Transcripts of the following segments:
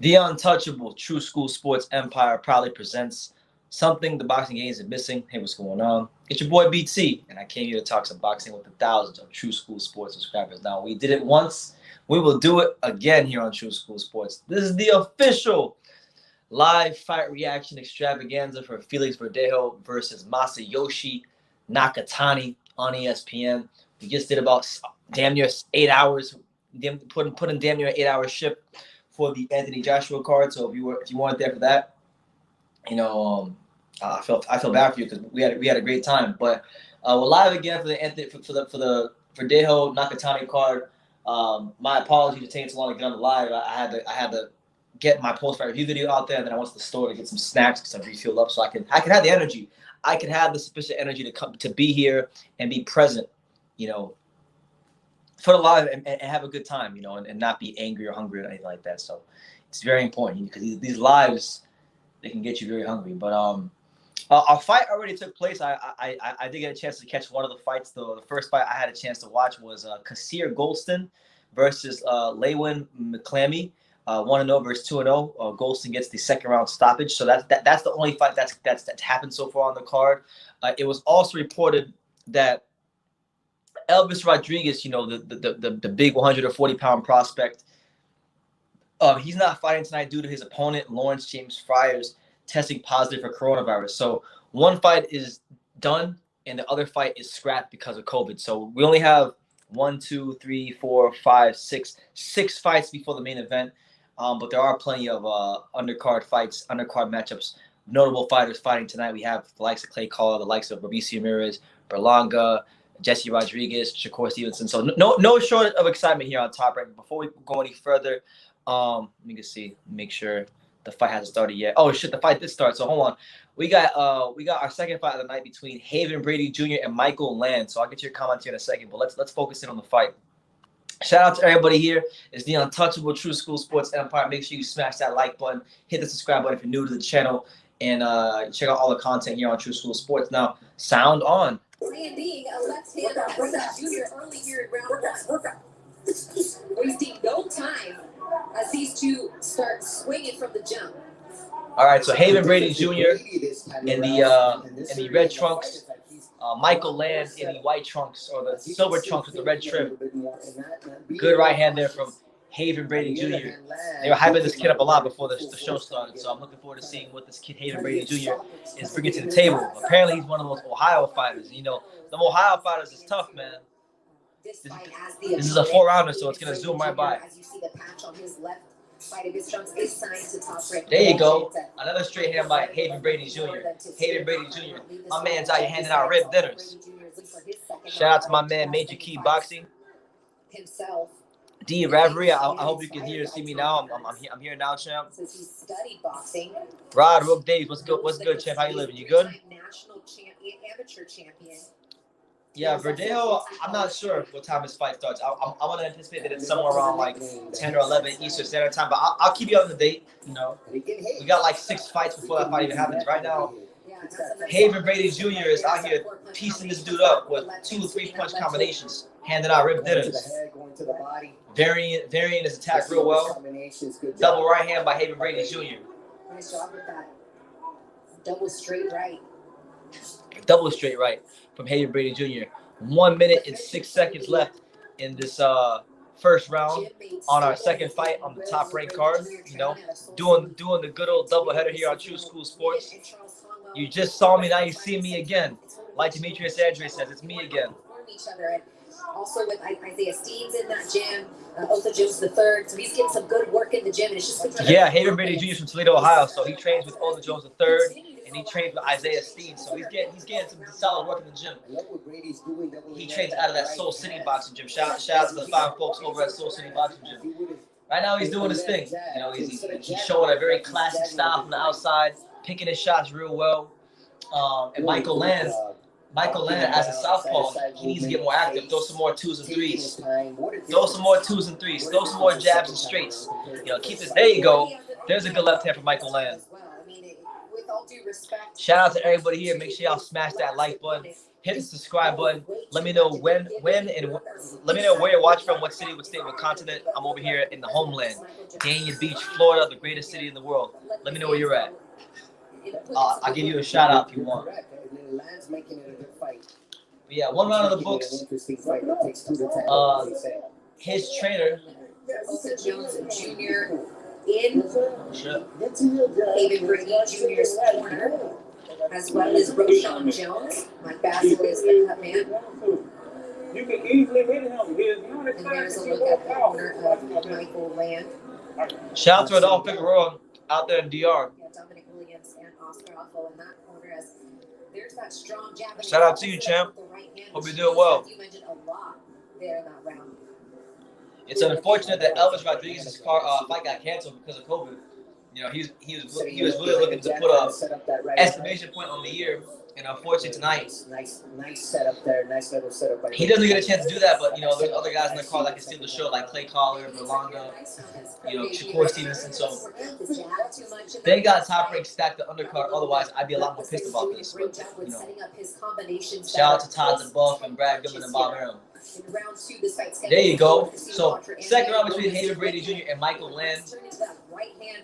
The untouchable True School Sports Empire proudly presents something the boxing game is missing. Hey, what's going on? It's your boy BT, and I came here to talk some boxing with the thousands of True School Sports subscribers. Now, we did it once. We will do it again here on True School Sports. This is the official live fight reaction extravaganza for Felix Verdejo versus Masayoshi Nakatani on ESPN. We just did about damn near 8 hours, put in damn near an 8-hour shift for the Anthony Joshua card. So if you weren't there for that, I feel bad for you because we had a great time. But we're live again for the Verdejo Nakatani card. My apologies for taking so long to get on the live. I had to get my post-fight review video out there, and then I went to the store to get some snacks because I refueled up, so I can have the energy. I can have the sufficient energy to come to be here and be present, for the live and have a good time, and not be angry or hungry or anything like that. So it's very important because these lives, they can get you very hungry. But our fight already took place. I did get a chance to catch one of the fights. The first fight I had a chance to watch was Kasir Goldston versus Lavallee I. 1-0 versus 2-0. Goldston gets the second round stoppage. So that's the only fight that's happened so far on the card. It was also reported that Elvis Rodriguez, the big 140-pound prospect, he's not fighting tonight due to his opponent, Lawrence James Friars, testing positive for coronavirus. So one fight is done and the other fight is scrapped because of COVID. So we only have 6 fights before the main event. But there are plenty of undercard fights, undercard matchups, notable fighters fighting tonight. We have the likes of Clay Collard, the likes of Ramirez, Berlanga, Jesse Rodriguez, Shakur Stevenson. So no shortage of excitement here on top right. Before we go any further, let me just see, make sure the fight hasn't started yet. Oh shit, the fight did start. So hold on. We got our second fight of the night between Brady Jr. and Michael Land. So I'll get your comments here in a second, but let's focus in on the fight. Shout out to everybody here. It's the untouchable True School Sports Empire. Make sure you smash that like button, hit the subscribe button if you're new to the channel, and check out all the content here on True School Sports. Now, sound on. Landing a left hand on Brady Jr. early here in round one. Wasting no time as these two start swinging from the jump. All right, so Brady Jr. in the red trunks. Michael Land in the white trunks or the silver trunks with the red trim. Good right hand there from Brady Jr. They were hyping this kid up a lot before the show started, so I'm looking forward to seeing what this kid Brady Jr. is bringing to the table. Apparently, he's one of those Ohio fighters. The Ohio fighters is tough, man. This is a 4-rounder, so it's gonna zoom right by. As you see the patch on his left side of his trunks is signed to top right. There you go. Another straight hand by Brady Jr. Brady Jr. My man's out here handing out rib dinners. Shout out to my man Major Key Boxing. Himself. D. Ravery, I hope you can hear and see me now. I'm here now, champ. Since he studied boxing. Rod Rook Days, what's good, champ? How you living? You good? National champion, amateur champion. Yeah, Verdejo, I'm not sure what time his fight starts. I'm going to anticipate that it's somewhere around like 10 or 11 Eastern Standard Time, but I'll keep you up to date. We got like 6 fights before that fight even happens. Right now, Brady Jr. is out here piecing this dude up with 2 3-punch combinations, handing out rib dinners. Varying his attack real well. Double right hand by Brady Jr. Nice job with that. Double straight right. Double straight right from Brady Jr. 1 minute and 6 seconds left in this first round on our second fight on the top ranked card. Doing the good old doubleheader here on True School Sports. You just saw me, now you see me again. Like Demetrius Andre says, it's me again. Also with Isaiah Steens in that gym, Otha Jones III. So he's getting some good work in the gym, and it's just yeah. Brady Jr. is from Toledo, Ohio, so he trains with Otha Jones III, and he trains with Isaiah Steens. So he's getting some solid work in the gym. He trains out of that Soul City boxing gym. Shout out to the fine folks over at Soul City boxing gym. Right now he's doing his thing. He's showing a very classic style from the outside, picking his shots real well. And Michael Land as a southpaw, he needs to get more active. Throw some more 2s and 3s. Throw some more 2s and 3s. Throw some more jabs and straights. Keep this. There you go. There's a good left hand for Michael Land. Shout out to everybody here. Make sure y'all smash that like button. hit the subscribe button. Let me know when, and let me know where you're watching from, what city, what state, what continent. I'm over here in the homeland, Dania Beach, Florida, the greatest city in the world. Let me know where you're at. I'll give you a shout out if you want. But yeah, one round of the books. His trainer, Jones Jr. in David Brady Jr.'s corner, as well as Roshan Jones. Mike Basil is the cut man. You can easily hit him. And there's a look at the corner of Michael Land. Shout out to Adolfo Figueroa out there in DR. Yeah, Dominic Williams and Oscar Offo in that corner. As there's that strong jab. Shout out to you, champ. Hope you're doing well. You mentioned a lot there in that round. It's unfortunate that Elvis Rodriguez's fight got canceled because of COVID. You know, he was really looking to put a exclamation point on the year, and unfortunately tonight, nice setup there, nice little setup. He doesn't get a chance to do that. But you know, there's other guys in the card that can steal the show, like Clay Collard, Berlanga, you know, Shakur Stevenson. So they got top rank stacked the undercard. Otherwise, I'd be a lot more pissed about this. But, you know, shout out to Todd the Buff and Brad Goodman and Bob Arum. There you go. So second round between Edgar Brady Jr. and Michael Land.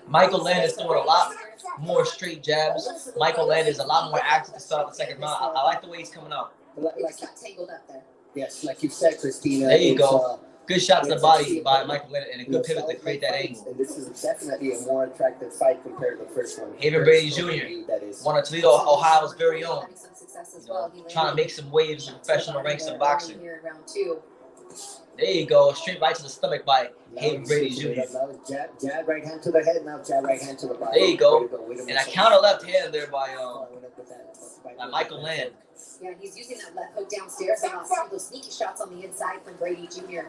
Michael Land is throwing a lot more straight jabs. Michael Land is a lot more active to start the second round. I like the way he's coming out. Yes, like you said, Christina. There you go. Good shot to the body by Michael Land and a good pivot to create that angle. And this is definitely a more attractive fight compared to the first one. Edgar Brady Jr., one of Toledo, Ohio's very own. You know, trying to make some waves in professional ranks of boxing. There you go. Straight right to the stomach by Edgar Brady Jr. Jab right hand to the head, now jab right hand to the body. There you go. And a counter left hand there by Michael Land. Yeah, he's using that left hook downstairs. Some of those sneaky shots on the inside from Brady Jr.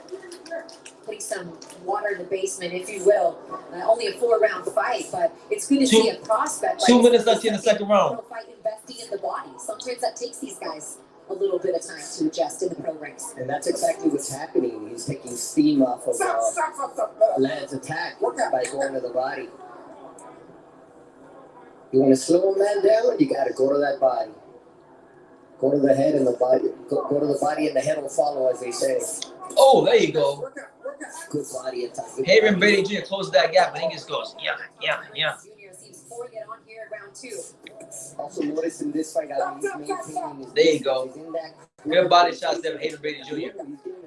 Putting some water in the basement, if you will. Only a 4-round fight, but it's good to see a prospect. 2 minutes left in the second round. Fight investing in the body. Sometimes that takes these guys a little bit of time to adjust in the pro ranks. And that's exactly what's happening. He's taking steam off of Land's attack by going to the body. You want to slow a man down, you got to go to that body. Go to the head and the body. Go to the body and the head will follow, as they say. Oh, there you go. Good body attack. Edgar Brady Jr. closes that gap, and he just goes, yeah. Also notice in this fight, he's maintaining his. There you go. Good body shots there from Edgar Brady Jr.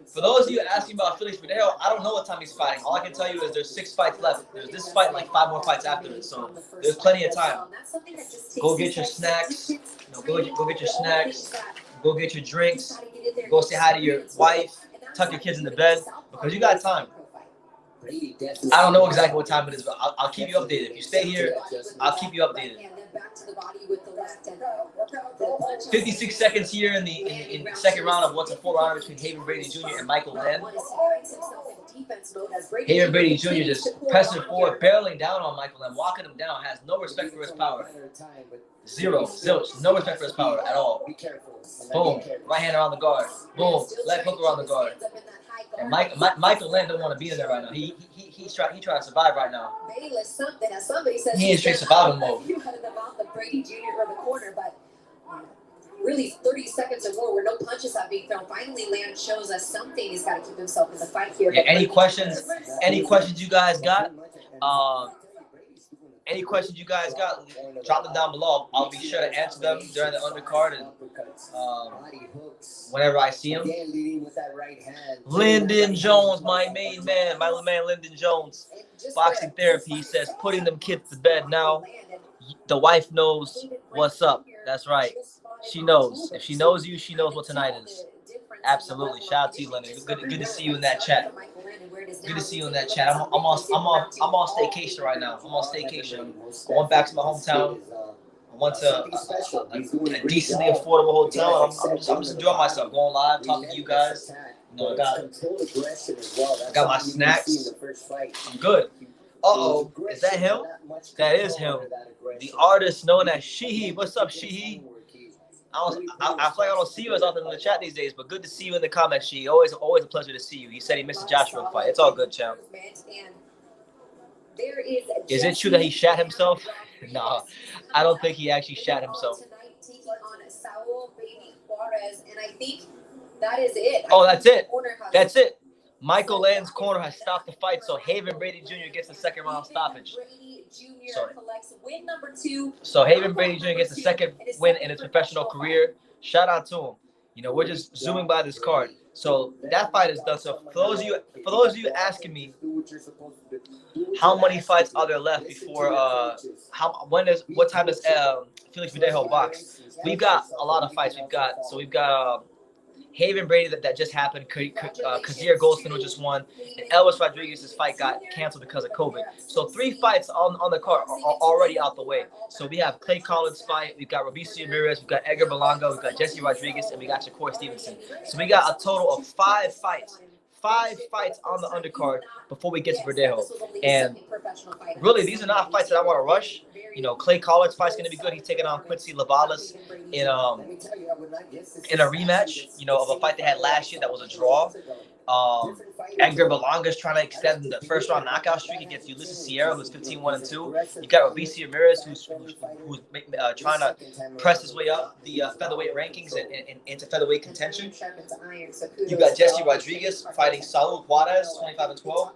For those of you asking about Felix Verdejo, I don't know what time he's fighting. All I can tell you is there's 6 fights left. There's this fight and like 5 more fights after it, so there's plenty of time. Go get your snacks. You know, go get your snacks. Go get your drinks. Go say hi to your wife. Tuck your kids in the bed because you got time. I don't know exactly what time it is, but I'll keep you updated. If you stay here, I'll keep you updated. 56 seconds here in the second round of what's a 4-rounder between Edgar Brady Jr. and Michael Land. Edgar Brady Jr. just pressing forward, barreling down on Michael Land, walking him down, has no respect for his power. Zero, zilch, no respect for his power at all. Boom, right hand around the guard. Boom, left hook around the guard. And Michael Land don't want to be in there right now. He's trying to survive right now. He in straight survival mode. Brady Jr. in the corner, but really 30 seconds or more where no punches have been thrown. Finally, Land shows us something. He's got to keep himself in the fight here. Yeah, any questions? Any questions you guys got? Any questions you guys got? Drop them down below. I'll be sure to answer them during the undercard and whenever I see them. Lyndon Jones, my main man, my little man Lyndon Jones. Boxing therapy, he says, putting them kids to bed now. The wife knows what's up. That's right. She knows. If she knows you, she knows what tonight is. Absolutely. Shout out to you, Lyndon. Good to see you in that chat. Good to see you in that chat. I'm on staycation right now. I'm on staycation. I went back to my hometown. I went to a decently affordable hotel. I'm just enjoying myself, going live, talking to you guys. You know, I got my snacks. I'm good. Uh-oh, is that him? That is him. The artist known as Shihi. What's up, Shihi? I feel like I don't see you as often in the chat these days, but good to see you in the comments, Shihi. Always a pleasure to see you. He said he missed the Joshua fight. It's all good, champ. Is it true that he shot himself? No, I don't think he actually shot himself. Juarez, and I think that is it. Oh, that's it. That's it. it. Michael Land's corner has stopped the fight, so Haven Brady Jr. gets the second round stoppage. Brady Jr. collects win number 2. So Haven Brady Jr. gets the second win in his professional career. Shout out to him. You know, we're just zooming by this card. So that fight is done. So for those of you asking me, how many fights are there left before what time does Felix Verdejo box? We've got a lot of fights. We've got Haven Brady that just happened. Kazir Goldston just won. And Elvis Rodriguez's fight got canceled because of COVID. So 3 fights on the card are already out the way. So we have Clay Collard's fight. We've got Ramirez. We've got Edgar Berlanga. We've got Jesse Rodriguez. And we got Shakur Stevenson. So we got a total of 5 fights. 5 fights on the undercard before we get to Verdejo. And really, these are not fights that I want to rush. You know, Clay Collard's fight's going to be good. He's taking on Quincy Lavallee in a rematch, you know, of a fight they had last year that was a draw. Edgar Berlanga's trying to extend the first round knockout streak against Ulysses Sierra, who's 15-1-2. You got Ramirez, who's trying to press his way up the featherweight rankings and into featherweight contention. You got Jesse Rodriguez fighting Saul Juarez, 25-12.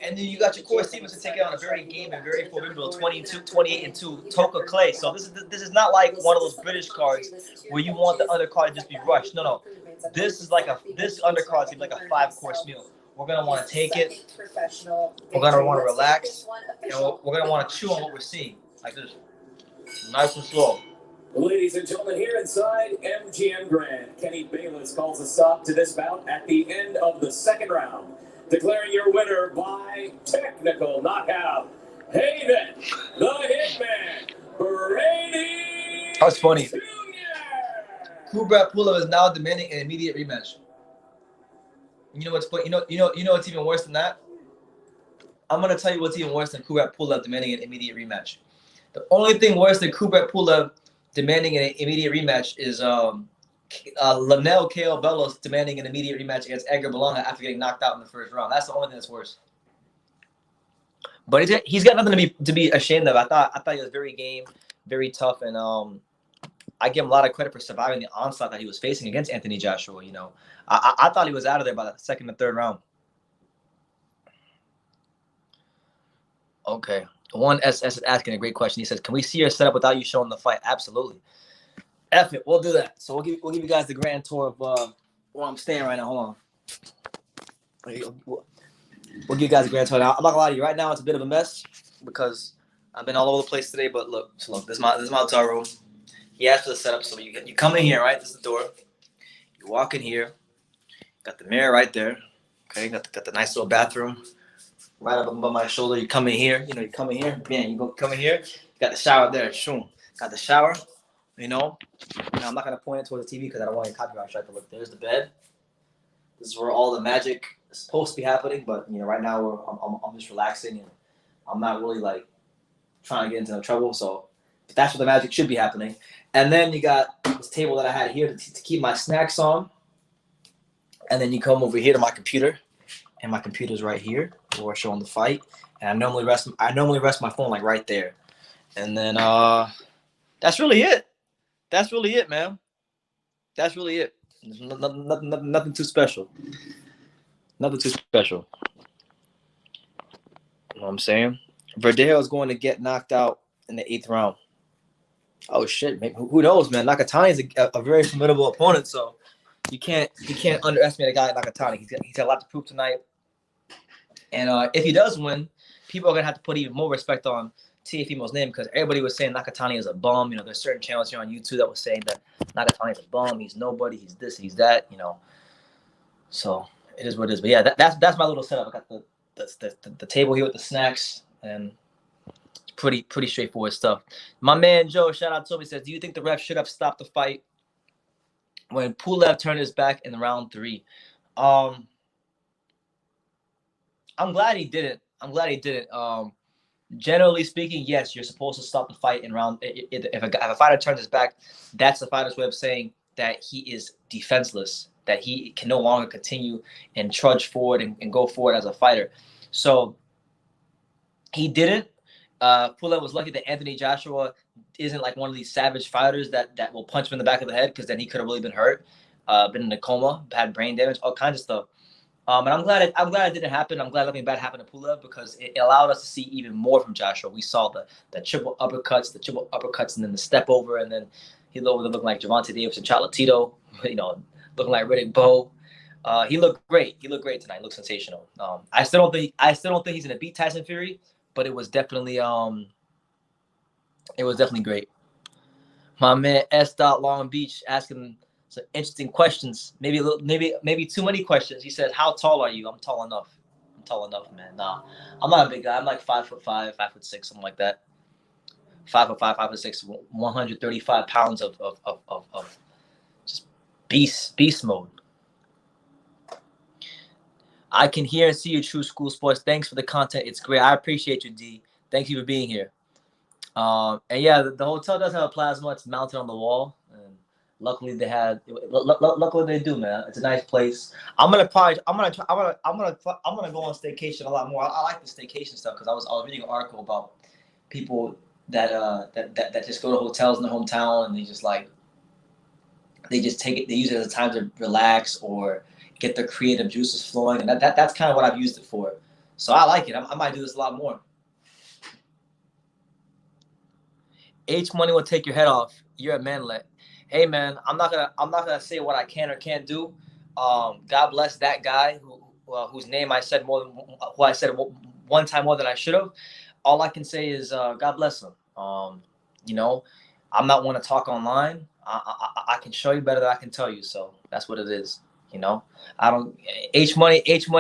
And then you got Shakur Stevenson taking on a very game and very formidable 28-2 Toka Clay. So this is not like one of those British cards where you want the undercard to just be rushed. No. This is like this undercard seems like a 5-course meal. We're gonna want to take it. We're gonna want to relax, and we're gonna want to chew on what we're seeing, like this, nice and slow. Ladies and gentlemen, here inside MGM Grand, Kenny Bayless calls a stop to this bout at the end of the 2nd round, declaring your winner by technical knockout, Haven, the Hitman, Brady. That's funny. Kubrat Pulev is now demanding an immediate rematch. You know what's even worse than that? I'm gonna tell you what's even worse than Kubrat Pulev demanding an immediate rematch. The only thing worse than Kubrat Pulev demanding an immediate rematch is Lanel K.O. Bellos demanding an immediate rematch against Edgar Berlanga after getting knocked out in the 1st round. That's the only thing that's worse. But he's got nothing to be ashamed of. I thought he was very game, very tough, and I give him a lot of credit for surviving the onslaught that he was facing against Anthony Joshua. You know, I thought he was out of there by the 2nd and 3rd round. Okay, one SS is asking a great question. He says, "Can we see your setup without you showing the fight?" Absolutely. F it, we'll do that. So we'll give you guys the grand tour of where I'm staying right now. Hold on. We'll give you guys a grand tour. Now, I'm not gonna lie to you. Right now, it's a bit of a mess because I've been all over the place today. But look, this is my hotel room. He asked for the setup, so you come in here, right? This is the door. You walk in here. Got the mirror right there. Okay, got the nice little bathroom right up above my shoulder. You come in here. You know, you come in here. Man, you go come in here. You got the shower there. Shoom. Got the shower. You know. Now I'm not gonna point it towards the TV because I don't want any copyright strike. But look, there's the bed. This is where all the magic is supposed to be happening. But you know, right now I'm just relaxing and I'm not really like trying to get into no trouble. So that's where the magic should be happening. And then you got this table that I had here to keep my snacks on. And then you come over here to my computer, and my computer's right here where we're showing the fight. And I normally rest my phone like right there. And then that's really it. That's really it, man. That's really it. There's nothing too special. Nothing too special. You know what I'm saying? Verdejo is going to get knocked out in the 8th round. Oh shit, man. Who knows, man? Nakatani is a very formidable opponent, so you can't underestimate a guy like Nakatani. He's got a lot to prove tonight. And if he does win, people are gonna have to put even more respect on Teofimo's name because everybody was saying Nakatani is a bum. You know, there's certain channels here on YouTube that was saying that Nakatani is a bum. He's nobody. He's this. He's that. You know. So it is what it is. But yeah, that's my little setup. I got the table here with the snacks and pretty straightforward stuff. My man Joe, shout out to him. He says, "Do you think the ref should have stopped the fight when Pulev turned his back in round 3?" I'm glad he didn't. Generally speaking, yes, you're supposed to stop the fight in round. If a fighter turns his back, that's the fighter's way of saying that he is defenseless, that he can no longer continue and trudge forward and go forward as a fighter. So he didn't. Pulev was lucky that Anthony Joshua isn't like one of these savage fighters that will punch him in the back of the head, because then he could have really been hurt, been in a coma, had brain damage, all kinds of stuff. And I'm glad it didn't happen. I'm glad nothing bad happened to Pulev, because it allowed us to see even more from Joshua. We saw the triple uppercuts, and then the step over, and then he looked like Gervonta Davis and Chocolatito, looking like Riddick Bowe. He looked great. He looked great tonight. He looked sensational. I still don't think he's gonna beat Tyson Fury, but it was definitely great. My man S. Long Beach asking some interesting questions. Maybe too many questions. He said, "How tall are you?" I'm tall enough. Man. Nah, I'm not a big guy. I'm like 5'5", 5'6", something like that. 5'5", 5'6", 135 pounds of just beast mode. I can hear and see you, True School Sports. Thanks for the content. It's great. I appreciate you, D. Thank you for being here. And yeah, the hotel does have a plasma. It's mounted on the wall, and luckily luckily they do, man. It's a nice place. I'm gonna go on staycation a lot more. I like the staycation stuff, because I was reading an article about people that just go to hotels in their hometown, and they just take it. They use it as a time to relax or get their creative juices flowing, and that's kind of what I've used it for. So I like it. I might do this a lot more. H Money will take your head off. You're a manlet. Hey man, I'm not gonna say what I can or can't do. God bless that guy whose name I said one time more than I should have. All I can say is God bless him. I'm not one to talk online. I can show you better than I can tell you. So that's what it is. I don't. H Money need to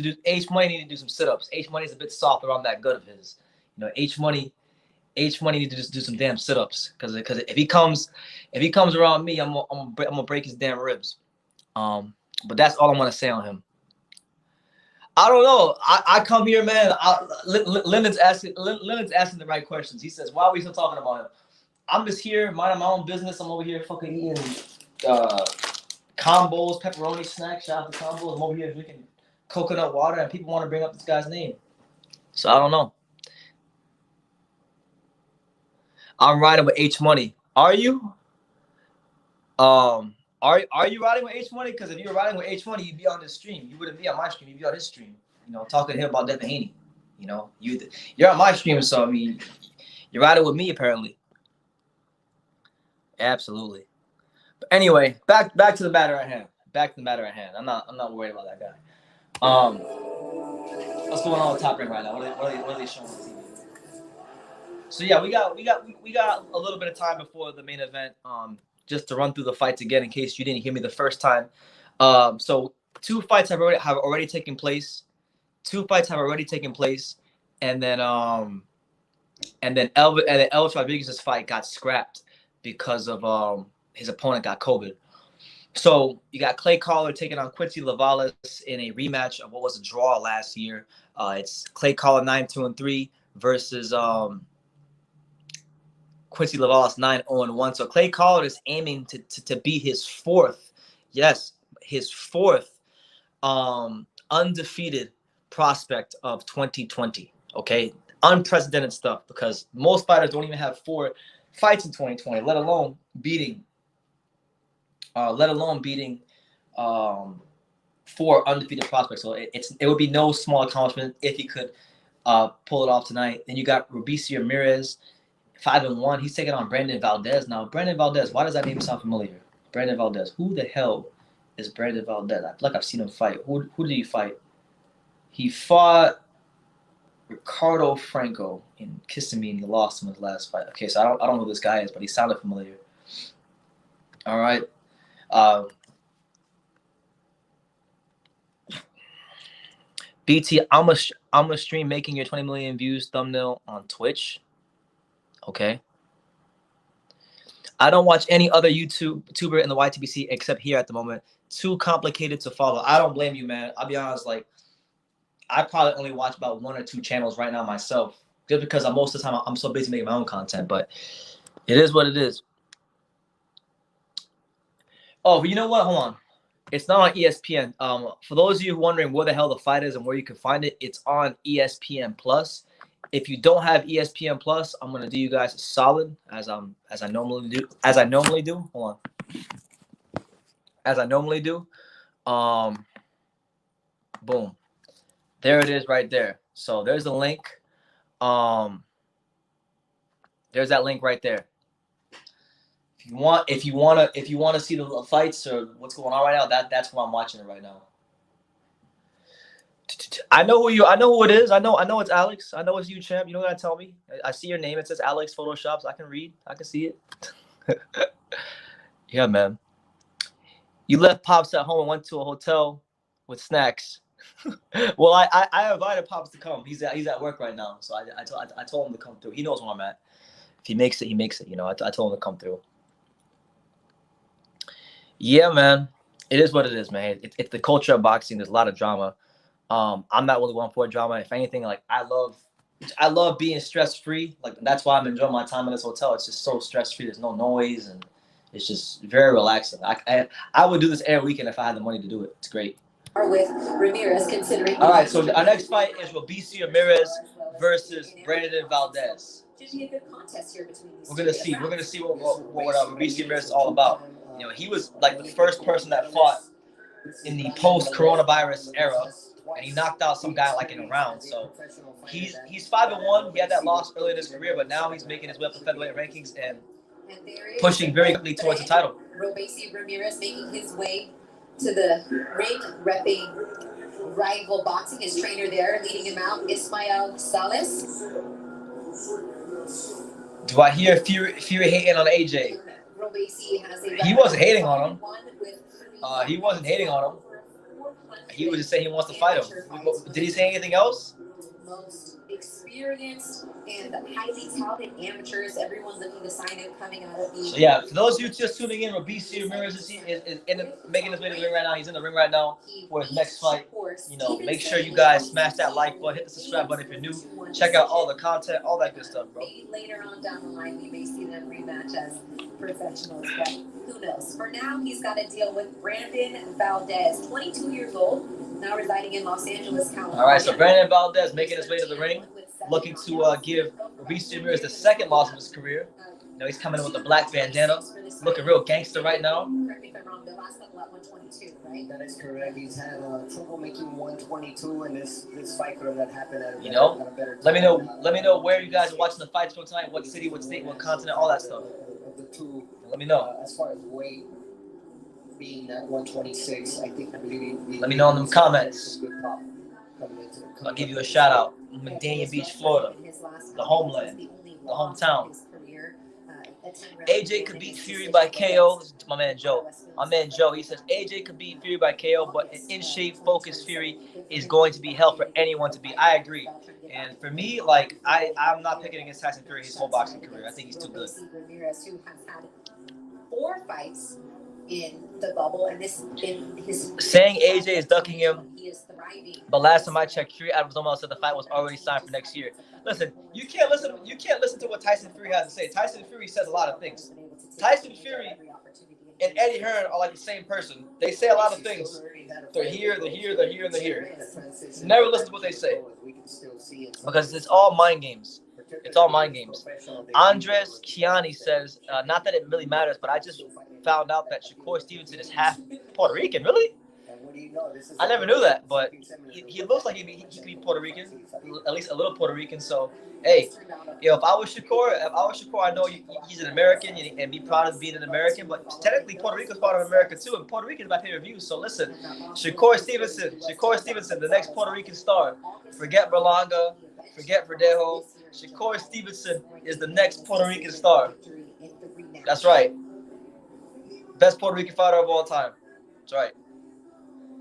do some sit-ups. H Money is a bit soft around that gut of his. H Money need to just do some damn sit-ups, because if he comes around me, I'm gonna break his damn ribs. But that's all I'm gonna say on him. I don't know. I come here, man. Lyndon's asking the right questions. He says, "Why are we still talking about him?" I'm just here minding my own business. I'm over here fucking eating combos, pepperoni snacks. Shout out to combos. I'm over here drinking coconut water, and people want to bring up this guy's name. So I don't know. I'm riding with H Money. Are you? Are you riding with H Money? Because if you were riding with H Money, you'd be on this stream. You wouldn't be on my stream. You'd be on his stream. Talking to him about Devin Haney. You're on my stream, so I mean, you're riding with me apparently. Absolutely. But anyway, back to the matter at hand. I'm not worried about that guy. What's going on with Top Rank right now? What are they showing on TV? So yeah, we got a little bit of time before the main event, just to run through the fights again in case you didn't hear me the first time. So two fights have already taken place. And then Elvis Rodriguez's fight got scrapped because of his opponent got COVID. So you got Clay Collard taking on Quincy Lavallee in a rematch of what was a draw last year. It's Clay Collard 9-2-3 versus Quincy Lavallee 9-0-1. So Clay Collard is aiming to be his fourth undefeated prospect of 2020. Okay, unprecedented stuff, because most fighters don't even have 4 fights in 2020, let alone beating 4 undefeated prospects. So it would be no small accomplishment if he could pull it off tonight. Then you got Ramirez, 5-1. He's taking on Brandon Valdez. Now, Brandon Valdez, why does that name sound familiar? Brandon Valdez. Who the hell is Brandon Valdez? I feel like I've seen him fight. Who did he fight? He fought Ricardo Franco in Kissimmee, and he lost him his last fight. Okay, so I don't know who this guy is, but he sounded familiar. All right. BT, I'm a stream making your 20 million views thumbnail on Twitch. Okay. I don't watch any other YouTuber in the YTBC except here at the moment. Too complicated to follow. I don't blame you, man. I'll be honest, like, I probably only watch about 1 or 2 channels right now myself, just because most of the time I'm so busy making my own content, but it is what it is. Oh, but you know what? Hold on. It's not on ESPN. For those of you wondering where the hell the fight is and where you can find it, it's on ESPN Plus. If you don't have ESPN Plus, I'm gonna do you guys a solid as I normally do. As I normally do. Hold on. As I normally do. Boom. There it is right there. So there's the link. There's that link right there. If you want to see the fights or what's going on right now, that's why I'm watching it right now. I know who it is. I know it's Alex. I know it's you, champ. You don't gotta tell me. I see your name. It says Alex Photoshops. I can read. I can see it. Yeah, man. You left Pops at home and went to a hotel with snacks. Well, I invited Pops to come. He's at work right now, so I told him to come through. He knows where I'm at. If he makes it, he makes it. You know, I told him to come through. Yeah, man. It is what it is, man. It's the culture of boxing. There's a lot of drama. I'm not really one for drama. If anything, like I love being stress free. Like that's why I'm enjoying my time in this hotel. It's just so stress free. There's no noise and it's just very relaxing. I would do this every weekend if I had the money to do it. It's great. With Ramirez considering. All right, so our next fight is Robeisy Ramirez versus Brandon Valdez. Should be a good contest here between these. We're gonna see what Robeisy Ramirez is all about. You know, he was like the first person that fought in the post-coronavirus era, and he knocked out some guy like in a round. So he's 5-1. He had that loss earlier in his career, but now he's making his way up the featherweight rankings and pushing very quickly towards the title. Robeisy Ramirez making his way to the ring, repping Rival Boxing. His trainer there, leading him out, Ismael Salas. Do I hear Fury hating on AJ? He wasn't hating on him. He wasn't hating on him. He was just saying he wants to fight him. Did he say anything else? Most experienced and highly touted amateurs. Everyone looking to sign him coming out of the. So yeah, for those of you just tuning in, Robeisy Ramirez is making his way to the ring right now. He's in the ring right now for his next fight. You know, make sure you guys smash that like button, hit the subscribe button if you're new. Check out all the content, all that good stuff, bro. Later on down the line, we may see them rematch as professionals, but who knows? For now, he's got to deal with Brandon Valdez, 22 years old, now residing in Los Angeles, California. All right, so Brandon Valdez making his way to the ring, looking to give Robeisy Ramirez the second loss of his career. You know, he's coming in with a black bandana, looking real gangster right now. Correct me if I'm wrong, the last couple at 122, right? That is correct. He's had trouble making 122, and this fight could have happened at a better time. Let me know where you guys are watching the fights from tonight, what city, what state, what continent, all that stuff. The two, let me know. As far as weight being at 126, I believe. Let me know in the comments. I'll give you a shout out. Medina Beach, Florida, the homeland, the hometown. AJ could beat Fury by KO. My man Joe. He says AJ could beat Fury by KO, but an in-shape, focused Fury is going to be hell for anyone to beat. I agree. And for me, like I'm not picking against Tyson Fury his whole boxing career. I think he's too good. Ramirez, who has had 4 fights in the bubble, and this in his saying AJ is ducking him. He is thriving. But last time I checked, Fury Arizona said the fight was already signed for next year. Listen, you can't listen to what Tyson Fury has to say. Tyson Fury says a lot of things. Tyson Fury and Eddie Hearn are like the same person. They say a lot of things. They're here, and they're here. Never listen to what they say. Because it's all mind games. It's all mind games. Andres Chiani says, not that it really matters, but I just found out that Shakur Stevenson is half Puerto Rican. Really? I never knew that, but he looks like he could be Puerto Rican, at least a little Puerto Rican. So, hey, if I was Shakur, I know he's an American and be proud of being an American. But technically, Puerto Rico is part of America too, and Puerto Rico is my favorite view. So listen, Shakur Stevenson, the next Puerto Rican star. Forget Berlanga, forget Verdejo. Shakur Stevenson is the next Puerto Rican star. That's right. Best Puerto Rican fighter of all time. That's right.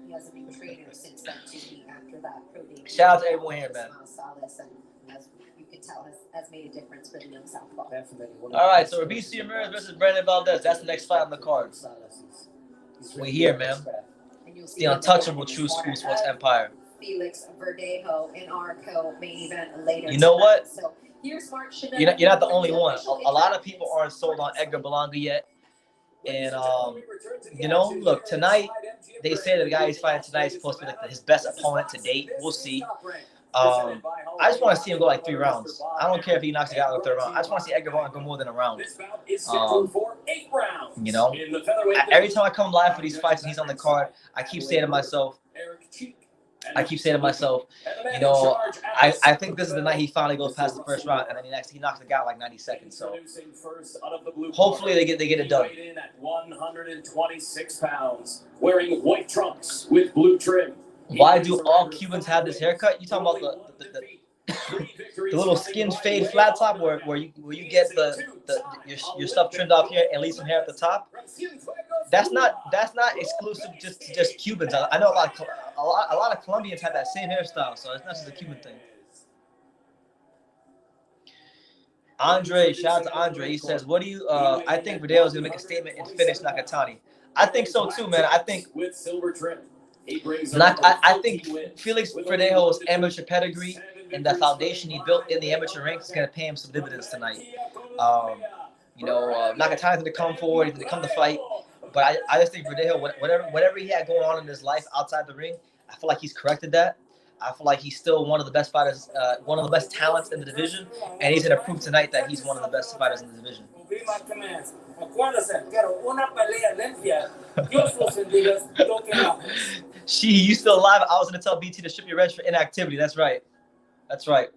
He has a new trainer since that TV after that pro debut. Shout out to everyone here, man. As you can tell, has made a difference for the young southpaw. All right, so Robeisy Ramirez versus Brandon Valdez. That's the next fight on the card. We here, man. It's the untouchable True School Sports Empire. Felix Verdejo in our co-main event later. You know what? So here's Mark Chanel. You're not the only one. A lot of people aren't sold on Edgar Berlanga yet. And, look, tonight, they say the guy he's fighting tonight is supposed to be like his best opponent to date. We'll see. I just want to see him go like 3 rounds. I don't care if he knocks the guy out in the 3rd round. I just want to see Edgar Berlanga go more than a round. You know, every time I come live for these fights and he's on the card, I keep saying to myself, you know, I think this is the night he finally goes past the 1st round, and then he knocks the guy out like 90 seconds. So hopefully they get it done. At 126 pounds, wearing white trunks with blue trim. Why do all Cubans have this haircut? You talking about the little skin fade flat top where you get your stuff trimmed off here and leave some hair at the top? That's not exclusive to just Cubans. I know a lot of Colombians have that same hairstyle, so it's not just a Cuban thing. Andre, shout out to Andre. He says, "What do you? I think Verdejo is gonna make a statement and finish Nakatani. I think so too, man. I think with silver trim. I think Felix Verdejo's amateur pedigree and the foundation he built in the amateur ranks is going to pay him some dividends tonight. You know, Nakatani's going to come forward, he's going to come to fight, but I just think Verdejo, whatever he had going on in his life outside the ring, I feel like he's corrected that. I feel like he's still one of the best fighters, one of the best talents in the division, and he's going to prove tonight that he's one of the best fighters in the division. You still alive? I was going to tell BT to strip your reg for inactivity. That's right. That's right.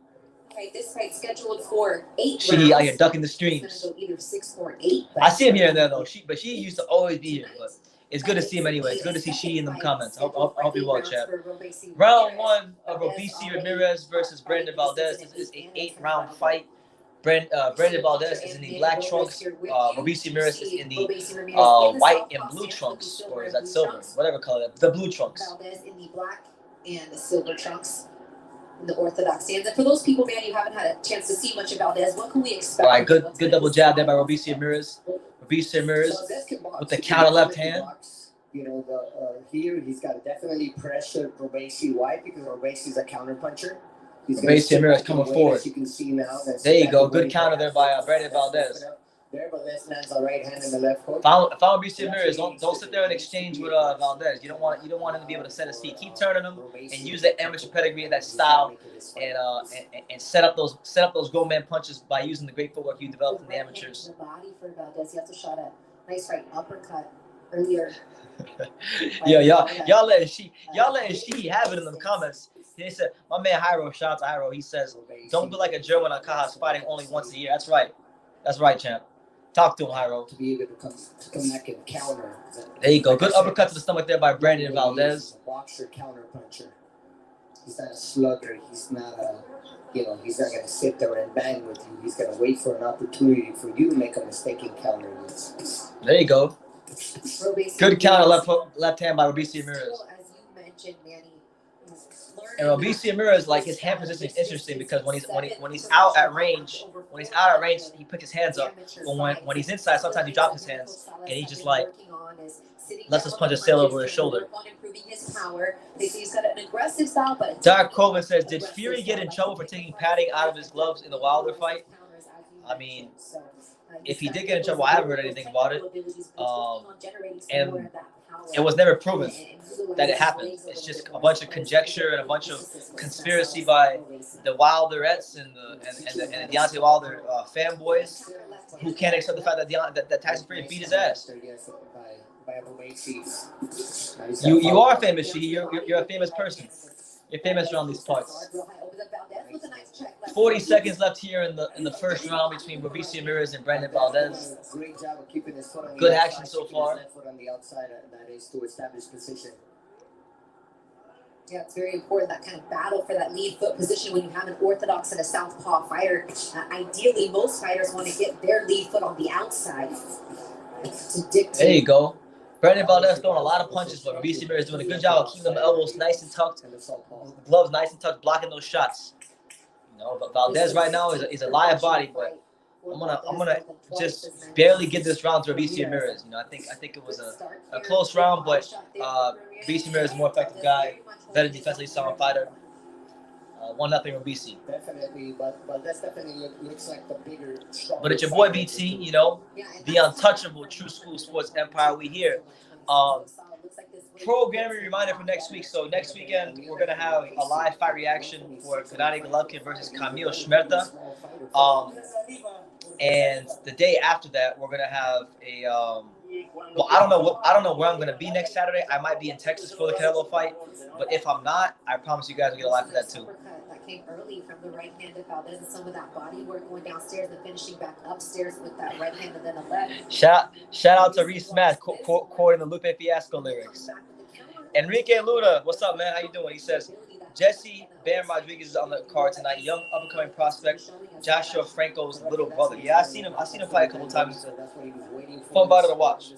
Okay, this fight scheduled for 8 rounds. She out here ducking the streams. Either 6 or 8. I see him here and there though. She used to always be here, but it's good to see him anyway. It's good to see she in the comments. I hope you well, chat. Round 1 of Robisi Ramirez versus Brandon Valdez. This is an 8-round fight. Brandon Valdez is in the black trunks. Robisi Ramirez is in the white and blue trunks, or is that silver? Whatever color. The blue trunks. Valdez in the black and the silver trunks. In the orthodox stance. And for those people, man, you haven't had a chance to see much of Valdez, what can we expect? All right, good double jab there by Robisi Ramirez. Robisi Ramirez with the counter left hand. You know, here he's got to definitely pressure Robesi White because Robesi is a counter puncher. Robisi Ramirez coming forward. As you can see now. There you go. Good counter there by Brandon Valdez. There, Valdez lands the right hand and the left hook. If I Robisi Ramirez, don't sit there and exchange with Valdez. You don't want him to be able to set his feet. Keep turning him and use that amateur pedigree and that style, and set up those grown man punches by using the great footwork you developed in the amateurs. The body for Valdez, you have to shot a nice right uppercut earlier. Yeah, y'all letting she have it in the comments. He said, my man Hyro, shout out to Hyro. He says, don't be like a German Akaha's fighting only once a year. That's right. That's right, champ. Talk to him, Hyro. To be able to come back and counter. There you go. Good uppercut to the stomach there by Brandon Valdez. Boxer counter puncher. He's not a slugger. He's not he's not going to sit there and bang with you. He's going to wait for an opportunity for you to make a mistake and counter. There you go. Good counter left hand by Robisi Ramirez. As you mentioned, Manny. And Robisi Ramirez, like his hand position is interesting because when he's out at range, he puts his hands up. But when he's inside, sometimes he drops his hands and he just like lets his punches sail over his shoulder. Dark Coleman says, did Fury get in trouble for taking padding out of his gloves in the Wilder fight? I mean, if he did get in trouble, I haven't heard anything about it. And it was never proven that it happened. It's just a bunch of conjecture and a bunch of conspiracy by the Wilderettes and the Deontay Wilder fanboys who can't accept the fact that Tyson Fury beat his ass. You are famous, Sheehy. You're a famous person. You're famous around these parts. 40 seconds left here in the first round between Robisi Ramirez and Brandon Valdez. Good action so far. Yeah, it's very important, that kind of battle for that lead foot position when you have an orthodox and a southpaw fighter. Ideally, most fighters want to get their lead foot on the outside to dictate. There you go. Brandon Valdez throwing a lot of punches, but Robisi Ramirez doing a good job of keeping them elbows nice and tucked, gloves nice and tucked, blocking those shots. You know, but Valdez right now is a live body, but I'm gonna just barely give this round to Robisi Ramirez. You know, I think it was a close round, but Robisi Ramirez is a more effective guy, better defensively sound fighter. 1-0 Robisi. Definitely, but that's definitely looks like the bigger. But it's your boy BT, you know, the untouchable True School Sports Empire. We here. programming reminder for next week. So next weekend we're gonna have a live fight reaction for Gennady Golovkin versus Kamil Schmerta. And the day after that we're gonna have a well, I don't know where I'm gonna be next Saturday. I might be in Texas for the Canelo fight, but if I'm not, I promise you guys will get a live for that too. That came early from the right hand of Valdez, and some of that body work going downstairs and finishing back upstairs with that right hand and then a left. Shout out to Reese Math quoting the Lupe Fiasco lyrics. Enrique Luda, what's up, man? How you doing? He says, Jesse Bam Rodriguez is on the card tonight. Young up-and-coming prospect, Joshua Franco's little brother. Yeah, I seen him fight a couple times. Fun fighter to watch.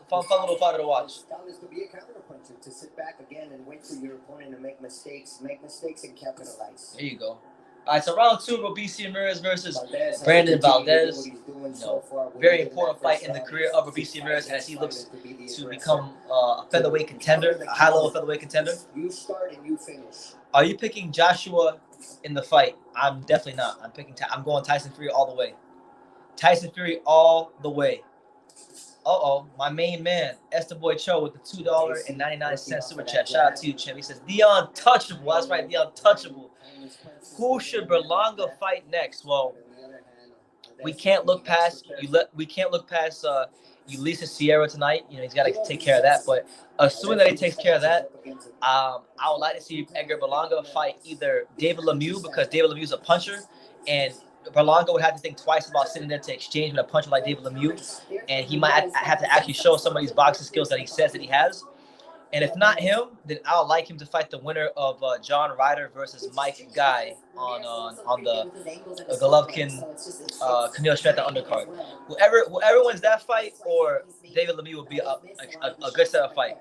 Fun little fighter to watch. To be a counterpuncher, to sit back again and wait for your opponent to make mistakes and capitalize. There you go. All right, so round 2, Robeisy Ramirez versus Brandon Valdez. Very important fight in the career of Robeisy Ramirez as he looks to become a featherweight contender, a high-level featherweight contender. You start and you finish. Are you picking Joshua in the fight? I'm definitely not. I'm going Tyson Fury all the way. Tyson Fury all the way. My main man, Esther Boy Cho with the $2.99 super chat. Shout out to you, Chim. He says, The Untouchable. That's right, The Untouchable. Who should Berlanga fight next? Well, we can't look past Ulysses Sierra tonight. You know, he's got to take care of that. But assuming that he takes care of that, I would like to see Edgar Berlanga fight either David Lemieux, because David Lemieux is a puncher, and Berlanga would have to think twice about sitting there to exchange with a puncher like David Lemieux, and he might have to actually show some of these boxing skills that he says that he has. And if not him, then I would like him to fight the winner of John Ryder versus Mike Guy on the Golovkin Kamil Schmerta undercard. Whoever wins that fight, or David Lemieux will be a good set of fight.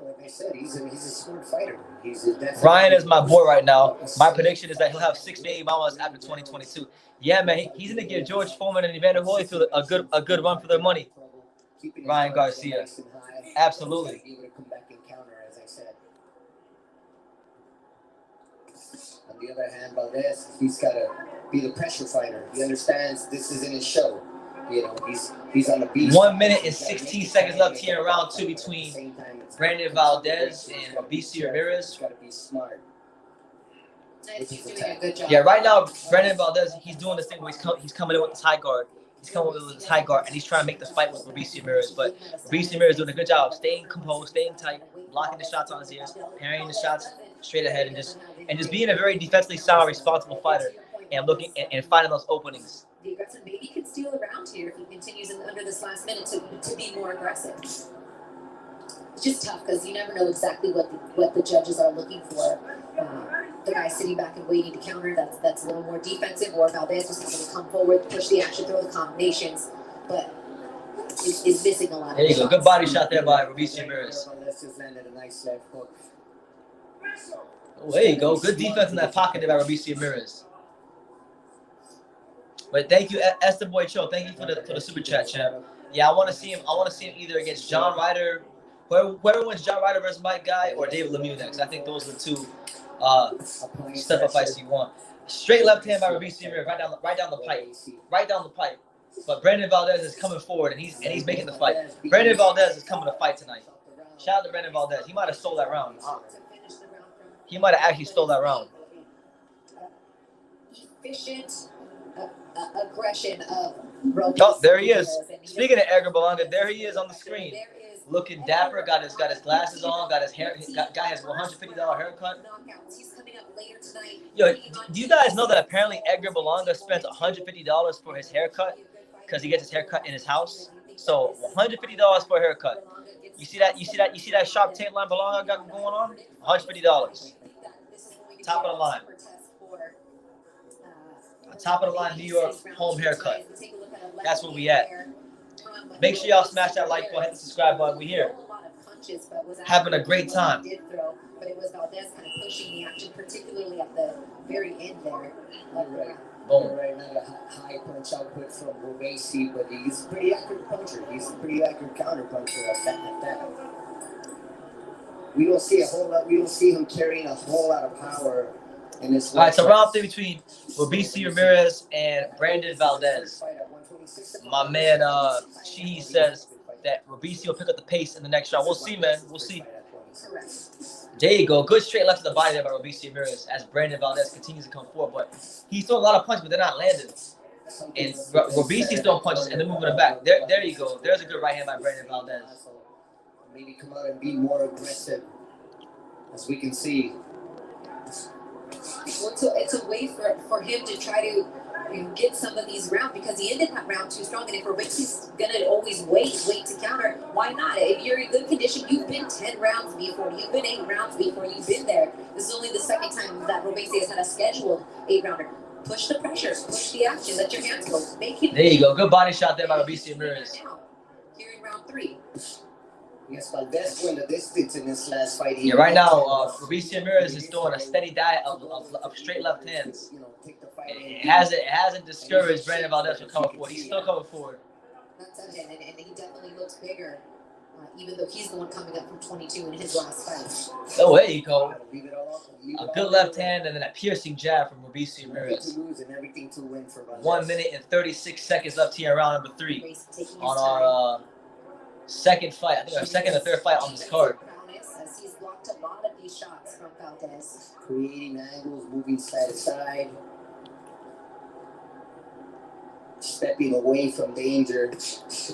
Like I said, he's a smart fighter. Ryan is my boy right now. My prediction is that he'll have 6 to 8 bombs after 2022. Yeah, man, he's gonna give George Foreman and Evander Holyfield a good run for their money. Ryan Garcia, absolutely. On the other hand, Valdez, he's got to be the pressure fighter. He understands this isn't his show. You know, he's on the beat. 1 minute and 16 seconds left here in round 2 between Brandon Valdez and Robeisy Ramirez. Got to be smart. He's doing a good job. Yeah, right now Brandon Valdez, he's doing this thing where he's coming in with this high guard. He's coming with this high guard, and he's trying to make the fight with Robeisy Ramirez. But Robeisy Ramirez doing a good job of staying composed, staying tight, blocking the shots on his ears, parrying the shots straight ahead, and just being a very defensively sound, responsible fighter, and looking and finding those openings. The aggressive maybe could steal around here if he continues under this last minute to be more aggressive. It's just tough because you never know exactly what the judges are looking for. The guy sitting back and waiting to counter, that's a little more defensive, or Valdez just having to come forward, push the action, throw the combinations, but is missing a lot. There you go, good body shot there by Robeisy Ramirez. Oh, there you go, good defense in that pocket there by Robeisy Ramirez. But thank you, Esther Boy Cho. Thank you for the super chat, champ. Yeah, I want to see him either against John Ryder, whoever wins John Ryder versus Mike Guy, or David Lemieux next. I think those are the two step-up fights you want. Straight left hand by Robeisy Ramirez, right down the pipe. But Brandon Valdez is coming forward, and he's making the fight. Brandon Valdez is coming to fight tonight. Shout out to Brandon Valdez. He might have stole that round. He might have actually stole that round. Efficient aggression of Oh, there he is. Speaking of Edgar Berlanga, there he is on the screen. Looking dapper, got his glasses on, got his hair, got his $150 haircut. Yo, do you guys know that apparently Edgar Berlanga spends $150 for his haircut because he gets his haircut in his house? So $150 for a haircut. You see that sharp tape line Berlanga got going on? $150. Top of the line. Top of the line New York home haircut. That's where we at. Make sure y'all smash that like button, hit the subscribe button. We here. Having a great time. But it was Valdez kind of pushing the action, particularly at the very end there. Boom. Right, not a high punch output from Robeisy, but he's a pretty accurate puncher. He's a pretty accurate counter puncher at that. We don't see him carrying a whole lot of power And it's All right, so round 3 between Robeisy Ramirez and Brandon Valdez. My man, she says that Robeisy will pick up the pace in the next round. We'll see, man. We'll see. There you go. Good straight left to the body there by Robeisy Ramirez as Brandon Valdez continues to come forward. But he's throwing a lot of punches, but they're not landing. And Robeisy throwing punches and they're moving it back. There you go. There's a good right hand by Brandon Valdez. Maybe come out and be more aggressive, as we can see. Well, it's a way for him to try to get some of these rounds because he ended that round too strong. And if Robeisy gonna always wait to counter, why not? If you're in good condition, you've been 10 rounds before, you've been 8 rounds before, you've been there. This is only the second time that Robeisy has had a scheduled 8-rounder. Push the pressure, push the action, let your hands go. Make him. There you go. Good body shot there by Robeisy Ramirez. Here in round 3. Yes, Valdez went the distance in this last fight. Yeah, right now, Robeisy Ramirez is doing a steady diet of straight left hands. It hasn't discouraged Brandon Valdez from coming forward. He's still coming forward. That's evident, and he definitely looks bigger, even though he's the one coming up from 22 in his last fight. Oh, there you go. A good left hand and then a piercing jab from Robeisy Ramirez. 1 minute and 36 seconds left here in round number 3 on our second fight. I think our second or third fight on this card. He's blocked a lot of these shots from Valdez. Creating angles, moving side to side. Stepping away from danger.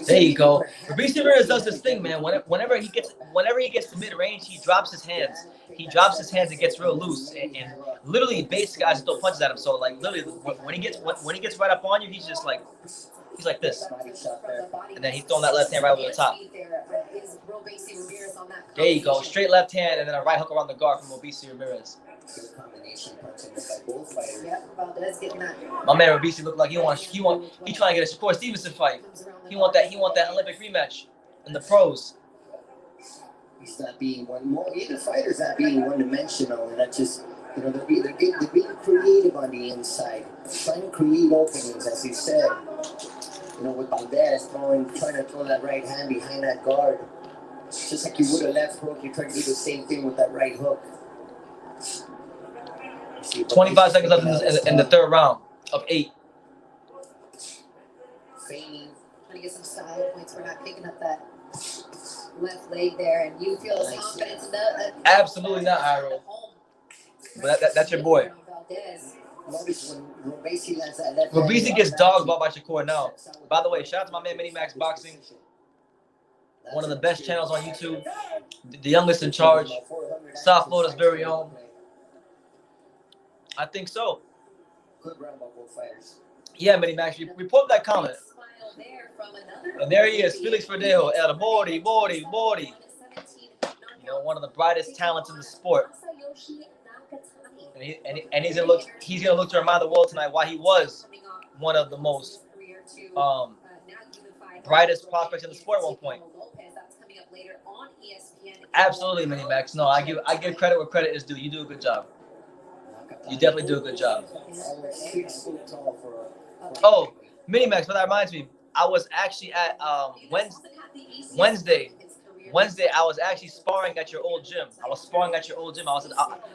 There you go. Robeisy Ramirez does this thing, man. Whenever he gets to mid range, he drops his hands. He drops his hands and gets real loose, and literally baits guys and throw punches at him. So like literally, when he gets right up on you, he's just like like this, and then he's throwing that left hand right over the top. There you go. Straight left hand and then a right hook around the guard from Robeisy Ramirez. My man Robeisy looked like he trying to get a Shakur Stevenson fight. He want that Olympic rematch in the pros. He's not being one more. Either fighter's not being one-dimensional, and that's just they're being creative on the inside, trying to create openings, as he said. With Valdez trying to throw that right hand behind that guard, just like you would a left hook, you're trying to do the same thing with that right hook. 25 seconds left in the third round of 8. Feigning, trying to get some style points for not picking up that left leg there, and you feel the confidence in that. Absolutely not, Iro. But that's your boy. Robeisy gets dogged by Shakur now. By the way, shout out to my man Mini Max Boxing, one of the best channels on YouTube, the youngest in charge, South Florida's very own. I think so. Good round by both fighters. Yeah, Mini Max, report that comment. And there he is, Felix Verdejo, El Bordy. One of the brightest talents in the sport. And he's gonna look to remind the world tonight why he was one of the most brightest prospects in the sport at one point. Absolutely, Mini Max. No, I give credit where credit is due. You do a good job. You definitely do a good job. Oh, Mini Max, but that reminds me, I was actually at Wednesday. I was actually sparring at your old gym.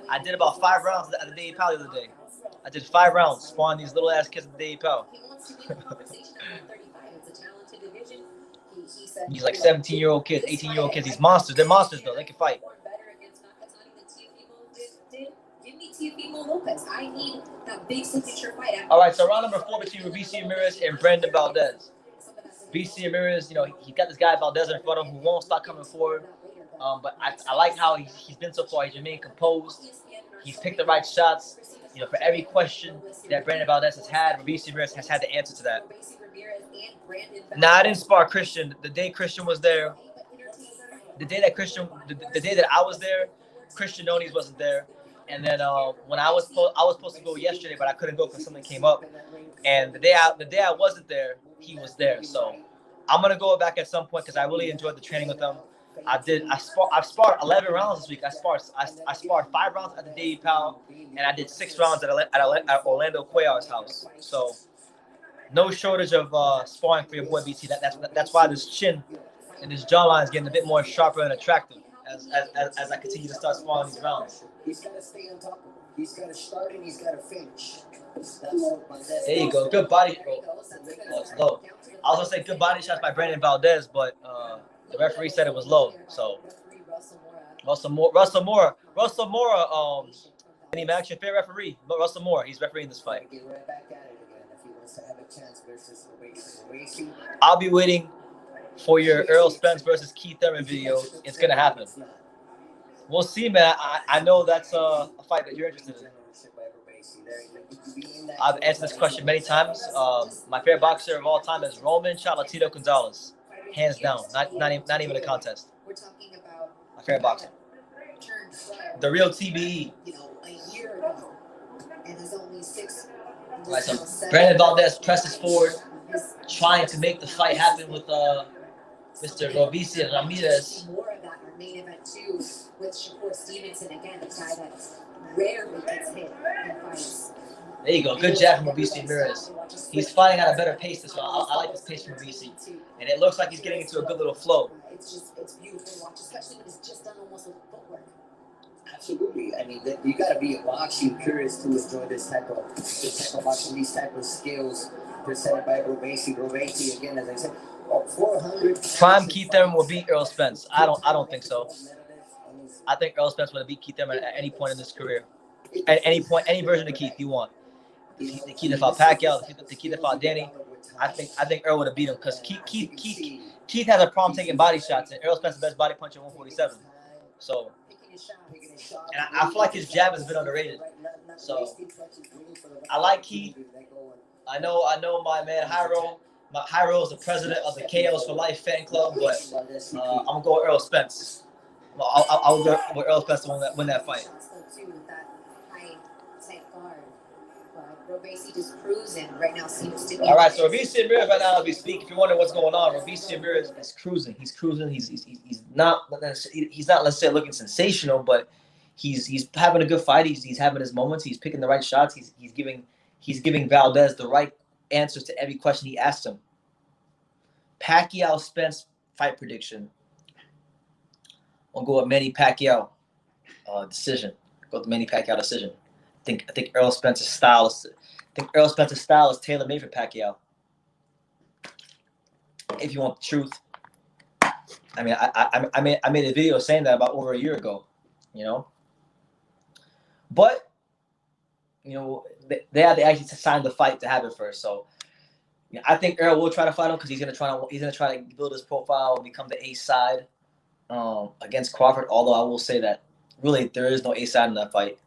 I did about 5 rounds at the Day Pal the other day. I did 5 rounds sparring these little ass kids at the Day Pal. These like 17-year-old kids, 18-year-old kids. These monsters. They're monsters though. They can fight. I need that big signature fight. All right, so round number 4 between Robeisy Ramirez and Brandon Valdez. Robeisy Ramirez, he got this guy Valdez in front of him who won't stop coming forward. But I like how he's been so far. He's remained composed. He's picked the right shots. For every question that Brandon Valdez has had, Robeisy Ramirez has had the answer to that. Now, I didn't spar Christian. The day Christian was there, the day that I was there, Christian Nones wasn't there. And then when I was supposed to go yesterday, but I couldn't go because something came up. And the day I wasn't there, he was there. So I'm gonna go back at some point because I really enjoyed the training with him. I've sparred 11 rounds this week. I sparred 5 rounds at the Day Pal, and I did 6 rounds at Orlando Cuellar's house. So no shortage of sparring for your boy BT. That's why this chin and this jawline is getting a bit more sharper and attractive as I continue to start sparring these rounds. He's got to stay on top of him. He's got to start and he's got to finish. That's what Valdez There you go. Good body. Oh, it's low. I was gonna say good body shots by Brandon Valdez, but the referee said it was low. So Russell Moore. Any match your favorite referee, but Russell Moore. He's refereeing this fight. Get right back at it again if he wants to have a chance versus Racing. I'll be waiting for your Earl Spence versus Keith Thurman video. It's gonna happen. We'll see, man. I know that's a fight that you're interested in. I've answered this question many times. My favorite boxer of all time is Roman Chocolatito Gonzalez, hands down. Not even a contest. We're talking about My favorite boxer. The real TBE. A year ago, and there's only 6. Right, so Brandon Valdez presses forward, trying to make the fight happen with Mr. Robici and Ramirez. More of that in our main event too, with Shakur Stevenson again, a guy that rarely gets hit in fights. There you go. Good jab from Robici and Ramirez. He's fighting at a better pace this one. I like this pace from Robici. And it looks like he's getting into a good little flow. It's beautiful to watch, especially when it's just done almost with footwork. Absolutely. I mean, you got to be a boxing purist to enjoy this type of boxing, these type of skills presented by Robici. Again, as I said, 400. Prime Keith Thurman will beat Earl Spence. I don't think so. I think Earl Spence would have beat Keith Thurman at any point in his career. At any point, any version of Keith you want. The Keith that fought Pacquiao, the Keith that fought Danny. I think Earl would have beat him because Keith has a problem taking body shots, and Earl Spence is the best body puncher at 147. So, and I feel like his jab has been underrated. So, I like Keith. I know my man Hyro. Hyro is the president of the KOs for Life fan club, but I'm gonna go with Earl Spence. I'll go with Earl Spence to win that fight. Robici just cruising right now seems to be. All right, so Robici and Ramirez right now as we speak. If you wonder what's going on, Robici and Ramirez is cruising. He's cruising. He's not let's say looking sensational, but he's having a good fight. He's having his moments. He's picking the right shots. He's giving Valdez the right answers to every question he asked him. Pacquiao Spence fight prediction. I'll go with Manny Pacquiao decision. Go with the Manny Pacquiao decision. I think Earl Spence's style is tailor-made for Pacquiao. If you want the truth, I mean, I made a video saying that about over a year ago, you know. But you know, they had to actually sign the fight to have it first. So you know, I think Earl will try to fight him because he's gonna try to build his profile and become the ace side against Crawford. Although I will say that really there is no ace side in that fight.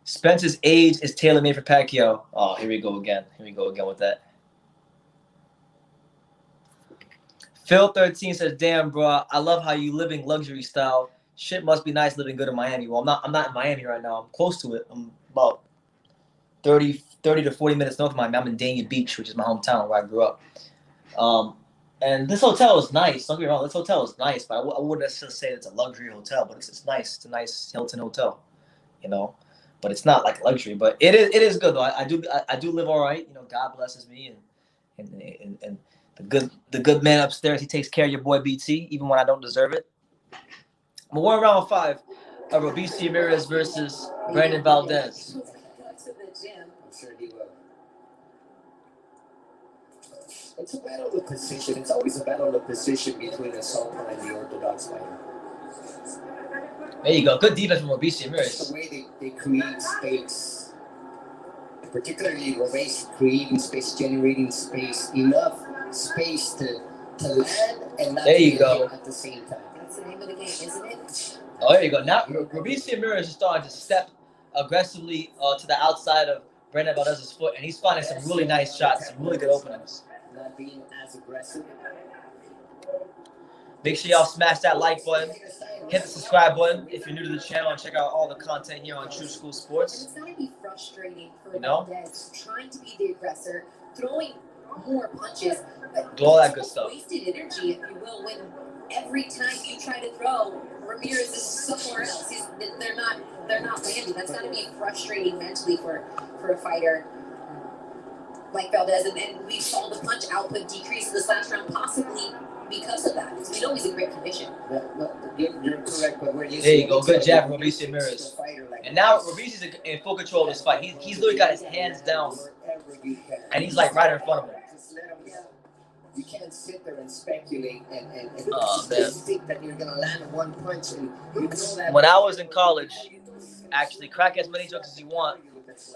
Spence's age is tailor-made for Pacquiao. Oh, here we go again. With that. Phil13 says, "Damn, bro, I love how you living luxury style. Shit must be nice living good in Miami." Well, I'm not in Miami right now. I'm close to it. I'm about 30 to 40 minutes north of Miami. I'm in Dania Beach, which is my hometown where I grew up. And this hotel is nice. Don't get me wrong. This hotel is nice, but I wouldn't necessarily say it's a luxury hotel. But it's nice. It's a nice Hilton hotel, you know. But it's not like luxury. But it is good though. I do live all right. You know, God blesses me and the good man upstairs. He takes care of your boy BT even when I don't deserve it. But we're in round 5 of Robici Ramirez versus Brandon Valdez. It's a battle of position. It's always a battle of position between a southpaw and the orthodox fighter. There you go. Good defense from Robici Ramirez. The way they create space, particularly Robici creating space, generating space, enough space to land and not there you go. At the same time. That's the name of the game, isn't it? Oh, there you go. Now Robici Ramirez is starting to step aggressively to the outside of Brandon Valdez's foot, and he's finding some really nice shots, some really good openings. Not being as aggressive. Make sure y'all smash that like button. Hit the subscribe button if you're new to the channel and check out all the content here on True School Sports. And it's gotta be frustrating for You know? Valdez trying to be the aggressor, throwing more punches, but Do all that good stuff. wasted energy, if you will, when every time you try to throw, Ramirez is somewhere else. They're not landing. That's gotta be frustrating mentally for a fighter like Valdez. And we saw the punch output decrease this last round, possibly because of that. Because we know he's in great condition. You're correct, but where there you go. Good jab from Masayoshi Ramirez. And now Ramirez is in full control of this fight. He's literally got his hands down, and he's like right in front of him. You can't sit there and speculate and think that you're gonna land one punch. And you know that when I was in college, actually, crack as many jokes as you want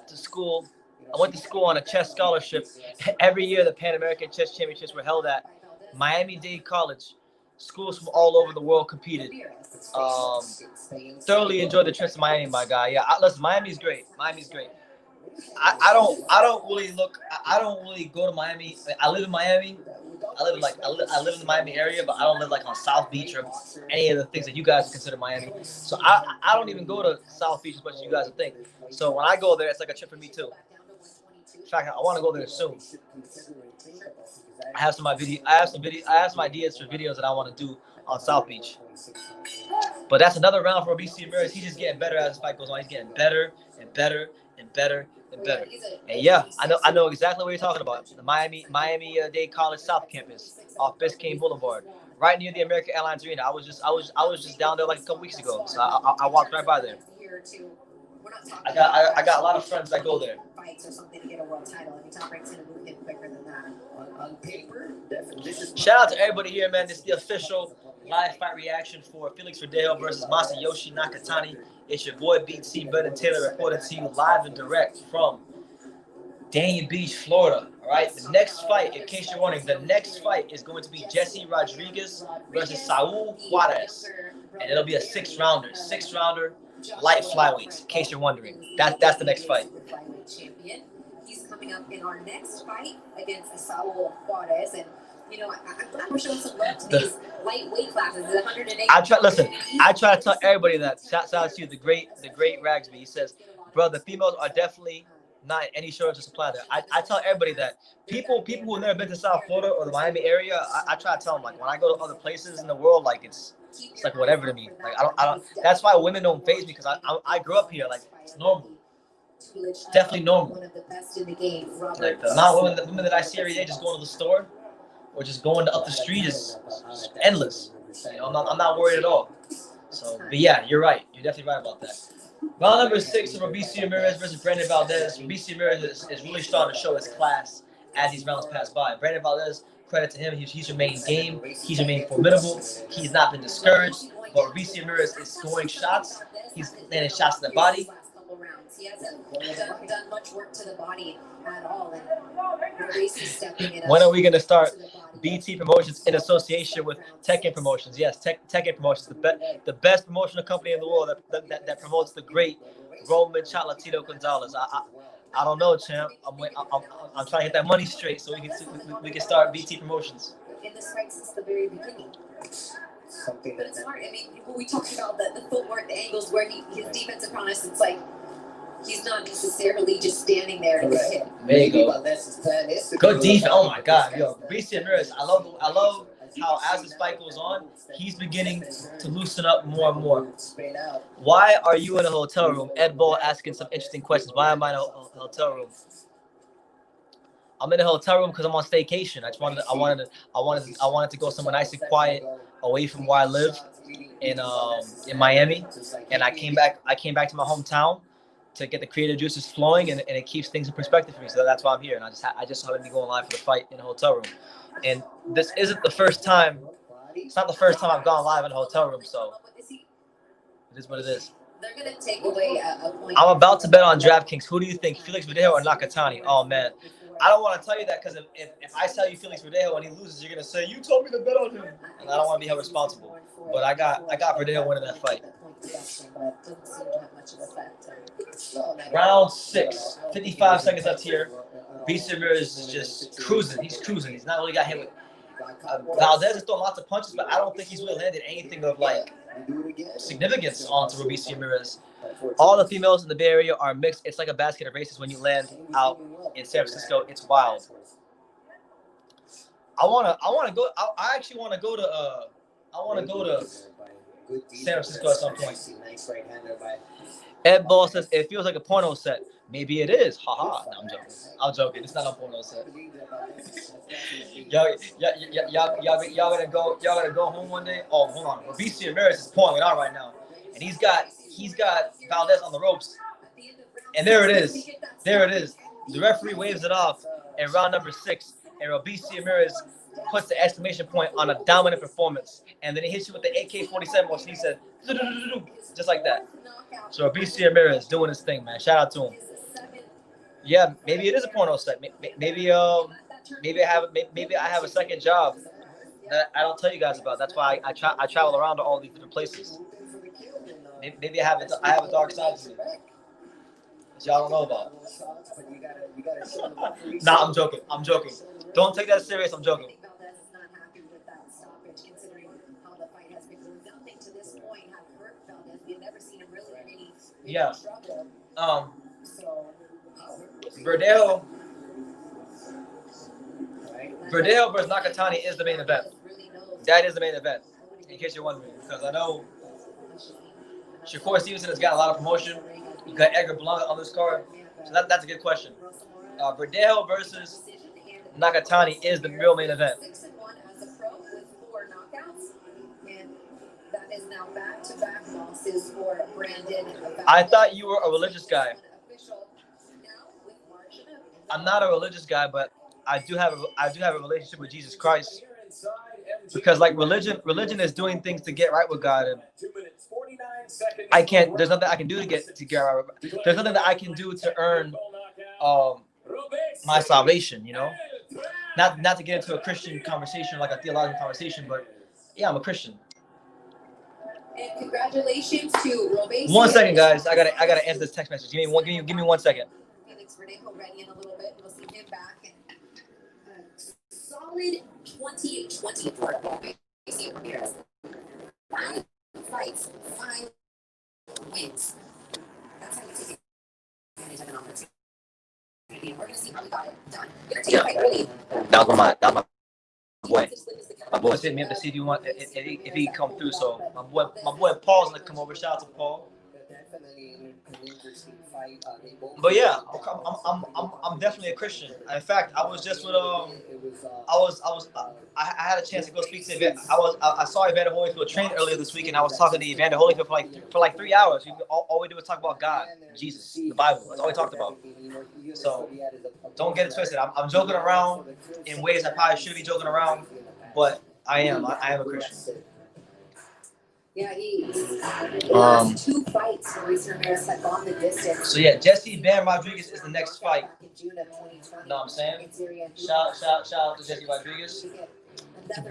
to school. I went to school on a chess scholarship. Every year, the Pan American Chess Championships were held at Miami-Dade College. Schools from all over the world competed. Thoroughly enjoyed the trips to Miami, my guy. Yeah, listen, Miami's great. Miami's great. I don't really go to Miami. I live in Miami. I live in the Miami area, but I don't live like on South Beach or any of the things that you guys consider Miami. So I don't even go to South Beach as much as you guys would think. So when I go there, it's like a trip for me too. In fact, I want to go there soon. I have some ideas for videos that I want to do on South Beach. But that's another round for BC Ramirez. He's just getting better as the fight goes on. He's getting better and better and better and better. And yeah, I know exactly what you're talking about. The Miami-Dade College South Campus off Biscayne Boulevard, right near the American Airlines Arena. I was just down there like a couple weeks ago, so I walked right by there. I got a lot of friends that go there. Shout out to everybody here, man. This is the official live fight reaction for Felix Verdejo versus Masayoshi Nakatani. It's your boy BT Brendan Taylor reporting to you live and direct from Dania Beach, Florida. All right, the next fight, in case you're wondering, the next fight is going to be Jesse Rodriguez versus Saul Juarez, and it'll be a six-rounder, light flyweight. In case you're wondering, that's the next fight. He's coming up in our next fight against Saul Juarez, and you know, I'm showing some love to these lightweight classes. 108. I try to tell everybody that. Shout out to you, the great Ragsby. He says, bro, the females are definitely not any shortage of supply there. I tell everybody that. People who have never been to South Florida or the Miami area, I try to tell them, like, when I go to other places in the world, like it's like whatever to me. Like I don't. That's why women don't faze me, because I grew up here. Like it's normal. It's definitely normal. One of the best in the game. Like the amount of women that I see every day just going to the store or just going up the street is endless. You know, I'm not worried at all. So, but yeah, you're right. You're definitely right about that. Round number 6 of BC Ramirez versus Brandon Valdez. BC Ramirez is really starting to show his class as these rounds pass by. Brandon Valdez, credit to him. He's remained game. He's remained formidable. He's not been discouraged. But BC Ramirez is scoring shots. He's landing shots in the body. He hasn't done much work to the body at all. And stepping it up. When are we going to start BT Promotions in association with Tekken Promotions? Yes, Tekken Promotions, the best promotional company in the world that promotes the great Roman Chocolatito Gonzalez. I don't know, champ. I'm trying to get that money straight so we can start BT Promotions. In this fight since the very beginning. But it's hard. I mean, when we talk about the footwork, the angles where his defensive prowess, it's like he's not necessarily just standing there to hit. There you go. Good defense. Oh my God, yo, BC Ramirez. I love how as this fight goes on, he's beginning to loosen up more and more. Why are you in a hotel room? Ed Bull asking some interesting questions. Why am I in a hotel room? I'm in a hotel room because I'm on staycation. I wanted to go somewhere nice and quiet, away from where I live in Miami, and I came back to my hometown to get the creative juices flowing, and it keeps things in perspective for me. So that's why I'm here, and I just happened to be going live for the fight in a hotel room. And this isn't the first time. It's not the first time I've gone live in a hotel room, so it is what it is. They're gonna take away a point. I'm about to bet on DraftKings. Who do you think, Felix Verdejo or Nakatani? Oh man, I don't want to tell you that because if I tell you Felix Verdejo and he loses, you're gonna say you told me to bet on him, and I don't want to be held responsible. But I got Verdejo winning that fight. Round 6, 55 seconds left here. BC Ramirez is just cruising. He's cruising. He's not really got hit with. Valdez has thrown lots of punches, but I don't think he's really landed anything of like significance onto BC Ramirez. All the females in the Bay Area are mixed. It's like a basket of races when you land out in San Francisco. It's wild. I actually want to go to San Francisco at some point. Nice right hander by. Ed Ball says it feels like a porno set. Maybe it is. Haha. No, I'm joking. I'm joking. It's not a porno set. Y'all gotta go. Y'all gotta go home one day. Oh, hold on. BC Ramirez is pulling it out right now, and he's got Valdez on the ropes, and there it is. There it is. The referee waves it off in round number 6, and BC Ramirez puts the exclamation point on a dominant performance, and then he hits you with the AK-47, which he said, just like that. So BC Ramirez doing his thing, man. Shout out to him. Yeah, maybe it is a porno set. Maybe I have a second job that I don't tell you guys about. That's why I travel around to all these different places. Maybe I have a dark side to me that y'all don't know about. Nah, I'm joking. I'm joking. Don't take that serious. I'm joking. Yeah. Verdejo versus Nakatani is the main event. That is the main event, in case you're wondering. Because I know Shakur Stevenson has got a lot of promotion. You got Edgar Berlanga on this card. So that's a good question. Verdejo versus Nakatani is the real main event. I thought you were a religious guy. I'm not a religious guy, but I do have a relationship with Jesus Christ, because like religion is doing things to get right with God, and I can't. There's nothing I can do to get right with God. There's nothing that I can do to earn my salvation. You know, not to get into a Christian conversation, like a theological conversation, but yeah, I'm a Christian. And congratulations to Robes. 1 second, guys. I gotta answer this text message. Give me 1 second. Felix Verdejo ready in a little bit. We'll see him back. Solid 2024. Ramirez. 5 fights, 5 wins. That's how you take advantage of an opportunity. We're gonna see how we got it done. You're taking a fight early. That was my boy. My boy said me up to see if he come through. So my boy Paul's gonna come over. Shout out to Paul. But yeah, I'm definitely a Christian. In fact, I was just with I had a chance to go speak to Evander. I saw Evander Holyfield train earlier this week, and I was talking to Evander Holyfield for like 3 hours. All we do is talk about God, Jesus, the Bible. That's all we talked about. So don't get it twisted. I'm joking around in ways I probably shouldn't be joking around, but I am a Christian. Yeah, the last 2 fights for Ramirez had gone the distance. So yeah, Jesse Bam Rodriguez is the next fight. June of 2020. Know what I'm saying? Shout out to Jesse Rodriguez.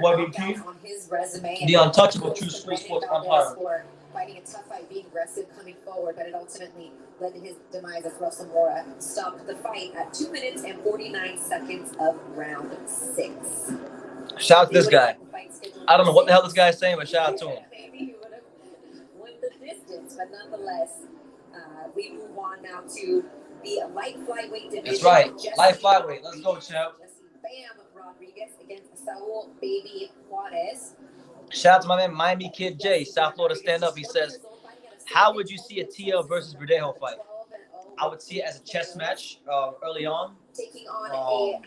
On his resume, the untouchable true sports umpire. For fighting a tough fight, being aggressive, coming forward, but it ultimately led to his demise as Russell Mora stopped the fight at 2 minutes and 49 seconds of round 6. Shout out to this guy. I don't know what the hell this guy is saying, but shout out to him. Maybe he would have won the distance, but nonetheless, we move on now to the light flyweight division. That's right, light flyweight. Let's go, champ. Bam Rodriguez against Saul Baby Juarez. Shout out to my man Miami Kid J, South Florida Stand Up. He says, how would you see a TL versus Verdejo fight? I would see it as a chess match early on. Taking on a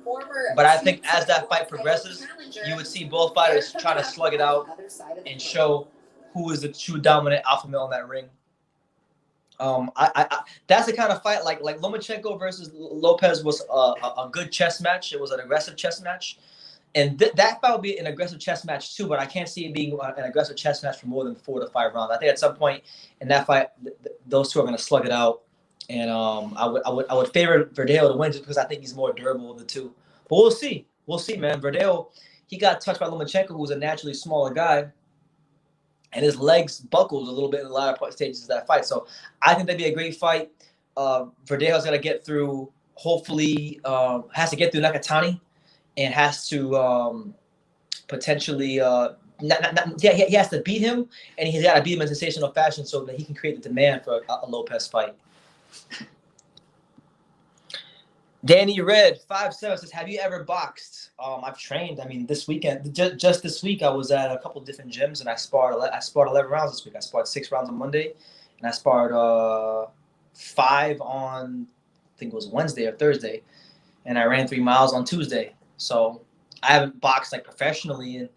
former, but I think as that fight progresses, you would see both fighters try to slug it out and show who is the true dominant alpha male in that ring. That's the kind of fight like Lomachenko versus Lopez was a good chess match. It was an aggressive chess match, and that fight would be an aggressive chess match too. But I can't see it being an aggressive chess match for more than 4 to 5 rounds. I think at some point in that fight, those two are going to slug it out, and I would favor Verdejo to win just because I think he's more durable of the two. But we'll see, man. Verdejo, he got touched by Lomachenko, who's a naturally smaller guy. And his legs buckled a little bit in the latter stages of that fight. So I think that'd be a great fight. Verdejo's got to get through, hopefully, has to get through Nakatani and has to potentially, he has to beat him, and he's got to beat him in sensational fashion so that he can create the demand for a Lopez fight. Danny Red 5'7" says, "Have you ever boxed?" I've trained. I mean, this weekend, just this week, I was at a couple different gyms and I sparred 11 rounds this week. I sparred 6 rounds on Monday, and I sparred 5 on, I think it was Wednesday or Thursday, and I ran 3 miles on Tuesday. So I haven't boxed like professionally, and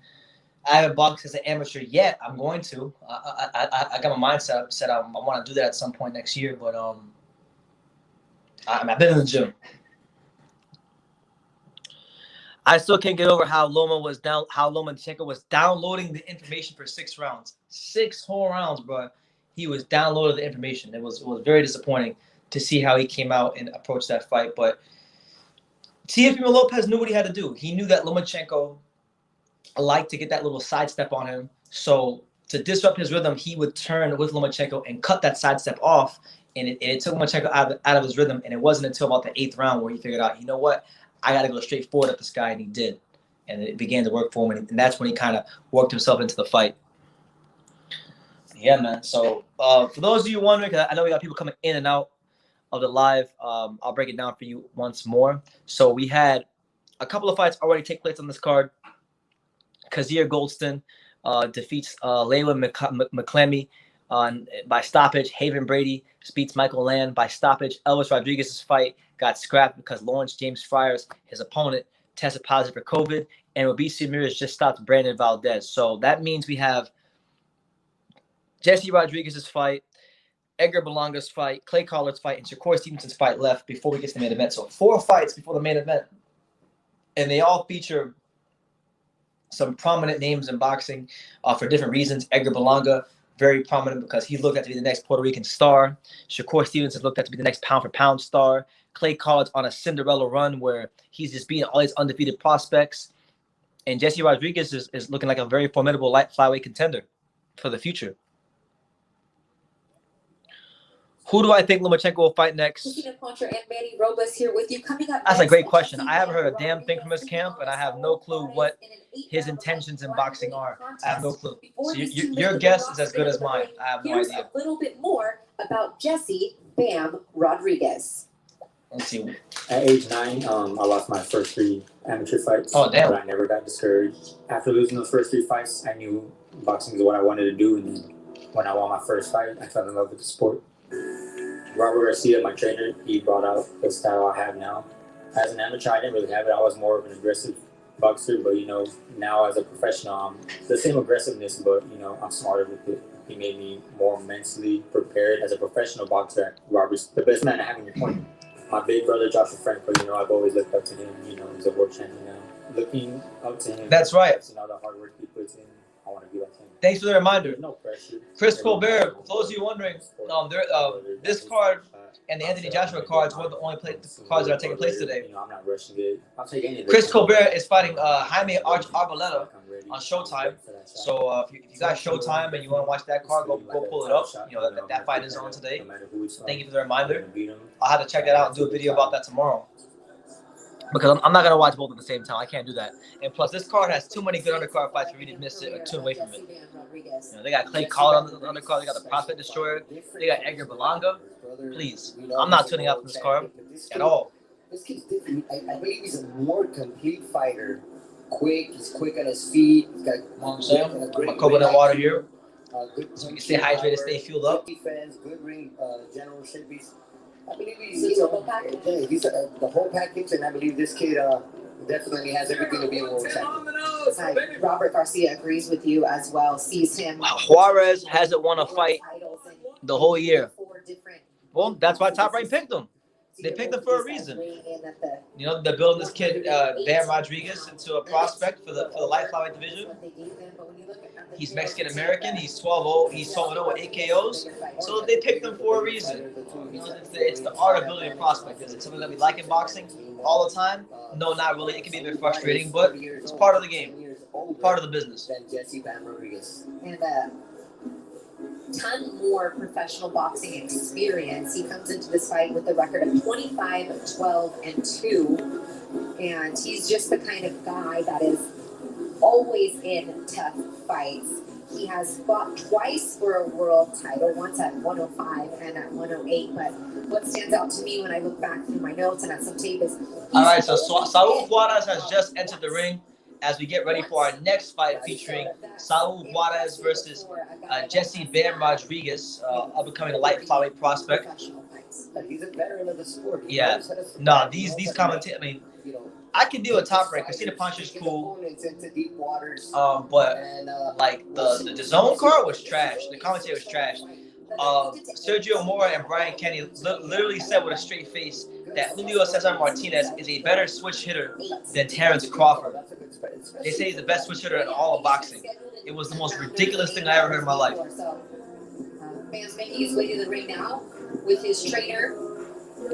I haven't boxed as an amateur yet. I'm going to. I got my mindset set. I want to do that at some point next year, but I've been in the gym. I still can't get over how Lomachenko was downloading the information for 6 rounds. 6 whole rounds, bro. He was downloading the information. It was very disappointing to see how he came out and approached that fight. But Teofimo Lopez knew what he had to do. He knew that Lomachenko liked to get that little sidestep on him. So to disrupt his rhythm, he would turn with Lomachenko and cut that sidestep off. And it took Lomachenko out of his rhythm. And it wasn't until about the 8th round where he figured out, you know what? I got to go straight forward at this guy, and he did. And it began to work for him, and that's when he kind of worked himself into the fight. Yeah, man. So for those of you wondering, because I know we got people coming in and out of the live, I'll break it down for you once more. So we had a couple of fights already take place on this card. Kazir Goldston defeats Layla McClammy by stoppage. Haven Brady beats Michael Land by stoppage. Elvis Rodriguez's fight got scrapped because Lawrence James Friars, his opponent, tested positive for COVID, and Robeisy Ramirez just stopped Brandon Valdez. So that means we have Jesse Rodriguez's fight, Edgar Berlanga's fight, Clay Collard's fight, and Shakur Stevenson's fight left before we get to the main event. So 4 fights before the main event, and they all feature some prominent names in boxing for different reasons. Edgar Berlanga, very prominent because he looked at to be the next Puerto Rican star. Shakur Stevenson looked at to be the next pound-for-pound star. Clay Collard's on a Cinderella run where he's just beating all these undefeated prospects. And Jesse Rodriguez is looking like a very formidable light flyweight contender for the future. Who do I think Lomachenko will fight next? That's a great question. I haven't heard a damn thing from his camp, and I have no clue what his intentions in boxing are. I have no clue. So your guess is as good as mine. I have no idea. Here's a little bit more about Jesse "Bam" Rodriguez. Let's see. At age 9, I lost my first 3 amateur fights. Oh, damn. But I never got discouraged. After losing those first 3 fights, I knew boxing is what I wanted to do. And then when I won my first fight, I fell in love with the sport. Robert Garcia, my trainer, he brought out the style I have now. As an amateur, I didn't really have it. I was more of an aggressive boxer. But, now as a professional, I'm the same aggressiveness, but, I'm smarter with it. He made me more mentally prepared as a professional boxer. Robert's the best man to have in your corner. My big brother, Joshua Franco, I've always looked up to him. He's a world champion now. Looking up to him. That's right. All the hard work he puts in, I want to be like him. Thanks for the reminder. There's no pressure. Chris Colbert, for those of you wondering, this card and the Anthony Joshua cards were the only cards that are taking place today. I'm not rushing it. I'll take any of this. Chris Colbert is fighting Jaime Arboleda on Showtime. So if you got Showtime and you want to watch that card, go pull it up. That fight is on today. Thank you for the reminder. I'll have to check that out and do a video about that tomorrow. Because I'm not going to watch both at the same time. I can't do that. And plus, this card has too many good undercard fights for me to miss it or tune away from it. They got Clay Collard on the undercard. They got the Prospect Destroyer. They got Edgar Berlanga. Please. I'm not tuning out from this card at all. This kid's different. I believe he's a more complete fighter. Quick. He's quick on his feet. He's got great coconut water here. So you can stay hydrated, stay fueled up. Defense, good ring, general shape. I believe he's the whole package, and I believe this kid definitely has everything to be a world champion. Robert Garcia agrees with you as well. Sees him. Juarez hasn't won a fight the whole year. Well, that's why Top Rank picked him. They picked him for a reason. They're building this kid, Bam Rodriguez, into a prospect for the light flyweight division. He's Mexican American. He's 12-0. He's 12-0 with 8 KOs. So they picked him for a reason. It's the art of building a prospect. Is it something that we like in boxing all the time? No, not really. It can be a bit frustrating, but it's part of the game, part of the business. And ton more professional boxing experience. He comes into this fight with a record of 25-12-2, and he's just the kind of guy that is always in tough fights. He has fought twice for a world title, once at 105 and at 108, but what stands out to me when I look back through my notes and at some tape is. All right, so Saul Juarez has just entered the ring as we get ready for our next fight featuring Saul Juarez versus Jesse Bam Rodriguez, up-and-coming light flyweight prospect. But he's a veteran of the sport. Yeah. No, these commentators, I mean, I can deal with Top Rank. Christina Puncher's cool. But like the zone card was trash. The commentary was trash. Sergio Mora and Brian Kenny literally said with a straight face that Julio Cesar Martinez is a better switch hitter than Terrence Crawford. They say he's the best switch hitter in all of boxing. It was the most ridiculous thing I ever heard in my life. Bam's making his way to the ring now with his trainer,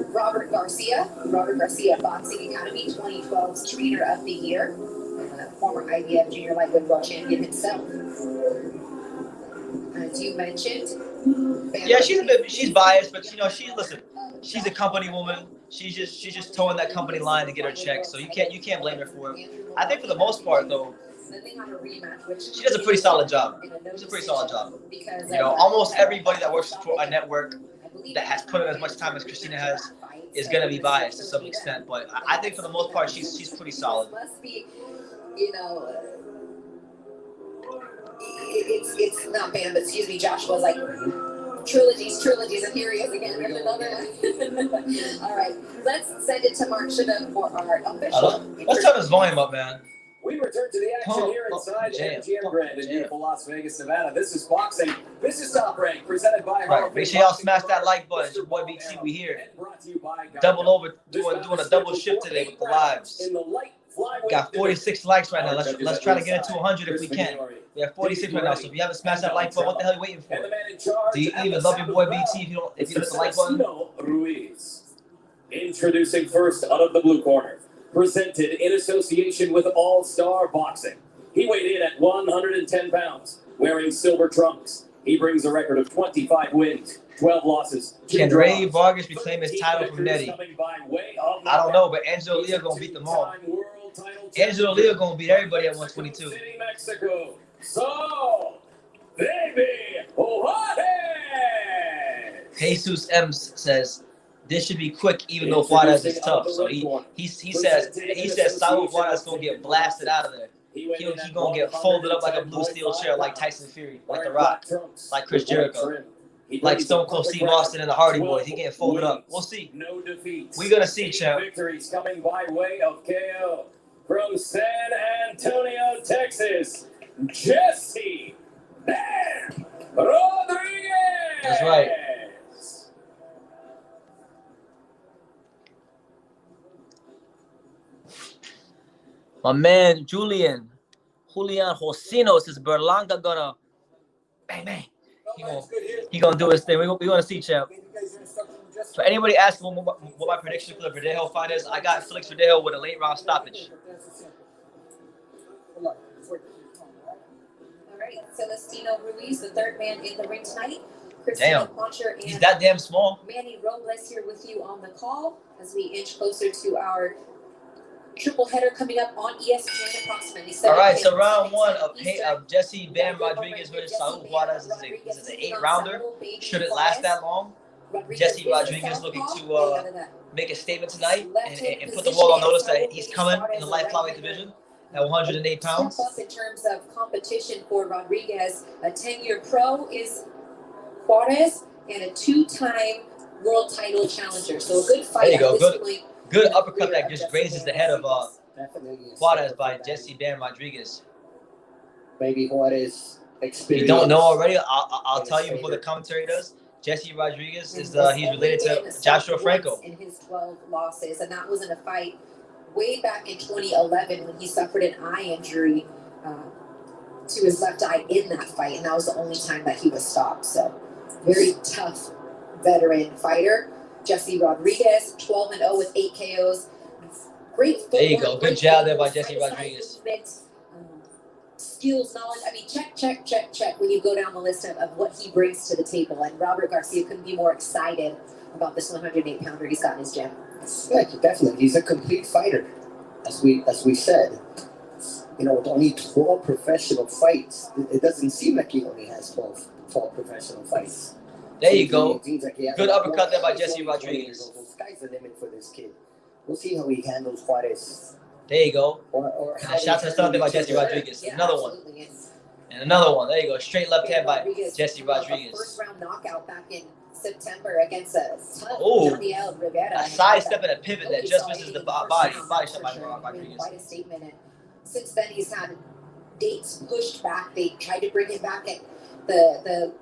Robert Garcia, Boxing Academy, 2012's Trainer of the Year, and former IBF Junior Lightweight World Champion himself. As you mentioned, yeah, she's biased, but you know, she's a company woman. She's just towing that company line to get her check, so you can't blame her for it. I think for the most part, though, she does a pretty solid job. It's a pretty solid job. You know, almost everybody that works for a network that has put in as much time as Christina has is going to be biased to some extent, but I think for the most part she's pretty solid. Must be, you know, it's not Bam, but excuse me, Josh was like trilogies, and here he is again with another one. All right, let's send it to Mark Shida for our official. Let's turn this volume up, man. We return to the action here inside MGM Grand in beautiful Las Vegas, Nevada. This is boxing. This is Top Rank, presented by Right, make sure y'all smash that like button. It's your boy BT, we here. Double over, doing a double shift today with the lives. We got 46 likes right now. Let's try to get it to 100 if we can. We have 46 right now, so if you haven't smashed that like button, what the hell are you waiting for? Do you even love your boy BT if you hit the like button? Ruiz. Introducing first out of the blue corner. Presented in association with All Star Boxing. He weighed in at 110 pounds, wearing silver trunks. He brings a record of 25 wins, 12 losses. Can Ray Vargas reclaim his title from Nettie? I don't know, but Angelo Leo gonna beat them all. Angelo Leo gonna beat everybody at 122. City, Mexico. So, baby, Juarez. Jesus M says this should be quick, even though Juarez is tough. So he says Saul Juarez gonna get blasted out of there. He gonna get folded up like a blue steel chair, like Tyson Fury, like The Rock, like Chris Jericho, like Stone Cold Steve Austin and the Hardy Boys. He getting folded up. We'll see. We're gonna see, champ. Victories coming by way of KO from San Antonio, Texas. Jesse Bam Rodriguez. That's right. My man Julian Josino says Berlanga gonna bang. He gonna do his thing. We gonna see, champ. For anybody asking what my prediction for the Verdejo fight is, I got Felix Verdejo with a late round stoppage. All right, Celestino Ruiz, the third man in the ring tonight. Damn, he's that damn small. Manny Robles here with you on the call as we inch closer to our triple header coming up on ESPN approximately 7. All right, so round one of Jesse Bam Rodriguez versus Saul Juarez is an 8-rounder. Should it last that long? Jesse Rodriguez looking to make a statement tonight and put the world on notice that he's coming in the light flyweight division at 108 pounds. In terms of competition for Rodriguez, a 10-year pro is Juarez and a 2-time world title challenger. So a good fight. There you go. Good uppercut that just grazes the head of Juarez by Jesse Bam Rodriguez. Maybe Juarez experience. If you don't know already, I'll tell you before the commentary does. Jesse Rodriguez is he's related to Joshua Franco. In his 12 losses, and that was in a fight way back in 2011 when he suffered an eye injury to his left eye in that fight, and that was the only time that he was stopped. So, very tough veteran fighter. Jesse Rodriguez, 12-0 with 8 KOs. Great footwork. There you go. Good job there by Jesse Rodriguez. Skills, knowledge. I mean, check when you go down the list of what he brings to the table. And Robert Garcia couldn't be more excited about this 108-pounder he's got in his gym. Yeah, definitely. He's a complete fighter, as we said. You know, with only 12 professional fights, it doesn't seem like he only has 12 professional fights. There you go. Seems like he has Good a lot uppercut there by more Jesse ability. Rodriguez. The sky's the limit for this kid. We'll see how he handles Juarez. There you go. Or And shout to something by Jesse Rodriguez. Yeah, Another one. absolutely. And another one. There you go. Straight left hand by Rodriguez Jesse coming off a Rodriguez. first-round knockout back in September against a tough Ooh. Rivera. A sidestep and a pivot that just misses the body. Body shot by Rodriguez. Quite a statement. And since then, he's had dates pushed back. They tried to bring it back at the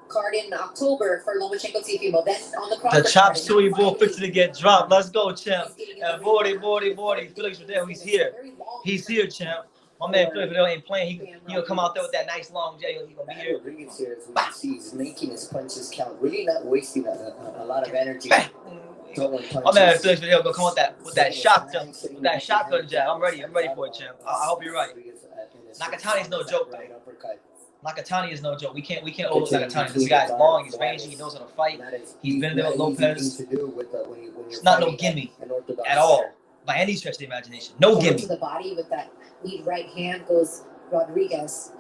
card in October for Lomachenko Teofimo. Then on the The chop suey bull fixing to get dropped. Let's go, champ. And Bordy. Felix Verdejo, he's here. He's here, champ. My man Felix Verdejo ain't playing. He'll come out there with that nice long J. He's going to be here. Rodriguez here, as we can see, he's making his punches count. Really not wasting a lot of energy. Throwing punches. My man Felix Verdejo gonna come with that shotgun jab. I'm ready for it, champ. I hope you're right. Nakatani's no joke, though. Nakatani is no joke. We can't overlook Nakatani. This guy's long, he's rangy, he knows how to fight. He's been there with Lopez. It's not no gimme at all, by any stretch of the imagination. No gimme. To the body with that lead right hand goes Rodriguez.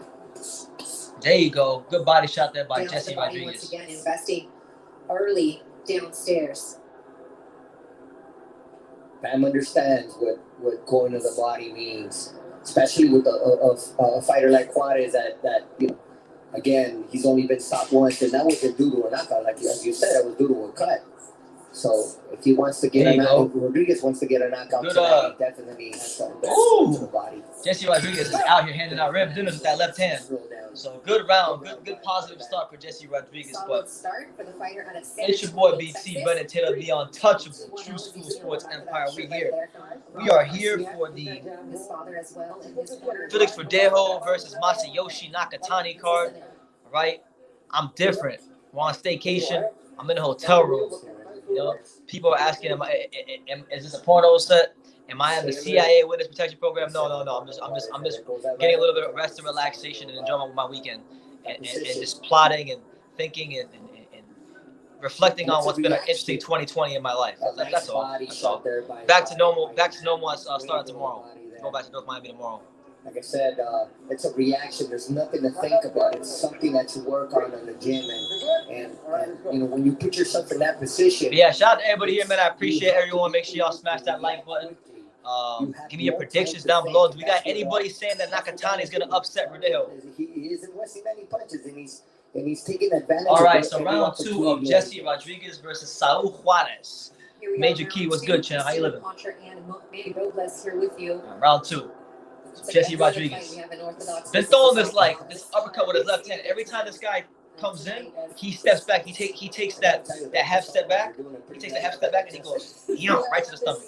There you go. Good body shot there by Down Jesse the body Rodriguez. once again, investing early downstairs. Bam understands what going to the body means, especially with a fighter like Juarez that you know, again, he's only been stopped once, and that wasn't due to a knockout. Like as you said, it was due to a cut. So if he wants to get a knockout, Rodriguez wants to get a knockout tonight, he definitely has something to the body. Jesse Rodriguez is out here handing out rib dinners with that left hand. So good round, good positive start for Jesse Rodriguez. But it's your boy BT, Brennan Taylor, the untouchable True School Sports Empire. We are here for the Felix Verdejo versus Masayoshi Nakatani card. Right? I'm different. We're on staycation. I'm in a hotel room. You know, people are asking, is this a porno set? Am I in the CIA witness protection program? No. I'm just getting a little bit of rest and relaxation and enjoying my weekend, and just plotting and thinking and reflecting on what's been an interesting 2020 in my life. That's all. Back to normal. Starting tomorrow. Go back to North Miami tomorrow. Like I said, it's a reaction. There's nothing to think about. It's something that you work on in the gym, and you know when you put yourself in that position. But yeah, shout out to everybody here, man. I appreciate everyone. Make sure y'all smash that like button. Give me your predictions down below. Do we got anybody saying that Nakatani is gonna upset Verdejo? He isn't missing any punches, and he's taking advantage. All right, so round 2 of Jesse Rodriguez versus Saul Juarez. Major Key, what's good, Chen? How you living? Round 2. Jesse Rodriguez. Been throwing this uppercut with his left hand. Every time this guy comes in, he steps back. He takes that half step back. He takes the half step back and he goes, right to the stomach.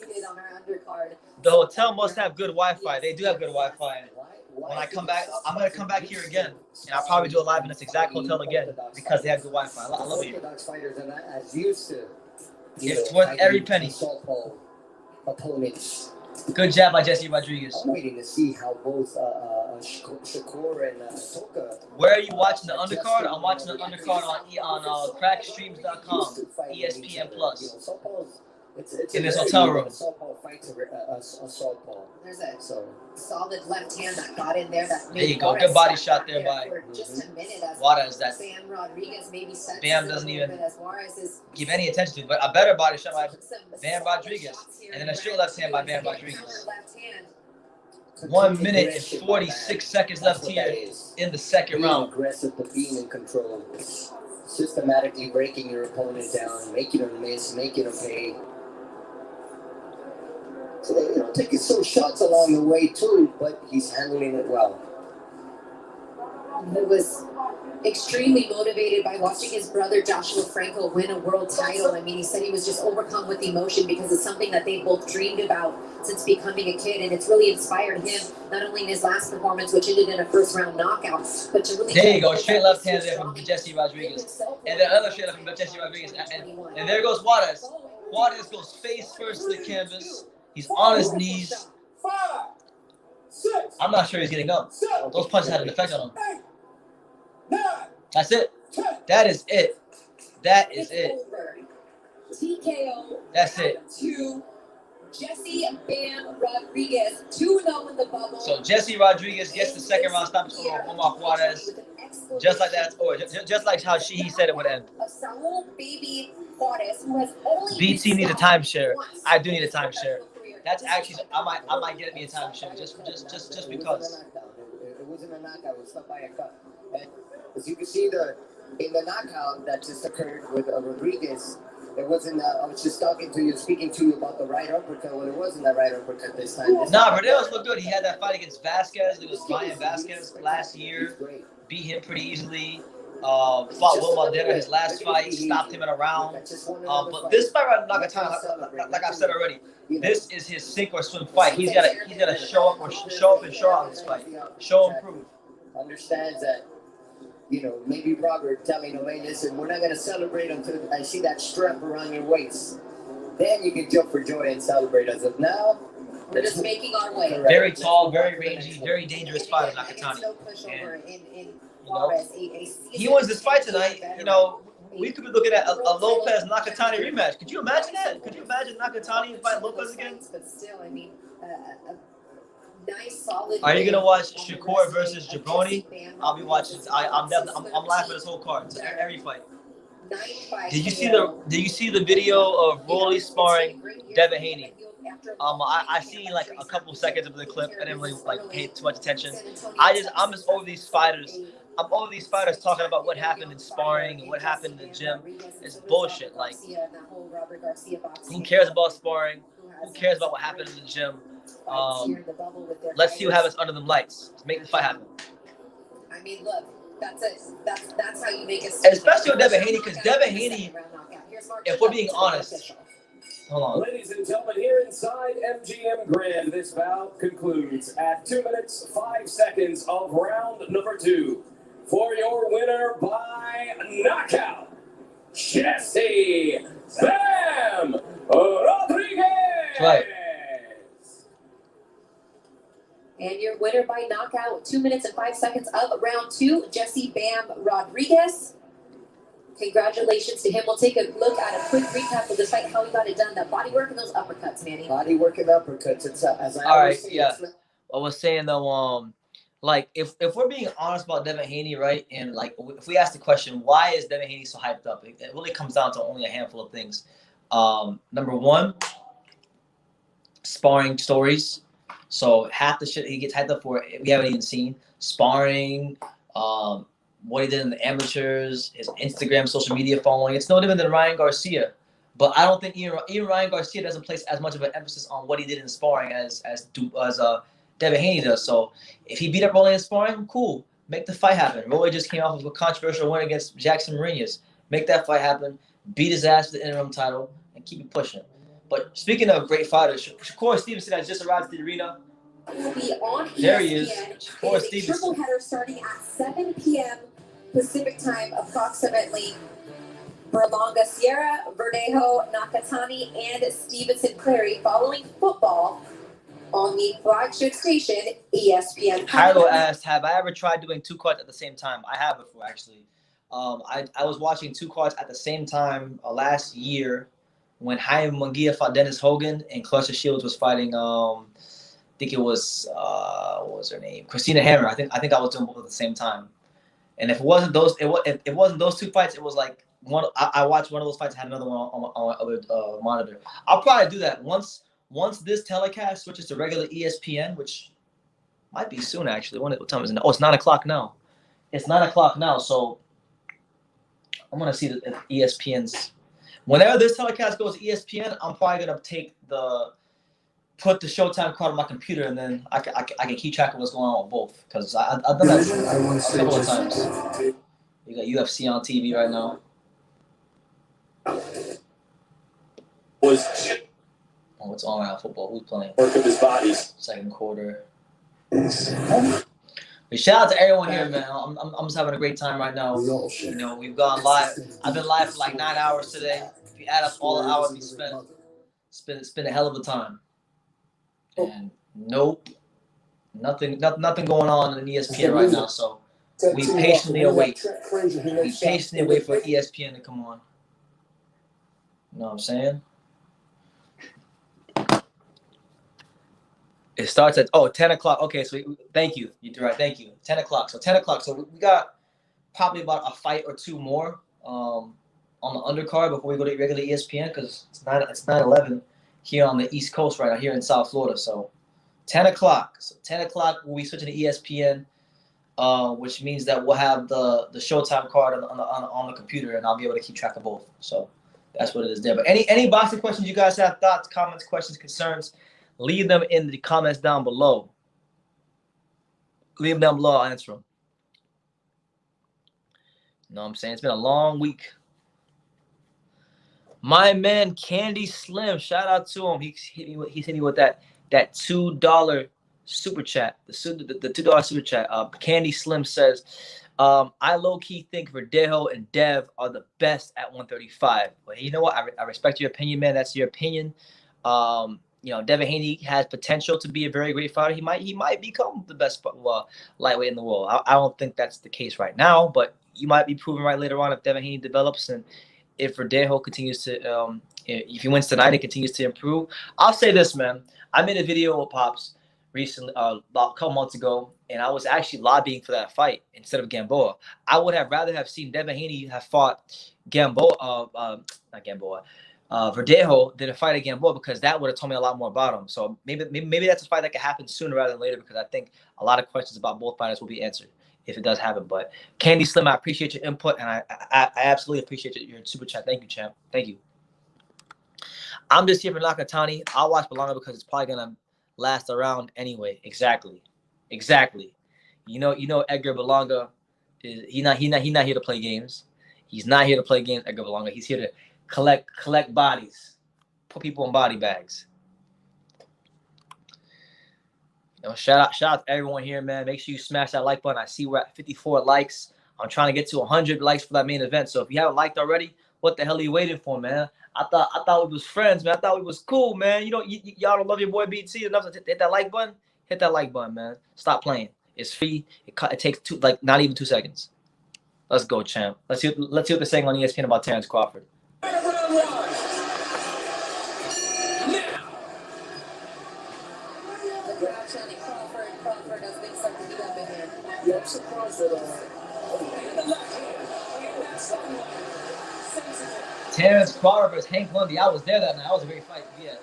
The hotel must have good Wi-Fi. They do have good Wi-Fi. When I come back, I'm gonna come back here again, and I'll probably do it live in this exact hotel again because they have good Wi-Fi. I love it here. It's worth every penny. Opponents. Good job by Jesse Rodriguez. I'm waiting to see how both Shakur and Toka. Where are you watching the undercard? I'm watching the undercard on crackstreams.com, ESPN Plus. It's in this hotel room. There's a solid left hand that got in there. There you go. Good body shot there by Juarez. That Bam doesn't even give any attention to, but a better body shot by Bam Rodriguez. And then a straight left hand by Bam Rodriguez. 1 minute and 46 seconds left here in the second round. Aggressive, but being in control. Systematically breaking your opponent down, making them miss, making them pay. So, taking some shots along the way too, but he's handling it well. He was extremely motivated by watching his brother Joshua Franco win a world title. I mean, he said he was just overcome with emotion because it's something that they both dreamed about since becoming a kid, and it's really inspired him, not only in his last performance, which ended in a first-round knockout, but to really... There you go, straight left hand there from Jesse Rodriguez. And then another straight left from Jesse Rodriguez. And there goes Juarez. Juarez goes face first to the canvas. He's on his knees. I'm not sure he's getting up. Those punches had an effect on him. That's it. That is it. That is it. TKO. That's it. Jesse Bam Rodriguez, 2-0 in the bubble. So Jesse Rodriguez gets the second round stoppage from Omar Juarez. Just like that, or just like how he said it would end. Of Saul Baby Juarez, who has only BT needs a timeshare. I do need a timeshare. That's actually I might get me a timeshare just because. It wasn't a knockout. It was stopped by a cut. And as you can see, in the knockout that just occurred with Rodriguez, it wasn't. I was just speaking to you about the right uppercut when it wasn't that right uppercut this time. Nah, Verdejo's looked good. He had that fight against Vasquez. It was Brian Vasquez last year. Beat him pretty easily. Fought Will Valdez his last fight. Stopped him in a round. But this fight right now, Nakatani, like I said already, this is his sink or swim fight. He's gotta show up and show out in this fight. Show and prove. Understands that. Maybe Robert telling him, hey, listen, we're not going to celebrate until I see that strap around your waist. Then you can jump for joy and celebrate. As of now, we're just making our way. Very tall, very rangy, very dangerous fighter, Nakatani. He wins this fight tonight. We could be looking at a Lopez Nakatani rematch. Could you imagine that? Could you imagine Nakatani fight Lopez again? But still, I mean, nice, solid. Are you gonna watch Shakur versus Jabroni? I'll be watching. I'm live for this whole card. So every fight. Did you see the video of Rolly sparring Devin Haney? I seen like a couple seconds of the clip. I didn't really pay too much attention. I'm just over these fighters. I'm over these fighters talking about what happened in sparring and what happened in the gym. It's bullshit. Like, who cares about sparring? Who cares about what happened in the gym? Let's see what happens under them lights. Let's make the fight happen. I mean, look, that's how you make it. Especially with Devin Haney, because Devin Haney, if we're being honest, hold on. Ladies and gentlemen, here inside MGM Grand, this bout concludes at 2 minutes 5 seconds of round number 2. For your winner by knockout, Jesse Bam Rodriguez. Right. And your winner by knockout, 2 minutes and 5 seconds of round 2, Jesse Bam Rodriguez. Congratulations to him. We'll take a look at a quick recap of the fight, how he got it done, the body work and those uppercuts, Manny. Body work and uppercuts. It's as I all right, say, yeah. I was saying though, like if we're being honest about Devin Haney, right, and like if we ask the question, why is Devin Haney so hyped up? It really comes down to only a handful of things. Number one, sparring stories. So half the shit he gets hyped up for, we haven't even seen. Sparring, what he did in the amateurs, his Instagram, social media following. It's no different than Ryan Garcia. But I don't think even Ryan Garcia doesn't place as much of an emphasis on what he did in sparring as Devin Haney does. So if he beat up Rolly in sparring, cool. Make the fight happen. Rolly just came off of a controversial win against Jackson Ramirez. Make that fight happen. Beat his ass for the interim title and keep it pushing. But speaking of great fighters, Shakur Stevenson has just arrived to the arena. Will be on ESPN. There he is. Shakur It's a triple Stevenson. header starting at 7 p.m. Pacific time, approximately. Berlanga, Sierra, Verdejo, Nakatani, and Stevenson Clary following football on the flagship station, ESPN. Kylo asked, have I ever tried doing 2 cards at the same time? I have before, actually. I was watching 2 cards at the same time last year when Jaime Munguia fought Dennis Hogan and Clarissa Shields was fighting, I think it was, what was her name? Christina Hammer. I think I was doing both at the same time. And if it wasn't those, if it wasn't those 2 fights, it was like one. I watched one of those fights and had another one on my other monitor. I'll probably do that once this telecast switches to regular ESPN, which might be soon actually. What time is it now? Oh, it's 9 o'clock now. It's 9 o'clock now, so I'm gonna see the ESPN's. Whenever this telecast goes to ESPN, I'm probably gonna put the Showtime card on my computer, and then I can keep track of what's going on with both. Because I've done that a couple of times. You got UFC on TV right now. Oh, it's on now. Football. Who's playing? Work of his body. Second quarter. But shout out to everyone here, man. I'm just having a great time right now. You know, we've gone live. I've been live for like 9 hours today. If you add up all the hours we spent, it's been a hell of a time. And nope, nothing going on in ESPN right now. So we patiently await. We patiently wait for ESPN to come on. You know what I'm saying? It starts at 10 o'clock. Okay, so thank you. You're right. Thank you. 10 o'clock. So 10 o'clock. So we got probably about a fight or two more on the undercard before we go to regular ESPN, because it's 9/11 here on the East Coast right now, here in South Florida. So 10 o'clock. So 10 o'clock we'll be switching to ESPN, which means that we'll have the Showtime card on the computer, and I'll be able to keep track of both. So that's what it is there. But any boxing questions you guys have, thoughts, comments, questions, concerns, leave them in the comments down below. Leave them down below. I'll answer them. You know what I'm saying? It's been a long week. My man Candy Slim, shout out to him. He's hit me with that $2 super chat. The $2 super chat. Candy Slim says, I low-key think Verdejo and Dev are the best at 135. But you know what? I respect your opinion, man. That's your opinion. You know, Devin Haney has potential to be a very great fighter. He might become the best lightweight in the world. I don't think that's the case right now, but you might be proven right later on if Devin Haney develops and if Verdejo continues to, if he wins tonight and continues to improve. I'll say this, man. I made a video with Pops recently, a couple months ago, and I was actually lobbying for that fight instead of Gamboa. I would have rather have seen Devin Haney have fought Verdejo than a fight at Gamboa, because that would have told me a lot more about him. So maybe that's a fight that could happen sooner rather than later, because I think a lot of questions about both fighters will be answered if it does happen. But Candy Slim, I appreciate your input, and I absolutely appreciate your super chat. Thank you, champ. Thank you. I'm just here for Nakatani. I'll watch Berlanga because it's probably gonna last around anyway. Exactly. You know Edgar Berlanga is he's not here to play games. He's not here to play games, Edgar Berlanga. He's here to collect bodies, put people in body bags. You know, shout out to everyone here, man. Make sure you smash that like button. I see we're at 54 likes. I'm trying to get to 100 likes for that main event. So if you haven't liked already, what the hell are you waiting for, man? I thought we was friends, man. I thought we was cool, man. Y'all don't love your boy BT enough to hit that like button? Hit that like button, man. Stop playing. It's free. It takes not even 2 seconds. Let's go, champ. Let's see what they're saying on ESPN about Terrence Crawford. Terrence Crawford versus Hank Lundy. I was there that night. That was a great fight. Yeah.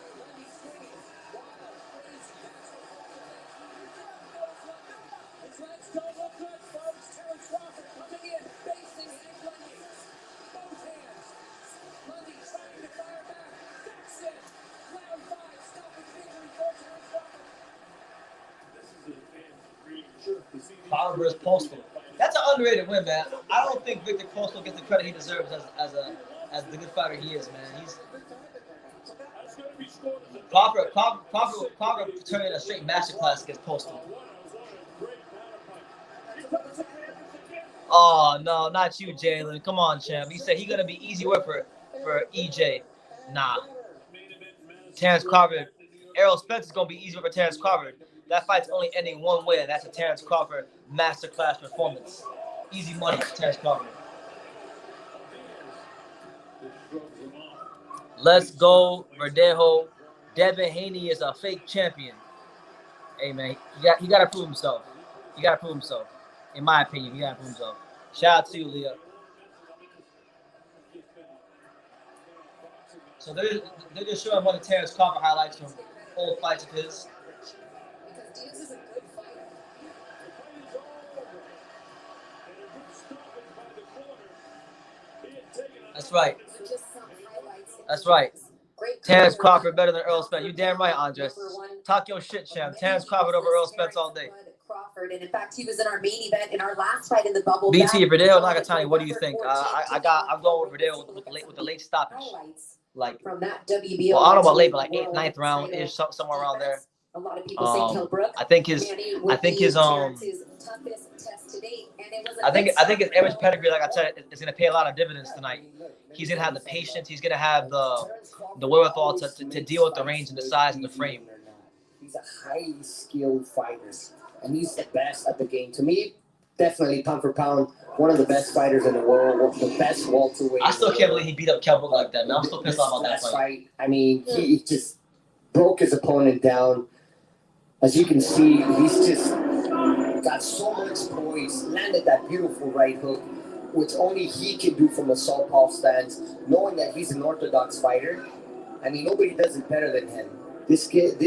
Crawford versus Postal. That's an underrated win, man. I don't think Victor Postal gets the credit he deserves as the good fighter he is, man. Crawford turned in a straight masterclass against Postal. Oh no, not you, Jalen. Come on, champ. He said he's gonna be easy work for EJ. Nah. Terrence Crawford, Errol Spence is gonna be easy work for Terrence Crawford. That fight's only ending one way, and that's a Terrence Crawford masterclass performance. Easy money for Terrence Crawford. Let's go, Verdejo. Devin Haney is a fake champion. Hey, man, he got to prove himself. He got to prove himself. In my opinion, he got to prove himself. Shout out to you, Leah. So they're just showing one of Terrence Crawford highlights from old fights of his. That's right. That's right. Terrence Crawford better than Earl Spence. You damn right, Andres. Talk your shit, champ. Terrence Crawford over Earl Spence all day. Crawford, and in fact, he was in our main event in our last fight in the bubble. BT, Verdejo, Nakatani, what do you think? I'm going with Verdejo with the late stoppage. Like, from that WBO. Well, I don't know about late, but like 8th, 9th round ish, somewhere around there. A lot of people say Kell Brook. I think his average pedigree, like I said, is gonna pay a lot of dividends tonight. He's gonna have the patience. He's gonna have the wherewithal to deal with the range and the size and the frame. He's a highly skilled fighter, and he's the best at the game. To me, definitely pound for pound, one of the best fighters in the world, the best welterweight. I still can't believe he beat up Kell Brook like that, man. I'm still pissed off about that fight. I mean, he just broke his opponent down. As you can see, he's just got so much poise, landed that beautiful right hook. which only he can do from a southpaw stance, knowing that he's an orthodox fighter. I mean, nobody does it better than him. This kid,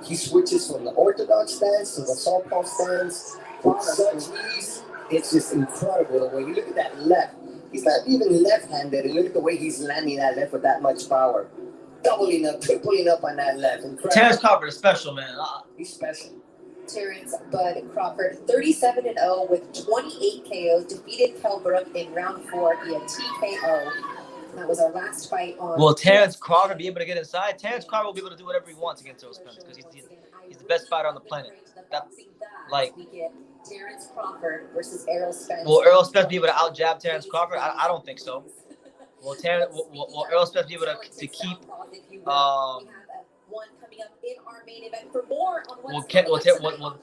he switches from the orthodox stance to the southpaw stance with such ease. It's just incredible the way you look at that left. He's not even left-handed, and look at the way he's landing that left with that much power. Doubling up, tripling up on that left. Incredible. Terrence Crawford is special, man. He's special. Terrence Bud Crawford, 37-0 with 28 KOs, defeated Kell Brook in round 4 via TKO. That was our last fight on. Will Terrence Crawford be able to get inside? Terrence Crawford will be able to do whatever he wants against Errol Spence because he's the best fighter on the planet. We get Terrence Crawford versus Errol Spence. Will Errol Spence be able to out-jab Terrence Crawford? I don't think so. Will Errol Spence be able to keep one coming up in our main event for more on will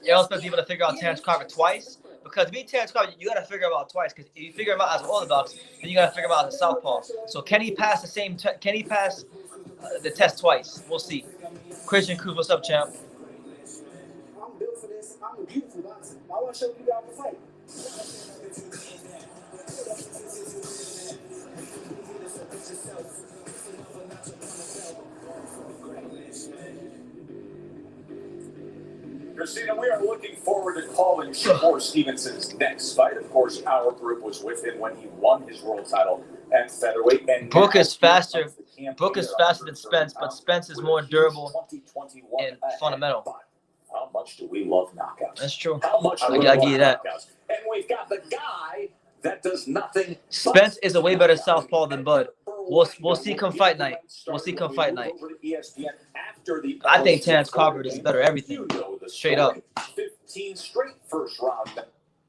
Errol Spence be able to figure out Terrence Crawford twice? Because to beat Terrence Crawford, you got to figure him out twice. Because if you figure him out as an orthodox, then you got to figure him out as a southpaw. So can he pass the test twice? We'll see. Christian Cruz, what's up, champ? I'm built for this. I'm a beautiful boxer. I want to show you guys the fight. Christina, we are looking forward to calling Shakur Stevenson's next fight. Of course, our group was with him when he won his world title at featherweight. And Brook is faster. Brook is faster than Spence, but Spence is more durable and fundamental. How much do we love knockouts? That's true. How much I give you that. Knockouts? And we've got the guy that does nothing. Spence is a way better southpaw than Bud. We'll see come fight night. We'll see come fight night. I think Terrence Crawford is better everything. Straight up. 15 straight first round.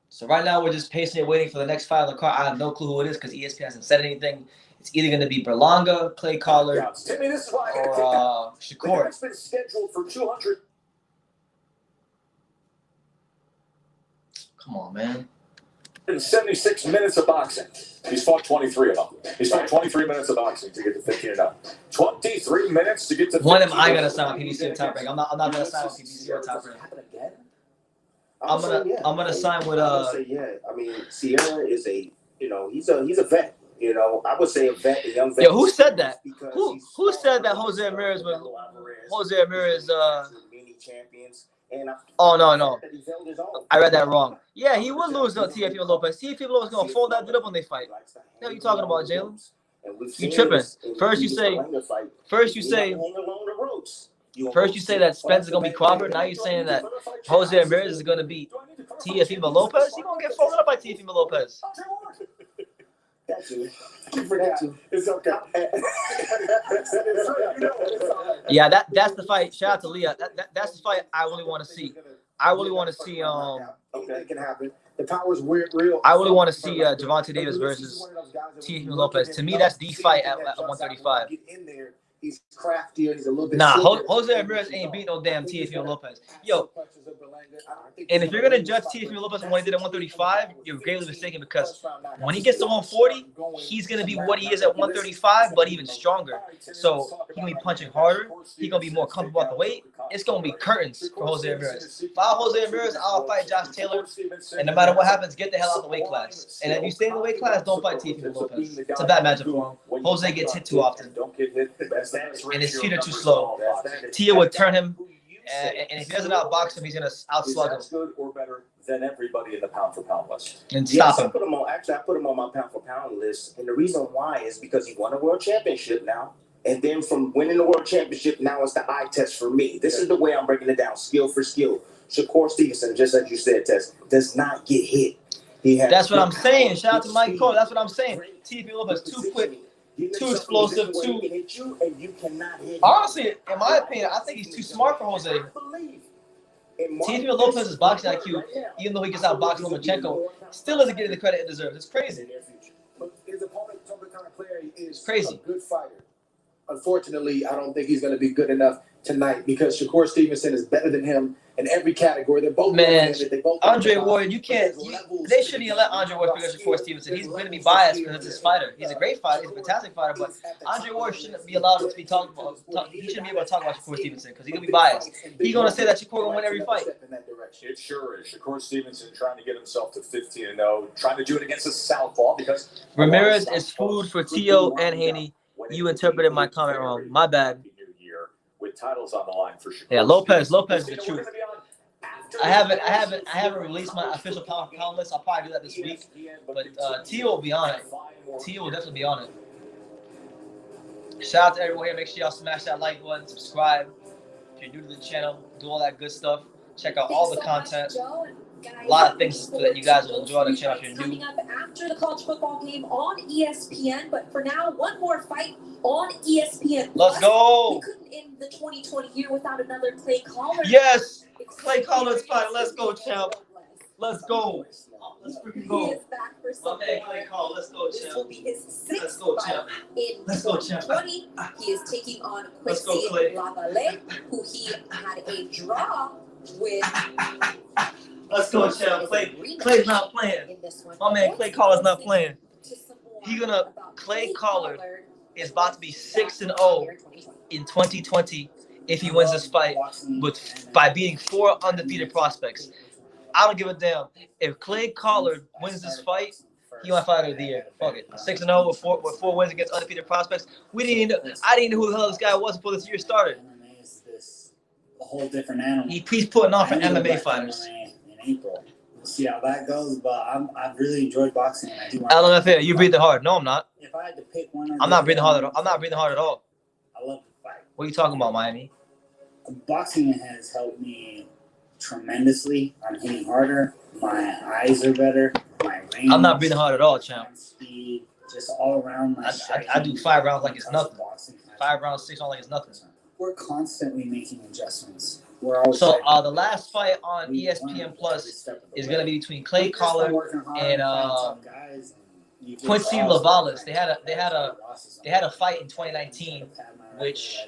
So right now we're just patiently waiting for the next fight on the card. I have no clue who it is because ESPN hasn't said anything. It's either going to be Berlanga, Clay Collard, or Shakur. It's been scheduled for 200. Come on, man. 76 minutes of boxing. He's fought 23 of them. He's fought 23 minutes of boxing to get to 15 and up. 23 minutes to get to 15. When am I gonna sign on PBC or Top Rank? I'm not gonna sign on PBC or Top Rank. I'm gonna sign with I would say yeah. I mean, Sierra is he's a vet. You know, I would say a vet, a young vet. Yo, who said that? Who said that Jose Ramirez was many champions? Oh no. I read that wrong. Yeah, he would lose to Teofimo Lopez. Teofimo Lopez is gonna fold that dude up when they fight. What are you talking about, Jalen? You tripping. First you say that Spence is gonna be Crawford. Now you're saying that Jose Ramirez is gonna beat Teofimo Lopez. He gonna get folded up by Teofimo Lopez. It's okay. Yeah, that's the fight. Shout out to Leah. That's the fight I really want to see. I really want to see It can happen. The power's real. I really want to see Gervonta Davis versus Teofimo Lopez. To me, that's the fight at 135. Get in there. He's craftier. He's a little bit. Nah, Jose Ramirez ain't beat no damn Teofimo Lopez. Yo, and if you're gonna judge Teofimo Lopez on what he did at 135, you're greatly mistaken because when he gets to 140, he's gonna be what he is at 135, but even stronger. So he's gonna be punching harder. He's gonna be more comfortable at the weight. It's gonna be curtains for Jose Ramirez. If I'm Jose Ramirez, I'll fight Josh Taylor, and no matter what happens, get the hell out of the weight class. And if you stay in the weight class, don't fight Teofimo Lopez. It's a bad matchup for him. Jose gets hit too often. And his feet are too slow. Tia would turn him, and if he doesn't outbox him, he's gonna outslug him. Good or better than everybody in the pound for pound list. And stop him. I put him on my pound for pound list, and the reason why is because he won a world championship now, and then from winning the world championship, now it's the eye test for me. This is the way I'm breaking it down, skill for skill. Shakur Stevenson, just as you said, Tess, does not get hit. That's what I'm saying. Shout out to Mike Cole. That's what I'm saying. Teofimo Lopez too quick. Too explosive, too. Honestly, in my opinion, I think he's too smart for Jose. Teofimo Lopez's boxing IQ, even though he gets outboxed Lomachenko, still doesn't get the credit it deserves. It's crazy. His opponent, It's crazy. A good fighter. Unfortunately, I don't think he's going to be good enough tonight because Shakur Stevenson is better than him in every category. They're both Man, they both Andre Ward, you can't. They shouldn't even let Andre Ward pick up Shakur Stevenson. He's going to be biased because it's his fighter. He's a great fighter. He's a fantastic fighter, but Andre Ward shouldn't be allowed to be talked about. He shouldn't be able to talk about Shakur Stevenson because he's going to be biased. He's going to say that Shakur going to win every fight. It sure is. Shakur Stevenson trying to get himself to 15-0, trying to do it against a southpaw because Ramirez is food for Tio and Haney. You interpreted my comment wrong. My bad. With titles on the line for Shakur. Yeah, Lopez is the truth. I haven't released my official pound list. I'll probably do that this week. But Tio will be on it. Tio will definitely be on it. Shout out to everyone here. Make sure y'all smash that like button, subscribe. If you're new to the channel, do all that good stuff. Check out all the content. A lot of things that you guys will enjoy on the channel if you're new. Coming up after the college football game on ESPN, but for now, one more fight on ESPN. Let's go. We couldn't end the 2020 year without another Clay Collard. Yes, Clay Collard's fight. Let's go, champ. Let's go. Let's freaking He go. is back for My some man more. Clay Collard. Let's go, This will champ. be his Let's sixth go, fight champ. in Let's go, champ. 2020. He is taking on Let's go, Quincy Clay. Lavallee, who he had a draw with. Let's go, champ. Clay's not playing. In this one. My man Clay Collard's not playing. To some more He gonna about Clay Collard Collard is about to be 6-0 in 2020 if he wins this fight by beating 4 undefeated prospects. I don't give a damn. If Clay Collard wins this fight, he my fighter of the year. Fuck it. 6-0 with 4 wins against undefeated prospects. I didn't know who the hell this guy was before this year started. MMA is this a whole different animal. He's putting on for I need to go MMA back to fighters. MMA in April. We'll see how that goes, but I've really enjoyed boxing. And I do LMFA, you breathing hard. No, I'm not. If I had to pick one, I'm not breathing hard at all. I'm not breathing hard at all. I love the fight. What are you talking about, Miami? Boxing has helped me tremendously. I'm hitting harder. My eyes are better. My range. I'm not breathing hard at all, champ. Speed, just all around. I do 5 rounds like it's nothing. 5 rounds, 6 rounds like it's nothing. We're constantly making adjustments. We're always So the last fight on ESPN Plus is gonna be between Clay Collard and Quincy Lavallee. They had a fight in 2019, which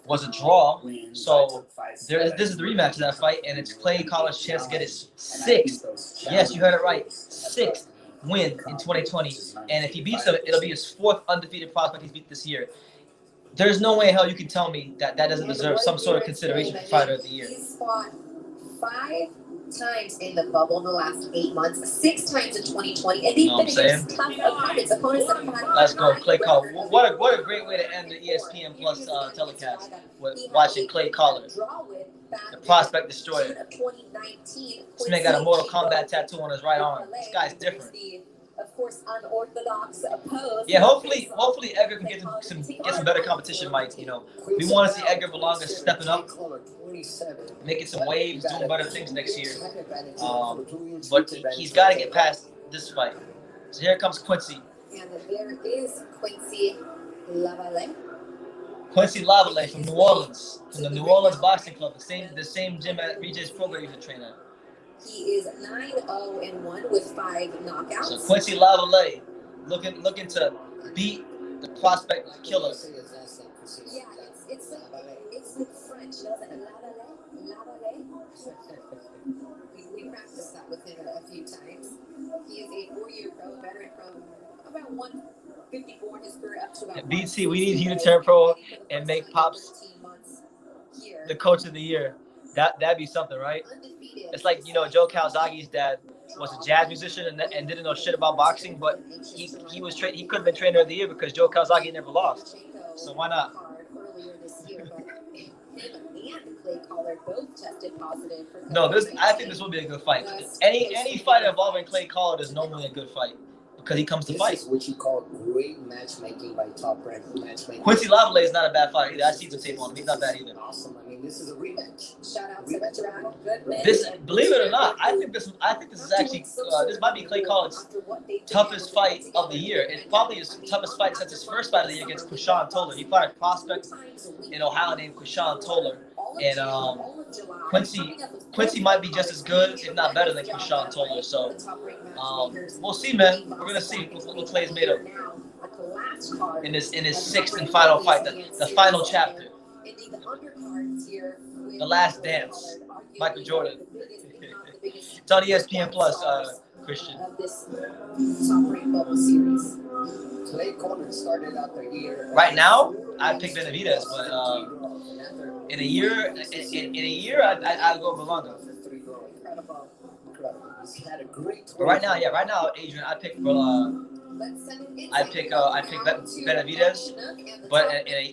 was a draw. So this is the rematch of that fight, and it's Clay Collard's chance to get his 6th. Yes, you heard it right, 6th win in 2020. And if he beats him, it'll be his 4th undefeated prospect he's beat this year. There's no way in hell you can tell me that doesn't deserve some sort of consideration for fighter of the year. He's fought 5 times in the bubble in the last 8 months, 6 times in 2020, and they've been against tough opponents that have had. Let's go, Clay Collard. What a great way to end the ESPN Plus telecast with watching Clay Collard, the prospect destroyer. This man got a Mortal Kombat tattoo on his right arm. This guy's different. Of course, unorthodox pose. Yeah, hopefully Edgar can get some better competition, Mike. You know, we want to see Edgar Berlanga stepping up, making some waves, doing better things next year. But he's got to get past this fight. So here comes Quincy. And there is Quincy Lavallee. Quincy Lavallee from New Orleans, from the New Orleans Boxing Club, the same gym at BJ's program used to train at. He is 9-0-1 with 5 knockouts. So Quincy Lavallee looking to beat the prospect killer. Yeah, it's like French, doesn't it? Lavallee. We practiced that with him a few times. He is a 4-year pro, veteran from about 154 in his career up to about. BT, we need you to turn pro and make Pops the coach of the year. That'd be something, right? It's like, you know, Joe Calzaghe's dad was a jazz musician and didn't know shit about boxing, but he could have been trainer of the year because Joe Calzaghe never lost. So why not? No, I think this will be a good fight. Any fight involving Clay Collard is normally a good fight because he comes to fight. This is what you call great matchmaking by top-ranked matchmaking. Quincy Lavallee is not a bad fighter either. I see the tape on him. He's not bad either. Awesome. I mean, this is a rematch. Shout out to the Dragon Goodman. Believe it or not, I think this is actually this might be Clay Collard's toughest fight of the year. It's probably his toughest fight since his first fight of the year against Krishan Toller. He fought a prospect in Ohio named Krishan Toller, and Quincy might be just as good, if not better, than Krishan Toller. So we'll see, man. We're gonna see what Clay's made of in his 6th and final fight, the final chapter. the undercards here. The Last Dance, Michael Jordan. It's on ESPN Plus, Christian. Of this top-ranked bubble series. Clay Collard started out the year. Right now, I'd pick Benavidez, but in a year, I'd go Berlanga. Incredible. He's had a great. But right now, Adrian, I'd pick Benavidez. But in a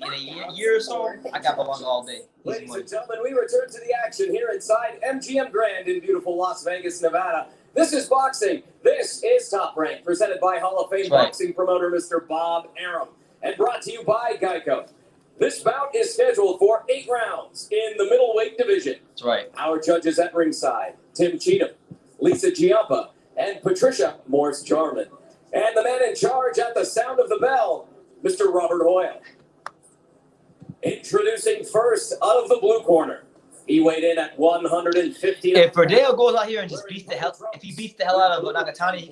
year or so, I got Berlanga all day. Ladies and gentlemen, we return to the action here inside MGM Grand in beautiful Las Vegas, Nevada. This is boxing. This is Top Rank, presented by Hall of Fame boxing promoter Mr. Bob Arum, and brought to you by Geico. This bout is scheduled for 8 rounds in the middleweight division. That's right. Our judges at ringside, Tim Cheatham, Lisa Giampa, and Patricia Morse-Jarman. And the man in charge at the sound of the bell, Mr. Robert Hoyle. Introducing first out of the blue corner. He weighed in at 150. If Verdejo goes out here and just beats the hell out of Nakatani,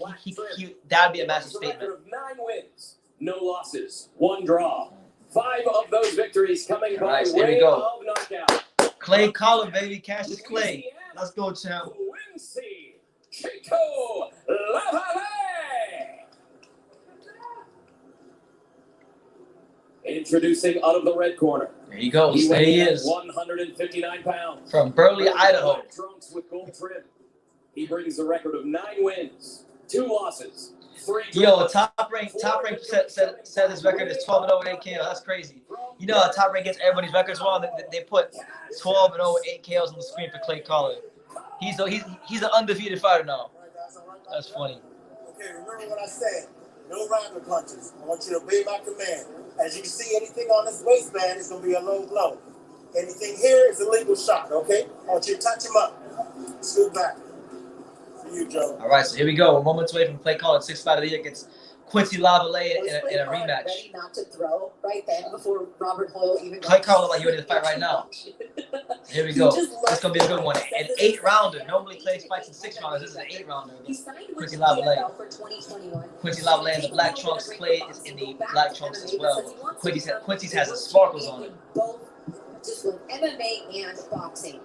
that'd be a massive statement. 9 wins, no losses, 1 draw. 5 of those victories coming by way of knockout. Clay Collard, baby, Cassius Clay. Let's go, champ. Quincy Chico Lavallee. Introducing out of the red corner. There he goes. There he is. 159 pounds. From Burley, Idaho. Trunks with gold trim. He brings a record of 9 wins, 2 losses, 3 draws. Yo, Top Rank said his record is 12-0 8 KO. That's crazy. You know how Top Rank gets everybody's records wrong? They put 12-0 8 KOs on the screen for Clay Collard. He's an undefeated fighter now. That's funny. Okay, remember what I said. No rounded punches. I want you to obey my command. As you can see, anything on this waistband is going to be a low blow. Anything here is a legal shot, okay? I want you to touch him up. Scoot back. For you, Joe. All right, so here we go. We're moments away from Clay Collard, 6th fight of the year against Quincy Lavallee in a rematch. Ready not to throw right then before Robert Hoyle even. Clay Collard like you ready to fight right now. Here we go. It's gonna be a good one. An 8-rounder. Normally Clay fights in 6 rounders. This is an 8-rounder. Quincy Lavallee. Quincy Lavallee in the black trunks. Clay is in the black trunks as well. Quincy's has the sparkles on it. Both just with MMA and boxing.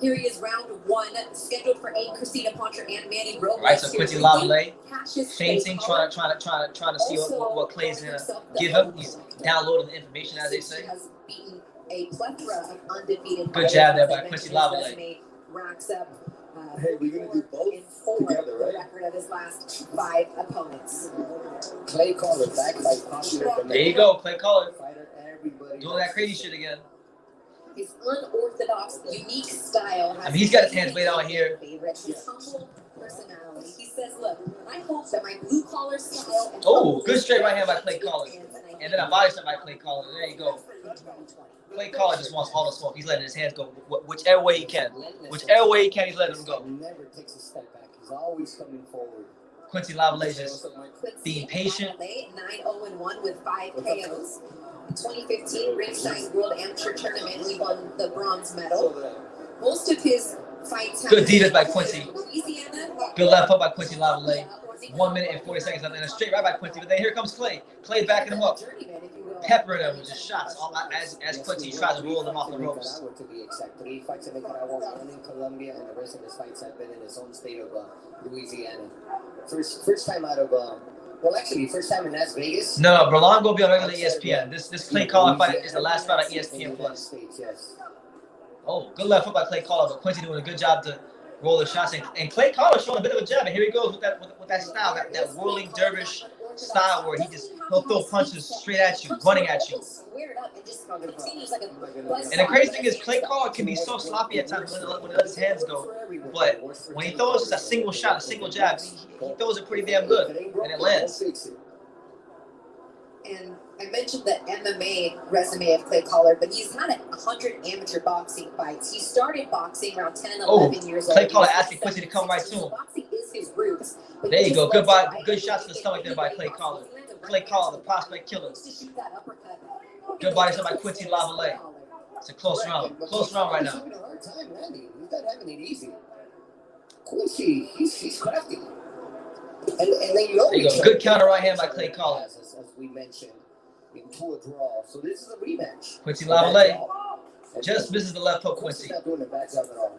Here he is, round 1, scheduled for 8. Christina Poncher and Manny Robles. All right, so Quincy Lavallee fainting, trying to see what Clay's gonna give him. He's downloading the information, as they say. Has beaten a plethora of undefeated. Good jab there by Quincy Lavallee. Racks up. Hey, we're gonna do both together, right? The record of his last 5 opponents. Clay Collard back by popular demand. There you go, Clay Collard. Fighter everybody Doing that crazy shit again. His unorthodox, unique style. I mean, he's got his hands laid out here. His humble personality. He says, "Look, I hope that my blue collar style." Oh, good straight right hand by Clay Collard, and then a body shot by Clay Collard. There you go. Clay Collard just wants all the smoke. He's letting his hands go whichever way he can. Whichever way he can, he's letting them go. Never takes a step back. He's always coming forward. Quincy Lavallee just being patient. 9-0-1 with 5 KOs. In 2015 Ringside World Amateur Tournament, he won the bronze medal. Most of his fights have Good defense by Quincy. Louisiana. Good left hook by Quincy Lavallee. 1 minute and 40 seconds left, and a straight right by Quincy. But then here comes Clay. Clay backing him up, peppering him with just shots as Quincy tries to roll them off the ropes. To be exact, 3 fights in Nicaragua, 1 in Colombia, and the rest of his fights have been in his own state of Louisiana. First time out of first time in Las Vegas. No, Berlanga will be on regular ESPN. This Clay Collard fight is the last fight on ESPN Plus. Yes. Oh, good left hook by Clay Collard, but Quincy doing a good job to roll the shots. And Clay Collard showing a bit of a jab, and here he goes with that style, that whirling dervish style where he'll throw punches straight at you, running at you. And the crazy thing is, Clay Collard can be so sloppy at times when he lets his hands go. But when he throws just a single shot, a single jab, he throws it pretty damn good, and it lands. And I mentioned the MMA resume of Clay Collard, but he's had 100 amateur boxing fights. He started boxing around 10 and 11 years old. Clay Collard asking Quincy to come right to him. Boxing is his roots. There you go. Good shots to the stomach there by Clay Collard. Clay Collard, the prospect killer. Good body shot by Quincy Lavallee. It's a close round. Close round right now. He's not having it easy. Quincy, he's crafty. And then you know, there you go. Good counter right hand by Clay Collard. As we mentioned, into a draw. So this is a rematch. Quincy Lavallee. Just misses the left hook, Quincy. He's not doing a bad job at all.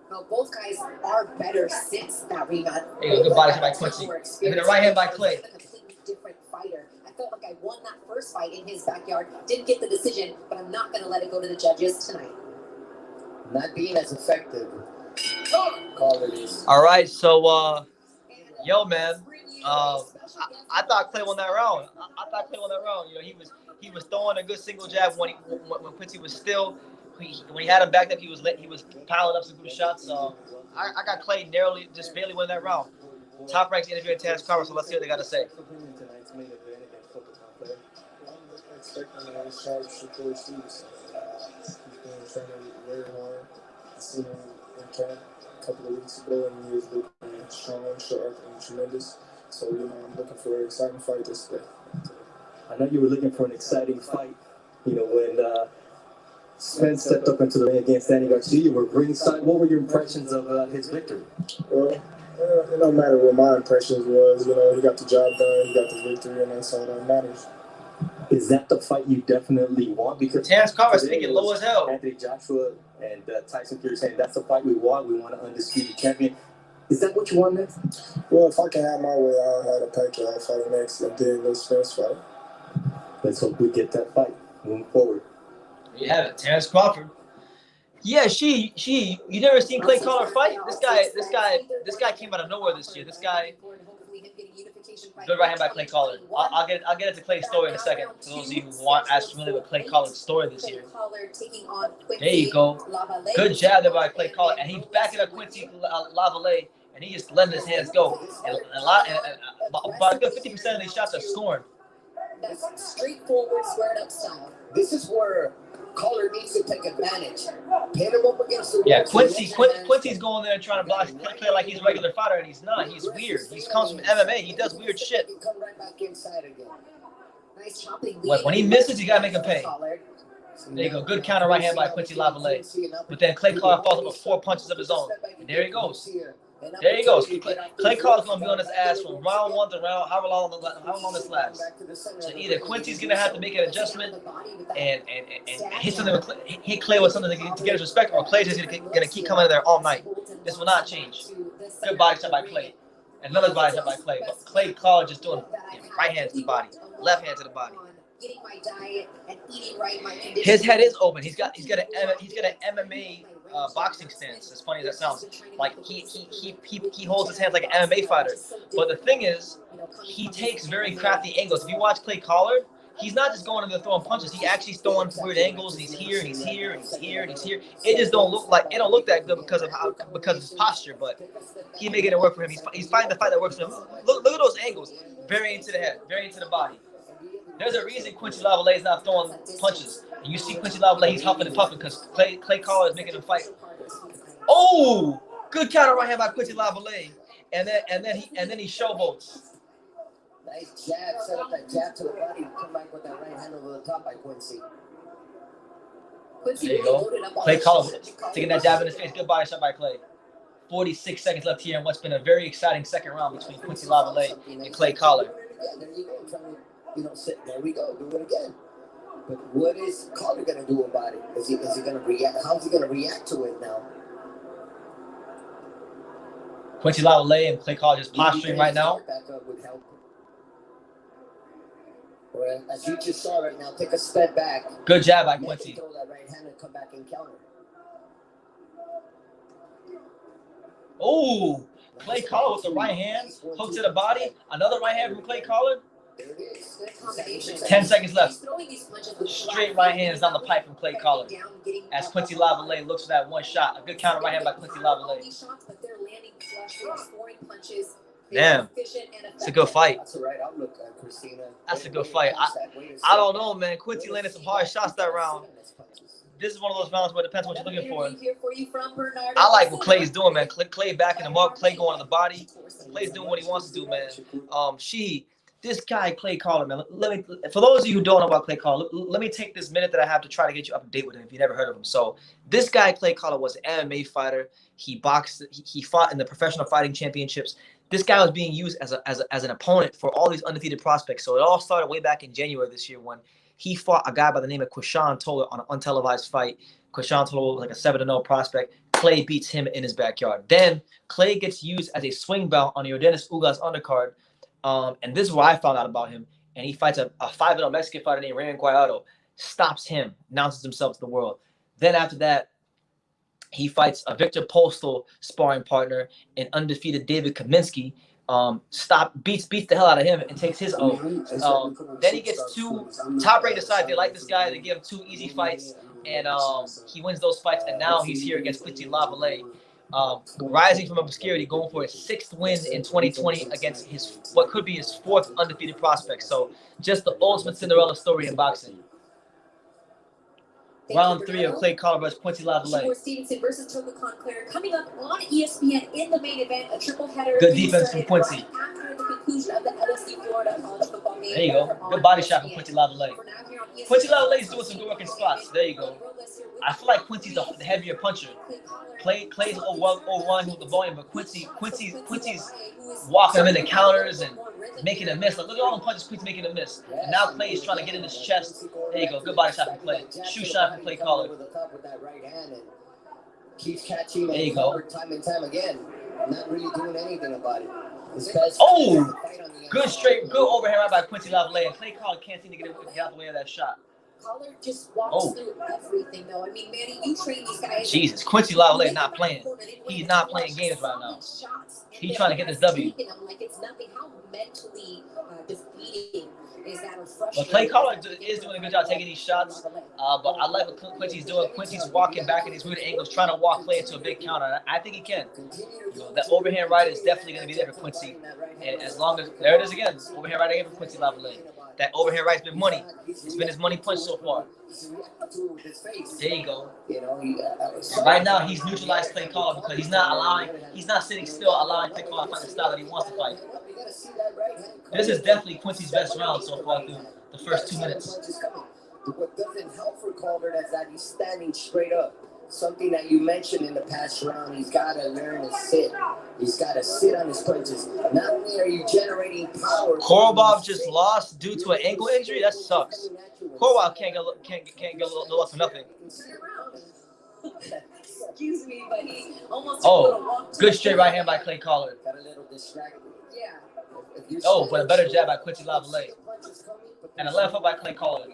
Well, both guys are better since that rematch. There you go, good body shot by Quincy. And then a right hand by Clay. A completely different fighter. I felt like I won that first fight in his backyard. Didn't get the decision, but I'm not going to let it go to the judges tonight. Not being as effective. Collard is. All right, so, yo, man, I thought Clay won that round. I thought Clay won that round. You know, he was throwing a good single jab when Quincy was still. When he had him backed up, he was piling up some good shots. I got Clay narrowly, just barely winning that round. Top Rank's interviewing Terrence Crawford, so let's see what they got to say. I'm expecting a sharp Shakur Stevenson. He's been training very hard. I seen him in camp a couple of weeks ago, and he was looking strong, sharp, and tremendous. So, you know, I'm looking for an exciting fight this day. I know you were looking for an exciting fight. You know, when Spence stepped up into the ring against Danny Garcia, you were ringside. What were your impressions of his victory? Well, it don't matter what my impressions was. You know, he got the job done, he got the victory, and that's all that matters. Is that the fight you definitely want? Because Terrence Crawford speaking low as hell. Anthony Joshua and Tyson Fury saying that's the fight we want. We want an undisputed champion. Is that what you want next? Well, if I can have my way, I'll have a Pacquiao fight next, and then the Spence fight. Let's hope we get that fight moving forward. You have it, Terrence Crawford. Yeah, you never seen Clay Collard fight? This guy came out of nowhere this year. This guy, good right hand by Clay Collard. I'll get into Clay's story in a second. For those of you who aren't as familiar with Clay Collard's story this year. There you go. Good jab there by Clay Collard, and he's backing up Quincy Lavallee, and he just letting his hands go. And about a good 50% of these shots are scoring. That's straightforward, squared up style. This is where Collard needs to take advantage. Pin him up against the Yeah, Quincy's going there and trying to block Clay like he's a regular fighter, and he's not. He's weird. He comes from MMA. He does weird shit. Come right back inside again. Nice chopping. When he misses, you gotta make him pay. There you go. Good counter right hand by Quincy Lavallee. But then Clay Collard falls up with 4 punches of his own. And there he goes. There he goes. Clay Collard's gonna be on his ass from round 1 to round however long this lasts. So either Quincy's gonna have to make an adjustment and hit Clay with something to get his respect, or Clay's just gonna keep coming in there all night. This will not change. Good body shot by Clay. Another body shot by Clay. But Clay Collard just doing right hand to the body, left hand to the body. His head is open. He's got an MMA boxing stance. As funny as that sounds, like he holds his hands like an MMA fighter. But the thing is, he takes very crafty angles. If you watch Clay Collard, he's not just going in there throwing punches. He actually throwing weird angles. And he's here, and he's here, and he's here, and he's here. It just don't look that good because of his posture. But he's making it work for him. He's finding the fight that works for him. Look at those angles. Very into the head, very into the body. There's a reason Quincy Lavallee is not throwing punches. And you see Quincy Lavallee, he's huffing and puffing because Clay Collard is making him fight. Oh, good counter right hand by Quincy Lavallee. And then he showboats. Nice jab, set up that jab to the body, come back with that right hand over the top by Quincy. There you go. Clay Collard taking that jab in his face. Good body shot by Clay. 46 seconds left here in what's been a very exciting second round between Quincy Lavallee and Clay Collard. There you go. There we go. Do it again. But what is Collard going to do about it? Is he going to react? How's he going to react to it now? Quincy Lavallee and Clay Collard just posturing right now. Well, as you just saw right now, take a step back. Good jab by Quincy. Throw that right hand and come back and counter. Oh, Clay Collard with the right hand, hook to the body. Another right hand from Clay Collard. 10 seconds left. Straight right hands down the pipe from Clay Collard. As Quincy Lavallee looks for that one shot. A good counter right hand by Quincy Lavallee. Damn. It's a good fight. That's a good fight. I don't know, man. Quincy landed some hard shots that round. This is one of those rounds where it depends what you're looking for. I like what Clay's doing, man. Clay backing him up. Clay going to the body. Clay's doing what he wants to do, man. This guy, Clay Collard, man. For those of you who don't know about Clay Collard, let me take this minute that I have to try to get you up to date with him if you never heard of him. So this guy, Clay Collard, was an MMA fighter. He boxed. He fought in the professional fighting championships. This guy was being used as an opponent for all these undefeated prospects. So it all started way back in January this year when he fought a guy by the name of Quishan Toller on an untelevised fight. Quishan Toller was like a 7-0 prospect. Clay beats him in his backyard. Then Clay gets used as a swing belt on the Yordenis Ugas undercard. And this is what I found out about him. And he fights a 5-0 Mexican fighter named Raymond Guayado. Stops him, announces himself to the world. Then after that, he fights a Victor Postal sparring partner, an undefeated David Kaminsky. Beats the hell out of him and takes his own. Then he gets 2 Top Rank decides they like this guy. They give him 2 easy fights, and he wins those fights. And now he's here against Quincy Lavallee, rising from obscurity, going for his 6th win in 2020 against his what could be his 4th undefeated prospect. So just the ultimate Cinderella story in boxing. Round 3 of Clay Collard versus Quincy Lavallee. Shakur Stevenson versus Clary coming up on ESPN in the main event, a triple header. Good defense from Quincy. After the conclusion of the LSU Florida college football game. There you go. Good body shot from Quincy Lavallee. Quincy Lavallee is doing some good work in spots. There you go. I feel like Quincy's the heavier puncher. Clay's overrun with the volume, but Quincy's walking him into counters and making a miss. Like, look at all the punches Quincy's making a miss. And now Clay is trying to get in his chest. There you go. Good body shot from Clay. Shoe shot from Clay Collard. Keeps catching there you go. Time and time again. Not really doing anything about it. Oh! Good overhand right by Quincy Lavallee. And Clay Collard can't seem to get out the way of that shot. Collard just walks through everything, though. I mean, Manny, you train these guys. Jesus, Quincy Lavallee is not playing. He's not playing games right now. He's trying to get this W. Like it's nothing. How mentally defeating is that? But Clay Collard is doing a good job taking these shots. But I like what Quincy's doing. Quincy's walking back in these weird angles, trying to walk Clay into a big counter. I think he can. That overhand right is definitely going to be there for Quincy. And as long as there it is again, overhand right again for Quincy Lavallee. That overhand right's been money. It's been his money punch so far. There you go. Right now he's neutralized Clay Collard because he's not sitting still, allowing Clay Collard to fight the style that he wants to fight. This is definitely Quincy's best round so far through the first 2 minutes. What doesn't help for Collard is that he's standing straight up. Something that you mentioned in the past round, he's got to learn to sit. He's got to sit on his punches. Not only are you generating power. Korobov just lost due to an ankle injury. That sucks. Korobov can't get no luck for nothing. Excuse me, but he almost. Oh, good straight right hand by Clay Collard. Got a little distracted. Yeah. Oh, but a better jab by Quincy Lavallee. And a left hook by Clay Collard.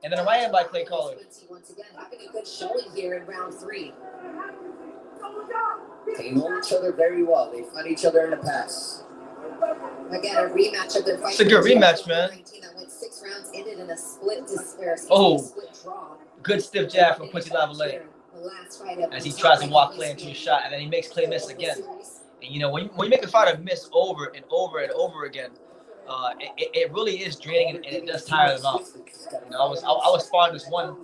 And then a right hand by Clay Collard. Once again, having a good showing here in round 3. They know each other very well. They fought each other in the past. Again, a rematch of their fight. It's a good rematch, man. That went 6 rounds, ended in a split draw. Good stiff jab from Quincy Lavallee as he tries to walk Clay into a shot, and then he makes Clay miss again. And you know, when you make a fighter miss over and over and over again, it really is draining and it does tire them out. You know, I was sparring this one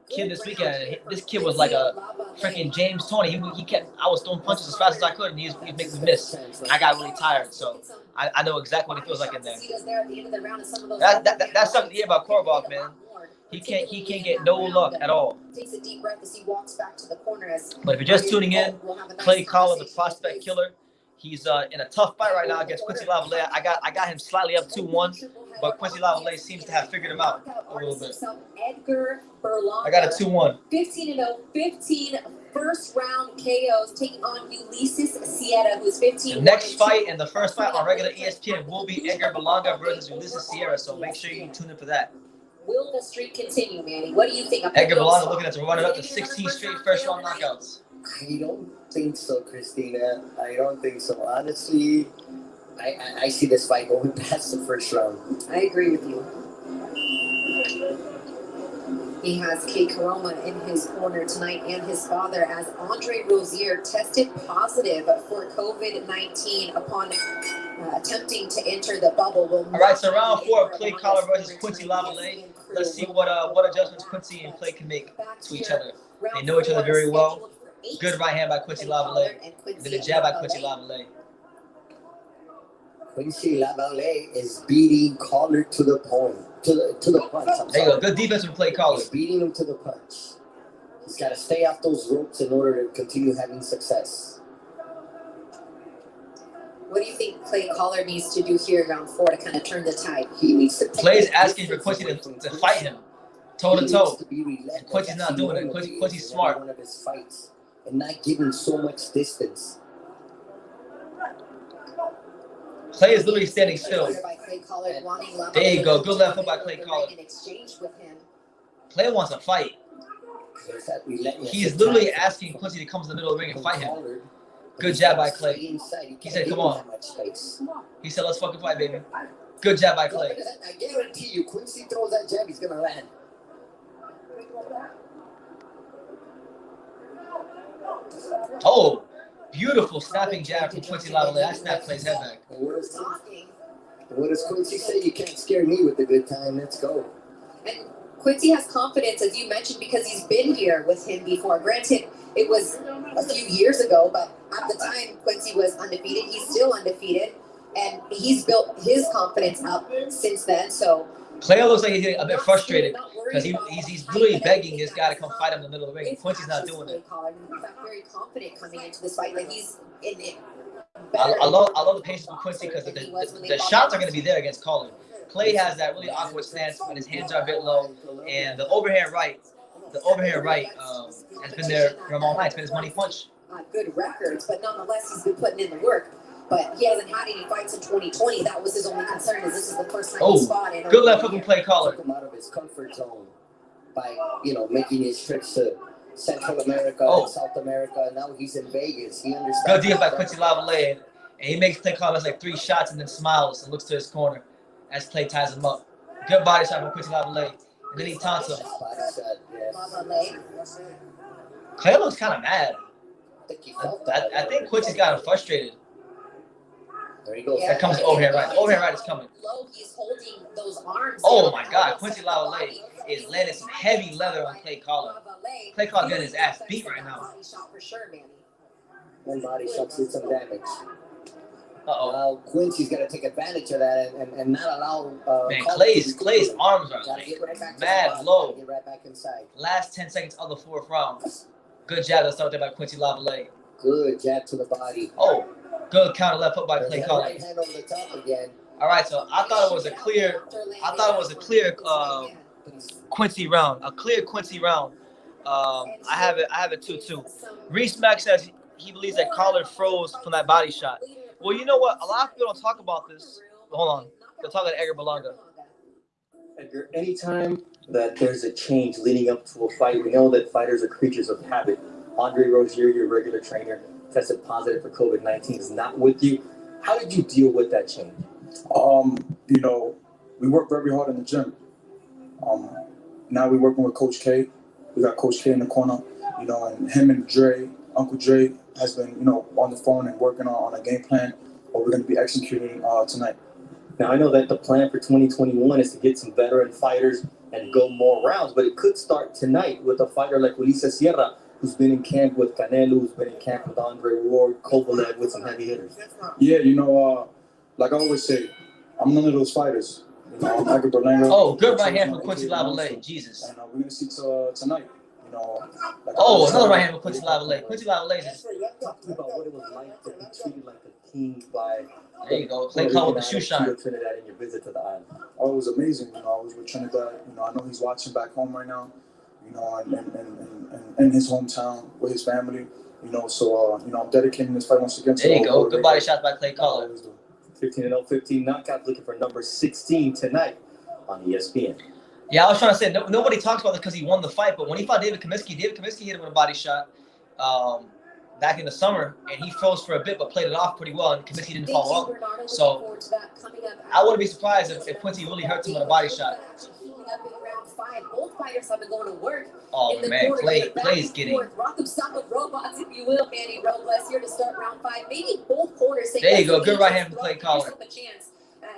kid this weekend, and this kid was like a freaking James Toney. I was throwing punches as fast as I could, and he was making me miss. I got really tired, so I know exactly what it feels like in there. That's something to hear about Korobov, man. He can't get no luck at all. Takes a deep breath as he walks back to the corner. But if you're just tuning in, Clay Collard, the prospect killer. He's in a tough fight right now against Quincy Lavallee. I got him slightly up 2-1, but Quincy Lavallee seems to have figured him out a little bit. Edgar Berlanga. I got a 2-1. 15-0, 15 first round KOs, taking on Ulysses Sierra, who's 15. The next fight and the first fight on regular ESPN will be Edgar Berlanga versus Ulysses Sierra, so make sure you tune in for that. Will the streak continue, Manny? What do you think? Edgar Berlanga looking at to run it up to 16 straight first round knockouts. I don't think so, Christina. I don't think so. Honestly, I see this fight going past the first round. I agree with you. He has Kate Karoma in his corner tonight and his father as Andre Rozier tested positive for COVID-19 upon attempting to enter the bubble. All right, so round 4 of Clay Collard versus Quincy Lavallee. Let's see what adjustments Quincy and Clay can make to each other. They know each other very well. Good right hand by Quincy Lavallee. And then a jab by Quincy Lavallee. Quincy Lavallee is beating Collard to the point. To the punch. There you go. Good defense from Clay Collard. He's beating him to the punch. He's got to stay off those ropes in order to continue having success. What do you think Clay Collard needs to do here in round 4 to kind of turn the tide? He needs to. Clay's asking for Quincy to fight him toe to toe. And Quincy's not doing it. Quincy's smart. One of his fights and not giving so much distance. Clay is literally standing still. There There you go. Good left hook by Clay Collard. Clay wants a fight. He's literally asking Quincy to come to the middle of the ring and fight him. Good jab by Clay. He said, come on. He said, let's fucking fight, baby. Good jab by Clay. I guarantee you, Quincy throws that jab, he's going to land. Oh, beautiful snapping jab from Quincy Lavallee. That snapped Clay's head back. What does Quincy say? You can't scare me with a good time. Let's go. And Quincy has confidence, as you mentioned, because he's been here with him before. Granted, it was a few years ago, but at the time, Quincy was undefeated. He's still undefeated, and he's built his confidence up since then. So Clay looks like he's getting a bit frustrated because he's literally begging this guy to come fight him in the middle of the ring. Quincy's not doing it. He's very confident coming into this fight that he's in it. I love the patience with Quincy because the shots are going to be there against Collard. Clay has that really awkward stance when his hands are a bit low, and the overhand right has been there for a long time. It's been his money punch. Good records, but nonetheless, he's been putting in the work. But he hasn't had any fights in 2020. That was his only concern, is this is the first time he's fought in. Good left hook from Clay Collard. Took him out of his comfort zone by, making his trips to Central America and South America. And now he's in Vegas. He understands. Good deal by Quincy Lavallee, and he makes Clay Collard like 3 shots and then smiles and looks to his corner as Clay ties him up. Good body shot from Quincy Lavallee, and then he taunts him. Clay looks kind of mad. I think Quincy's got him frustrated. There he goes. That comes overhand right. Overhand right is coming. He's holding those arms. Oh my God, Quincy Lavallee is landing some heavy leather on Clay Collard. Clay Collard getting his ass beat right now. One body shot did some damage. Uh-oh. Now Quincy's got to take advantage of that and not allow. Man, Clay's arms are mad low. Get right back inside. Last 10 seconds of the 4th round. Good jab that's out there by Quincy Lavallee. Good jab to the body. Oh, good counter left hook by Clay Collard. Right hand over the top again. All right, so I thought it was a clear Quincy round. A clear Quincy round. I have it 2-2. Reese Mack says he believes that Collard froze from that body shot. Well, you know what? A lot of people don't talk about this. Hold on. They'll talk about Edgar Berlanga. Edgar, anytime that there's a change leading up to a fight, we know that fighters are creatures of habit. Andre Rozier, your regular trainer, tested positive for COVID-19, is not with you. How did you deal with that change? We work very hard in the gym. Now we're working with Coach K. We got Coach K in the corner, and him and Dre, Uncle Dre, has been, on the phone and working on a game plan, what we're going to be executing tonight. Now, I know that the plan for 2021 is to get some veteran fighters and go more rounds, but it could start tonight with a fighter like Ulises Sierra, who's been in camp with Canelo, who's been in camp with Andre Ward, Kovalev, with some heavy hitters. Yeah, like I always say, I'm none of those fighters. I'm Edgar Berlanga. Oh, good right hand from Quincy Lavallee. Jesus. And we're going to see tonight. Another right hand from Quincy Lavallee. Quincy Lavallee is talking about what it was like to be treated like a king by. There you go. Clay Collard with the shoe shine. Trinidad in your visit to the island. Oh, it was amazing. I was with Trinidad. I know he's watching back home right now. And in his hometown with his family. So I'm dedicating this fight once again. There you go. Good body shots by Clay Collard. 15-0, 15 knockouts, looking for number 16 tonight on ESPN. Yeah, I was trying to say, nobody talks about this because he won the fight, but when he fought David Comiskey hit him with a body shot back in the summer, and he froze for a bit but played it off pretty well, and Comiskey didn't follow up. So I wouldn't be surprised if Quincy really hurts him with a body shot. Both fighters have been going to work. Oh man, Clay's getting. Rock'em sock'em robots, if you will, Manny Robles here to start round 5. Maybe both corners. There you go, good right hand from Clay Collard.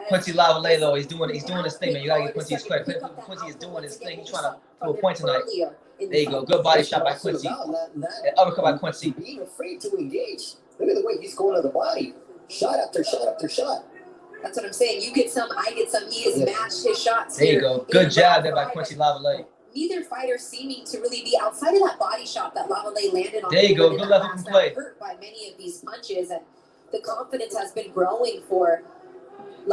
Quincy Lavallee though, he's doing his thing, man. You gotta give Quincy his credit. Quincy is doing his thing. He's trying to prove a point tonight. There you go, good body shot by Quincy. Uppercut by Quincy. Being afraid to engage. Look at the way he's going to the body. Shot after shot after shot. That's what I'm saying. You get some, I get some. He has matched his shots. There you go. Good jab there by Quincy Lavallee. Neither fighter seeming to really be outside of that body shot that Lavallee landed on. There you go. Good left hook from Clay. Hurt by many of these punches, and the confidence has been growing for.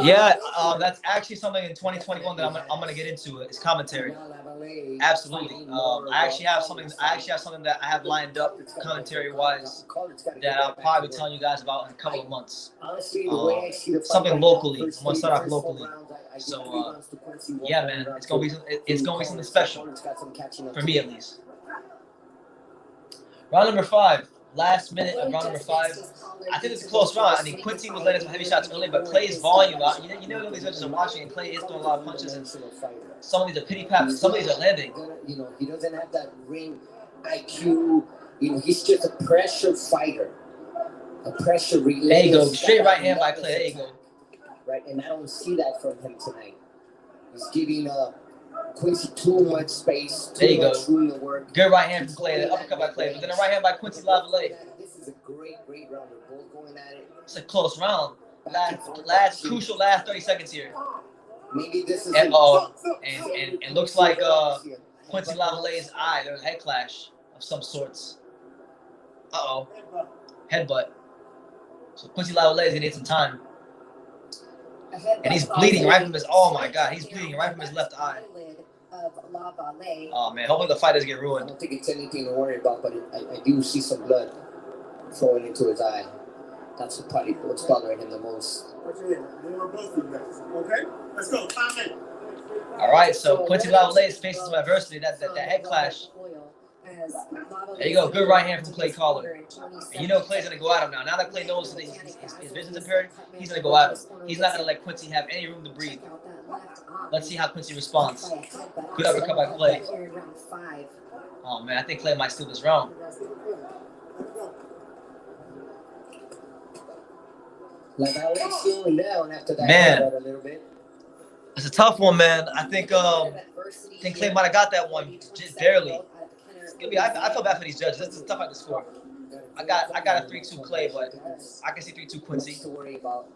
Yeah, that's actually something in 2021 that I'm gonna get into. It's commentary. Absolutely. I actually have something that I have lined up commentary wise that I'll probably be telling you guys about in a couple of months. Something locally. I'm gonna start off locally. So yeah, man, it's gonna be something special for me at least. Round number 5. Last minute of round number 5. I think it's a close round. I mean, Quincy was landing some heavy shots early, but Clay's volume out. You know these judges are watching, and Clay is throwing a lot of punches, and some of these are pity paps, some of these are landing. You know, he doesn't have that ring IQ. You know, he's just a pressure fighter, a pressure relay. There you go, straight right hand by Clay. There you go. Right, and I don't see that from him tonight. He's giving Quincy too much space, too much room to work. Good right hand from Clay, the uppercut by Clay, but then a right hand by Quincy Lavallee. This is a great round. They're both going at it. It's a close round. Last crucial 30 seconds here. Maybe this is and looks like Quincy Lavallee's eye. There's a head clash of some sorts. Headbutt. So Quincy Lavallee is gonna need some time. And he's bleeding right from his. Oh my God, he's bleeding right from his left eye. Oh man, hopefully the fight doesn't get ruined. I don't think it's anything to worry about, but I do see some blood flowing into his eye. That's probably what's bothering him the most. Okay, let's go. All right, so Quincy Lavallee is facing some adversity. That head clash. There you go. Good right hand from Clay Collard. And you know Clay's going to go at him now. Now that Clay knows that his vision's impaired, he's going to go at him. He's not going to let Quincy have any room to breathe. Let's see how Quincy responds. Good uppercut by Clay. Oh, man, I think Clay might steal this round. Lavallee slowing down after that. Man, a little bit. It's a tough one, man. I think Clay might have got that one just barely. I feel bad for these judges. This is tough at the score. I got a 3-2 Clay, but I can see 3-2 Quincy. To worry about.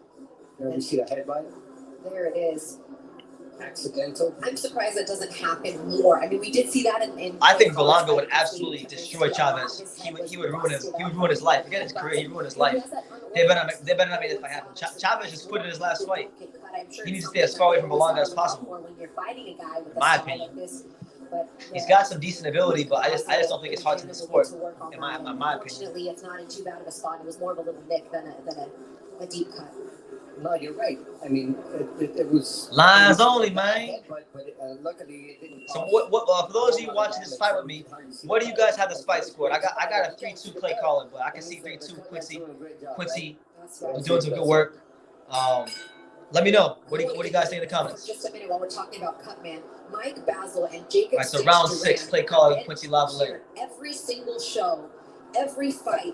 You see the headbutt? There it is. Accidental. I'm surprised that doesn't happen more. I mean, we did see that in I think Berlanga would absolutely destroy Chavez. He would ruin him. He would ruin his life. Forget his career. He would ruin his life. They better not make this fight happen. Chavez just quit in his last fight. He needs to stay as far away from Berlanga as possible. In my opinion. He's got some decent ability, but I just don't think it's hard to the sport. In my opinion. Unfortunately, it's not in too bad of a spot. It was more of a little nick than a deep cut. No, you're right. I mean, it was lines only, man. But luckily it didn't. So what? For those of you watching this fight with me, what do you guys have this fight scored? I got a 3-2 Clay Collard, but I can see 3-2 Quincy. Quincy doing some good work. Let me know. What do you guys think in the comments? Just a minute while we're talking about Cutman, Mike Basil and Jacob. Right, so round 6, Clay Collard and Quincy Lavallee. Every single show, every fight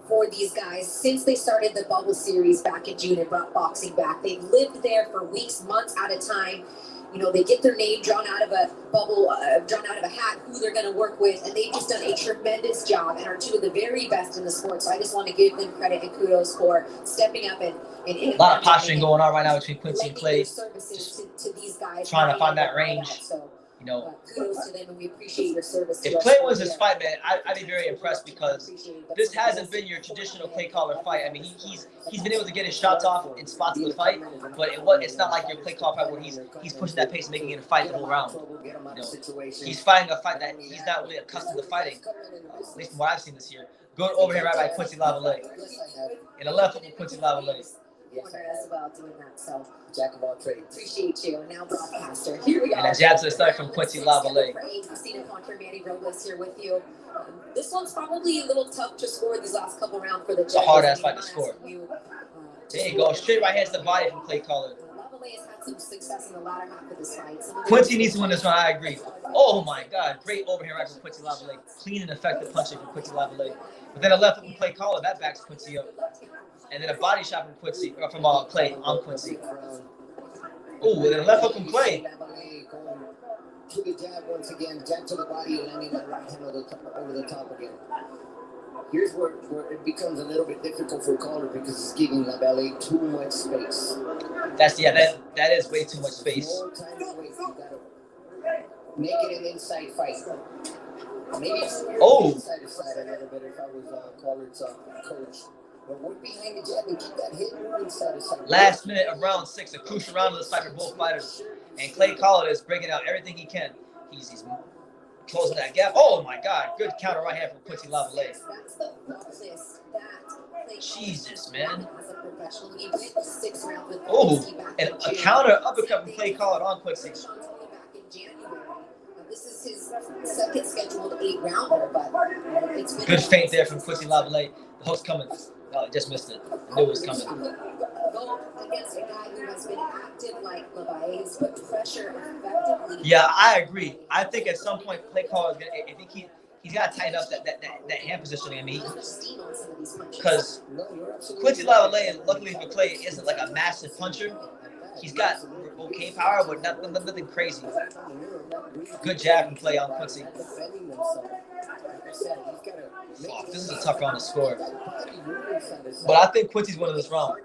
for these guys since they started the bubble series back in June and brought boxing back. They've lived there for weeks, months at a time. You know, they get their name drawn out of a bubble, drawn out of a hat, who they're going to work with, and they've just done a tremendous job and are two of the very best in the sport. So I just want to give them credit and kudos for stepping up and a lot of posturing going on right now between Quincy and Clay. Services to these guys, trying to find that range. So, you know, kudos to them, and we appreciate your service. If Clay wins this fight, man, I'd be very impressed because this hasn't been your traditional Clay Collard fight. I mean, he's been able to get his shots off in spots of the fight, but it's not like your Clay Collard fight where he's pushing that pace, making it a fight the whole round. You know, he's fighting a fight that he's not really accustomed to fighting, at least from what I've seen this year. Good overhead right by Quincy Lavallee. And a left hook with Quincy Lavallee. As well doing that, so jack of all trades. Appreciate you. And now broadcaster. Here we go. And a jab to the stomach from Quincy Lavallee. Christina Contra, Manny Robles here with you. This one's probably a little tough to score these last couple rounds for the judges. It's a hard ass fight to score. There you go. Straight right hand to the body from Clay Collard. Lavallee has had some success in the latter half of this fight. Quincy needs to win this round. I agree. Oh my God. Great overhand right from Quincy Lavallee. Clean and effective punching from Quincy Lavallee. But then a left hook from Clay Collard. That backs Quincy up. And then a body shot from Quincy, or from Clay on Quincy. Ooh, and then a left hook from Clay. To the jab once again, jab to the body, and landing that right hand over the top again. Here's where it becomes a little bit difficult for Collard because it's giving Lavallee too much space. That is way too much space. More time to wait. You gotta make it an inside fight. Maybe inside a little bit if I was Collard's coach. But work behind the jab and keep that hit moving side to side. Last minute of round 6, a crucial round of the fight for both fighters. And Clay Collard is breaking out everything he can. He's closing that gap. Oh my God, good counter right hand from Quincy Lavallee. Jesus, man. Oh, and a counter uppercut from Clay Collard on Quincy. This is his second scheduled 8-rounder, but it's been good feint there from Quincy Lavallee. The host coming. Oh, I just missed it. I knew it was coming. Go against a guy who has been active like Lavallee, has put pressure effectively. Yeah, I agree. I think at some point Clay Collard is gonna. I think he's got to tighten up that hand positioning. I mean, because Quincy Lavallee, luckily for Clay, isn't like a massive puncher. He's got okay power, but nothing crazy. Good jab from Clay on Quincy. Oh, this is a tough round to score. But I think Quincy's winning this round.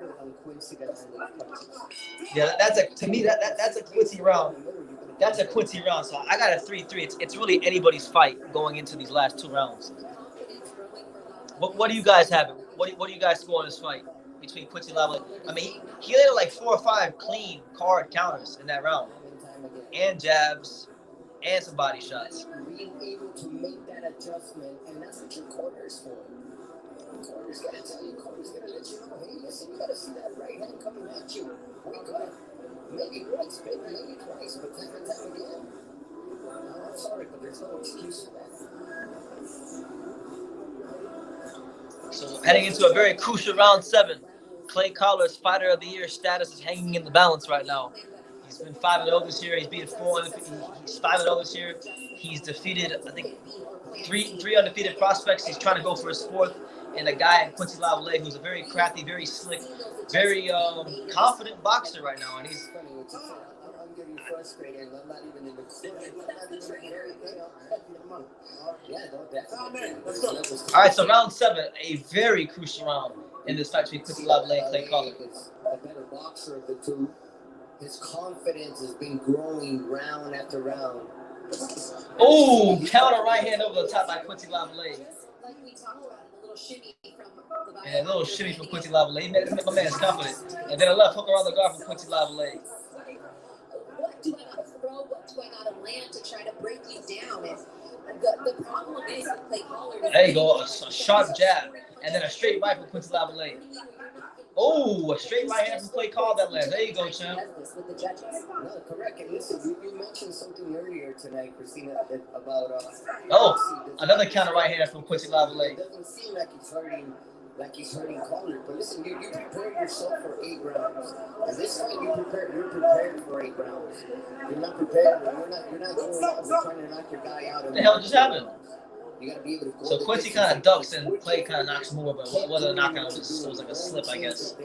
Yeah, that's a Quincy round. That's a Quincy round. So I got a 3-3. It's really anybody's fight going into these last 2 rounds. What do you guys have? What do you guys score in this fight between Quincy Lavallee? I mean, he landed like 4 or 5 clean card counters in that round, and jabs, and some body shots. Being able to make that adjustment, and that's what your corner's for. Corner's got to tell you, corner's got to let you know, hey, listen, you got to see that right hand coming at you. Wake up. Maybe once, maybe twice, but time and time again. I'm sorry, but there's no excuse for that. So heading into a very crucial round 7. Clay Collard's Fighter of the Year status is hanging in the balance right now. He's been 5-0 this year. He's beaten 4. He's 5-0 this year. He's defeated, I think, 3 undefeated prospects. He's trying to go for his 4th. And a guy, Quincy Lavallee, who's a very crafty, very slick, very confident boxer right now. And he's. I'm getting frustrated. I'm not even in the All right, so round 7, a very crucial round in this fight between Quincy Lavallee and Clay Collard. A better boxer of the two. His confidence has been growing round after round. Oh, counter right hand over the top by Quincy Lavallee. Like we talked about, a little shimmy from And a little shimmy from Quincy Lavallee. My man's confident. And then a left hook around the guard from Quincy Lavallee. What do I not throw? What do I not land to try to break you down? And the problem is with Clay Collard. There you go, a sharp jab. And then a straight right from Quincy Lavallee. Oh, a straight right hand from Clay Collard that lands. There you go, champ. No, correct. And listen, you mentioned something earlier tonight, Christina, about another counter right hand from Quincy Lavallee. It doesn't seem like he's hurting Collard, but listen, you prepared yourself for 8 rounds. And this fight, you're prepared for 8 rounds. You're not prepared. You're not going out trying to knock your guy out. What the hell just happened? You gotta be able to go. So Quincy kind of ducks and Clay kind of knocks more, but whether the knockout was like a slip, I guess.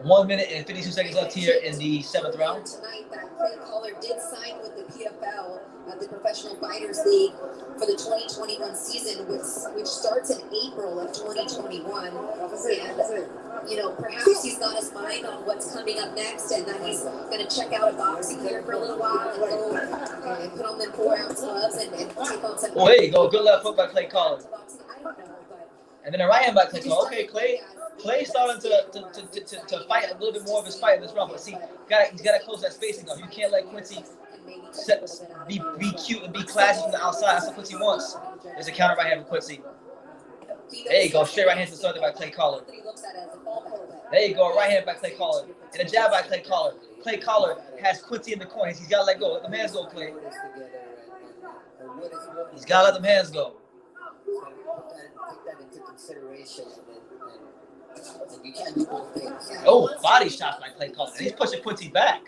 1 minute and 52 seconds left here in the 7th round. Tonight, that Clay Collard did sign with the PFL, the Professional Fighters League, for the 2021 season, which starts in April of 2021. And, you know, perhaps he's got his mind on what's coming up next, and that he's going to check out a boxing here for a little while and go and put on them 4-ounce gloves and take on some. Oh, there you go. Good left hook by Clay Collard. And then a right hand by Clay Collard. Okay, Clay starting to fight a little bit more of his fight in this round, but see, he's got to close that spacing up. You can't let Quincy be cute and be classy from the outside. That's what Quincy wants. There's a counter right hand from Quincy. There you go, straight right hand to start by Clay Collard. There you go, right hand by Clay Collard. And a jab by Clay Collard. Clay Collard has Quincy in the corner. He's got to let go. Let the hands go, Clay. He's got to let them hands go. Take that into consideration. You can't do both things. Oh, body shots by Clay Collard. He's pushing Quincy back.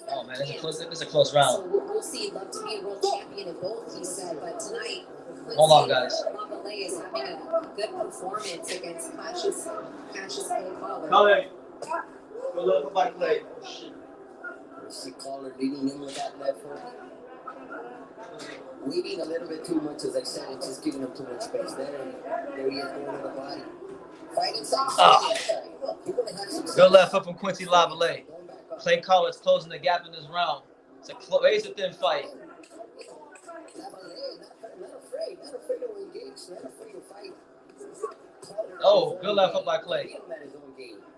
Oh man, this is a close round. So we'll see. Love to be a world champion in both, he said. But tonight, hold on, guys. Lavallee is having a good performance against Cassius Clay Collard. Collard. Good luck by Clay. You see Collard leading him with that left hook. Leading a little bit too much, as I said, it's just giving him too much space. There he is going to the body. Fighting Good left hook from Quincy Lavallee. Clay Collard's closing the gap in this round. It's a razor-thin fight. Not afraid to engage, not afraid to fight. Oh, good left hook by Clay.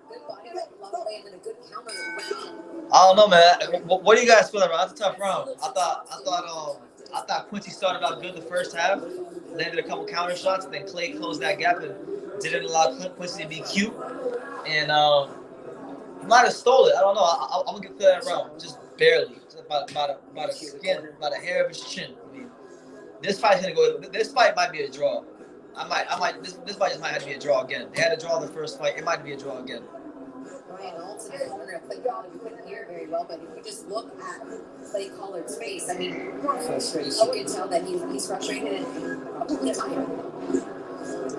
Good body by Lavallee and then a good counter round. I don't know, man. What do you guys feel about? That's a tough round. I thought Quincy started out good the first half, landed a couple counter shots, and then Clay closed that gap and didn't allow Quincy to be cute. And he might have stole it. I don't know. I'm gonna get to that round, just barely, just about a skin, about a hair of his chin. I mean, this fight's gonna go. This fight might be a draw. This fight just might have to be a draw again. They had a draw the first fight. It might be a draw again. Ryan Alton in the corner of Clay Collard. You couldn't hear very well, but if you just look at Clay Collard's face, I mean, you can tell that he's frustrated and probably tired.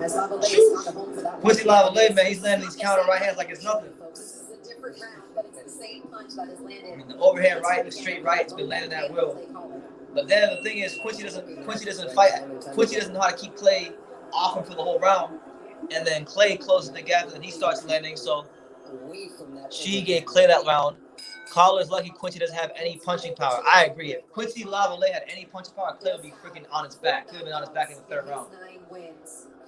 As Lavallee is not the home for that. Quincy Lavallee, man, he's landing these counter right hands like it's nothing. This is a different round, but it's the same punch that is landed. I mean, the overhand right, the straight right, has been landing at will. But then the thing is, Quincy doesn't fight. Quincy doesn't know how to keep Clay off him for the whole round. And then Clay closes the gap, and then he starts landing. So she gave Clay that round. Collar's lucky Quincy doesn't have any punching power. I agree. If Quincy Lavallee had any punching power, Clay would be freaking on his back. He would have been on his back in the third round.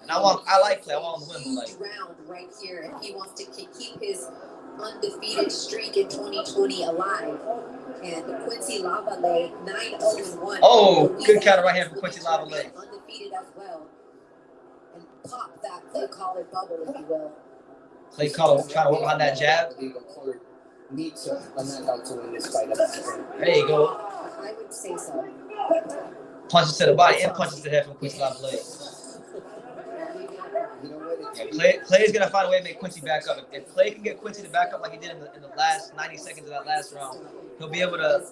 And I like Clay. I want him to win. Like, round right here if he wants to keep his undefeated streak in 2020 alive. And Quincy Lavallee 9-0-1. Oh, good counter right hand from Quincy Lavallee. Undefeated as well. And pop that Clay Collard bubble, if you will. Clay Collard trying to work on that jab. Needs a knockout to win this fight. There you go. I would say so. Punches to the body and punches to the head from Quincy Lavallee. Yeah, Clay's gonna find a way to make Quincy back up. If Clay can get Quincy to back up like he did in the last 90 seconds of that last round, he'll be able to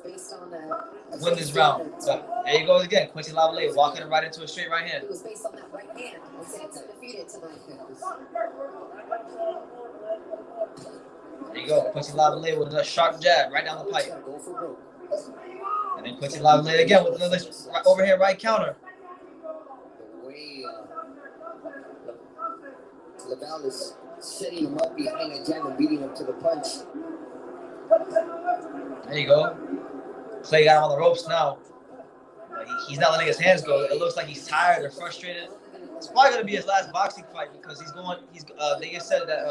win this round. So there you go again. Quincy Lavallee walking right into a straight right hand. It was based on that right hand. It's undefeated tonight. There you go. Quincy Lavallee with a sharp jab right down the pipe. And then Quincy Lavallee again with another overhead right counter. The way Laval is setting him up behind a jab and beating him to the punch. There you go. Clay got him on the ropes now. He's not letting his hands go. It looks like he's tired or frustrated. It's probably gonna be his last boxing fight because they just said that.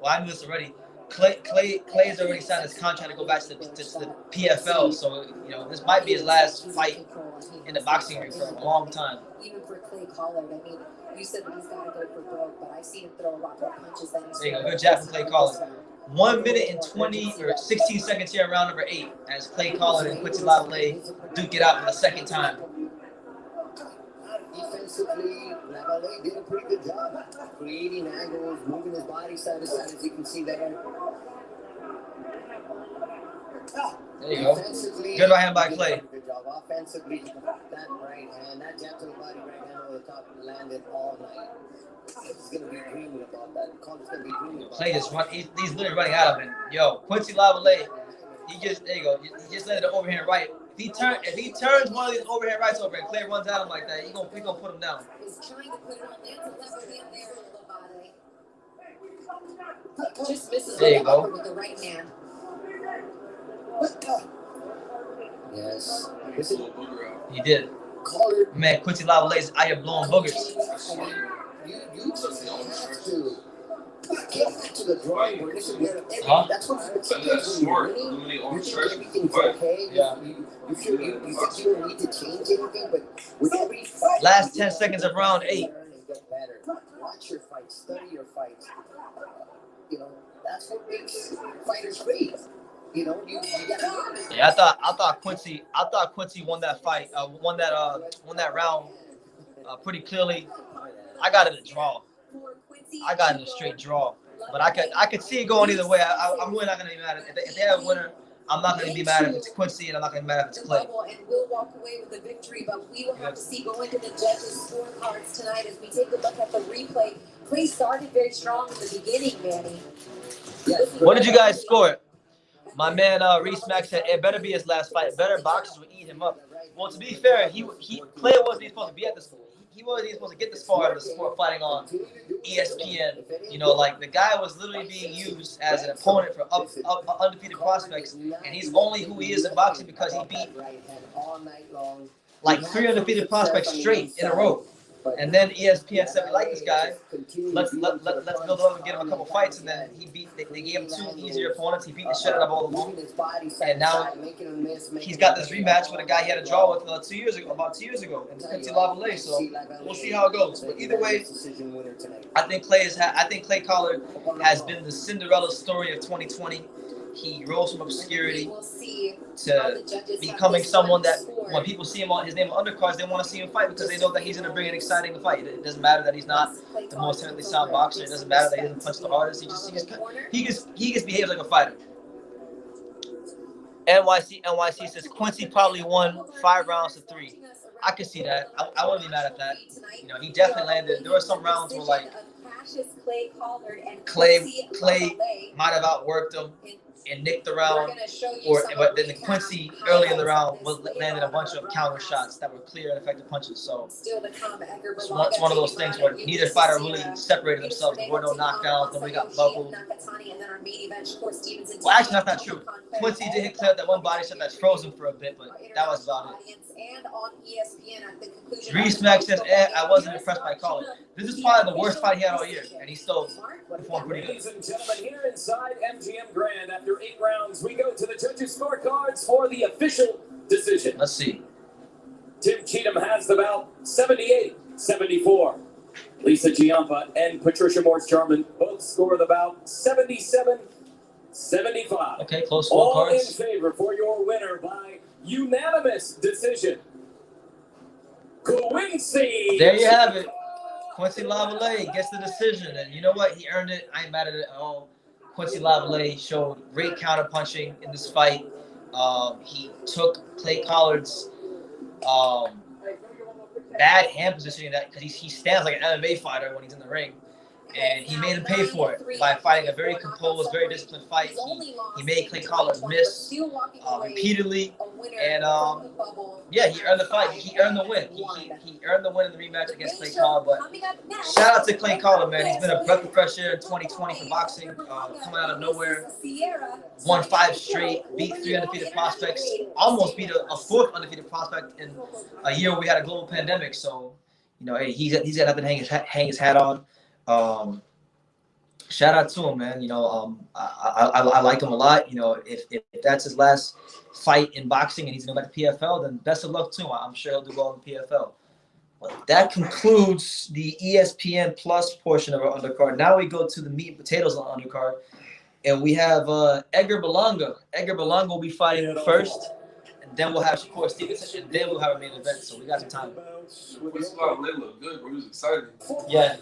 Well, I knew this already. Clay has already signed his contract to go back to the PFL, so this might be his last fight in the boxing ring for a long time. Even for Clay Collard, I mean, you said that he's got to go for broke, but I've seen him throw a lot more punches than he's. There you go, good jab from Clay Collard. 1 minute and 20 or 16 seconds here in round number 8 as Clay Collard and Quincy Lavallee duke it out for the second time. Defensively, Lavallee did a pretty good job creating angles, moving his body side to side, as you can see there. There you go. Good right hand by Clay. Good job. Offensively, that right hand, that jab to the body, right hand over the top, landed all night. He's going to be dreaming about that. Collar's going to be dreaming about Clay just he's literally running out of it. Yo, Quincy Lavallee, there you go. He just landed an overhand right. If he turns one of these overhand rights over and Clay runs at him like that, he's gonna put him down. He's trying to put it on there. Just misses there you go. With the right hand. Yes. He did. Collard. Man, Quincy Lavallee's out here blowing boogers. You just have to get back to the drawing board. This is where that's what sometimes when you're winning, you think everything's okay. Yeah. You think you don't need to change anything, but with every fight, last 10 seconds of round 8. Learn and get better. Watch your fights, study your fights. That's what makes fighters great. You gotta. Yeah, I thought Quincy won that fight. Won that round pretty clearly. I got it a draw. I got it a straight draw. But I could see it going either way. I'm really not gonna be mad if they have a winner. I'm not gonna be mad if it's Quincy, and I'm not gonna be mad if it's Clay. And we'll walk away with the victory, but we will have to see go into the judges' scorecards tonight as we take a look at the replay. Clay started very strong in the beginning, Manny. What did you guys score? My man Reese Mack said it better be his last fight. Better boxers would eat him up. Well, to be fair, Clay wasn't supposed to be at this. He wasn't even supposed to get this far in the sport fighting on ESPN. Like the guy was literally being used as an opponent for undefeated prospects, and he's only who he is in boxing because he beat like 3 undefeated prospects straight in a row. And then ESPN said, we like this guy. Let's build him up and get him a couple fights. And then they gave him 2 easier opponents. He beat the shit out of all of them. And now he's got this rematch with a guy he had a draw with about 2 years ago, in Quincy Lavallee. So we'll see how it goes. But either way, I think Clay Collard has been the Cinderella story of 2020. He rose from obscurity to becoming someone that when people see him on his name on undercards, they want to see him fight because they know that he's going to bring an exciting fight. It doesn't matter that he's not the most technically sound boxer. It doesn't matter that he doesn't punch the hardest. He just behaves like a fighter. NYC says Quincy probably won 5 rounds to 3. I could see that. I wouldn't be mad at that. You know, he definitely landed. There were some rounds where like Clay might have outworked him and nicked the round, but then the Quincy early in the round landed a bunch of counter shots that were clear and effective punches. So it's one of those things where neither fighter really separated themselves. There were no knockdowns, nobody got buckled. Well, actually, that's not true. Quincy did hit Clay that one body shot that's frozen for a bit, but that was about it. Reese Mack says, I wasn't impressed by Collard. This is probably the worst fight he had all year, and he still performed pretty good. Ladies and gentlemen, here inside MGM Grand, after 8 rounds, we go to the judges' scorecards for the official decision. Let's see. Tim Cheatham has the bout 78-74. Lisa Giampa and Patricia Morse-Jarman both score the bout 77-75. Okay, close All in scorecards. favor for your winner by unanimous decision, Quincy. There you have it. Quincy Lavallee gets the decision, and you know what? He earned it. I ain't mad at it at all. Quincy Lavallee showed great counter punching in this fight. He took Clay Collard's bad hand positioning because he stands like an MMA fighter when he's in the ring. And he made him pay for it by fighting a very composed, very disciplined fight. He made Clay Collard miss repeatedly. And, yeah, he earned the fight. He earned the win. He earned the win in the rematch against Clay Collard. But shout out to Clay Collard, man. He's been a breath of fresh air in 2020 for boxing. Coming out of nowhere. Won 5 straight. Beat 3 undefeated prospects. Almost beat a 4th undefeated prospect in a year where we had a global pandemic. So, you know, hey, he's got nothing to hang his hat on. Shout out to him, man. You know, I like him a lot. You know, if that's his last fight in boxing and he's going back to PFL, then best of luck to him. I'm sure he'll do well in PFL. Well, that concludes the ESPN Plus portion of our undercard. Now we go to the meat and potatoes on the undercard, and we have Edgar Berlanga. Edgar Berlanga will be fighting first, and then we'll have Shakur Stevenson, and then we'll have a main event. So we got some time. This Lavallee looked good, bro. It was exciting. Yeah.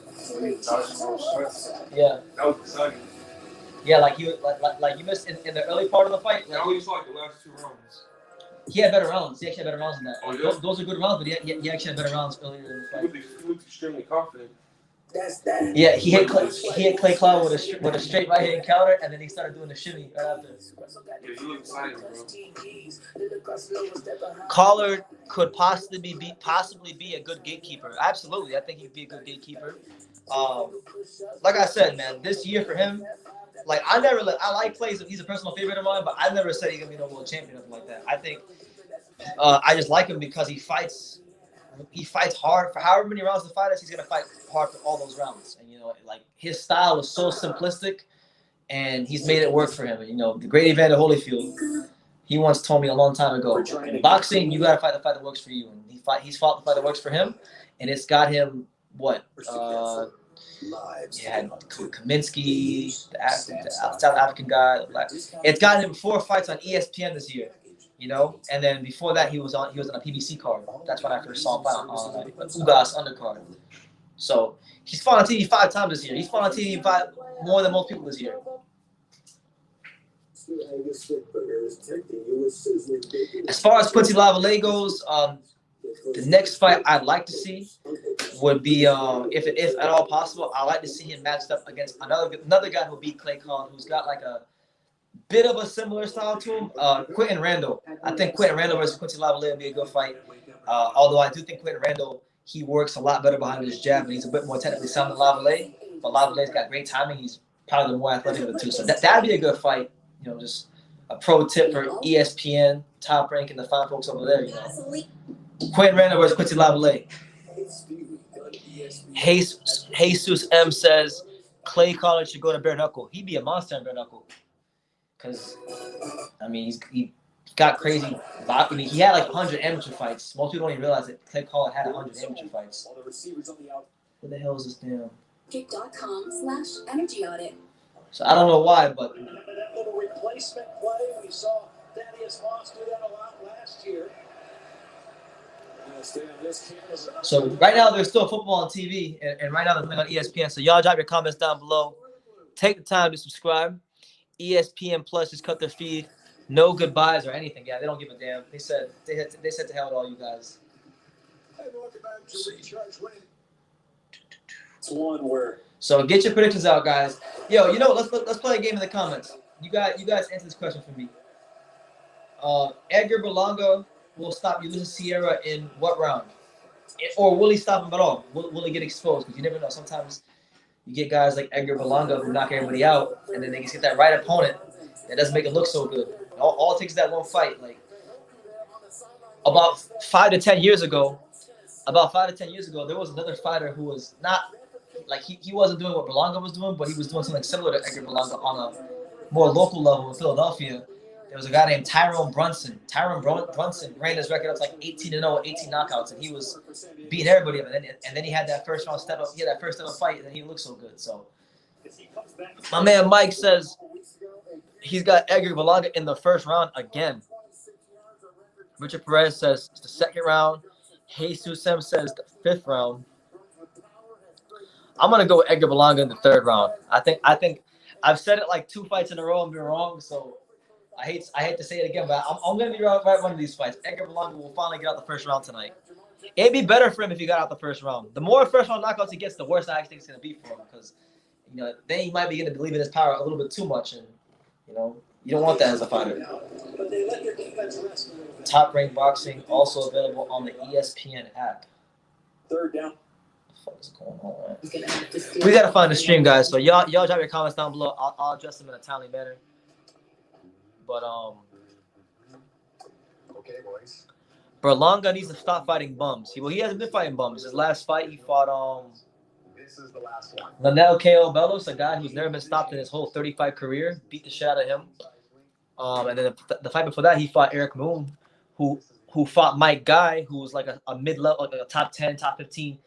Yeah. That was exciting. Yeah, like you missed in the early part of the fight. Like, I only saw like the last 2 rounds. He had better rounds. He actually had better rounds than that. Oh, yeah? Those are good rounds, but he actually had better rounds earlier in the fight. He looked extremely confident. Yeah, he hit Clay Collard with a straight right hand counter, and then he started doing the shimmy right after. Yeah, he looked exciting, bro. Collard could possibly be a good gatekeeper. Absolutely, I think he'd be a good gatekeeper. Like I said, man, this year for him, like I like Clay. He's a personal favorite of mine, but I never said he's gonna be no world champion or nothing like that. I think I just like him because he fights hard for however many rounds the fight is. He's gonna fight hard for all those rounds, and you know, like his style is so simplistic, and he's made it work for him. And, you know, the great Evander Holyfield, he once told me a long time ago, in boxing, you gotta fight the fight that works for you, and he's fought the fight that works for him, and it's got him what? Yeah, Kaminsky, the South African guy. It's got him 4 fights on ESPN this year. You know, and then before that, he was on a PBC card. That's when I first saw him fight on Ugas undercard. So he's fought on TV 5 times this year. He's fought on TV more than most people this year. As far as Quincy Lavallee goes, the next fight I'd like to see would be, if at all possible, I'd like to see him matched up against another guy who beat Clay Collard, who's got like a bit of a similar style to him, Quentin Randall. I think Quentin Randall versus Quincy Lavallee would be a good fight. Although I do think Quentin Randall, he works a lot better behind his jab, and he's a bit more technically sound than Lavallee. But Lavallee's got great timing. He's probably the more athletic of the two. So that'd be a good fight. You know, just a pro tip for ESPN, Top Rank, and the fine folks over there. You know, Quentin Randall versus Quincy Lavallee. Jesus M says Clay Collard should go to bare knuckle. He'd be a monster in bare knuckle. Because, I mean, he got crazy. I mean, he had like 100 amateur fights. Most people don't even realize that Clay Collard had 100 amateur fights. What the hell is this damn? Kick.com/energy audit. So I don't know why, but. That little replacement play, we saw Thaddeus Moss do that a lot last year. So right now there's still football on TV, and right now they're playing on ESPN. So y'all drop your comments down below. Take the time to subscribe. ESPN Plus just cut their feed. No goodbyes or anything. Yeah, they don't give a damn. They said to hell with all you guys. It's one where. So get your predictions out, guys. Yo, you know, let's play a game in the comments. You guys answer this question for me. Edgar Berlanga will stop Ulysses Sierra in what round? Or will he stop him at all? Will he get exposed? Because you never know. Sometimes you get guys like Edgar Berlanga who knock everybody out, and then they just get that right opponent that doesn't make it look so good. All it takes is that one fight. Like about 5 to 10 years ago, there was another fighter who was not like he wasn't doing what Berlanga was doing, but he was doing something similar to Edgar Berlanga on a more local level in Philadelphia. There was a guy named Tyrone Brunson. Brunson ran his record up to like 18-0, 18 knockouts, and he was beating everybody. And then he had that first round step up. He had that first ever fight, and then he looked so good. So my man Mike says he's got Edgar Berlanga in the first round again. Richard Perez says it's the second round. Jesus Sem says the fifth round. I'm gonna go with Edgar Berlanga in the third round. I think I've said it like 2 fights in a row and been wrong, so I hate to say it again, but I'm gonna be right one of these fights. Edgar Berlanga will finally get out the first round tonight. It'd be better for him if he got out the first round. The more first round knockouts he gets, the worse I actually think it's gonna be for him, because then he might begin to believe in his power a little bit too much, and you don't want that as a fighter. Top Rank Boxing also available on the ESPN app. Third down. What is going on, man? We gotta find the stream, guys. So y'all drop your comments down below. I'll address them in a timely manner. But okay, boys. Berlanga needs to stop fighting bums. He hasn't been fighting bums. His last fight, he fought This is the last one. Lanel K.O. Bellos, a guy who's never been stopped in his whole 35 career. Beat the shit out of him. And then the fight before that, he fought Eric Moon, who fought Mike Guy, who was like a mid-level, like a top 10, top 15,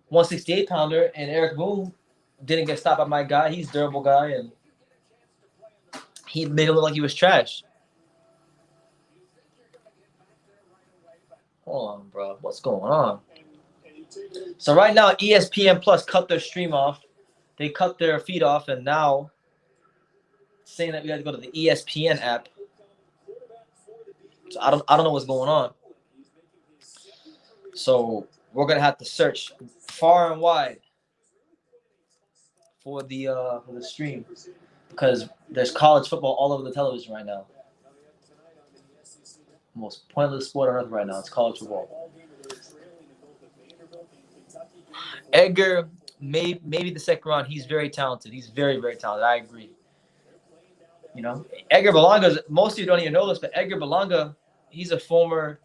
168 pounder. And Eric Moon didn't get stopped by Mike Guy. He's a durable guy, and he made it look like he was trash. Hold on, bro. What's going on? So right now, ESPN Plus cut their stream off. They cut their feed off, and now saying that we got to go to the ESPN app. So I don't know what's going on. So we're gonna have to search far and wide for the stream, because there's college football all over the television right now. Most pointless sport on earth right now. It's college football. Edgar, maybe the second round. He's very talented. He's very, very talented. I agree. Edgar Berlanga, most of you don't even know this, but Edgar Berlanga, he's a former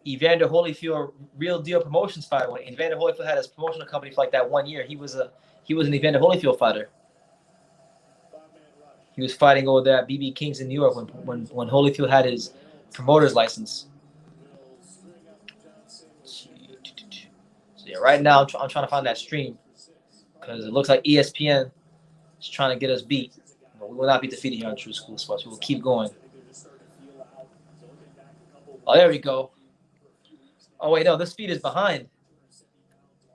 Evander Holyfield Real Deal Promotions fighter. When Evander Holyfield had his promotional company for like that 1 year, he was an Evander Holyfield fighter. He was fighting over there at BB King's in New York when Holyfield had his promoter's license. So yeah, right now I'm trying to find that stream, because it looks like ESPN is trying to get us beat. We will not be defeated here on True School Sports. We will keep going. Oh, there we go. Oh wait, no, this feed is behind.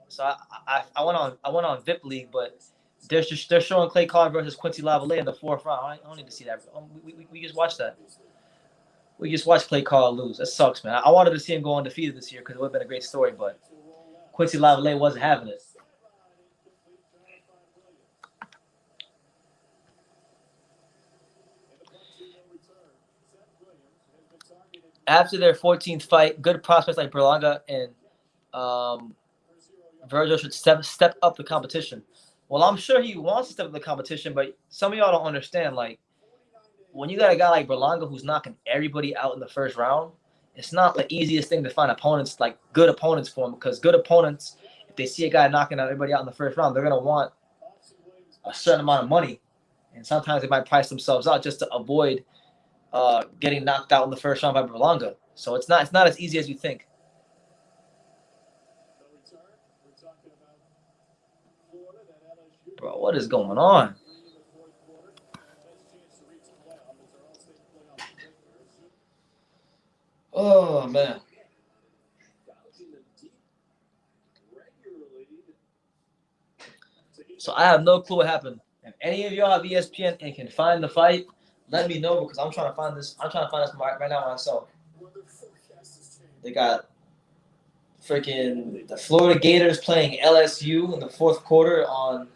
So I went on VIP League, but they're showing Clay Collard versus Quincy Lavallee in the fourth round. I don't need to see that. We just watched that. We just watched Clay Collard lose. That sucks, man. I wanted to see him go undefeated this year because it would have been a great story, but Quincy Lavallee wasn't having it. After their 14th fight, good prospects like Berlanga and Verdejo should step up the competition. Well, I'm sure he wants to step up the competition, but some of y'all don't understand. Like, when you got a guy like Berlanga who's knocking everybody out in the first round, it's not the easiest thing to find opponents, like good opponents for him, because good opponents, they see a guy knocking out everybody out in the first round, they're gonna want a certain amount of money, and sometimes they might price themselves out just to avoid getting knocked out in the first round by Berlanga. So it's not as easy as you think. Bro, what is going on? Oh, man. So I have no clue what happened. If any of y'all have ESPN and can find the fight, let me know because I'm trying to find this. I'm trying to find this right now myself. They got freaking the Florida Gators playing LSU in the fourth quarter on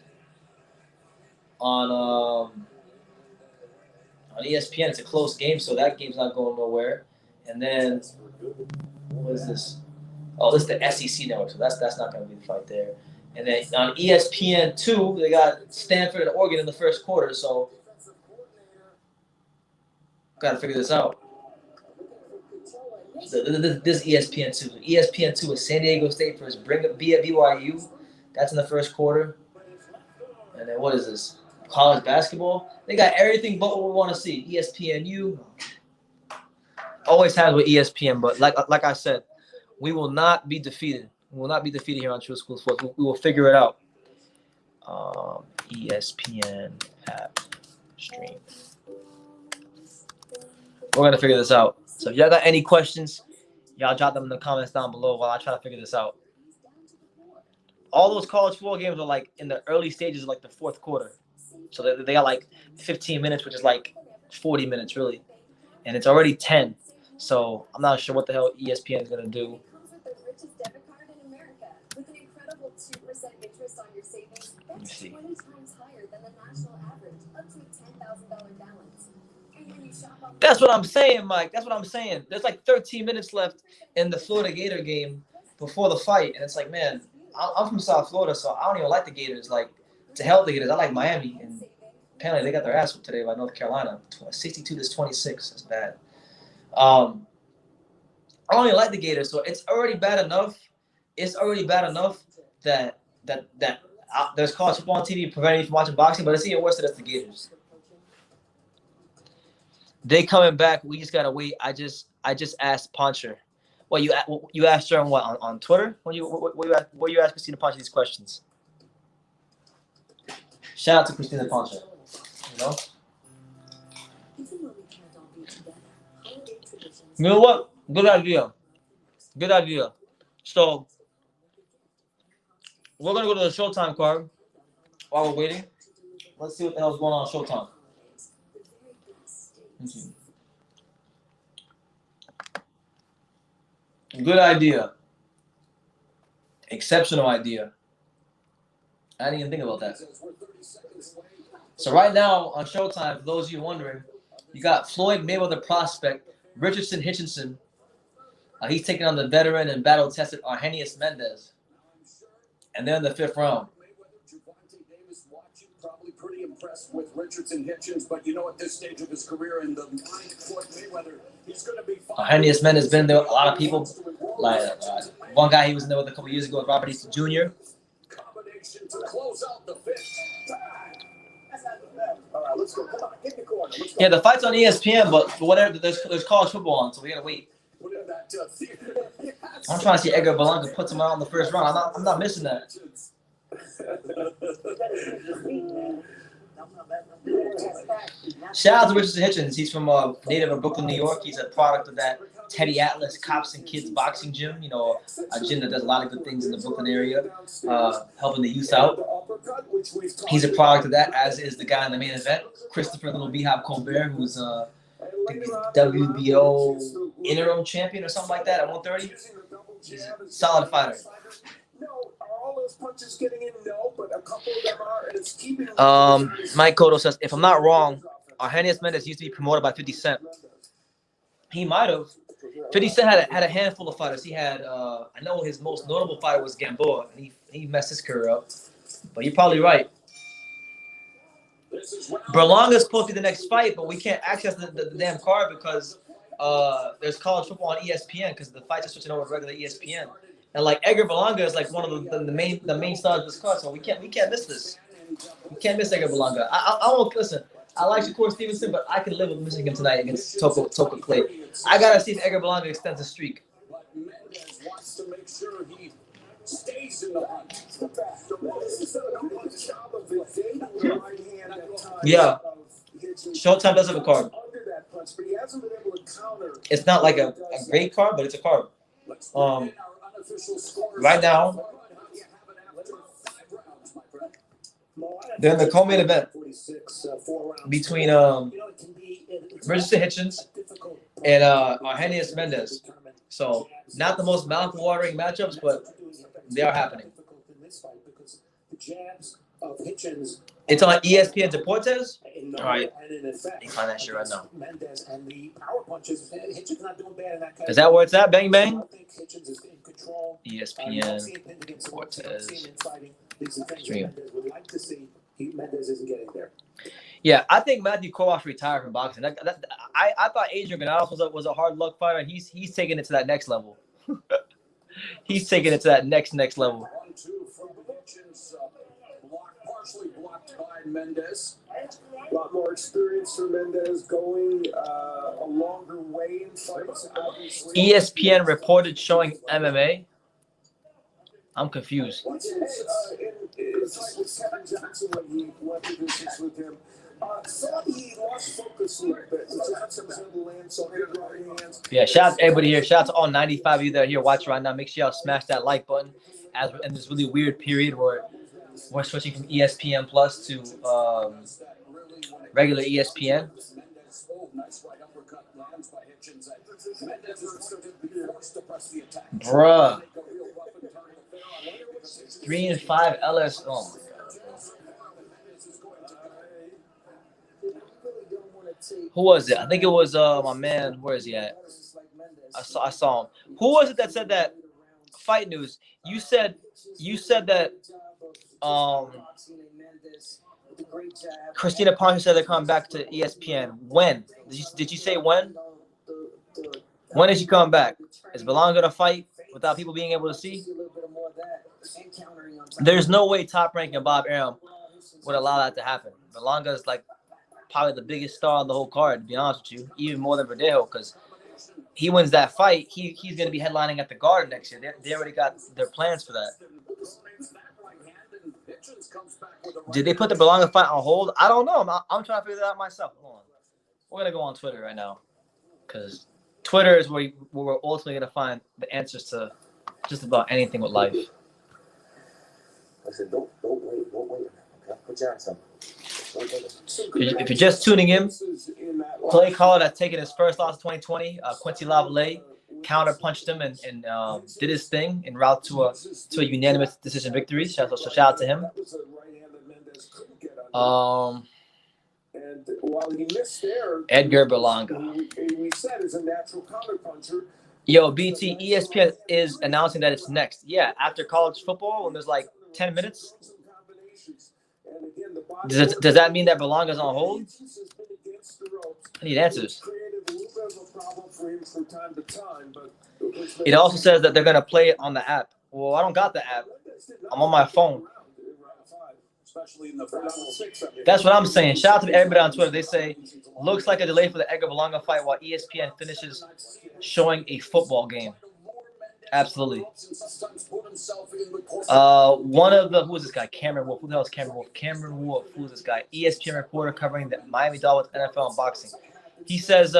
ESPN. It's a close game, so that game's not going nowhere. And then what is this? Oh, this is the SEC network, so that's not going to be the fight there. And then on ESPN 2, they got Stanford and Oregon in the first quarter, so got to figure this out. This ESPN 2. ESPN 2 is San Diego State versus BYU. That's in the first quarter. And then what is this? College basketball. They got everything but what we want to see. ESPNU. Always has with ESPN, but like I said, we will not be defeated. We will not be defeated here on True School Sports. We will figure it out. ESPN app stream. We're gonna figure this out. So if y'all got any questions, y'all drop them in the comments down below while I try to figure this out. All those college football games are like in the early stages of like the fourth quarter. So they got like 15 minutes, which is like 40 minutes really. And it's already 10. So I'm not sure what the hell ESPN is going to do. Let me see. That's what I'm saying, Mike. That's what I'm saying. There's like 13 minutes left in the Florida Gator game before the fight. And it's like, man, I'm from South Florida, so I don't even like the Gators. Like, to hell with the Gators. I like Miami. And apparently they got their ass whipped today by North Carolina. 62-26. That's bad. I don't even like the Gators, so it's already bad enough. It's already bad enough that there's college football on TV preventing me from watching boxing, but it's even worse that it's the Gators. They coming back. We just gotta wait. I just asked Poncher. Well, you asked her on what on Twitter? What you asked Christina Poncher these questions? Shout out to Christina Poncher. You know what? Good idea. Good idea. So we're gonna go to the Showtime card while we're waiting. Let's see what the hell's going on Showtime. Good idea. Exceptional idea. I didn't even think about that. So right now on Showtime, for those of you wondering, you got Floyd Mayweather prospect Richardson Hitchinson. He's taking on the veteran and battle-tested Arrhenius Mendez. And they're in the fifth round. Probably pretty impressed with Richardson Hitchens, but you know at this stage of his career in the mind of Floyd Mayweather, he's going to be fine. Arrhenius Mendez been there. A lot of people, like one guy he was in there with a couple years ago, Robert Easter Jr. Combination to close out the fifth. All right, let's go. Come on, hit the corner. Let's go. Yeah, the fight's on ESPN, but whatever, there's college football on, so we gotta wait. I'm trying to see Edgar Berlanga put him out in the first round. I'm not missing that. Shout out to Richardson Hitchens. He's from native of Brooklyn, New York. He's a product of that Teddy Atlas Cops and Kids boxing gym. You know, a gym that does a lot of good things in the Brooklyn area, helping the youth out. He's a product of that, as is the guy in the main event, Christopher Little Beehive Colbert, who's I think he's WBO interim champion or something like that at 130. He's a solid fighter. Mike Cotto says, if I'm not wrong, Arrhenius Mendez used to be promoted by 50 Cent. He might have. 50 Cent had a handful of fighters. He had, I know his most notable fighter was Gamboa, and he messed his career up. But you're probably right. Berlanga's supposed to be the next fight, but we can't access the damn card because there's college football on ESPN because the fights are switching over to regular ESPN. And like Edgar Berlanga is like one of the main stars of this card, so we can't miss this. We can't miss Edgar Berlanga. I won't listen. I like Shakur Stevenson, but I can live with missing him tonight against Toka Clay. I gotta see if Edgar Berlanga extends the streak. But Mendez wants to make sure he stays in the hunt. Yeah. Showtime does have a card. It's not like a great card, but it's a card. Right now, they're in the co-main event between Richardson Hitchens and Arrhenius Mendez. So not the most mouth-watering matchups, but they are happening. It's on ESPN Deportes. All right, you can find that shit right now. Is that where it's at? Bang bang. ESPN Deportes. Stream. Yeah, I think Matthew Kovacs retired from boxing. I thought Adrian Gonzalez was a hard luck fighter. He's taking it to that next level. He's taking it to that next level. Partially blocked by Mendez. A lot more experience for Mendez, going a longer way in fights. Obviously. ESPN reported showing MMA. I'm confused. Yeah, shout out to everybody here. Shout out to all 95 of you that are here watching right now. Make sure y'all smash that like button as we're in this really weird period where we're switching from ESPN Plus to regular ESPN. Bruh. 3-5 LS. Oh my God. Who was it? I think it was my man. Where is he at? I saw him. Who was it that said that? Fight News. You said that Christina Ponce said they're coming back to ESPN. When? Did you say when? When is she coming back? Is Berlanga gonna fight without people being able to see? There's no way Top Rank and Bob Arum would allow that to happen. Berlanga is like probably the biggest star on the whole card, to be honest with you, even more than Verdejo, because he wins that fight, he's going to be headlining at the Garden next year. They already got their plans for that. Did they put the Berlanga fight on hold? I don't know. I'm trying to figure that out myself. Hold on. We're going to go on Twitter right now, because Twitter is where we're ultimately going to find the answers to just about anything with life. Listen, don't wait. Okay? Put your hands up. If you're just tuning in, Clay Collard has taken his first loss of 2020. Quincy Lavallee counter-punched him and did his thing en route to a unanimous decision victory. So shout out to him. Edgar Berlanga. Yo, BT, ESPN is announcing that it's next. Yeah, after college football, when there's like 10 minutes. Does that mean that Berlanga's on hold? I need answers. It also says that they're going to play it on the app. Well, I don't got the app. I'm on my phone. That's what I'm saying. Shout out to everybody on Twitter. They say, looks like a delay for the Edgar Berlanga fight while ESPN finishes showing a football game. Absolutely. One of the, who is this guy? Cameron Wolf. Who the hell is Cameron Wolf? Cameron Wolf. Who is this guy? ESPN reporter covering the Miami Dolphins, NFL, and boxing. He says,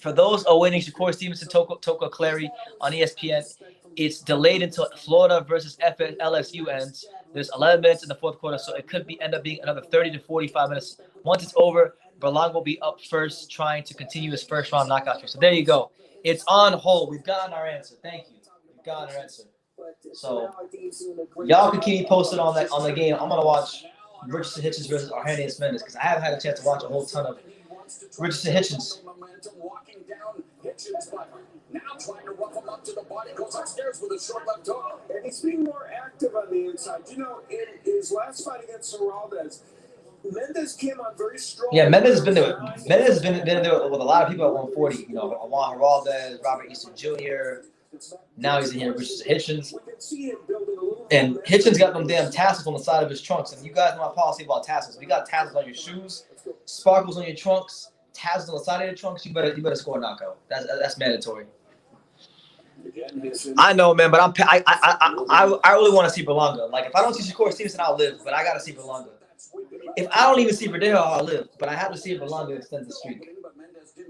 for those awaiting Shakur Stevenson, Toka Clary on ESPN, it's delayed until Florida versus LSU ends. There's 11 minutes in the fourth quarter, so it could end up being another 30 to 45 minutes. Once it's over, Berlanga will be up first, trying to continue his first round knockout streak. So there you go. It's on hold. We've gotten our answer. Thank you. We've gotten our answer. So y'all can keep me posted on the game. I'm gonna watch Richardson Hitchens versus Arrhenius Mendez because I haven't had a chance to watch a whole ton of Richardson Hitchens. Now trying to rough him up to the body, goes upstairs with a short left hook. And he's being more active on the inside. You know, in his last fight against Valdez, Mendez came on very strong. Yeah, Mendez has been there. Mendez has been there with a lot of people at 140. You know, Juan Valdez, Robert Easter Jr., Now he's in here versus Hitchens. And Hitchens got them damn tassels on the side of his trunks. And you guys know my policy about tassels. If you got tassels on your shoes, sparkles on your trunks, tassels on the side of your trunks, you better score a knockout. That's mandatory. I know, man, but I really want to see Berlanga. Like, if I don't see Shakur Stevenson, I'll live, but I gotta see Berlanga. If I don't even see Verdejo, I'll live, but I have to see if Berlanga extends the streak.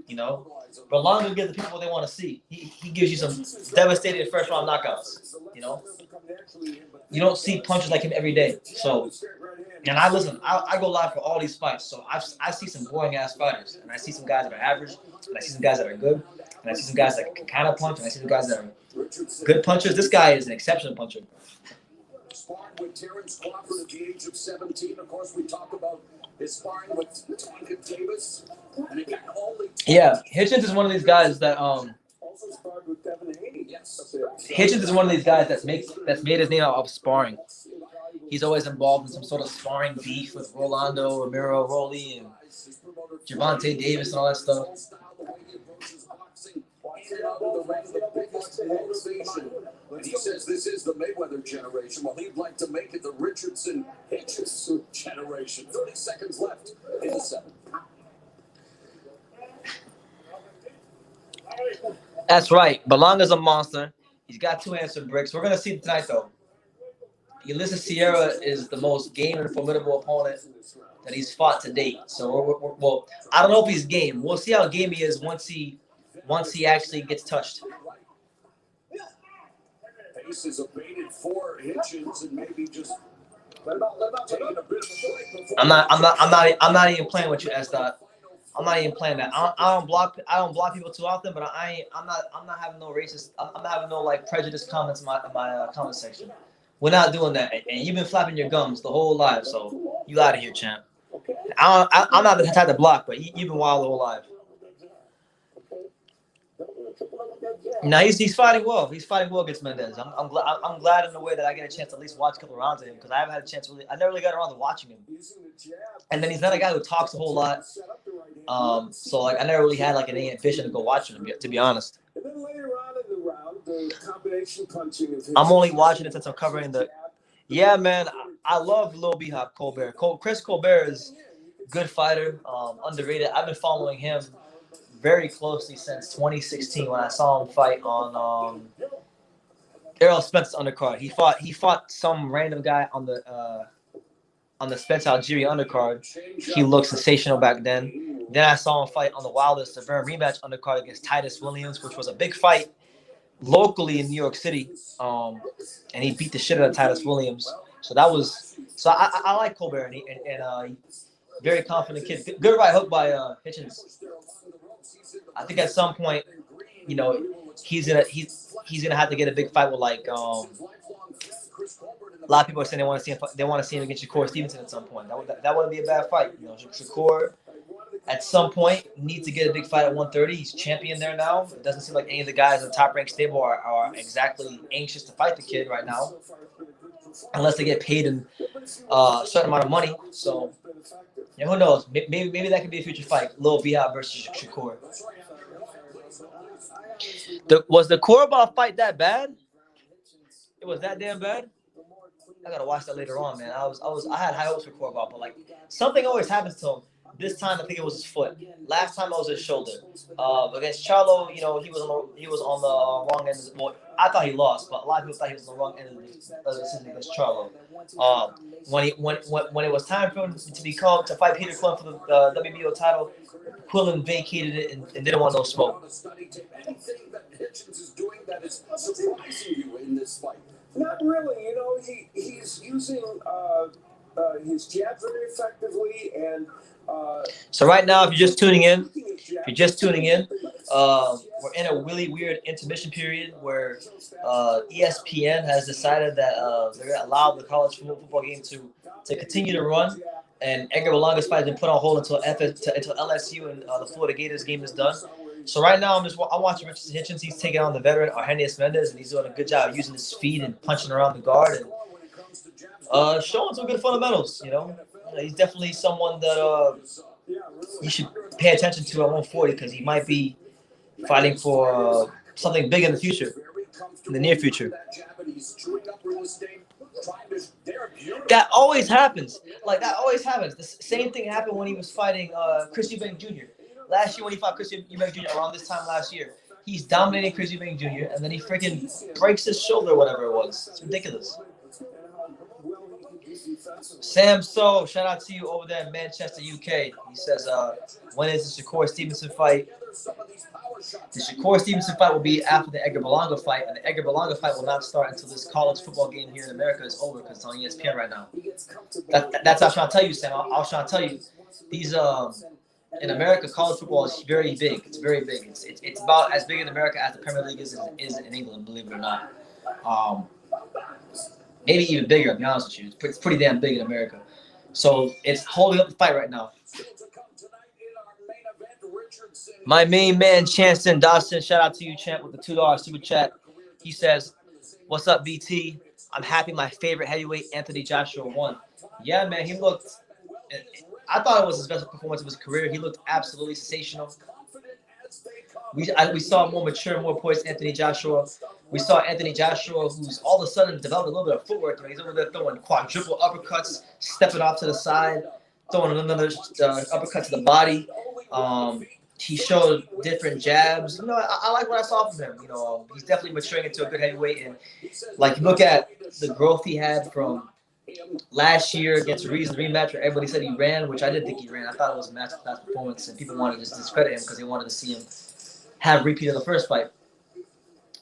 You know, Berlanga gives the people what they want to see. He gives you some devastating first round knockouts. You know, you don't see punches like him every day. So, and I go live for all these fights. So I see some boring ass fighters, and I see some guys that are average, and I see some guys that are good, and I see some guys that can kind of punch, and I see some guys that are good punchers. This guy is an exceptional puncher. Sparring with Terrence Crawford at the age of 17. Of course, we talk about his sparring with Tonka Davis. And again, yeah, Hitchens is one of these guys that Hitchens is one of these guys that's made his name out of sparring. He's always involved in some sort of sparring beef with Rolando, Ramiro, Rolly, and Gervonta Davis and all that stuff. And he says this is the Mayweather generation. Well, he'd like to make it the Richardson Hitchens generation. 30 seconds left in the 7th. That's right. Berlanga's a monster. He's got 2 hands for bricks. We're going to see it tonight, though. Ulysses Sierra is the most game and formidable opponent that he's fought to date. So, well, I don't know if he's game. We'll see how game he is once he actually gets touched. Paces abated for Hitchens and maybe just taking a bit of a break. I'm not even playing with you, S-Dot. I'm not even playing that. I don't block people too often, but I'm not having no racist. I'm not having no like prejudice comments in my comment section. We're not doing that. And you've been flapping your gums the whole live, so you out of here, champ. I'm not the type to block, but you've been wild the whole live. Now he's fighting well. He's fighting well against Mendez. I'm glad in a way that I get a chance to at least watch a couple rounds of him because I haven't had a chance I never really got around to watching him. And then he's not a guy who talks a whole lot. So like I never really had like any ambition to go watch him, to be honest. And then later on in the round, the combination punching of I'm only watching it since I'm covering the. Yeah, man, I love Lil B-Hop Colbert. Chris Colbert is a good fighter, underrated. I've been following him very closely since 2016 when I saw him fight on Errol Spence's undercard. He fought some random guy on the Spence Algeria undercard. He looked sensational back then. Then I saw him fight on the Wildest Severn rematch undercard against Titus Williams, which was a big fight locally in New York City. And he beat the shit out of Titus Williams. So I like Colbert and very confident kid. Good right hook by Hitchens. I think at some point, you know, he's gonna have to get a big fight with like a lot of people are saying they want to see him against Shakur Stevenson at some point. That wouldn't be a bad fight. You know, Shakur at some point needs to get a big fight at 130. He's champion there now. It doesn't seem like any of the guys in the top ranked stable are exactly anxious to fight the kid right now, unless they get paid in a certain amount of money. So, yeah, who knows? Maybe that could be a future fight. Lil B-Hop versus Shakur. Was the Korobov fight that bad? It was that damn bad? I gotta watch that later on, man. I had high hopes for Korobov, but like something always happens to him. This time I think it was his foot. Last time it was his shoulder. Against Charlo, you know, he was on the wrong end. Well, I thought he lost, but a lot of people thought he was on the wrong end of the decision against Charlo. When it was time for him to be called to fight Peter Quinn for the WBO title, Quillen vacated it and didn't want no smoke. Anything that Hitchens is doing that is surprising you in this fight? Not really. You know, he's using his jab very effectively and. So right now, if you're just tuning in, we're in a really weird intermission period where ESPN has decided that they're going to allow the college football game to continue to run, and Edgar Berlanga's fight has been put on hold until LSU and the Florida Gators game is done. So right now, I'm watching Richardson Hitchens. He's taking on the veteran Arrhenius Mendez, and he's doing a good job using his speed and punching around the guard and showing some good fundamentals, you know. He's definitely someone that you should pay attention to at 140 because he might be fighting for something big in the future. in the near future. That always happens. Like, that always happens. The same thing happened when he was fighting Chris Eubank Jr. Last year when he fought Chris Eubank Jr. around this time last year. He's dominating Chris Eubank Jr. and then he freaking breaks his shoulder or whatever it was. It's ridiculous. Sam So, shout out to you over there in Manchester, UK. He says, when is the Shakur Stevenson fight? The Shakur Stevenson fight will be after the Edgar Berlanga fight, and the Edgar Berlanga fight will not start until this college football game here in America is over because it's on ESPN right now. That's what I'm trying to tell you, Sam. I was trying to tell you, these in America, college football is very big. It's very big. It's about as big in America as the Premier League is in England, believe it or not. Maybe even bigger, to be honest with you. It's pretty damn big in America. So it's holding up the fight right now. My main man, Chancellor Dawson, shout out to you, champ, with the $2 super chat. He says, what's up, BT? I'm happy my favorite heavyweight, Anthony Joshua, won. Yeah, man, he looked – I thought it was his best performance of his career. He looked absolutely sensational. We saw more mature, more poised Anthony Joshua. We saw Anthony Joshua, who's all of a sudden developed a little bit of footwork. He's over there throwing quadruple uppercuts, stepping off to the side, throwing another uppercut to the body. He showed different jabs. You know, I like what I saw from him. You know, he's definitely maturing into a good heavyweight. And like, look at the growth he had from last year against Ruiz in the rematch, where everybody said he ran, which I didn't think he ran. I thought it was a masterclass performance, and people wanted to just discredit him because they wanted to see him have repeat of the first fight.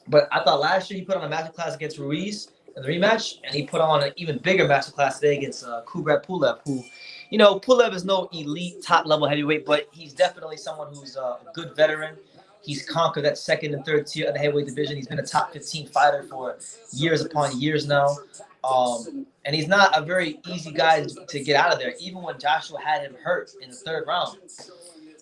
But I thought last year he put on a masterclass against Ruiz in the rematch, and he put on an even bigger masterclass today against Kubrat Pulev, who, you know, Pulev is no elite top-level heavyweight, but he's definitely someone who's a good veteran. He's conquered that second and third tier of the heavyweight division. He's been a top 15 fighter for years upon years now. And he's not a very easy guy to get out of there. Even when Joshua had him hurt in the third round,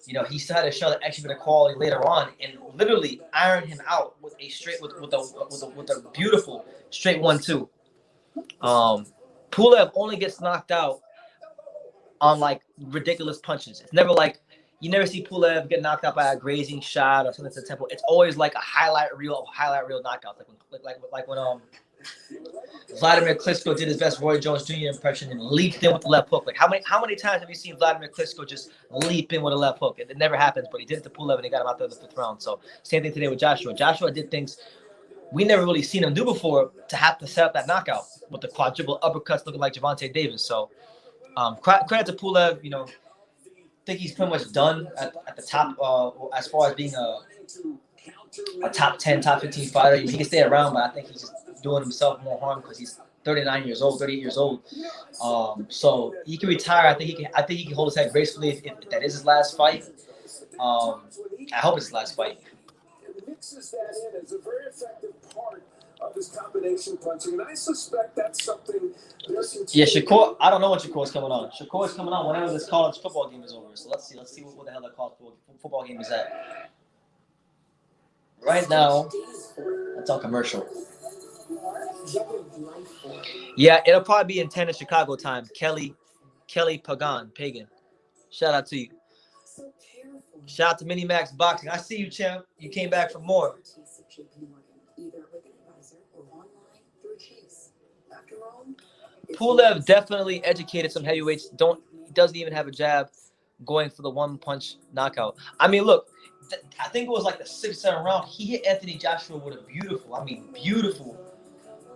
you know, he still had to show the extra bit of quality later on and literally iron him out with a straight with a beautiful straight 1-2. Pulev only gets knocked out on like ridiculous punches. It's never like you never see Pulev get knocked out by a grazing shot or something to the temple. It's always like a highlight reel knockout, like when Vladimir Klitschko did his best Roy Jones Jr. impression and leaped in with the left hook. Like how many times have you seen Vladimir Klitschko just leap in with a left hook? It never happens, but he did it to Pulev and he got him out there in the 5th round. So same thing today with Joshua. Joshua did things we never really seen him do before to have to set up that knockout with the quadruple uppercuts looking like Gervonta Davis. So credit to Pulev. You know, I think he's pretty much done at the top as far as being a top 10, top 15 fighter. He can stay around, but I think he's just doing himself more harm because he's 38 years old. So he can retire. I think he can hold his head gracefully if that is his last fight. I hope it's his last fight. It mixes that in as a very effective part of his combination punching, and I suspect that's something. Yeah, Shakur. I don't know when Shakur is coming on. Shakur is coming on whenever this college football game is over. So let's see what the hell that college football game is at. Right now, it's on commercial. Yeah, it'll probably be in 10 in Chicago time. Kelly Pagan. Shout out to you. Shout out to Mini Max Boxing. I see you, champ. You came back for more. Pulev definitely educated some heavyweights. He doesn't even have a jab, going for the 1-punch knockout. I mean, look, I think it was like the 6th, 7th round. He hit Anthony Joshua with a beautiful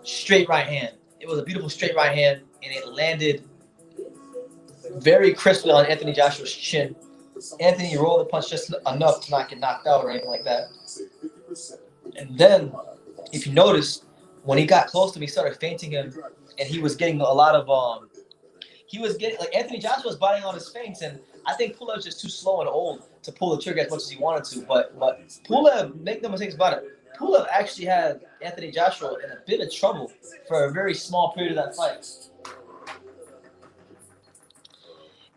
straight right hand. It was a beautiful straight right hand, and it landed very crisply on Anthony Joshua's chin. Anthony rolled the punch just enough to not get knocked out or anything like that. And then, if you notice, when he got close to him, he started feinting him, and he was getting a lot of Anthony Joshua was biting on his feints, and I think Pulev's just too slow and old to pull the trigger as much as he wanted to. But Pulev, make no mistakes about it, Pulev actually had Anthony Joshua in a bit of trouble for a very small period of that fight.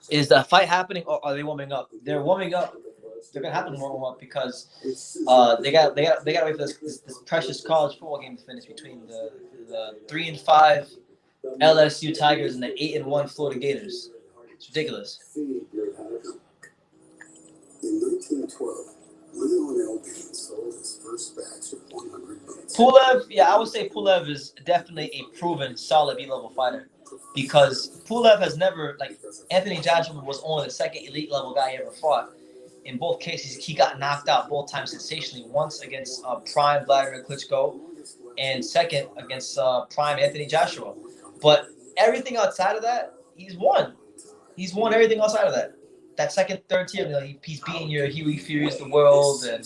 Is the fight happening or are they warming up? They're warming up. They're gonna have to warm up because they got to wait for this precious college football game to finish between the 3-5 LSU Tigers and the 8-1 Florida Gators. It's ridiculous. In 1912, sold his first batch of 100 boots. Pulev, yeah, I would say Pulev is definitely a proven solid B-level fighter because Pulev has never, like, Anthony Joshua was only the second elite level guy he ever fought. In both cases, he got knocked out both times sensationally. Once against prime Vladimir Klitschko, and second against prime Anthony Joshua. But everything outside of that, he's won. He's won everything outside of that. That second, third tier, he's beating your Huey Fury's the world, and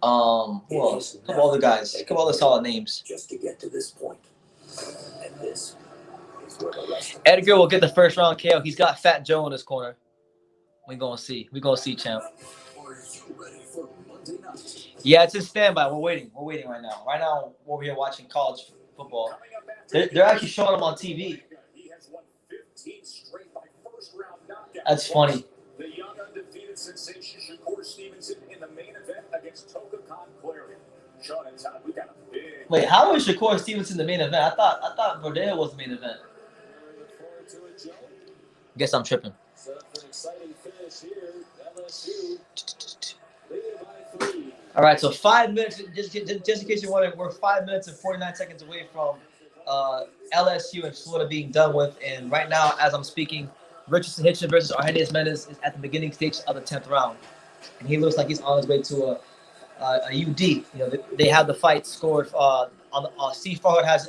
who else? A couple other guys, a couple other solid names. Just to get to this point. And this is where the rest. Edgar will get the first round KO. He's got Fat Joe in his corner. We're gonna see, champ. Yeah, it's in standby. We're waiting right now. Right now, we're over here watching college football. They're actually showing him on TV. That's funny. The young undefeated sensation Shakur Stevenson in the main event against Clary. Sean and Todd, we got a big. Wait, how is Shakur Stevenson the main event? I thought Verdejo was the main event. Guess I'm tripping. All right, so 5 minutes. Just in case you're wondering, we're 5 minutes and 49 seconds away from LSU and Florida being done with, and right now, as I'm speaking, Richardson Hitchin versus Arrhenius Mendes is at the beginning stage of the 10th round, and he looks like he's on his way to a UD. You know, they have the fight scored on Steve Farhad has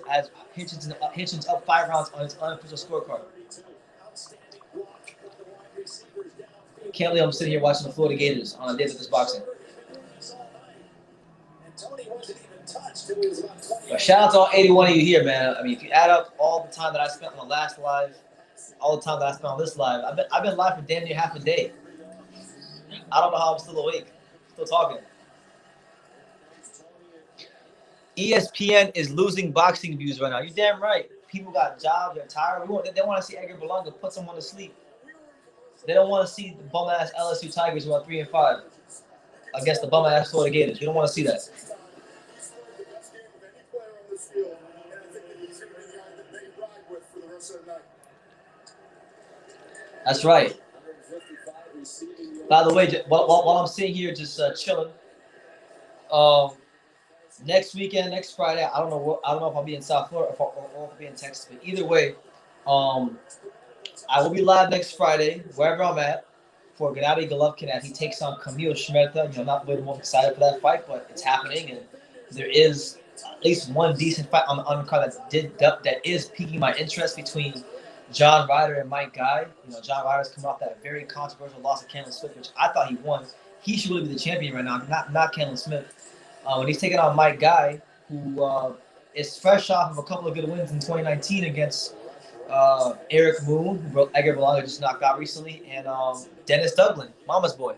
Hitchens up 5 rounds on his unofficial scorecard. Can't believe I'm sitting here watching the Florida Gators on a day of this boxing. But shout out to all 81 of you here, man. I mean, if you add up all the time that I spent on the last live, all the time that I spent on this live, I've been live for damn near half a day. I don't know how I'm still awake, still talking. ESPN is losing boxing views right now. You're damn right. People got jobs, they're tired. They want to see Edgar Berlanga put someone to sleep. They don't want to see the bum-ass LSU Tigers who are 3-5 against the bum-ass Florida Gators. You don't want to see that. That's right. By the way, while I'm sitting here just chilling, next weekend, next Friday, I don't know if I'll be in South Florida or if I'll be in Texas, but either way, I will be live next Friday, wherever I'm at, for Gennady Golovkin as he takes on Kamil Shmerta. You know, not really more excited for that fight, but it's happening, and there is at least one decent fight on the undercard that is piquing my interest between John Ryder and Mike Guy. You know, John Ryder's coming off that very controversial loss to Callum Smith, which I thought he won. He should really be the champion right now, not Callum Smith. When he's taking on Mike Guy, who is fresh off of a couple of good wins in 2019 against Eric Moon, who Edgar Berlanga just knocked out recently, and Dennis Dublin, Mama's boy.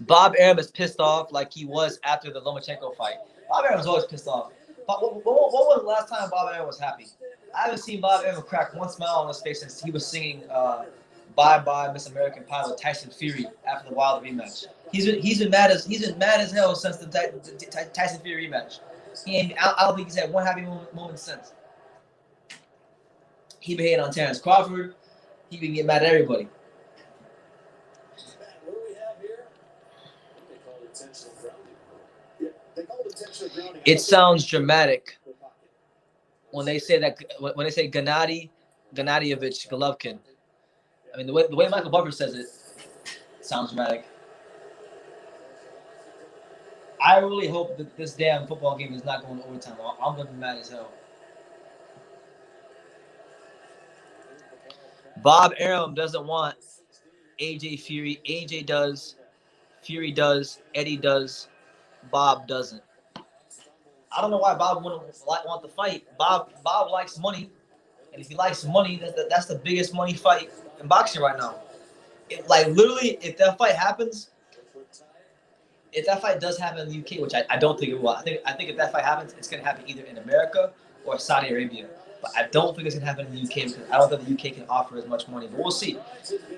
Bob Arum is pissed off like he was after the Lomachenko fight. Bob Arum was always pissed off. But what was the last time Bob Arum was happy? I haven't seen Bob Arum crack one smile on his face since he was singing "Bye Bye Miss American Pie" with Tyson Fury after the Wilder rematch. He's been mad as hell since the Tyson Fury rematch. I don't think he's had one happy moment since. He been hating on Terrence Crawford. He been getting mad at everybody. It sounds dramatic when they say Gennady Golovkin. I mean, the way Michael Buffer says it sounds dramatic. I really hope that this damn football game is not going to overtime. I'm going to be mad as hell. Bob Arum doesn't want AJ Fury. AJ does. Fury does. Eddie does. Bob doesn't. I don't know why Bob wouldn't want the fight. Bob likes money, and if he likes money, that's the biggest money fight in boxing right now. Literally, if that fight happens, if that fight does happen in the UK, which I don't think it will, I think if that fight happens, it's gonna happen either in America or Saudi Arabia. But I don't think it's gonna happen in the UK because I don't think the UK can offer as much money. But we'll see.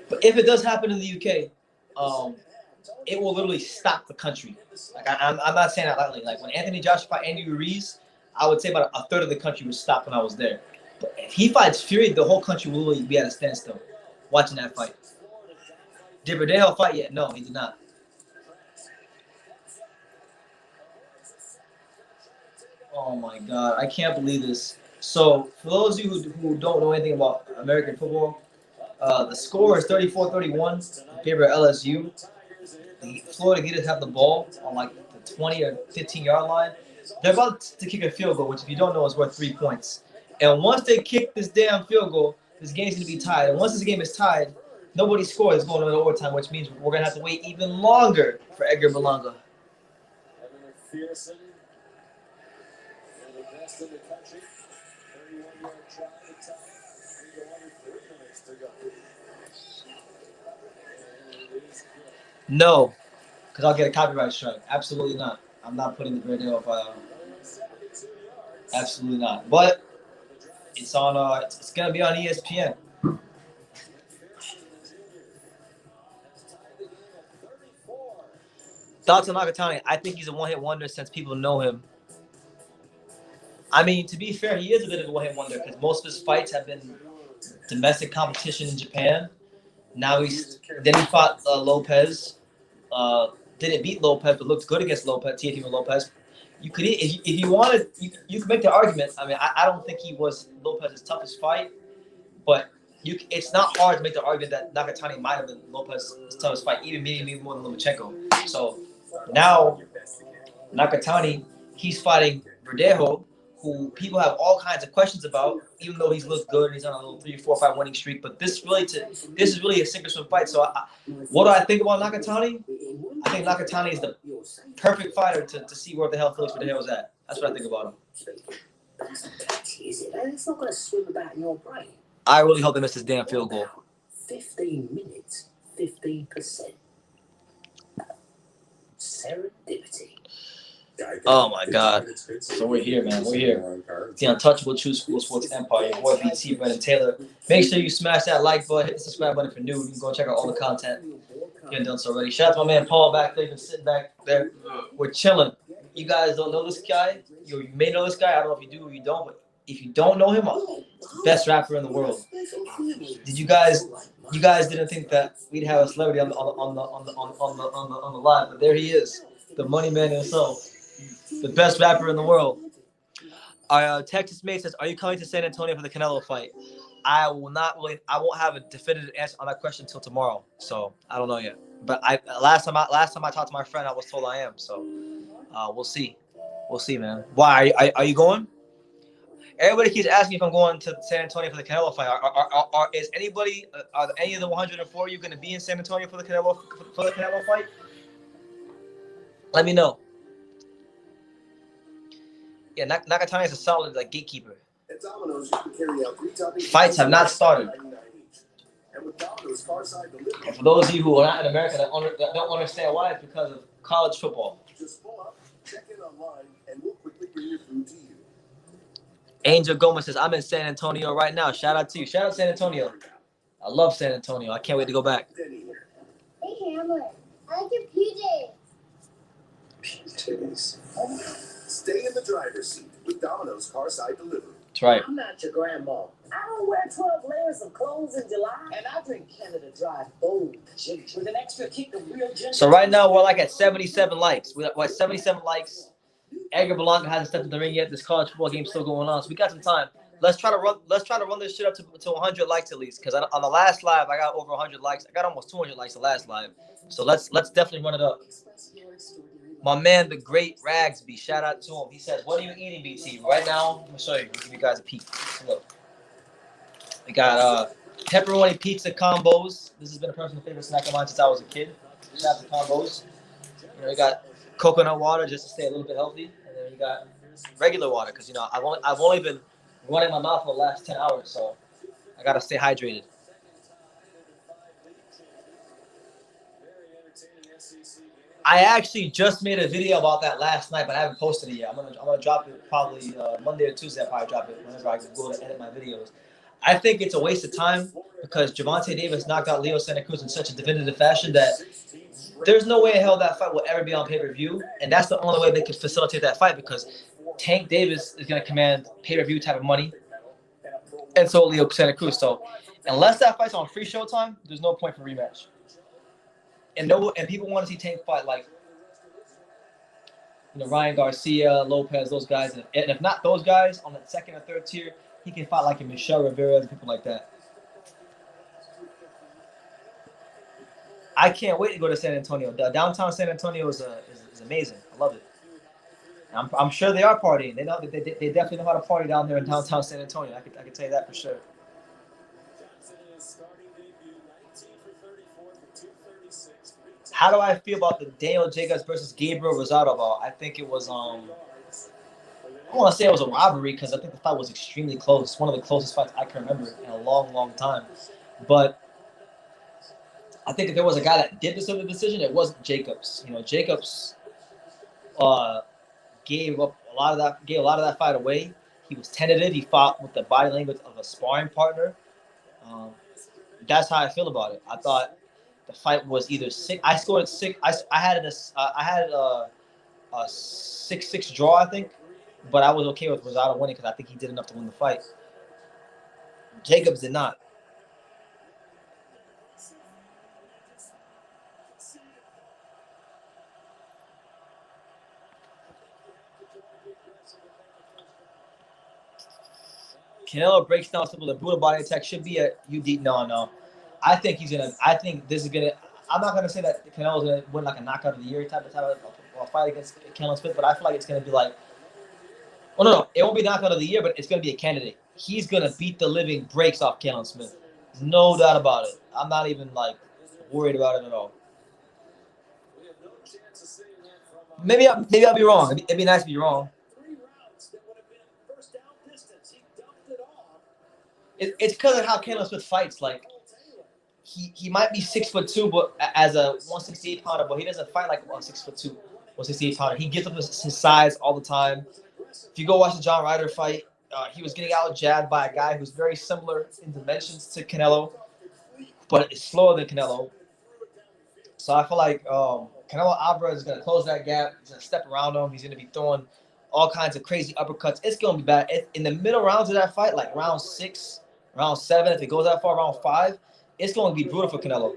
But if it does happen in the UK, it will literally stop the country. Like I'm not saying that lightly. Like when Anthony Joshua fought Andy Ruiz, I would say about a third of the country was stopped when I was there. But if he fights Fury, the whole country will be at a standstill watching that fight. Did Verdejo fight yet? No, he did not. Oh my God, I can't believe this. So, for those of you who don't know anything about American football, the score is 34-31 in favor of LSU. The Florida Gators have the ball on like the 20 or 15-yard line. They're about to kick a field goal, which if you don't know is worth 3 points. And once they kick this damn field goal, this game's going to be tied. And once this game is tied, nobody scores. It's going into overtime, which means we're going to have to wait even longer for Edgar Berlanga. No, because I'll get a copyright strike. Absolutely not. I'm not putting the Verdejo fight on. Absolutely not. But it's on. It's gonna be on ESPN. Thoughts on Nakatani? I think he's a one-hit wonder since people know him. I mean, to be fair, he is a bit of a one-hit wonder because most of his fights have been domestic competition in Japan. Now he fought Lopez. Didn't beat Lopez, but looked good against Lopez. Teofimo Lopez. You could, if you wanted, you could make the argument. I mean, I don't think he was Lopez's toughest fight, but it's not hard to make the argument that Nakatani might have been Lopez's toughest fight, maybe more than Lomachenko. So now Nakatani, he's fighting Verdejo, who people have all kinds of questions about, even though he's looked good and he's on a little 3-4-5 winning streak. But this is really a sink or swim fight. So what do I think about Nakatani? I think Nakatani is the perfect fighter to see where the hell Felix Verdejo is at. That's what I think about him. It's not going to swim about in your brain. I really hope they miss this damn field goal. 15 minutes, 15%. Serendipity. Oh my God! So we're here, man. We're here. It's the Untouchable True School Sports Empire. Your boy BT, Brandon Taylor. Make sure you smash that like button, hit the subscribe button for new. You can go check out all the content. You haven't done so already. Shout out to my man Paul back there. He's been sitting back there. We're chilling. You guys don't know this guy. You may know this guy. I don't know if you do or you don't, but if you don't know him, best rapper in the world. Did you guys didn't think that we'd have a celebrity on the live, but there he is, the money man himself. The best rapper in the world. Our Texas mate says, "Are you coming to San Antonio for the Canelo fight?" I won't have a definitive answer on that question until tomorrow. So I don't know yet. But last time I talked to my friend, I was told I am. So we'll see. We'll see, man. Why are you going? Everybody keeps asking if I'm going to San Antonio for the Canelo fight. Are any of the 104 of you going to be in San Antonio for the Canelo fight? Let me know. Yeah, Nakatani is a solid gatekeeper. Fights have not started. And for those of you who are not in America that don't understand why, it's because of college football. Just pull up, check in online, and we'll quickly bring your food to you. Angel Gomez says, "I'm in San Antonio right now." Shout out to you. Shout out San Antonio. I love San Antonio. I can't wait to go back. Hey, Hamlet. I like your PJs. PJs. Stay in the driver's seat with Domino's Carside Delivery. That's right. I'm not your grandma. I don't wear 12 layers of clothes in July. And I drink Canada Dry bold ginger with an extra kick of real ginger. So right now we're at 77 likes. We're at 77 likes. Edgar Berlanga hasn't stepped in the ring yet. This college football game's still going on, so we got some time. Let's try to run this shit up to 100 likes at least. Because on the last live, I got over 100 likes. I got almost 200 likes the last live. So let's definitely run it up. My man, the great Ragsby, shout out to him. He says, "What are you eating, BT?" Right now, I'm gonna show you. I'll give you guys a peek. Look, we got pepperoni pizza combos. This has been a personal favorite snack of mine since I was a kid. Shout out to combos. We got coconut water just to stay a little bit healthy, and then we got regular water because I've only been running my mouth for the last 10 hours, so I gotta stay hydrated. I actually just made a video about that last night, but I haven't posted it yet. I'm gonna drop it probably Monday or Tuesday. I'll probably drop it whenever I go to edit my videos. I think it's a waste of time because Gervonta Davis knocked out Leo Santa Cruz in such a definitive fashion that there's no way in hell that fight will ever be on pay-per-view, and that's the only way they could facilitate that fight because Tank Davis is gonna command pay-per-view type of money, and so Leo Santa Cruz. So unless that fight's on free Showtime, there's no point for rematch. And people want to see Tank fight like Ryan Garcia, Lopez, those guys. And if not those guys on the second or third tier, he can fight like a Michelle Rivera and people like that. I can't wait to go to San Antonio. Downtown San Antonio is amazing. I love it. I'm sure they are partying. They definitely know how to party down there in downtown San Antonio. I can tell you that for sure. How do I feel about the Daniel Jacobs versus Gabriel Rosado ball? I think it was I don't want to say it was a robbery because I think the fight was extremely close. One of the closest fights I can remember in a long, long time. But I think if there was a guy that did deserve the decision, it wasn't Jacobs. Jacobs gave a lot of that fight away. He was tentative. He fought with the body language of a sparring partner. That's how I feel about it. I thought the fight was either 6. I scored 6. I had a 6-6 draw, I think, but I was okay with Rosado winning because I think he did enough to win the fight. Jacobs did not. Canelo breaks down simple. The brutal body attack should be a UD. No. I think this is gonna. I'm not gonna say that Canelo's gonna win like a knockout of the year type of fight against Canelo Smith, but I feel like it's gonna be like. Oh no, it won't be knockout of the year, but it's gonna be a candidate. He's gonna beat the living breaks off Canelo Smith, no doubt about it. I'm not even like worried about it at all. Maybe I'll be wrong. It'd be nice to be wrong. It's because of how Canelo Smith fights. Like he might be 6'2", but as a 168 pounder, but he doesn't fight like a 6'2", 168 pounder. He gives up his size all the time. If you go watch the John Ryder fight, he was getting out jabbed by a guy who's very similar in dimensions to Canelo, but is slower than Canelo. So I feel like Canelo Alvarez is going to close that gap. He's going to step around him. He's going to be throwing all kinds of crazy uppercuts. It's going to be bad. In the middle rounds of that fight, like round 6, round 7, if it goes that far, round 5, it's going to be brutal for Canelo.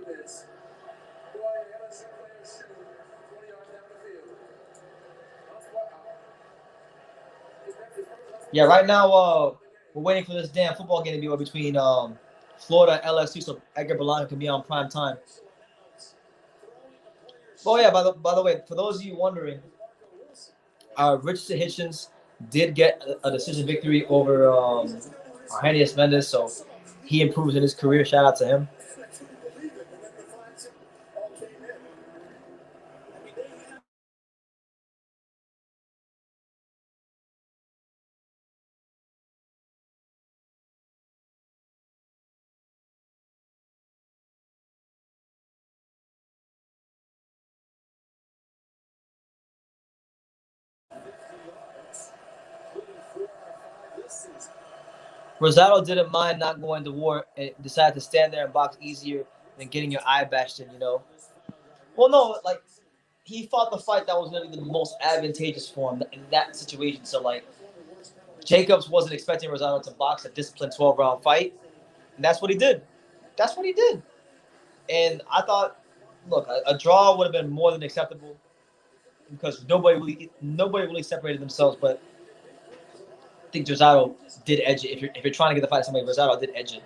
Yeah, right now we're waiting for this damn football game to be between Florida and LSU, so Edgar Berlanga can be on prime time. Oh yeah, by the way, for those of you wondering, Richardson Hitchens did get a decision victory over Arrhenius Mendes, so he improves in his career. Shout out to him. Rosado didn't mind not going to war and decided to stand there and box easier than getting your eye bashed in, Well, no, like, he fought the fight that was going to be the most advantageous for him in that situation. So, like, Jacobs wasn't expecting Rosado to box a disciplined 12-round fight, and that's what he did. And I thought, look, a draw would have been more than acceptable because nobody really separated themselves, but I think Rosado did edge it. If you're trying to get the fight to somebody, Rosado did edge it.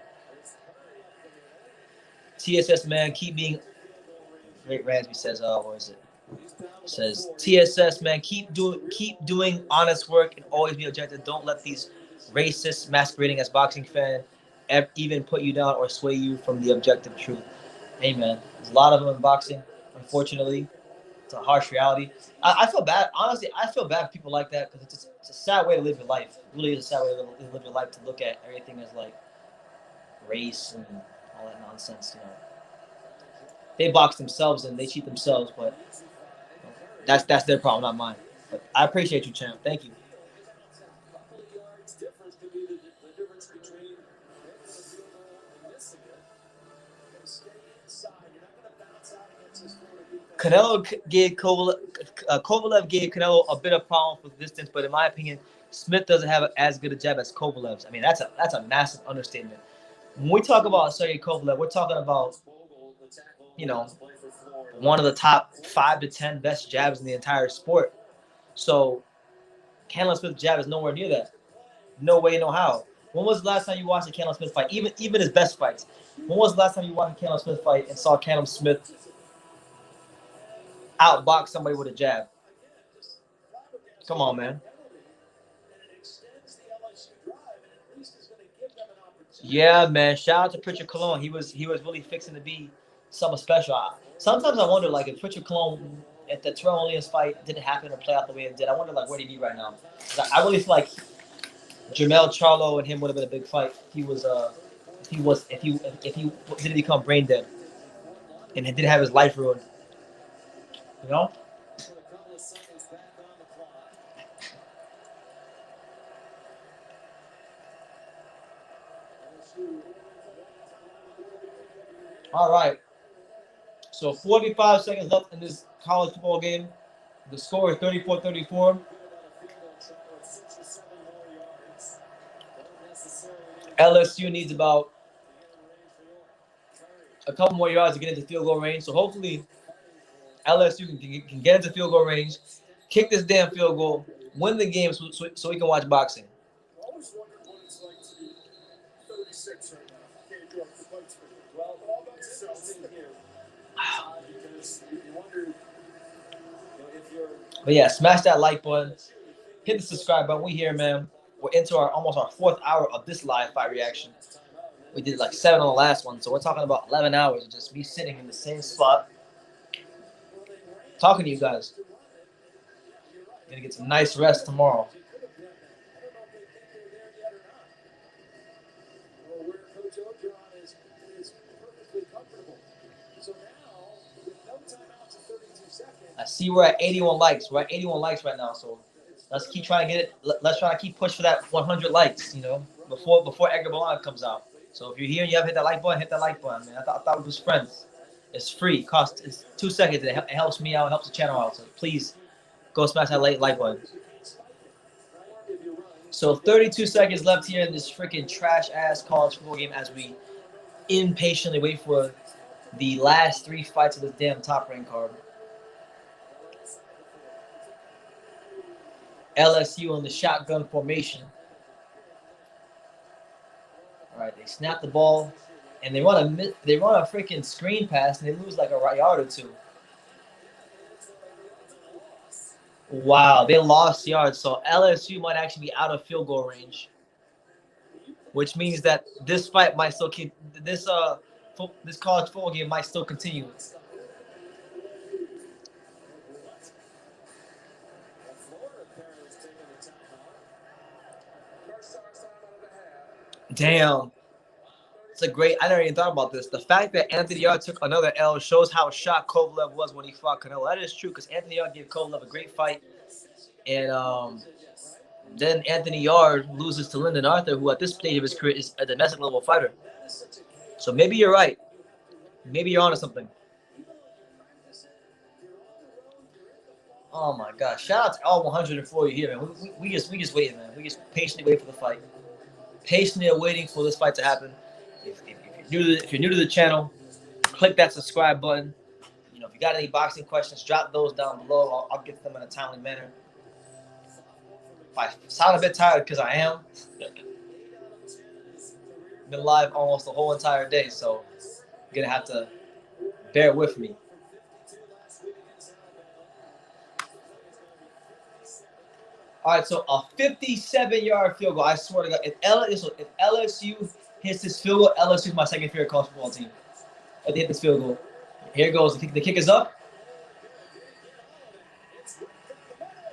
TSS man, keep being. Great Ransby says, what is it? Says TSS man, keep doing honest work and always be objective. Don't let these racists masquerading as boxing fan even put you down or sway you from the objective truth. Hey man, there's a lot of them in boxing. Unfortunately, it's a harsh reality. I feel bad. Honestly, I feel bad for people like that because it's a sad way to live your life. It really is a sad way to live your life, to look at everything as like race and all that nonsense. They box themselves and they cheat themselves, but that's their problem, not mine. But I appreciate you, champ. Thank you. Kovalev gave Canelo a bit of problem with distance, but in my opinion, Smith doesn't have as good a jab as Kovalev's. I mean, that's a massive understatement. When we talk about Sergey Kovalev, we're talking about, you know, one of the top 5 to 10 best jabs in the entire sport. So Canelo Smith's jab is nowhere near that. No way, no how. When was the last time you watched a Canelo Smith fight? Even his best fights. When was the last time you watched a Canelo Smith fight and saw Canelo Smith outbox somebody with a jab? Come on, man. Yeah, man. Shout out to Pritchard Colon. He was really fixing to be something special. Sometimes I wonder, like, if Pritchard Colon, if the Terrell Williams fight didn't happen or play out the way it did, I wonder, like, where'd he be right now? I really feel like Jermell Charlo and him would have been a big fight. If he didn't become brain dead and didn't have his life ruined. You know? All right. So 45 seconds left in this college football game. The score is 34-34. LSU needs about a couple more yards to get into field goal range. So hopefully LSU can get into field goal range, kick this damn field goal, win the game so we can watch boxing. But yeah, smash that like button, hit the subscribe button. We here, man. We're into almost our 4th hour of this live fight reaction. We did like 7 on the last one, so we're talking about 11 hours of just me sitting in the same spot, talking to you guys. Gonna get some nice rest tomorrow. I see we're at 81 likes. We're at 81 likes right now, so let's keep trying to get it. Let's try to keep push for that 100 likes, you know, before Edgar Berlanga comes out. So if you're here and you haven't hit that like button, hit that like button, man. I thought we was friends. It's free. It's 2 seconds. It helps me out. It helps the channel out. So please go smash that like button. So 32 seconds left here in this freaking trash-ass college football game as we impatiently wait for the last 3 fights of this damn top-ranked card. LSU on the shotgun formation. All right, they snap the ball, and they run a freaking screen pass, and they lose like a yard or 2. Wow, they lost yards, so LSU might actually be out of field goal range, which means that this fight might still keep this college football game might still continue. Damn. It's a great. I never even thought about this. The fact that Anthony Yarde took another L shows how shocked Kovalev was when he fought Canelo. That is true because Anthony Yarde gave Kovalev a great fight. And then Anthony Yarde loses to Lyndon Arthur, who at this stage of his career is a domestic level fighter. So maybe you're right. Maybe you're onto something. Oh my gosh. Shout out to all 104 you here, man. We just waiting, man. We just patiently wait for the fight. Patiently waiting for this fight to happen. If you're new to the channel, click that subscribe button. You know, if you got any boxing questions, drop those down below. I'll get them in a timely manner. If I sound a bit tired, because I am. Been live almost the whole entire day, so you're gonna have to bear with me. All right, so a 57-yard field goal. I swear to God, if LSU hits this field goal, LSU is my second favorite college football team. If they hit this field goal. Here it goes. The kick is up.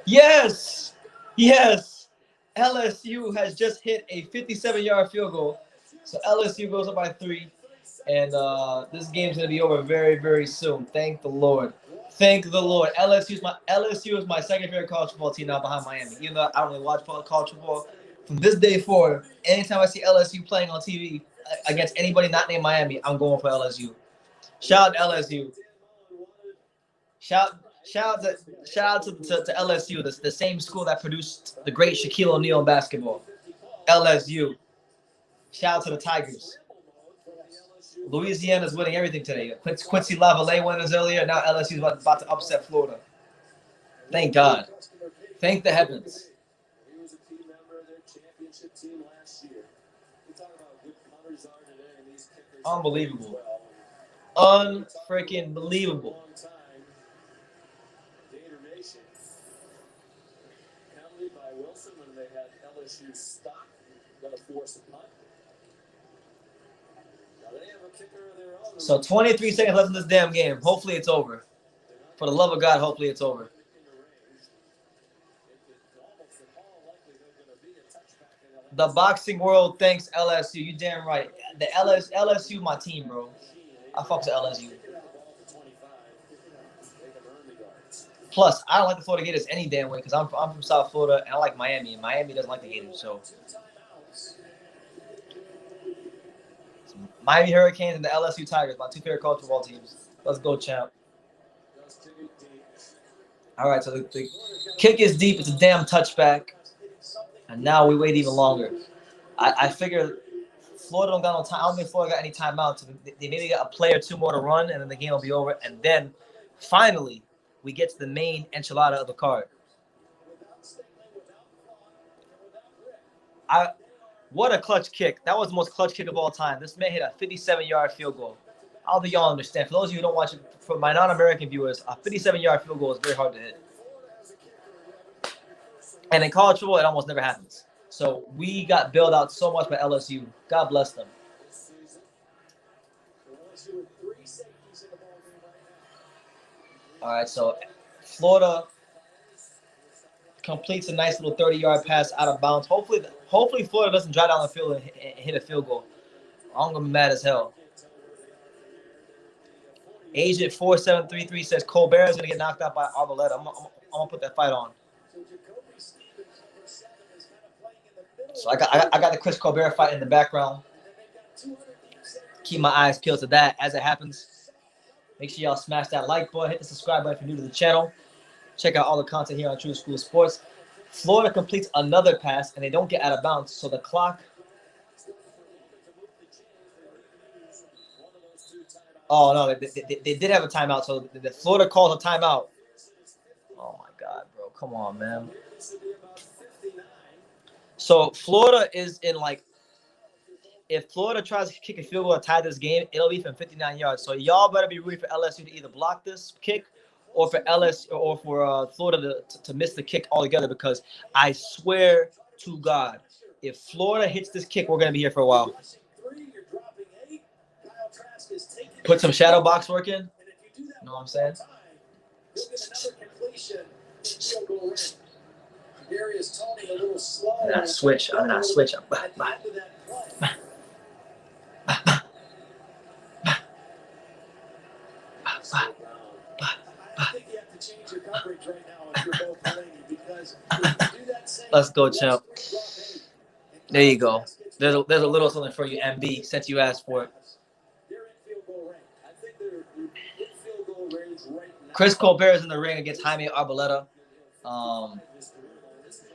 Yes! Yes! LSU has just hit a 57-yard field goal. So LSU goes up by 3. And this game's going to be over very, very soon. Thank the Lord. Thank the Lord. LSU is my second favorite college football team now behind Miami. Even though I don't really watch college football, from this day forward, anytime I see LSU playing on TV against anybody not named Miami, I'm going for LSU. Shout out to LSU. Shout out to LSU, the same school that produced the great Shaquille O'Neal in basketball. LSU. Shout out to the Tigers. Louisiana's winning everything today. Quincy Lavallee winners earlier. Now LSU's about to upset Florida. Thank God. Thank the heavens. He was a key member of their championship team last year. We talk about good punters are today, and these kickers. Unbelievable. Unfreaking believable. The Intermission. Penalty by Wilson when they had LSU stock. Going to force a punt. Now they have a kicker of their own. So 23 seconds left in this damn game. Hopefully it's over. For the love of God, hopefully it's over. The boxing world thanks LSU. You damn right. The LSU my team, bro. I fuck to LSU. Plus, I don't like the Florida Gators any damn way because I'm from South Florida and I like Miami, and Miami doesn't like the Gators. So Miami Hurricanes and the LSU Tigers, my two favorite college football teams. Let's go, champ. All right, so the kick is deep. It's a damn touchback. And now we wait even longer. I figure Florida don't got no time. I don't think Florida got any timeouts. So they maybe got a play or two more to run, and then the game will be over. And then, finally, we get to the main enchilada of the card. What a clutch kick. That was the most clutch kick of all time. This man hit a 57-yard field goal. I don't think y'all understand. For those of you who don't watch it, for my non-American viewers, a 57-yard field goal is very hard to hit. And in college football, it almost never happens. So we got bailed out so much by LSU. God bless them. All right, so Florida completes a nice little 30-yard pass out of bounds. Hopefully Florida doesn't drive down the field and hit a field goal. I'm gonna be mad as hell. Agent 4733 says Colbert is gonna get knocked out by Arboleta. I'm gonna put that fight on. So I got the Chris Colbert fight in the background. Keep my eyes peeled to that as it happens. Make sure y'all smash that like button, hit the subscribe button if you're new to the channel. Check out all the content here on True School Sports. Florida completes another pass and they don't get out of bounds. So the clock. Oh no, they did have a timeout. So the Florida calls a timeout. Oh my God, bro, come on, man. So Florida is in like, if Florida tries to kick a field goal to tie this game, it'll be from 59 yards. So y'all better be rooting for LSU to either block this kick or for LSU or for Florida to miss the kick altogether. Because I swear to God, if Florida hits this kick, we're gonna be here for a while. Put some shadow box work in. You know what I'm saying? I'm not switch. Let's go, champ. There you go. There's a little something for you, MB, since you asked for it. Chris Colbert is in the ring against Jaime Arboleta.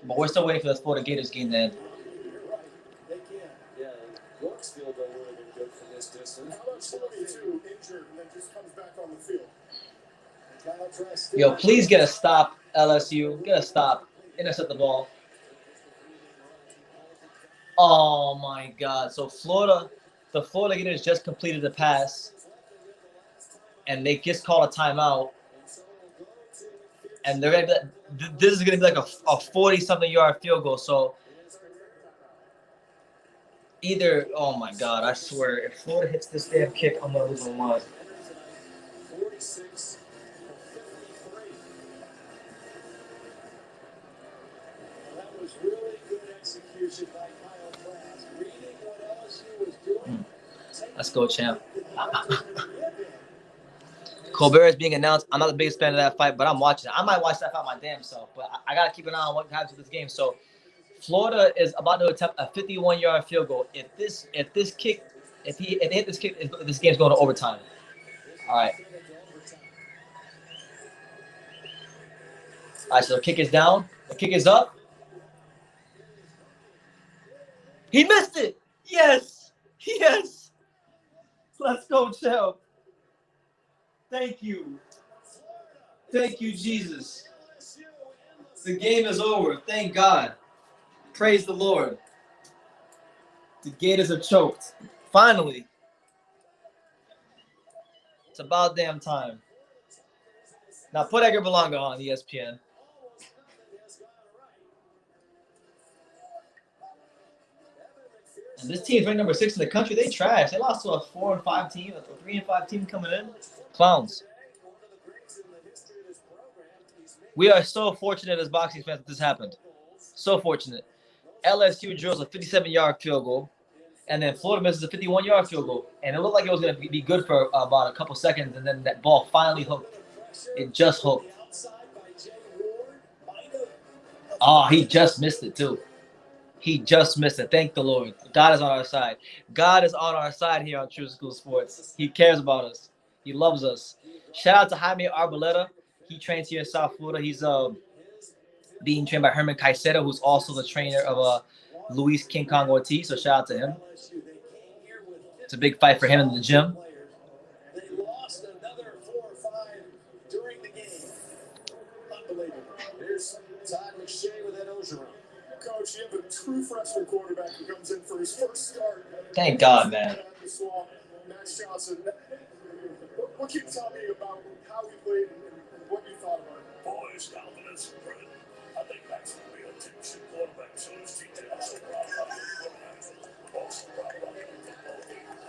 But we're still waiting for the Florida Gators game then. Yo, please get a stop, LSU. Get a stop. Intercept the ball. Oh my God. So the Florida Gators just completed the pass. And they just called a timeout. And they're gonna be, this is gonna be like a 40-something yard field goal. So either, oh my God, I swear, if Florida hits this damn kick, I'm gonna lose my mind. 46 that was really good execution by Kyle Trask. Reading what LSU was doing. Let's go, champ. Colbert is being announced. I'm not the biggest fan of that fight, but I'm watching it. I might watch that fight my damn self, but I got to keep an eye on what happens with this game. So Florida is about to attempt a 51-yard field goal. If they hit this kick, this game's going to overtime. All right. All right, so the kick is down. The kick is up. He missed it. Yes. Yes. Let's go, champ. Thank you. Thank you, Jesus. The game is over. Thank God. Praise the Lord. The Gators are choked. Finally. It's about damn time. Now put Edgar Berlanga on ESPN. And this team's ranked number 6 in the country. They trash. They lost to a 4-5 team, a 3-5 team coming in. Clowns. We are so fortunate as boxing fans that this happened. So fortunate. LSU drills a 57-yard field goal, and then Florida misses a 51-yard field goal. And it looked like it was going to be good for about a couple seconds, and then that ball finally hooked. It just hooked. Oh, he just missed it, too. He just missed it. Thank the Lord. God is on our side. God is on our side here on True School Sports. He cares about us. He loves us. Shout out to Jaime Arboleda. He trains here in South Florida. He's being trained by Herman Caicedo, who's also the trainer of Luis King Kong Ortiz. So shout out to him. It's a big fight for him in the gym. They lost another 4 or 5 during the game. Unbelievable. Here's Todd McShay with that Ogeron. Coach, you have a true freshman quarterback who comes in for his first start. Thank God, man. Max Johnson. What can you tell me about how he played and what you thought about it? Boys, confidence and credit. I think Max will be a two-shit quarterback, so his details are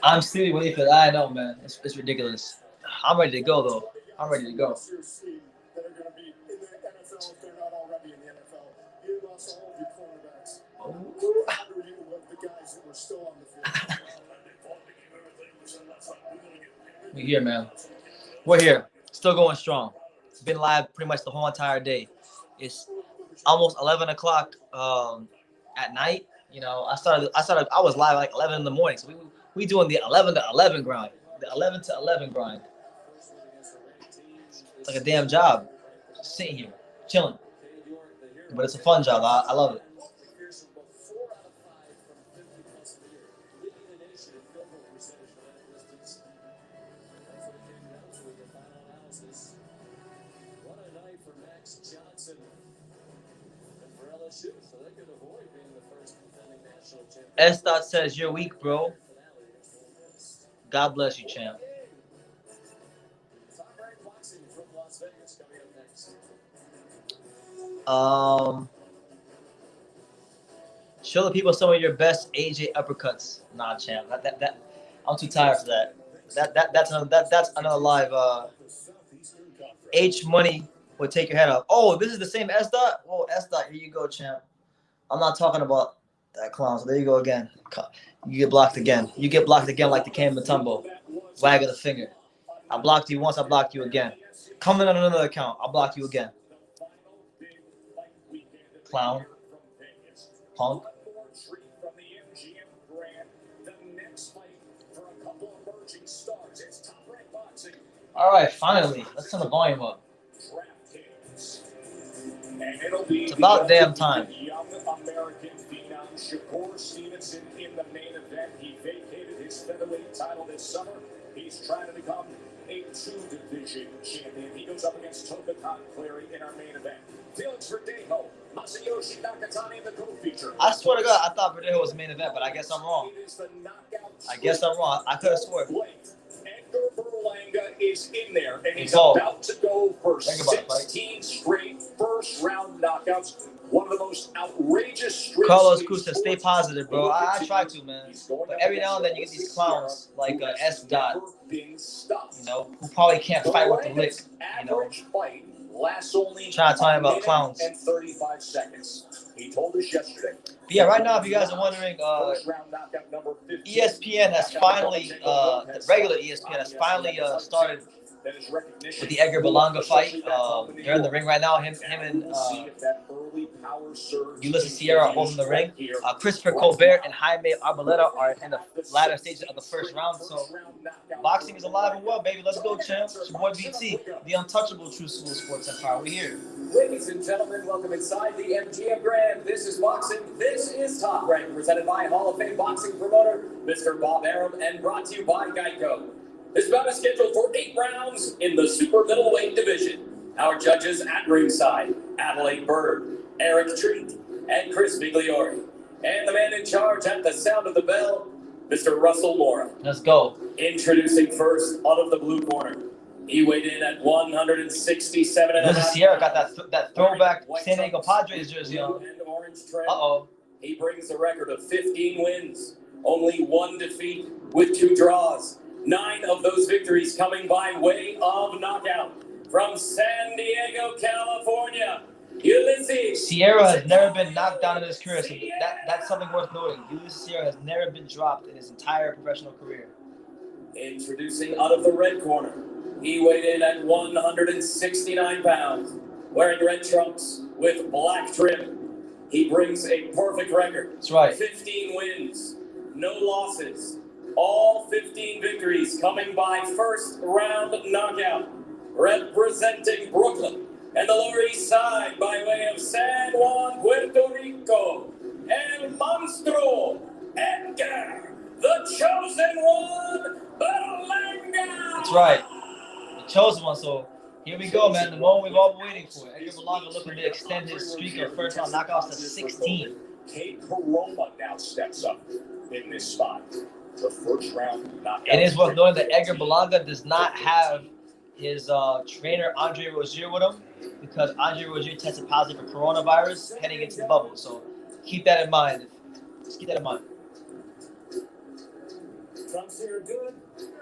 I'm still waiting for that. I know, man. It's ridiculous. I'm ready to go, though. I'm ready to go. That are going to be in the NFL if they're not already in the NFL. You lost all of your cornerbacks. How do you love the guys that were still on the field? We're here, man. We're here. Still going strong. It's been live pretty much the whole entire day. It's almost 11 o'clock at night. You know, I was live like 11 in the morning. So we doing the 11 to 11 grind. The 11 to 11 grind. It's like a damn job. Just sitting here, chilling. But it's a fun job. I love it. S. says, you're weak, bro. God bless you, champ. Show the people some of your best AJ uppercuts. Nah, champ. That I'm too tired for that. That's another live. H Money would take your head off. Oh, this is the same S. Oh, S. Here you go, champ. I'm not talking about that clown. So there you go again. You get blocked again. You get blocked again like the Cam Matumbo. Wag of the finger. I blocked you once. I blocked you again. Coming on another account. I'll block you again. Clown. Punk. All right, finally. Let's turn the volume up. It's about damn time. Young American phenom Shakur Stevenson in the main event. He vacated his featherweight title this summer. He's trying to become a 2-division champion. He goes up against Clary in our main event. Felix Verdejo, Masayoshi Nakatani in the co-feature. I swear to God, I thought Verdejo was the main event, but I guess I'm wrong. I could have sworn. Edgar Berlanga is in there, and he's about to go for 16 straight first-round knockouts. One of the most outrageous streaks. Carlos Cusa, stay positive, bro. I try to, man. But every now and then you get these clowns like S. You know, who probably can't fight with the lick. You know, trying to tell me about clowns. And 35 seconds. He told us yesterday. But yeah, right now, if you guys are wondering, ESPN has finally, the regular ESPN has finally started with the Edgar Berlanga fight. They're in the ring right now. Him and early power surge. Ulysses Sierra are both in the ring. Christopher Colbert and Jaime Arboleda are in the latter stages of the first round. So boxing is alive and well, baby. Let's go, champ. It's your boy BT, the untouchable True School Sports Empire. We're here. Ladies and gentlemen, welcome inside the MGM Grand. This is boxing. This is Top Rank, presented by Hall of Fame boxing promoter Mr. Bob Arum, and brought to you by Geico. This bout is scheduled for 8 rounds in the super middleweight division. Our judges at ringside: Adelaide Bird, Eric Treat, and Chris Migliori. And the man in charge at the sound of the bell, Mr. Russell Mora. Let's go. Introducing first, out of the blue corner. He weighed in at 167 and a half. Sierra got that throwback San Diego Padres jersey on. Uh-oh. He brings a record of 15 wins, only 1 defeat with 2 draws. 9 of those victories coming by way of knockout. From San Diego, California, Ulysses Sierra has never been knocked down in his career, so that's something worth noting. Ulysses Sierra has never been dropped in his entire professional career. Introducing out of the red corner, he weighed in at 169 pounds, wearing red trunks with black trim. He brings a perfect record. That's right. 15 wins, no losses. All 15 victories coming by first round knockout. Representing Brooklyn and the Lower East Side by way of San Juan, Puerto Rico, El Monstruo, Edgar, the Chosen One, Berlanga. That's right. The Chosen One. So here we go, man. The moment we've all been waiting for. Edgar Berlanga looking to extend his streak of first round knockouts to 16. Kate Coroma now steps up in this spot. The first round knockout. It is worth noting that Edgar Berlanga does not have his trainer Andre Rozier with him, because Andre Rozier tested positive for coronavirus heading into the bubble. So keep that in mind. Just keep that in mind. Trumps here are good.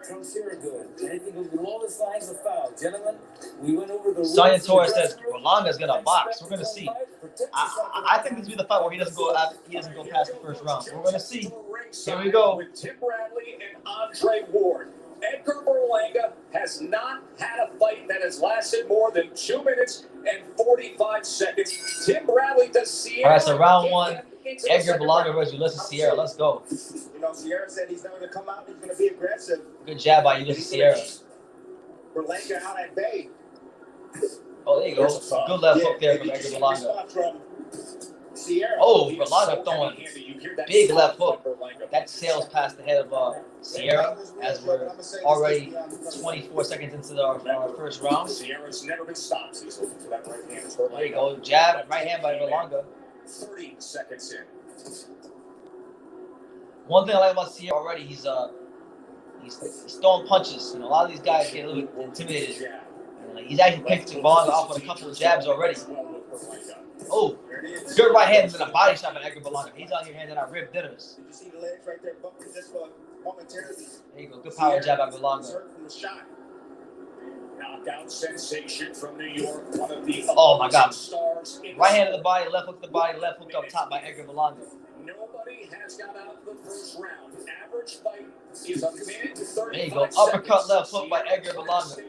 Trumps here are good. Anything along the lines of foul. Gentlemen, we went over the Sonia Torres says Berlanga's gonna box. We're gonna see. I think this will be the fight where he doesn't go past the first round. We're gonna see. Here we go. With Tim Bradley and Andre Ward. Edgar Berlanga has not had a fight that has lasted more than 2 minutes and 45 seconds. Tim Bradley to Sierra. All right, so round 1, Edgar Berlanga versus Ulysses Sierra. Let's go. You know, Sierra said he's not going to come out. He's going to be aggressive. Good jab by Ulysses Sierra. Berlanga out at bay. Oh, there you go. Good left hook there from Edgar Berlanga. Oh, Berlanga throwing big left hook. That sails past the head of Sierra as we're already 24 seconds into our first round. Sierra's never been stopped. He's looking for that right hand. There you go. Jab, right hand by Berlanga. 30 seconds in. One thing I like about Sierra already, he's throwing punches. You know, a lot of these guys get a little bit intimidated. He's actually picked Berlanga off with a couple of jabs already. Oh, good right hand and then a body shot by Edgar Berlanga. He's out here handing out rib dinners. Did you see the legs right there bumping just for momentarily? There you go. Good power jab by Berlanga. Knockout sensation from New York. One of the oh my God. Right hand to the body, left hook to the body, left hook up top by Edgar Berlanga. Nobody has got out the first round. Average fight is a minute to 35 there you go. Uppercut left hook by Edgar Berlanga.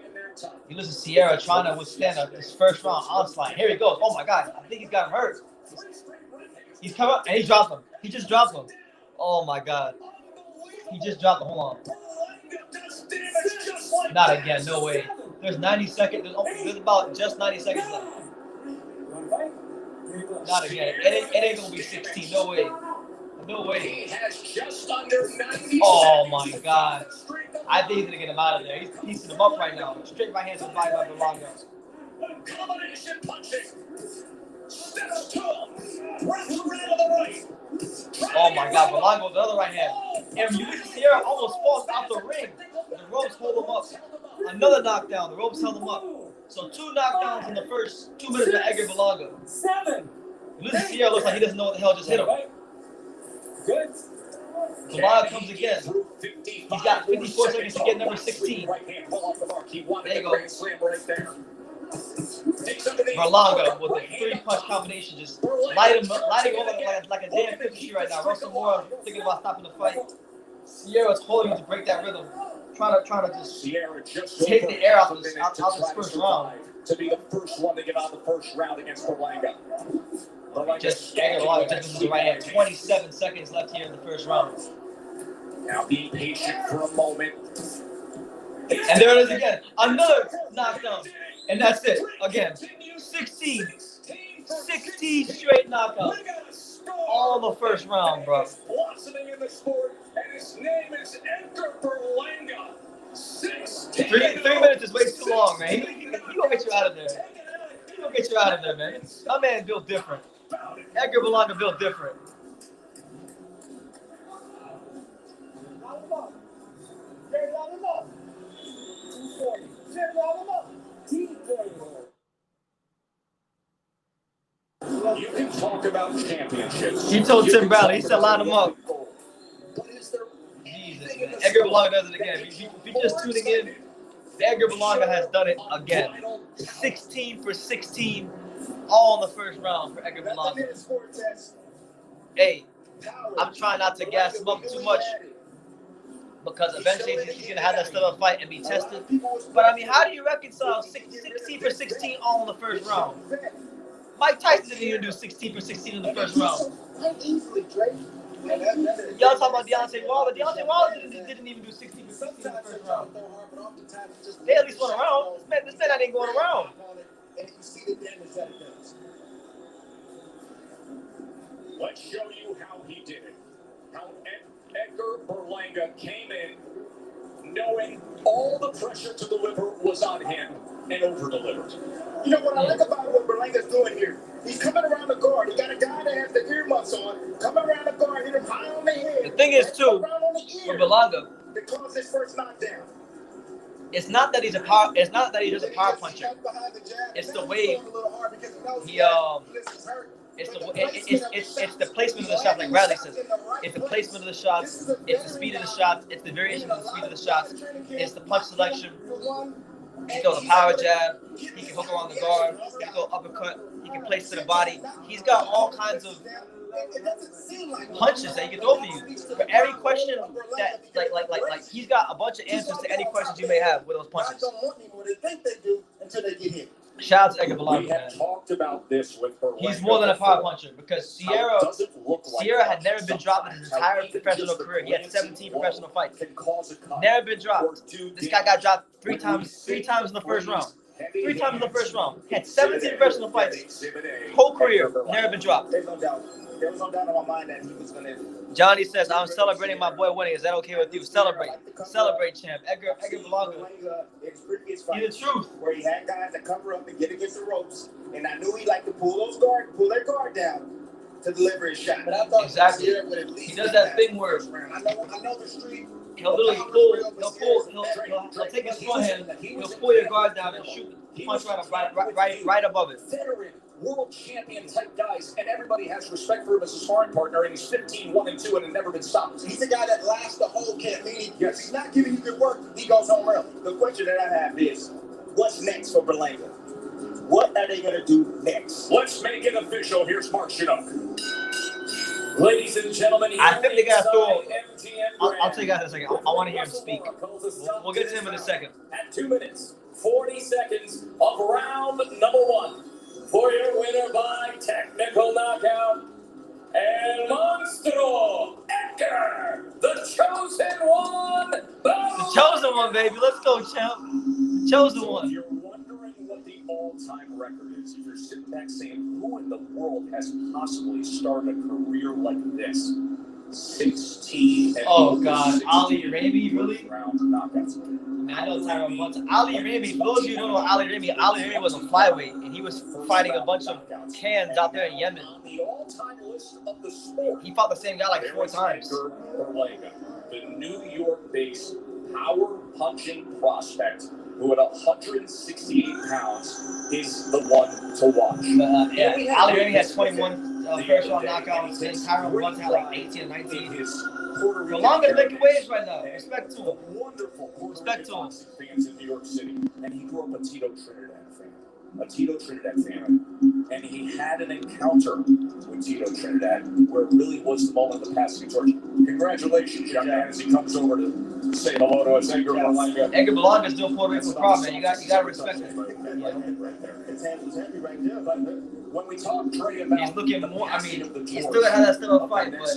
Ulysses Sierra trying to withstand this first round onslaught. Here he goes. Oh my God. I think he's got him hurt. He's come up and he dropped him. He just dropped him. Oh my God. He just dropped him. Hold on. Not again. No way. There's 90 seconds. There's about just 90 seconds left. Not again. It ain't going to be 16. No way. No way. He has just under 90 oh my God. I think he's going to get him out of there. He's piecing him up right now. Straight right hand to the body by Berlanga. Combination punching. Steps to him. Wraps around to the right. Oh my God. Berlanga with the other right hand. And Ulysses Sierra almost falls out the ring. The ropes hold him up. Another knockdown. The ropes held him up. So 2 knockdowns in the first 2 minutes of Edgar Berlanga. 7. Ulysses Sierra looks like he doesn't know what the hell just hit him. Good. Berlanga comes again. He's got 54 seconds to get number 16. There you go. Berlanga with a 3-punch combination, just lighting over like a damn 50 right now. Russell Moore thinking about stopping the fight. Sierra's holding to break that rhythm, trying to just take the air out this first round. to be the first one to get out of the first round against Berlanga. Just Edgar Berlanga just to the right hand. 27 seconds left here in the first round. Now be patient for a moment. And there it is again. Another knockdown. And that's it. Again. 16 straight knockouts. All the first round, bro. Blossoming in the sport, and his name is Edgar Berlanga. 3 minutes is way too long, man. He gonna get you out of there. He gonna get you out of there, man. That man built different. Edgar Berlanga built different. You can talk about championships. He told Tim Bradley, he said line him up. Jesus, man. Edgar Berlanga does it again. If you're just tuning in, Edgar Berlanga has done it again. 16 for 16, all in the first round for Edgar Berlanga. Hey, I'm trying not to gas him up too much because eventually he's going to have that still fight and be tested. But, I mean, how do you reconcile 16 for 16 all in the first round? Mike Tyson didn't even do 16 for 16 in the first round. Y'all talking about Deontay Wilder. Deontay Wilder didn't even do 16 for 16 in the first round. They at least went around. This man ain't going around. Let's show you how he did it. How Edgar Berlanga came in knowing all the pressure to deliver was on him and over-delivered. You know what I like about what Berlanga's doing here? He's coming around the guard. He got a guy that has the earmuffs on, coming around the guard, hit him high on the head. The thing is, too, for Berlanga, to cause his first knockdown. It's not that he's a power. It's not that he's just a power puncher. It's the way he It's the placement of the shots, like Bradley says. It's the placement of the shots. It's the speed of the shots. It's the variation of the speed of the shots. It's the punch selection. He throws a power jab. He can hook around the guard. He can go uppercut. He can place to the body. He's got all kinds of punches that he can throw for you. For every question that, like, he's got a bunch of answers to any questions you may have with those punches. Shout out to Edgar Berlanga. We have talked about this with Berlanga. He's more than a power puncher because Sierra had never been dropped in his entire professional career. He had 17 professional fights. Never been dropped. This guy got dropped three times in the first round. 3 times in the first round. Had 17 professional fights. Whole career, never been dropped. There was no doubt in my mind that he was going to. Johnny says, I'm celebrating my boy winning. Is that okay with you? Celebrate. Celebrate, champ. Edgar Berlanga. He's the truth. Where he had guys that cover up and get against the ropes. And I knew he liked to pull their guard down to deliver his shot. But I thought exactly. He does that thing where I know the street. He'll literally he'll take his front hand, he'll pull your guard down and shoot the punch right above it. Veteran, world champion type guys, and everybody has respect for him as a sparring partner, and he's 15-1-2 and has never been stopped. He's the guy that lasts the whole camp. Meaning, if he's not giving you good work, he goes home early. The question that I have is, what's next for Berlanga? What are they going to do next? Let's make it official. Here's Mark Chinook. Ladies and gentlemen, I think they got to throw. I'll tell you guys in a second. I want to hear him speak. We'll get to him in a second. At 2 minutes, 40 seconds of round number 1. For your winner by technical knockout, El Monstro, Edgar, the chosen one. The chosen one, baby. Let's go, champ. The chosen one. If you're wondering what the all-time record is, if you're sitting back saying, who in the world has possibly started a career like this? 16. Oh, God. Ali Ramy, really? Round knockouts. I know Tyron Bunch. Ali Ramy, for those of you who don't know Ali Ramy was a flyweight, and he was fighting a bunch of cans out there in Yemen. The all-time list of the sport. He fought the same guy like 4 times. Berlanga, the New York-based power-punching prospect who at 168 pounds is the one to watch. Yeah, Ali Ramy had 21 first-round knockouts, and Tyron Bunch had like 18 and 19. Berlanga's making waves right now. Respect to him. Wonderful. Respect to him. Fans in New York City, and he grew up a Tito Trinidad fan. And he had an encounter with Tito Trinidad where it really was the moment of the passing torch. Congratulations, young man, as he comes over to say hello to us. Edgar Berlanga. Edgar Berlanga is doing Puerto Rico proud, man. You got to respect it. Right there. His hand was heavy right there, but when we talk Trey about he's looking more. I mean, he's still gonna have that still a fight, but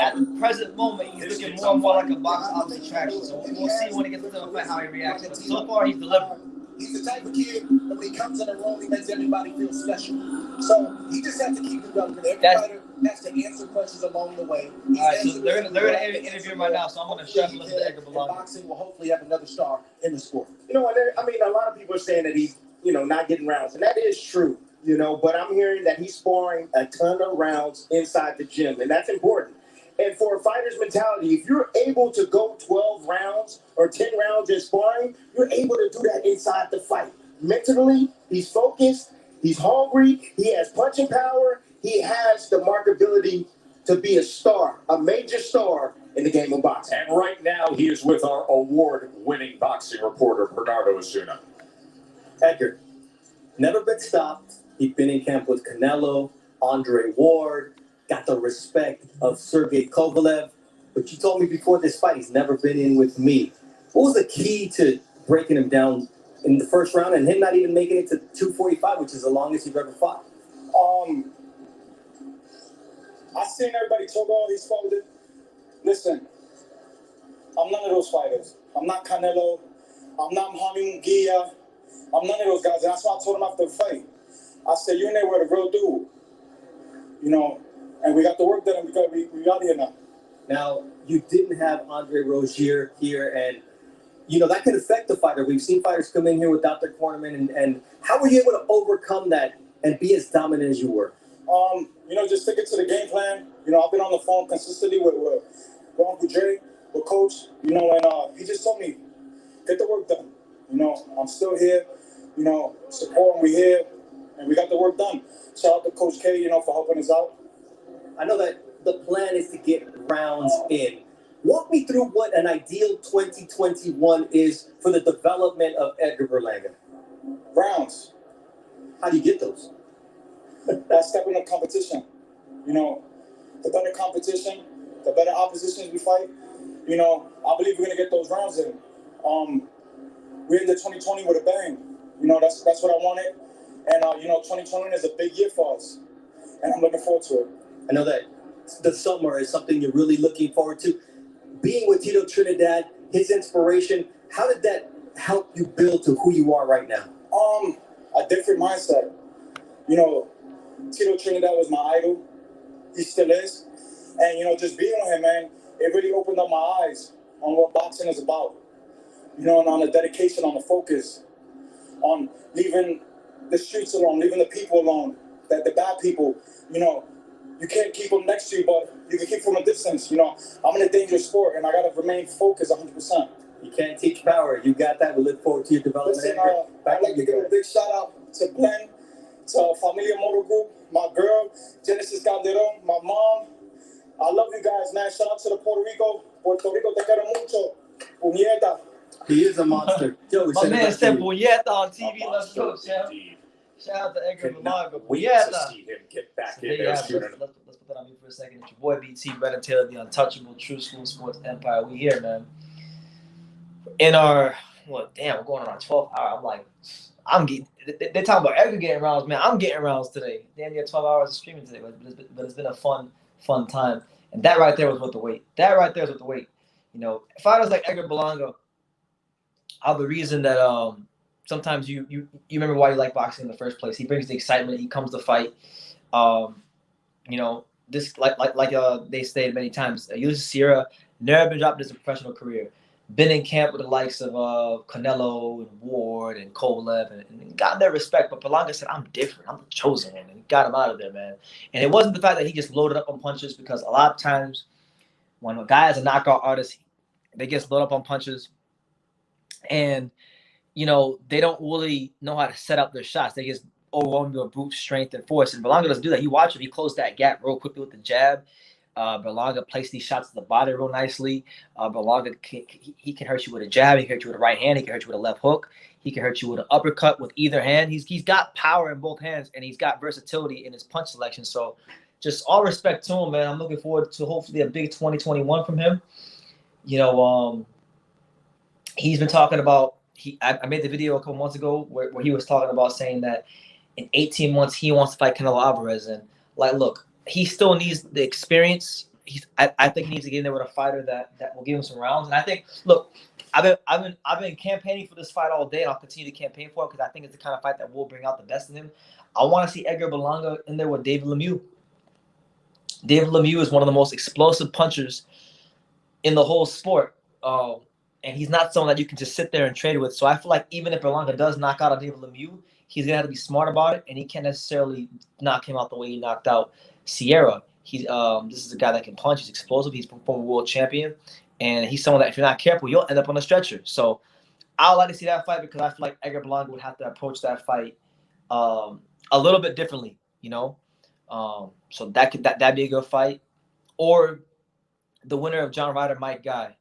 at the present moment, he's looking more and more like a box office attraction. So we'll see when he gets into a fight how he reacts. But so far, he's delivered. He's the type of kid that when he comes in a room, he makes everybody feel special. So he just has to keep developing. Every fighter has to answer questions along the way. All right, so they're gonna interview him right now. So I'm gonna shut listen to Edgar Berlanga. Boxing will hopefully have another star in the sport. You know, I mean, a lot of people are saying that he's, not getting rounds, and that is true. But I'm hearing that he's sparring a ton of rounds inside the gym, and that's important. And for a fighter's mentality, if you're able to go 12 rounds or 10 rounds in sparring, you're able to do that inside the fight. Mentally, he's focused, he's hungry, he has punching power, he has the markability to be a star, a major star in the game of boxing. And right now, he is with our award-winning boxing reporter, Bernardo Osuna. Edgar, never been stopped. He's been in camp with Canelo, Andre Ward, got the respect of Sergey Kovalev. But you told me before this fight, he's never been in with me. What was the key to breaking him down in the first round and him not even making it to 245, which is the longest you've ever fought? I seen everybody talk all these fighters. Listen, I'm none of those fighters. I'm not Canelo. I'm not Muhammad Munguia. I'm none of those guys. And that's why I told him after the fight. I said, you and they were the real dude. And we got the work done, and we got here now. Now, you didn't have Andre Rozier here, and, that could affect the fighter. We've seen fighters come in here without their cornerman, and how were you able to overcome that and be as dominant as you were? Just stick it to the game plan. I've been on the phone consistently with Uncle Dre, with Coach, and he just told me, get the work done. I'm still here, supporting, we here, and we got the work done. Shout out to Coach K, for helping us out. I know that the plan is to get rounds in. Walk me through what an ideal 2021 is for the development of Edgar Berlanga. Rounds. How do you get those? That's stepping up competition. The better competition, the better oppositions we fight, I believe we're going to get those rounds in. We're in the 2020 with a bang. That's what I wanted. And, 2020 is a big year for us. And I'm looking forward to it. I know that the summer is something you're really looking forward to. Being with Tito Trinidad, his inspiration, how did that help you build to who you are right now? A different mindset. Tito Trinidad was my idol. He still is. And, just being with him, man, it really opened up my eyes on what boxing is about. And on the dedication, on the focus, on leaving the streets alone, leaving the people alone, the bad people, you can't keep them next to you, but you can keep from a distance. I'm in a dangerous sport, and I got to remain focused 100%. You can't teach power. You got that. We look forward to your development. Listen, I'd like to give a big shout out to Glenn, to Familia Motor Group, my girl, Genesis Calderon, my mom. I love you guys, man. Shout out to the Puerto Rico. Puerto Rico, te quiero mucho. Puñeta. He is a monster. My man said Puñeta on TV. Let's go, Chef. Shout out to Edgar Berlanga. Wait to see him get back in there soon. Let's put that on mute for a second. It's your boy BT, Brennan Taylor, the untouchable True School Sports Empire. We here, man. In our, we're going on our 12th hour. They're talking about Edgar getting rounds, man. I'm getting rounds today. Damn near 12 hours of streaming today, but it's been a fun time. And that right there was worth the wait. Fighters like Edgar Berlanga are the reason that sometimes you remember why you like boxing in the first place. He brings the excitement. He comes to fight. This like they stated many times. Ulysses Sierra never been dropped in his professional career. Been in camp with the likes of Canelo and Ward and Kovalev and got their respect. But Berlanga said, "I'm different. I'm the chosen one," and he got him out of there, man. And it wasn't the fact that he just loaded up on punches, because a lot of times when a guy is a knockout artist, they get loaded up on punches, and they don't really know how to set up their shots. They just overwhelm you with brute strength and force. And Berlanga doesn't do that. You watch him. He closed that gap real quickly with the jab. Berlanga placed these shots to the body real nicely. Berlanga, he can hurt you with a jab. He can hurt you with a right hand. He can hurt you with a left hook. He can hurt you with an uppercut with either hand. He's got power in both hands, and he's got versatility in his punch selection. So just all respect to him, man. I'm looking forward to hopefully a big 2021 from him. He's been talking about I made the video a couple months ago where he was talking about saying that in 18 months he wants to fight Canelo Alvarez, and like, look, he still needs the experience. I think he needs to get in there with a fighter that will give him some rounds. And I think, look, I've been campaigning for this fight all day, and I'll continue to campaign for it because I think it's the kind of fight that will bring out the best in him. I want to see Edgar Berlanga in there with David Lemieux. David Lemieux is one of the most explosive punchers in the whole sport. And he's not someone that you can just sit there and trade with. So I feel like even if Berlanga does knock out David Lemieux, he's going to have to be smart about it, and he can't necessarily knock him out the way he knocked out Sierra. This is a guy that can punch. He's explosive. He's a former world champion, and he's someone that if you're not careful, you'll end up on a stretcher. So I would like to see that fight because I feel like Edgar Berlanga would have to approach that fight a little bit differently, you know. So that'd be a good fight. Or the winner of John Ryder, Mike Guy.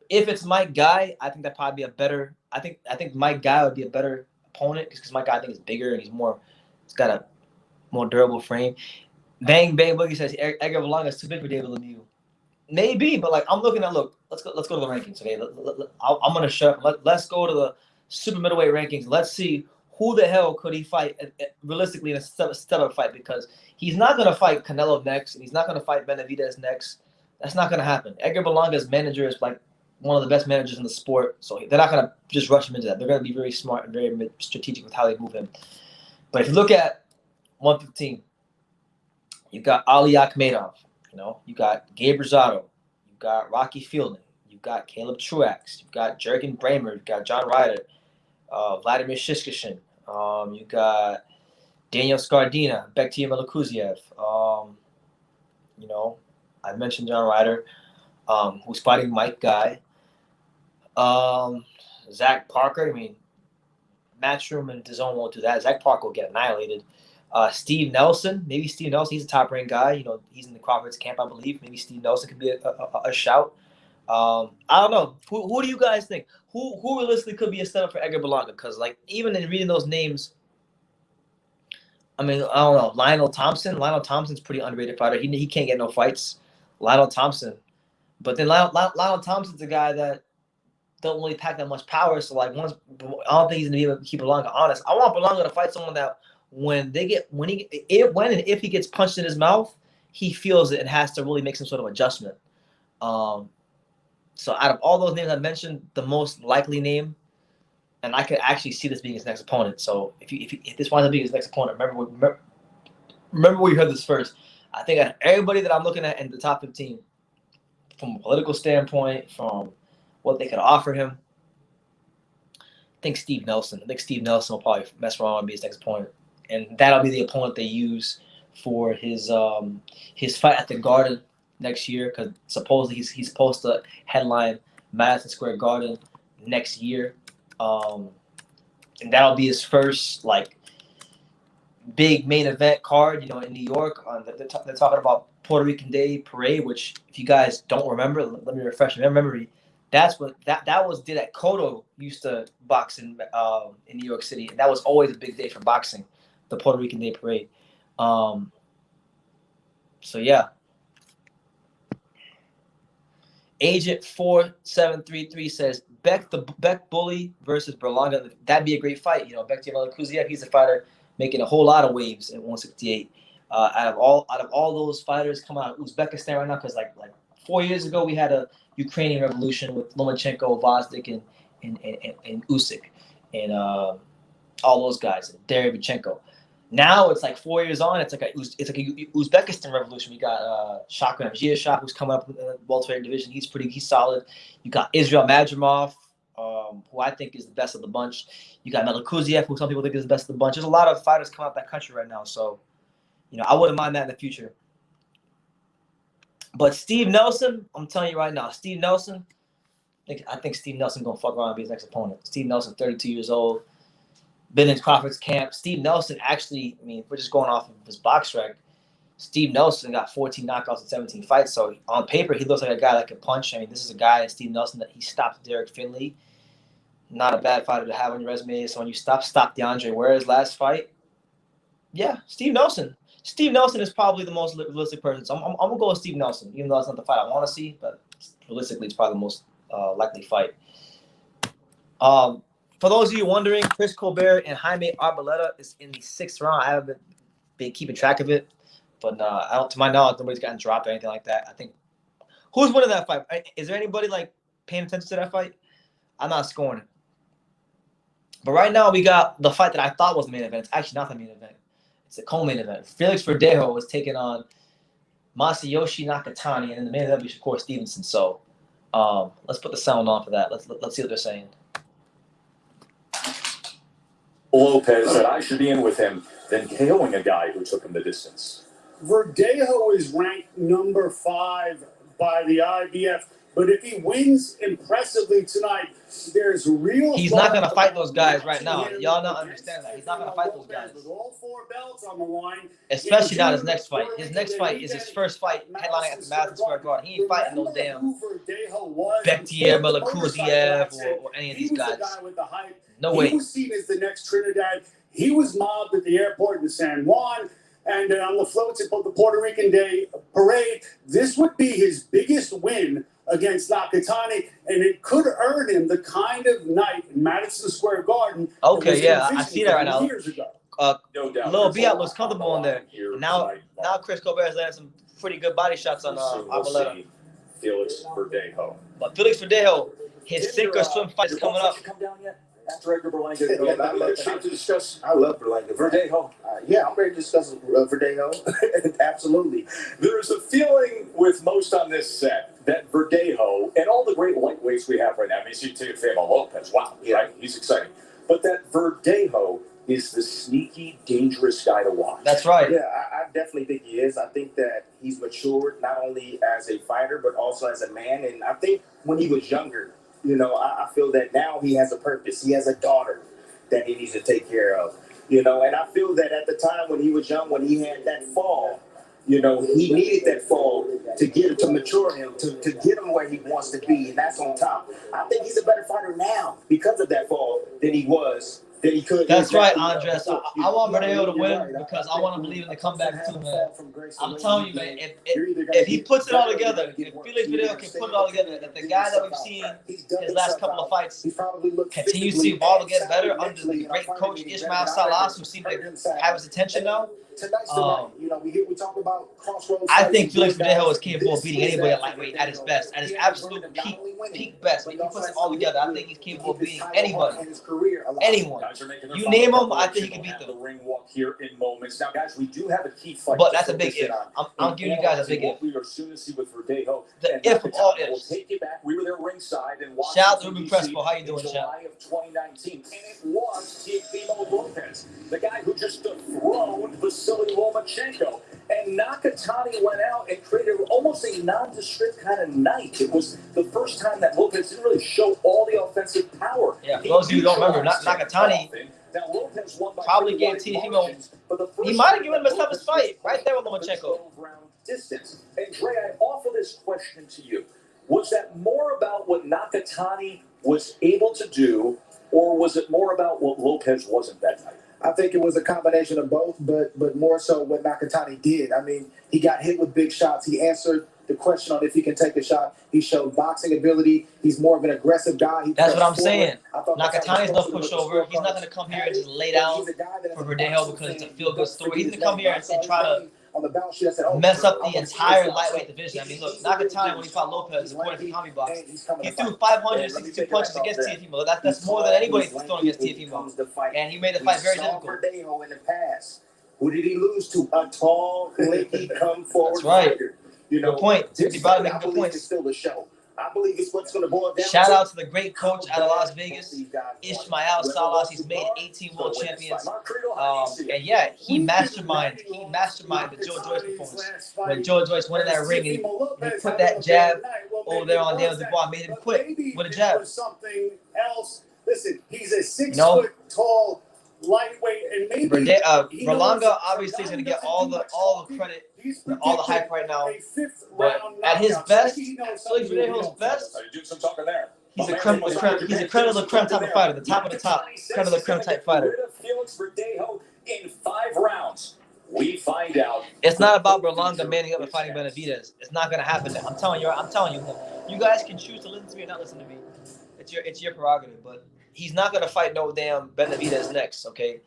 If it's Mike Guy, I think that'd probably be a better. I think Mike Guy would be a better opponent because Mike Guy I think is bigger and he's got a more durable frame. Bang Bang Boogie says Edgar Berlanga is too big for David Lemieux. Maybe, but like I'm looking at let's go to the rankings. Okay, I'm gonna shut up. Let's go to the super middleweight rankings. Let's see who the hell could he fight realistically in a step-up fight, because he's not gonna fight Canelo next and he's not gonna fight Benavidez next. That's not gonna happen. Edgar Berlanga's manager is like one of the best managers in the sport, so they're not gonna just rush him into that. They're gonna be very smart and very strategic with how they move him. But if you look at 115. You got Ali Akhmedov, you know, you got Gabe Rosado, you got Rocky Fielding, you got Caleb Truax, you got Jurgen Bramer, you got John Ryder, Vladimir Shishkishin, you got Daniel Scardina, Bektir Melakuziev, you know, I mentioned John Ryder, who's fighting Mike Guy, Zach Parker. I mean, Matchroom and DAZN won't do that. Zach Parker will get annihilated. Steve Nelson, maybe Steve Nelson. He's a top-ranked guy. You know, he's in the Crawford's camp, I believe. Maybe Steve Nelson could be a shout. I don't know. Who do you guys think? Who realistically could be a setup for Edgar Berlanga? Because like even in reading those names, I mean, I don't know. Lionel Thompson. Lionel Thompson's a pretty underrated fighter. He can't get no fights. Lionel Thompson. But then Lionel Thompson's a guy that don't really pack that much power. So like I don't think he's gonna be able to keep Berlanga honest. I want Berlanga to fight someone that when and if he gets punched in his mouth, he feels it and has to really make some sort of adjustment. So out of all those names I mentioned, the most likely name, and I could actually see this being his next opponent. So if this winds up being his next opponent, remember where you heard this first. I think out of everybody that I'm looking at in the top 15, from a political standpoint, from what they could offer him, I think Steve Nelson. I think Steve Nelson will probably mess around and be his next opponent, and that'll be the opponent they use for his fight at the Garden next year, because supposedly he's supposed to headline Madison Square Garden next year, and that'll be his first like big main event card, you know, in New York. They're talking about Puerto Rican Day Parade, which if you guys don't remember, let me refresh your memory. That's what that was did at Cotto used to box in New York City, and that was always a big day for boxing, the Puerto Rican Day Parade. So yeah. Agent 4733 says Beck Bully versus Berlanga. That'd be a great fight. You know, Bektir Melakuziev, he's a fighter making a whole lot of waves at 168. Out of all those fighters coming out of Uzbekistan right now, because like 4 years ago we had a Ukrainian revolution with Lomachenko, Vazdik, and Usyk, and all those guys, and Derevchenko. Now it's like 4 years on. It's like a Uzbekistan revolution. We got Shakur Stevenson, who's coming up in the welterweight division. He's solid. You got Israel Madrimov, who I think is the best of the bunch. You got Melakuziev, who some people think is the best of the bunch. There's a lot of fighters coming out of that country right now. So, you know, I wouldn't mind that in the future. But Steve Nelson, I'm telling you right now, Steve Nelson, I think Steve Nelson gonna fuck around and be his next opponent. Steve Nelson, 32 years old. Been in Crawford's camp. Steve Nelson actually, I mean, we're just going off of his box rec. Steve Nelson got 14 knockouts in 17 fights. So on paper, he looks like a guy that can punch. I mean, this is a guy, Steve Nelson, that he stopped Derek Finley. Not a bad fighter to have on your resume. So when you stop DeAndre Juarez last fight, yeah, Steve Nelson. Steve Nelson is probably the most realistic person. So I'm going to go with Steve Nelson, even though it's not the fight I want to see. But realistically, it's probably the most likely fight. For those of you wondering, Chris Colbert and Jaime Arboleda is in the 6th round. I haven't been keeping track of it, but to my knowledge, nobody's gotten dropped or anything like that. I think who's winning that fight? Is there anybody like paying attention to that fight? I'm not scoring it. But right now, we got the fight that I thought was the main event. It's actually not the main event. It's the co-main event. Felix Verdejo was taking on Masayoshi Nakatani, and then the main event was Shakur Stevenson. So let's put the sound on for that. Let's see what they're saying. Lopez said I should be in with him, then KOing a guy who took him the distance. Verdejo is ranked number 5 by the IBF, but if he wins impressively tonight, there's real. He's not gonna fight those guys right now. Y'all not understand that. He's not gonna fight those guys. With all 4 belts on the line, especially not his next fight. His next fight is his first fight headlining at the Madison Square Garden. He ain't fighting no damn Bektier, Melakuziev, or any of these guys. No way. He was seen as the next Trinidad. He was mobbed at the airport in San Juan. And on the floats at the Puerto Rican Day Parade, this would be his biggest win against Nakatani, and it could earn him the kind of night in Madison Square Garden. Okay, yeah, I see that right now. Years ago. No doubt. Lil Biat looks comfortable in there. Now Chris Colbert has landed some pretty good body shots on Arboleda. Felix Verdejo. But Felix Verdejo, his sink or swim fight is coming up. Come down yet? After Edgar Berlanga. I love Berlanga. Verdejo. Yeah, I'm ready to discuss Verdejo. Absolutely. There's a feeling with most on this set that Verdejo and all the great lightweights we have right now. I mean, you take Famo Lopez. Wow, right? He's exciting. But that Verdejo is the sneaky, dangerous guy to watch. That's right. Yeah, I definitely think he is. I think that he's matured not only as a fighter, but also as a man. And I think when he was younger, I feel that now he has a purpose. He has a daughter that he needs to take care of. And I feel that at the time when he was young, when he had that fall, he needed that fall to mature him, to get him where he wants to be, and that's on top. I think he's a better fighter now because of that fall than he was. That he could. That's right, Andres. I want Verdejo to win because I want to believe in the comeback too, man. I'm telling you, man, if he puts it all together, if Felix Verdejo can put it all together, if the guy that we've seen his last couple of fights continues to evolve and get better under the great coach Ismail Salas, who seems to have his attention now. We talk about crossroads. I think Felix Verdejo is capable of beating anybody at lightweight at his best, at his absolute peak best. When he puts it all together, I think he's capable of beating anybody, anyone. You name him, I think he can beat them. The ring walk here in moments. Now, guys, we do have a key fight. But that's a big if. I'm giving you guys a big if. We are soon to see with Verdejo. The if of all ifs. We'll take you back. We were there ringside and watched. Shout out to Ruben Crespo. How you doing, Shout? July of 2019, and it was Teofimo Lopez, the guy who just dethroned Vasily Lomachenko. And Nakatani went out and created almost a nondescript kind of night. It was the first time that Lopez didn't really show all the offensive power. Yeah, for those of you who don't remember, Nakatani probably gave Teofimo. He might have given him a toughest fight right there with Lomachenko. Distance. And Dre, I offer this question to you. Was that more about what Nakatani was able to do, or was it more about what Lopez wasn't that night? I think it was a combination of both, but more so what Nakatani did. I mean, he got hit with big shots. He answered the question on if he can take a shot. He showed boxing ability. He's more of an aggressive guy. That's what I'm saying. Nakatani's no pushover. He's not going to come here and just lay down for Verdejo because it's a feel-good story. He's going to come here and try to mess up the entire lightweight division. I mean, look, Nakatani, when he fought Lopez, according to Tommy Box, he threw 562 punches against Teofimo. That's more than anybody's thrown against Teofimo. And he made the fight very difficult. Verdejo in the past. Who did he lose to? A tall, lanky, come forward That's right. fighter. Good point. Timothy Brother making good points. Still the show. I believe it's what's going to boil down. Shout out to the great coach out of Las Vegas, Ismail Salas. He's made 18 world champions. And yeah, he masterminded the Joe Joyce performance. When Joe Joyce went in that ring and he put that jab over there on Daniel Dubois, made him quit with a jab. Something else. Listen, he's a 6 foot tall lightweight, and maybe Berlanga obviously is going to get all the credit, all the hype right now. But at his best, Felix Verdejo's best, he's a creme de la creme type of fighter, the top of the top, creme de la creme type fighter. Felix Verdejo in 5 rounds. We find out. It's not about Berlanga manning up and fighting Benavidez. It's not going to happen. I'm telling you. You guys can choose to listen to me or not listen to me. It's your prerogative, but he's not gonna fight no damn Benavidez next. Okay,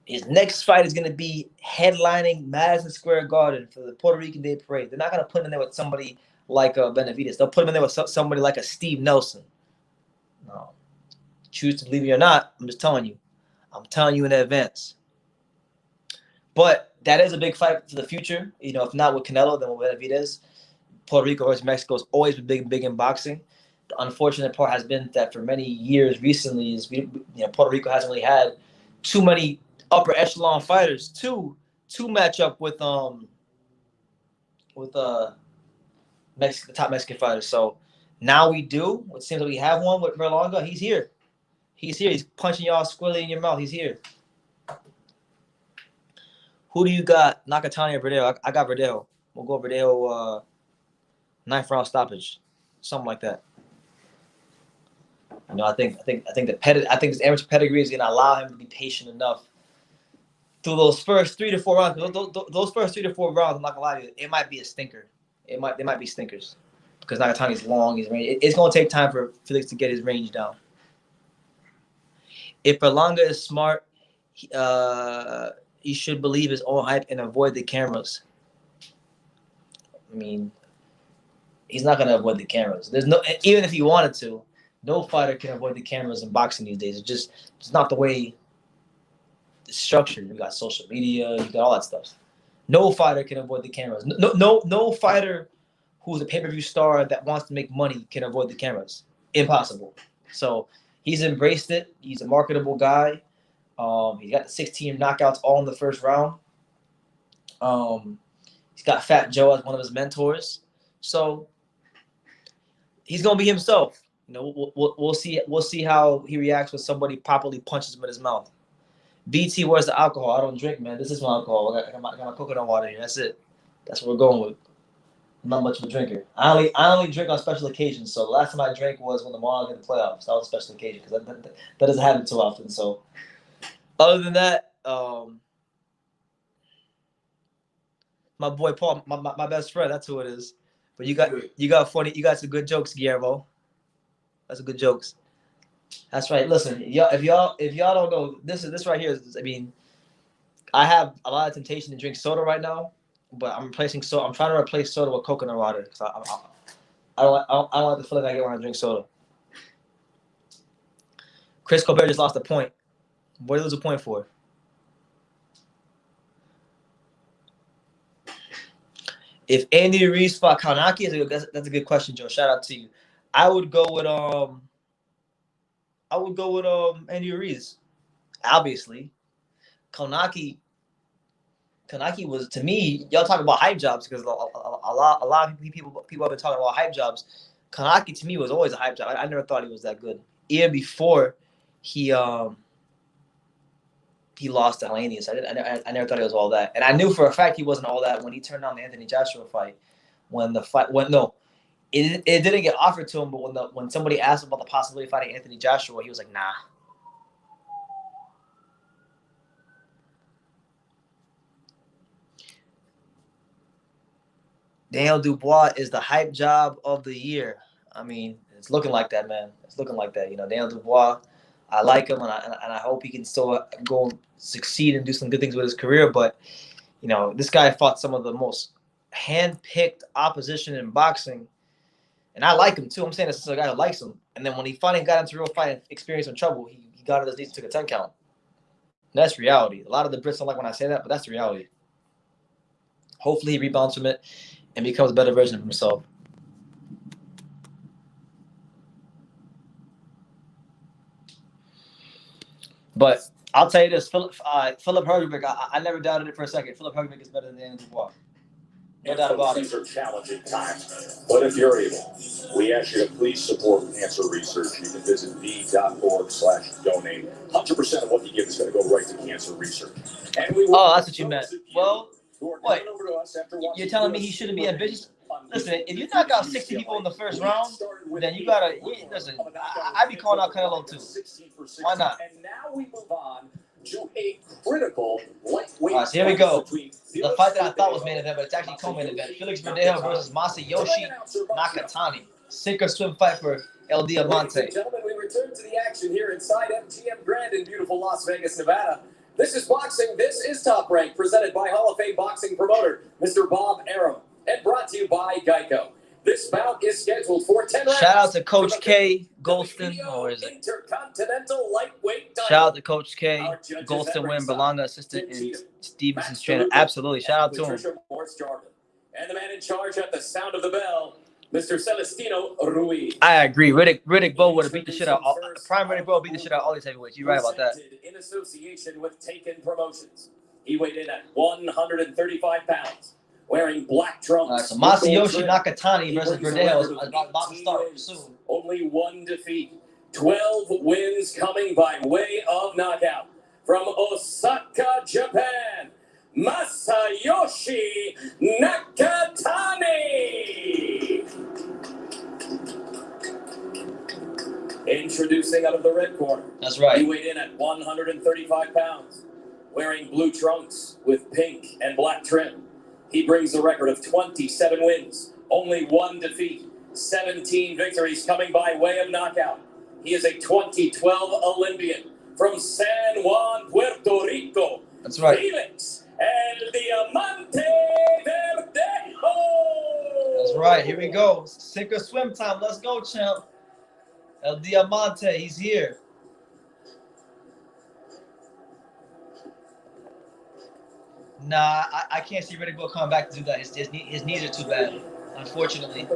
his next fight is gonna be headlining Madison Square Garden for the Puerto Rican Day Parade. They're not gonna put him in there with somebody like Benavidez. They'll put him in there with somebody like a Steve Nelson. No, choose to believe me or not, I'm just telling you. I'm telling you in advance. But that is a big fight for the future. You know, if not with Canelo, then with Benavidez. Puerto Rico versus Mexico has always been big in boxing. The unfortunate part has been that for many years recently, Puerto Rico hasn't really had too many upper echelon fighters to match up with the top Mexican fighters. So now we do. It seems like we have one with Berlanga. He's here. He's punching y'all squarely in your mouth. He's here. Who do you got? Nakatani or Verdejo? I got Verdejo. We'll go Verdejo 9th round stoppage, something like that. You know, I think his amateur pedigree is gonna allow him to be patient enough through those first 3 to 4 rounds. Those first 3 to 4 rounds, I'm not gonna lie to you, it might be a stinker. They might be stinkers because Nakatani's long. His range. It's gonna take time for Felix to get his range down. If Berlanga is smart, he should believe his own hype and avoid the cameras. I mean, he's not gonna avoid the cameras. Even if he wanted to, no fighter can avoid the cameras in boxing these days. It's not the way it's structured. You got social media, you got all that stuff. No fighter can avoid the cameras. No fighter who's a pay-per-view star that wants to make money can avoid the cameras. Impossible. So he's embraced it. He's a marketable guy. He got the 16 knockouts all in the first round. He's got Fat Joe as one of his mentors. So he's gonna be himself. You know, we'll see how he reacts when somebody properly punches him in his mouth. BT, where's the alcohol? I don't drink, man. This is my alcohol. I got my coconut water here. That's it. That's what we're going with. I'm not much of a drinker. I only drink on special occasions. So the last time I drank was when the Marlins in the playoffs. That was a special occasion because that doesn't happen too often. So other than that, my boy Paul, my best friend, that's who it is. But you got some good jokes, Guillermo. That's some good jokes. That's right. Listen, if y'all don't know, this right here is, I mean, I have a lot of temptation to drink soda right now, but I'm trying to replace soda with coconut water because I don't like the feeling I get when I drink soda. Chris Colbert just lost a point. What did he lose a point for? If Andy Ruiz fought Kaunaki, that's a good question, Joe. Shout out to you. I would go with Andy Ruiz. Obviously, Kaunaki was, to me, y'all talk about hype jobs because a lot of people have been talking about hype jobs. Kaunaki to me was always a hype job. I never thought he was that good. Even before he lost to Helenius, I never thought he was all that. And I knew for a fact he wasn't all that when he turned down the Anthony Joshua fight. It didn't get offered to him, but when somebody asked him about the possibility of fighting Anthony Joshua, he was like, nah. Daniel Dubois is the hype job of the year. I mean, it's looking like that, man. It's looking like that. You know, Daniel Dubois, I like him, and I hope he can still go succeed and do some good things with his career. But, you know, this guy fought some of the most hand-picked opposition in boxing. And I like him, too. I'm saying this is a guy who likes him. And then when he finally got into real fight and experienced some trouble, he got on his knees and took a 10 count. And that's reality. A lot of the Brits don't like when I say that, but that's the reality. Hopefully he rebounds from it and becomes a better version of himself. But I'll tell you this, Philip Hergebeck, I never doubted it for a second. Philip Hergebeck is better than Daniel Dubois. No doubt about it. These are challenging times, but if you're able, we ask you to please support cancer research. You can visit v.org/donate. 100% of what you give is going to go right to cancer research. And we that's what you meant. Well, what? You're telling me he shouldn't be ambitious? Listen, if you knock out 60 people in the first round, then you gotta listen. I'd be calling out Canelo too. Why not? And now we move on to a critical lightweight. All right, so here we go. The fight that I thought was main event, but it's actually co-main event. Felix Verdejo versus Masayoshi Nakatani. Sink or swim fight for El Diamante. Gentlemen, we return to the action here inside MGM Grand in beautiful Las Vegas, Nevada. This is boxing. This is Top Rank, presented by Hall of Fame boxing promoter Mr. Bob Arum, and brought to you by Geico. This bout is scheduled for 10 rounds. Shout out to Coach K. Golston, or is it? Intercontinental lightweight title. Shout out to Coach K. Golston, Win Berlanga, assistant, and Stevenson's trainer. Absolutely. Shout out to him. And the man in charge at the sound of the bell, Mr. Celestino Ruiz. I agree. Riddick Bowe would have beat the shit out. Prime Riddick Bowe beat the shit out all these heavyweights. You're right about that. In association with Taken Promotions. He weighed in at 135 pounds, wearing black trunks. So Masayoshi Nakatani versus Verdejo is about to start soon. Only one defeat. 12 wins coming by way of knockout. From Osaka, Japan, Masayoshi Nakatani. Introducing out of the red corner. That's right. He weighed in at 135 pounds, wearing blue trunks with pink and black trim. He brings a record of 27 wins, only one defeat, 17 victories coming by way of knockout. He is a 2012 Olympian from San Juan, Puerto Rico. That's right. Felix El Diamante Verdejo. That's right. Here we go. Sink or swim time. Let's go, champ. El Diamante, he's here. Nah, I can't see Riddick Bowe coming back to do that. His knees are too bad, unfortunately.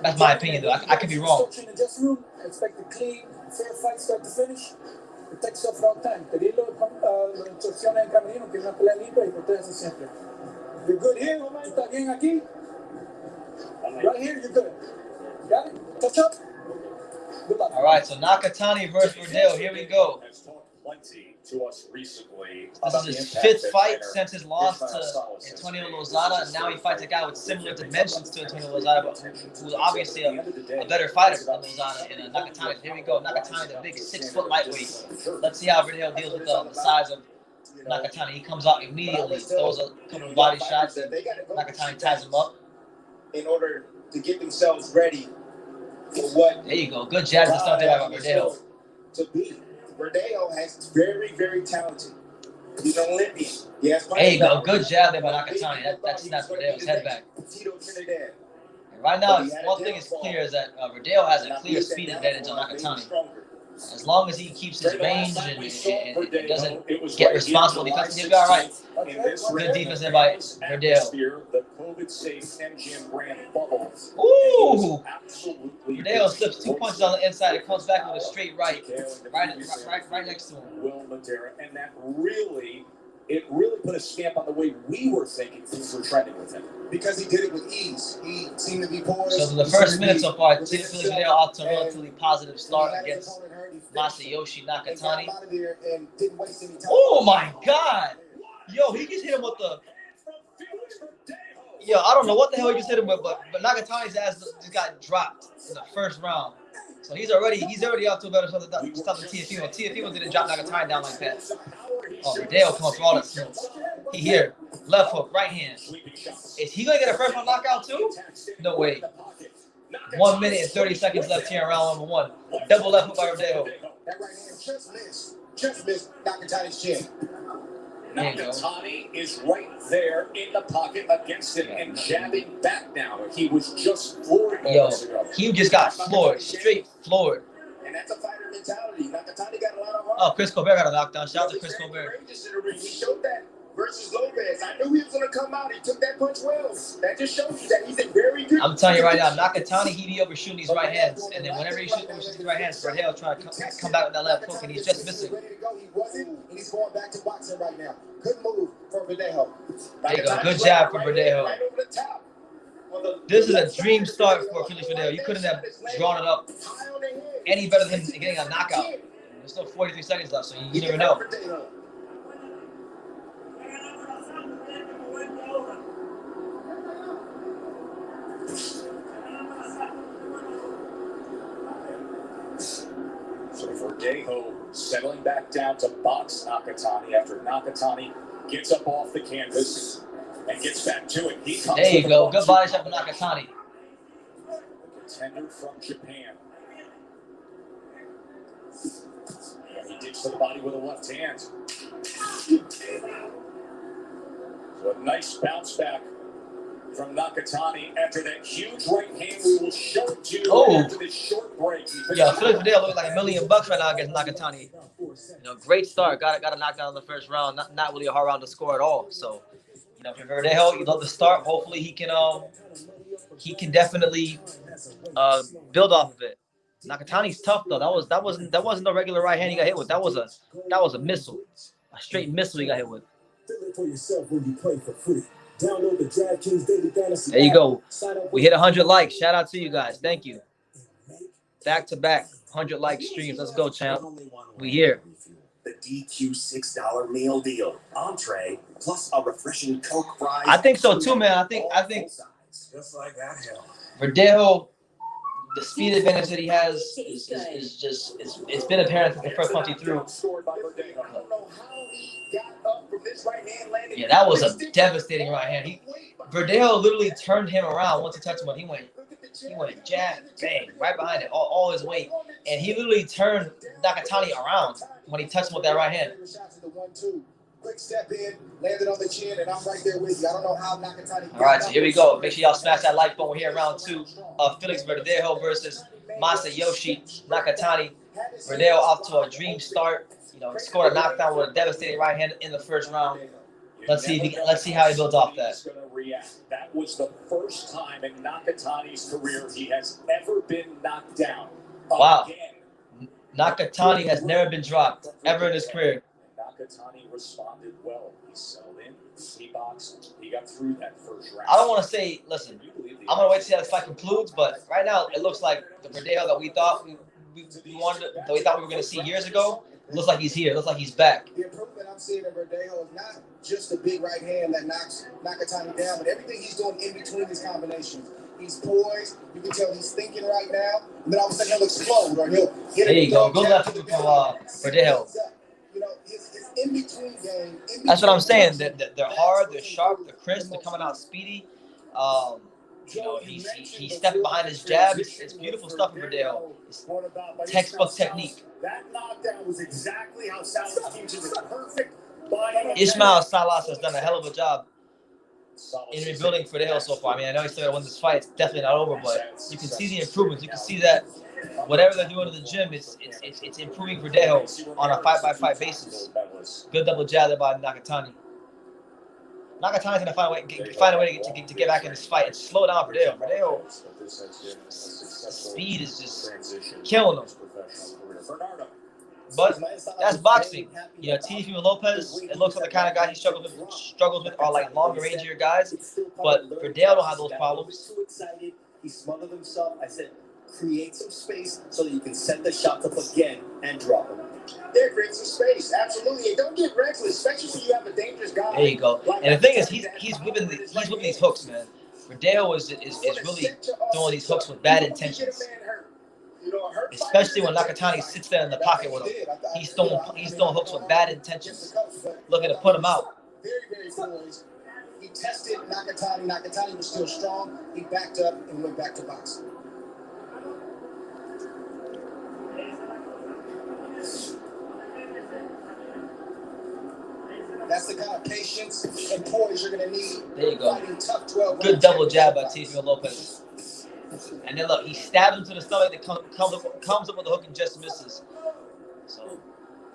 That's my opinion, though. I could be wrong. Expect a clean, fair fight, start to finish. Protect yourself at all time. Pedirlo instrucciones en camerino, que es una pelea limpia y protege siempre. You're good here, tú estás bien aquí. Right here, you're good. Got it? Touch up. Good luck. All right, so Nakatani versus Verdejo. Here we go. To us recently. This is his fifth fight since his loss to Antonio Lozada, and now he fights a guy with similar dimensions to Antonio Lozada, but who's obviously a better fighter than Lozada in Nakatani. Here we go. Nakatani, the big 6-foot lightweight. Let's see how Verdejo deals with the size of Nakatani. He comes out immediately, throws a couple of body shots, and Nakatani ties him up. In order to get themselves ready for what. There you go. Good jab to start there by Verdejo. To beat. Verdejo is very, very talented. He's an Olympian. There you go. Good jab there by Nakatani. That snaps Verdejo's head back. And right now, one thing is clear is that Verdejo has a clear speed advantage on Nakatani. As long as he keeps his range and doesn't get responsible defensively, he'll be all right. Good defense there by Verdejo. Ooh! Verdejo slips 2 punches on the inside and comes back with a straight right next to him. And that really put a stamp on the way we were thinking things were trending with him. Because he did it with ease. He seemed to be poised. So for the first minute so far, Felix Verdejo off to a relatively positive start against Masayoshi Nakatani. Oh my God! Yo, he just hit him with the. Yo, I don't know what the hell he just hit him with, but Nakatani's ass just got dropped in the first round. So he's already off to a better start than Tiafimo. Tiafimo didn't drop Nakatani down like that. Oh, Verdejo comes for all that smoke. He here, left hook, right hand. Is he gonna get a first round knockout too? No way. 1 minute and 30 seconds left here in round number 1. Double left hook by Verdejo. That right hand just missed Nakatani's chin. Nakatani is right there in the pocket against him and jabbing back now. He was just floored. Yo, he just got floored, straight floored. And that's a fighter mentality. Nakatani got a lot of heart. Oh, Chris Colbert got a knockdown. Shout out to Chris Colbert. He showed that versus Lopez. I knew he was going to come out. He took that punch well. That just shows you that he's a very good. I'm telling you right now, Nakatani, he be overshooting these right hands. And then whenever he overshoots these right hands, Verdejo trying to come back with that left hook, and he's just missing. Ready to go. He wasn't, and he's going back to boxing right now. Good move for Verdejo. There you go. Good jab for Verdejo. Right over the top. This is a dream start for Felix Verdejo. You couldn't have drawn it up any better than getting a knockout. There's still 43 seconds left, so you never know. So Verdejo settling back down to box Nakatani after Nakatani gets up off the canvas and gets back to it. He comes there you go. Good body shot from Nakatani. The contender from Japan. And he digs to the body with a left hand. So a nice bounce back from Nakatani after that huge right hand. We will show it to you after this short break. Yeah, Felix Verdejo looking like $1 million right now against Nakatani. Great start. Got a knockdown in the first round. Not really a hard round to score at all. So, for Verdejo, you love the start. Hopefully he can definitely build off of it. Nakatani's tough though. That wasn't a regular right hand he got hit with. That was a missile, a straight missile he got hit with. Feel it for yourself when you play for free. Download the DraftKings Daily Fantasy. There you go. We hit 100 likes. Shout out to you guys. Thank you. Back to back 100 like streams. Let's go, champ. We here. The DQ $6 meal deal. Entree plus a refreshing Coke fries. I think so too, man. I think Just like that hell. Verdejo, the speed advantage that he has is just it's been apparent that the first punch he threw. Yeah, that was a devastating right hand. Verdejo literally turned him around once he touched him. He went jab, bang, right behind it, all his weight, and he literally turned Nakatani around when he touched him with that right hand. Quick step in, landed on the chin, and I'm right there with you. I don't know how Nakatani. All right, so here we go. Make sure y'all smash that like button. We're here round 2 of Felix Verdejo versus Masayoshi Nakatani. Verdejo off to a dream start. Scored a knockdown with a devastating right hand in the first round. Let's see how he builds off that. That was the first time in Nakatani's career he has ever been knocked down. Wow. Nakatani has never been dropped ever in his career. Nakatani responded well. He settled in. He boxed. He got through that first round. I don't want to say, listen, I'm going to wait to see how this fight concludes, but right now it looks like the Verdejo that we thought we were going to see years ago, looks like he's here. Looks like he's back. The improvement I'm seeing in Verdejo is not just a big right hand that knocks Nakatani down, but everything he's doing in between these combinations. He's poised. You can tell he's thinking right now. And then all of a sudden he'll explode, or he'll hit. There you go. Good left hook from Verdejo. His in-between game. That's what I'm saying. They're hard, they're sharp, they're crisp, they're coming out speedy. He's stepping behind his jab. It's beautiful stuff in Verdejo. It's textbook technique. That knockdown was exactly how Salas teaches it. Perfect. Ismail Salas has done a hell of a job in rebuilding Verdejo so far. I mean, I know he's still got to win this fight. It's definitely not over, but you can see the improvements. You can see that whatever they're doing in the gym, it's improving Verdejo on a fight-by-fight basis. Good double jab there by Nakatani. Nakatani's going to find a way to get back in this fight and slow down Verdejo. Verdejo's speed is just killing him. But that's boxing. Teofimo Lopez, it looks like the kind of guy he struggles with are like longer rangier guys. But Verdejo don't have those problems. Too excited. He smothered himself. I said, create some space so that you can set the shots up again and drop them. There, create some space. Absolutely. And don't get reckless, especially when you have a dangerous guy. There you go. And the thing is, he's whipping these hooks, man. Verdejo is really throwing these hooks with bad intentions. Especially when Nakatani sits there in the pocket with him. He's throwing hooks with bad intentions, looking to put him out. Very, very poised. He tested Nakatani. Nakatani was still strong. He backed up and went back to boxing. That's the kind of patience and poise you're going to need. There you go. Tough 12 Good double jab by Teofimo Lopez. And then look, he stabs him to the stomach that comes up with a hook and just misses. So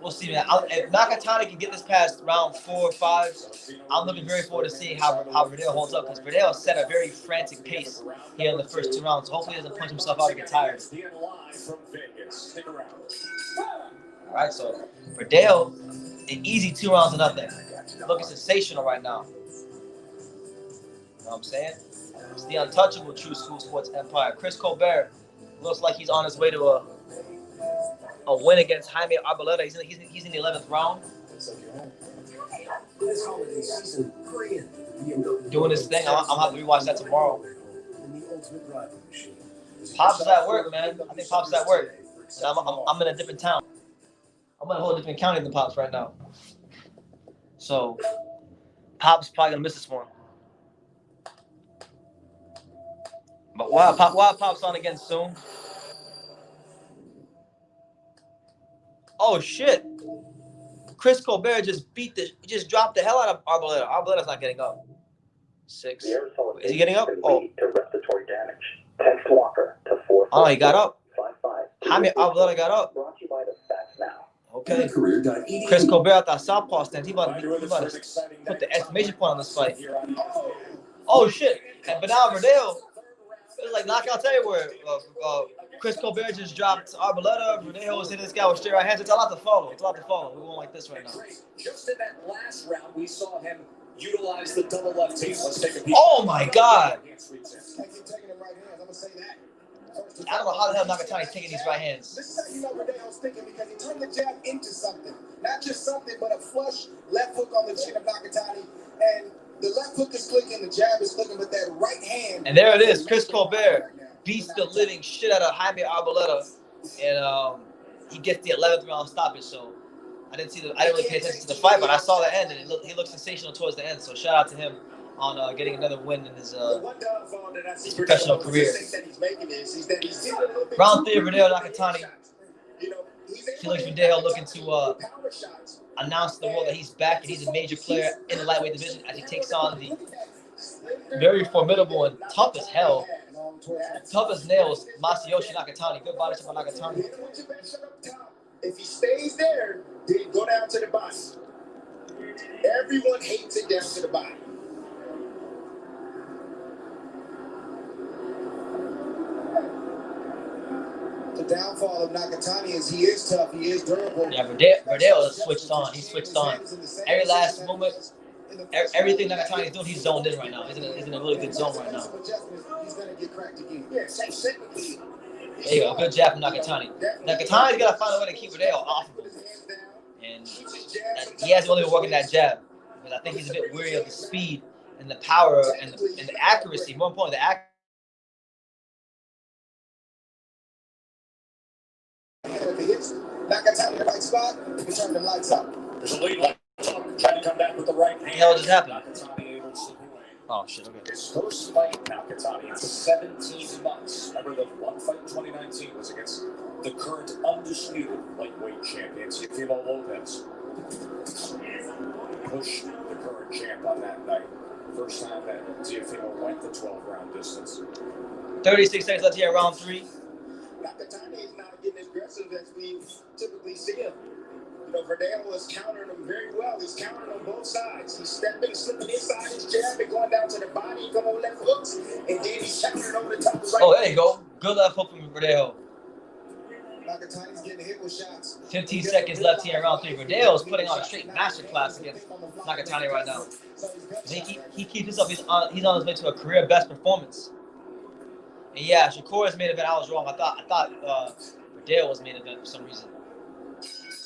we'll see, man. If Nakatani can get this past round 4 or 5, I'm looking very forward to seeing how Verdejo holds up, because Verdejo set a very frantic pace here in the first 2 rounds. So hopefully he doesn't punch himself out or get tired. All right, so Verdejo, an easy 2 rounds to nothing. Looking sensational right now. You know what I'm saying? It's the untouchable True School Sports Empire. Chris Colbert looks like he's on his way to a win against Jaime Arboleda. He's in the 11th round. Doing his thing. I'm going to have to rewatch that tomorrow. Pops is at work, man. I think Pops is at work. I'm in a different town. I'm in a whole different county than Pops right now. So, Pop's probably going to miss this one. But while Pop's on again soon. Oh shit! Chris Colbert just dropped the hell out of Arboleda. Arbeleda's not getting up. 6. Is he getting up? Oh. To respiratory damage. 10th Walker to 4. Oh, he got up. 5-5. Jaime Arboleda got up. Brought to you by the Facts Now. Okay. Chris Colbert at that southpaw stand. He about to put the exclamation point on this fight. Oh shit! And but now Verdejo, it's like knockouts everywhere. Chris Colbert just dropped Arboleda. Verdejo was hitting this guy with straight right hands. It's a lot to follow. It's a lot to follow. We're going like this right now. Just in that last round, we saw him utilize the double left team. Let's take a peek. Oh my God! I don't know how the hell Nakatani's taking these right hands. This is how you know Verdejo's thinking, because he turned the jab into something. Not just something, but a flush left hook on the chin of Nakatani. And the left hook is clicking, the jab is clicking, but that right hand. And there it is. Chris Colbert beats the living shit out of Jaime Arboleda. And he gets the 11th round stoppage. So I didn't really pay attention to the fight, but I saw the end, and he looked sensational towards the end. So shout out to him on getting another win in his professional career. Round 3 of Verdejo Nakatani. Felix Verdejo looking to announce to the world that he's back and he's a major player in the lightweight division as he takes on the very formidable and tough as hell, tough as nails, Masayoshi Nakatani. Good body shot by Nakatani. If he stays there, then go down to the body. Everyone hates it down to the body. The downfall of Nakatani is he is tough, he is durable. Yeah, Verdejo is switched on. He switched on. Every last moment, everything Nakatani is doing, he's zoned in right now. He's in a really good zone right now. He's going to get cracked again. There you go. Good jab from Nakatani. Nakatani's got to find a way to keep Verdejo off of him. And he hasn't really been working that jab. Because I think he's a bit weary of the speed and the power and the accuracy. More importantly, the accuracy. Nakatani in the right spot, he turn the lights up. There's a lead left hook, trying to come back with the right hand. What the hell just happened? Oh, shit, okay. His first fight, Nakatani, in 17 months. Remember, the one fight in 2019 was against the current undisputed lightweight champion, Teofimo Lopez. Pushed the current champ on that night. First time that Teofimo went the 12-round distance. 36 seconds left here, round 3. Nakatani is not getting as aggressive as we typically see him. You know, Verdejo was countering him very well. He's countering on both sides. He's stepping, slipping inside his jab, and going down to the body, come on left hooks, and then he's countering over the top of right. Oh, there you go. Good left hook from Verdejo. Nakatani's getting hit with shots. 15 seconds left here in round 3. Verdejo is putting on a straight masterclass against Nakatani right now. He keeps this up. He's on his way to a career best performance. And yeah, Shakur's main event, I was wrong. I thought Verdejo was main event for some reason.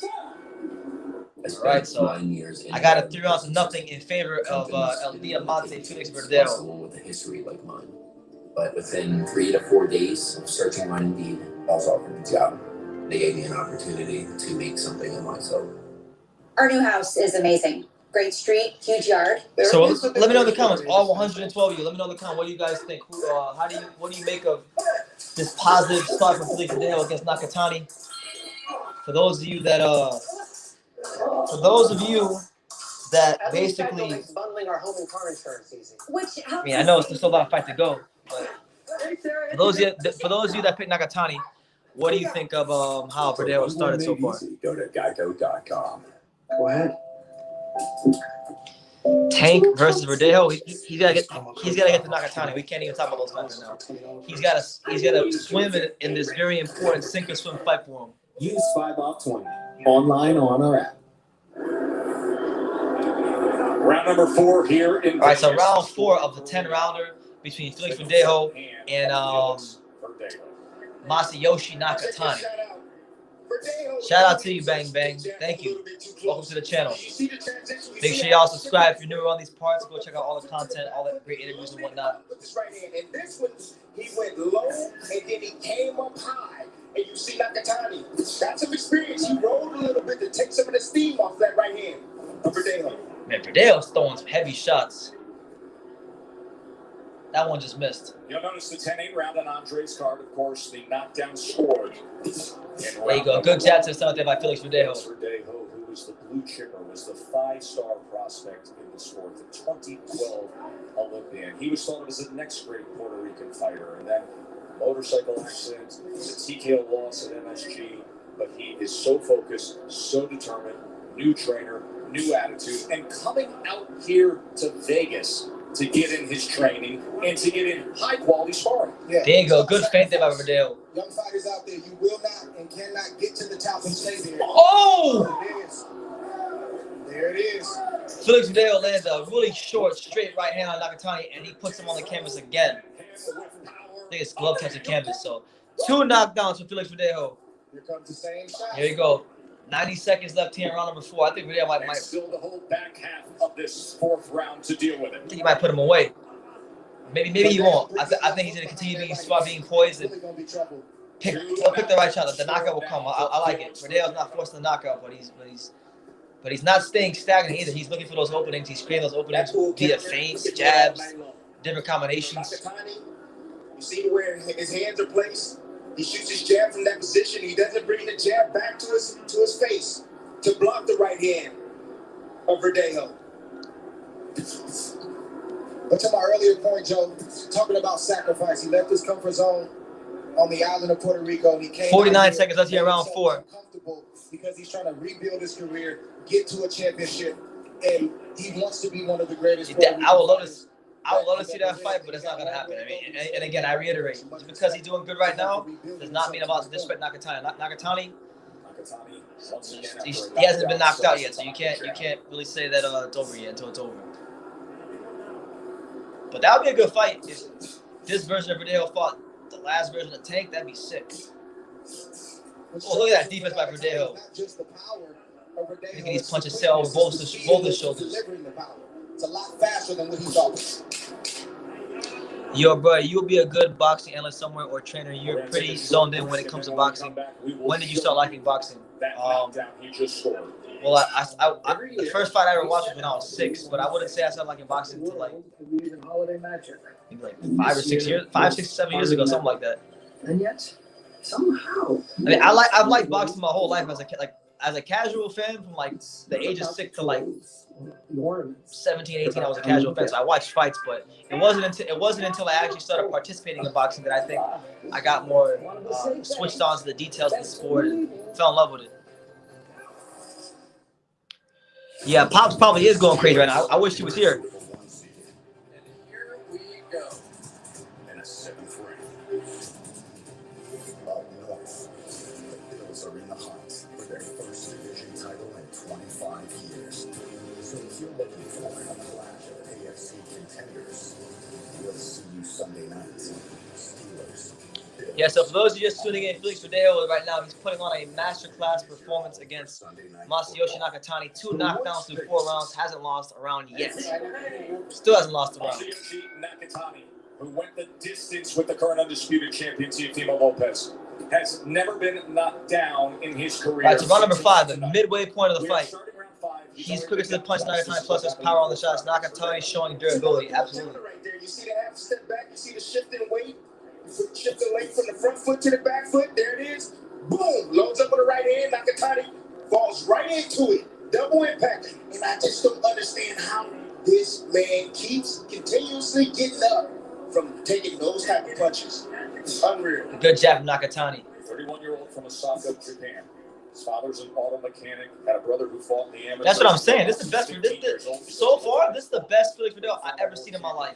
All right, so I got a 3-0 in favor of El Diamante Felix Verdejo. Someone with a history like mine, but within 3 to 4 days of searching on Indeed, I was offered the job. They gave me an opportunity to make something of myself. Our new house is amazing. Great street, huge yard. So let me know in the comments, all 112 of you. Let me know in the comments, what do you guys think? What do you make of this positive start from Felix Verdejo against Nakatani? For those of you that basically, bundling our home and car insurance easy. I mean, I know there's still a lot of fight to go, but for those of you that picked Nakatani, what do you think of how Verdejo started so far? Go to geico.com. Go ahead. Tank versus Verdejo. He's gotta get to Nakatani. We can't even talk about those fights right now. He's gotta swim in this very important sink or swim fight for him. Use 5 off 20 online or on our app. Round number 4 here in. All right, so round 4 of the 10-rounder between Felix Verdejo and Masayoshi Nakatani. Shout out to you, Bang Bang. Thank you. Welcome to the channel. Make sure y'all subscribe if you're newer on these parts. Go check out all the content, all the great interviews and whatnot. And this one, he went low and then he came up high. And you see Nakatani got some experience. He rolled a little bit to take some of the steam off that right hand of Verdejo. Man, Verdejo's throwing some heavy shots. That one just missed. You'll notice the 10-8 round on Andre's card, of course, the knockdown scored. There you go. Good jab to start there by Felix Verdejo. Verdejo, who was the blue chipper, was the 5-star prospect in the sport, the 2012 Olympian. He was thought of as the next great Puerto Rican fighter, and then motorcycle accident, the TKO loss at MSG, but he is so focused, so determined, new trainer, new attitude, and coming out here to Vegas to get in his training and to get in high-quality sparring. Yeah. There you go. Good feint there by Verdejo. Young fighters out there, you will not and cannot get to the top and stay there. Oh! There it is. There it is. Felix Verdejo lands a really short, straight right hand on Nakatani, and he puts him on the canvas again. I think it's glove touch the canvas. So 2 knockdowns for Felix Verdejo. Here comes the same shot. Here you go. 90 seconds left here in round number 4. I think Verdejo might still the whole back half of this 4th round to deal with it. I think he might put him away. Maybe he won't. I think he's going to continue being poised and pick the right shot. The knockout will come. I like it. Verdejo's not forcing the knockout, but he's not staying stagnant either. He's looking for those openings. He's creating those openings via feints, jabs, different combinations. You see where his hands are placed? He shoots his jab from that position. He doesn't bring the jab back to his face to block the right hand of Verdejo. But to my earlier point, Joe, talking about sacrifice, he left his comfort zone on the island of Puerto Rico, and he came 49 seconds left here in round 4. Because he's trying to rebuild his career, get to a championship, and he wants to be one of the greatest. I would love to see that fight, but it's not going to happen. I mean, and again, I reiterate, just because he's doing good right now does not mean about to disrespect Nakatani. Nakatani, he hasn't been knocked out yet, so you can't really say that it's over yet until it's over. But that would be a good fight if this version of Verdejo fought the last version of Tank. That'd be sick. Oh, look at that defense by Verdejo. Look at these punches sail over both his shoulders. It's a lot faster than what he thought. Yo, bro, you'll be a good boxing analyst somewhere or trainer. You're pretty zoned in when it comes to boxing. When did you start liking boxing? Well, the first fight I ever watched was when I was 6, but I wouldn't say I started liking boxing until like maybe like 5 or 6 years, 5, 6, 7 years ago, something like that. And yet, somehow, I mean, I've liked boxing my whole life as a casual fan from like the age of 6 to like 17, 18. I was a casual fan, so I watched fights, but it wasn't until I actually started participating in boxing that I think I got more switched on to the details of the sport and fell in love with it. Yeah, Pops probably is going crazy right now. I wish he was here. And here we go. In a 7th round. Up north, the Bills are in the hunt for their first division title in 25 years. So if you're looking for a clash of AFC contenders, we'll see you Sunday night. Steelers. Yeah, so for those of you just tuning in, Felix Verdejo right now, he's putting on a masterclass performance against Masayoshi Nakatani. 2 knockdowns through 4 rounds, hasn't lost a round yet. Still hasn't lost a round. Masayoshi Nakatani, who went the distance with the current undisputed champion, Teofimo Lopez, has never been knocked down in his career. All right, so round number 5, the midway point of the fight. He's quicker to the punch, Nakatani, plus his power on the shots. Nakatani showing durability, absolutely. Right there. You see the half step back, you see the shift in weight. Shift the weight from the front foot to the back foot. There it is. Boom. Loads up with the right hand. Nakatani falls right into it. Double impact. And I just don't understand how this man keeps continuously getting up from taking those type of punches. It's unreal. Good jab from Nakatani. 31-year-old from Osaka, Japan. His father's an auto mechanic. Had a brother who fought in the amateur. That's what I'm saying. This is the best. So far, this is the best Felix Verdejo I've ever seen in my life.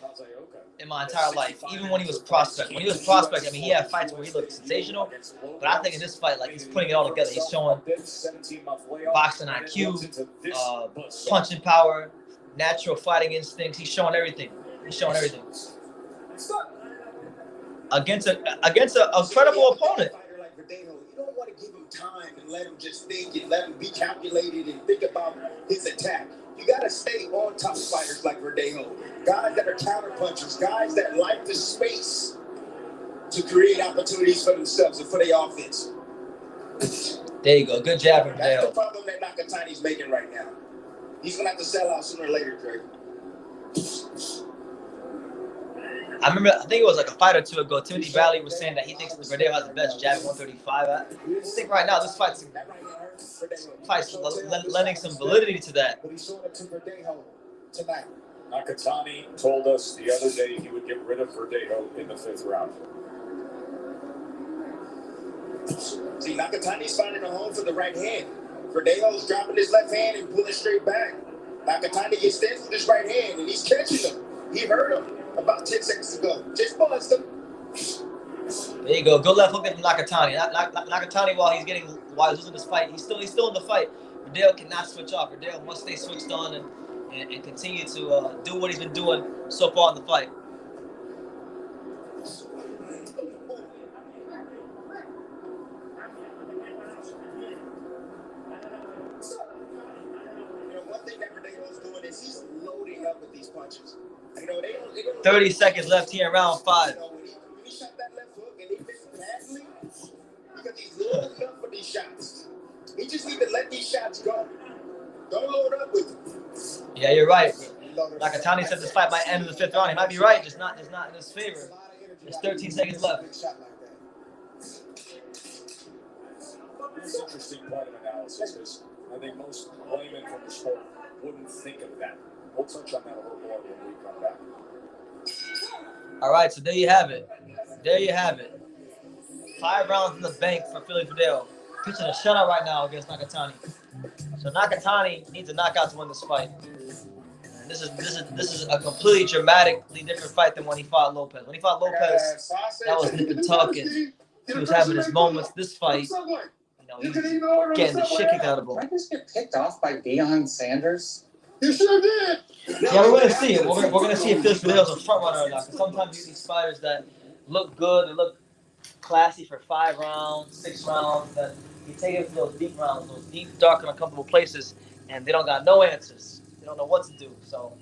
In my entire life, even when he was prospect. When he was prospect, I mean, he had fights where he looked sensational. But I think in this fight, like, he's putting it all together. He's showing boxing IQ, punching power, natural fighting instincts. He's showing everything. Against a credible opponent. You don't want to give him time and let him just think and let him be calculated and think about his attack. You got to stay on top of fighters like Verdejo. Guys that are counter punchers, guys that like the space to create opportunities for themselves and for their offense. There you go. Good jab from Verdejo. That's the problem that Nakatani's making right now. He's going to have to sell out sooner or later, Drake. I remember, I think it was like a fight or two ago, Timothy Bradley was saying that he thinks Verdejo has the best jab at 135. I think right now this fight's lending some validity to that. But he showed it to Verdejo tonight. Nakatani told us the other day he would get rid of Verdejo in the 5th round. See, Nakatani's finding a home for the right hand. Verdejo's dropping his left hand and pulling straight back. Nakatani gets there with his right hand, and he's catching him. He hurt him about 10 seconds ago. Just buzzed him. There you go. Good left hook from Nakatani. Nakatani, while he's losing this fight, he's still in the fight. Verdejo cannot switch off. Verdejo must stay switched on and continue to do what he's been doing so far in the fight. One thing that Verdejo's doing is he's loading up with these punches. 30 seconds left here in round 5. When he shot that left hook and he missed badly, because he's loading up for these shots. He just need to let these shots go. Don't load up with them. Yeah, you're right. Nakatani said this fight might end in the 5th round. He might be right, just not in his favor. There's 13 seconds left. It's an interesting point of analysis because I think most laymen from the sport wouldn't think of that. We'll touch on that a little more when we come back. All right, so there you have it. 5 rounds in the bank for Felix Verdejo. Pitching a shutout right now against Nakatani. So Nakatani needs a knockout to win this fight. And this is a completely dramatically different fight than when he fought Lopez. When he fought Lopez, that was nip and tuck, and he was having his moments. This fight, he's getting the shit kicked out of him. Did I just get picked off by Deion Sanders? You sure did. Yeah, we're gonna see it. We're gonna see if Felix Verdejo's a front runner or not. Because sometimes you see these fighters that look good and look classy for 5 rounds, 6 rounds, that you take it to those deep rounds, those deep, dark, and uncomfortable places, and they don't got no answers. They don't know what to do. So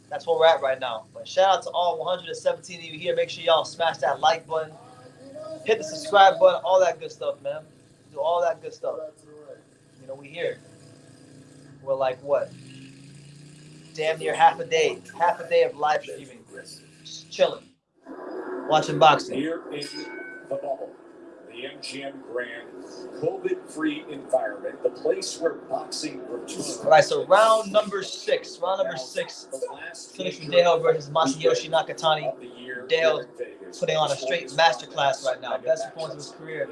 that's where we're at right now. But shout out to all 117 of you here. Make sure y'all smash that like button, hit the subscribe button, all that good stuff, man. Do all that good stuff. You know, we here. We're like what? Damn near half a day of live streaming, just chilling, watching boxing. Here in the bubble, the MGM Grand, COVID-free environment, the place where boxing returns. All right, so round number 6. Felix Verdejo versus Masayoshi Nakatani. Verdejo putting on a straight masterclass right now. Best performance of his career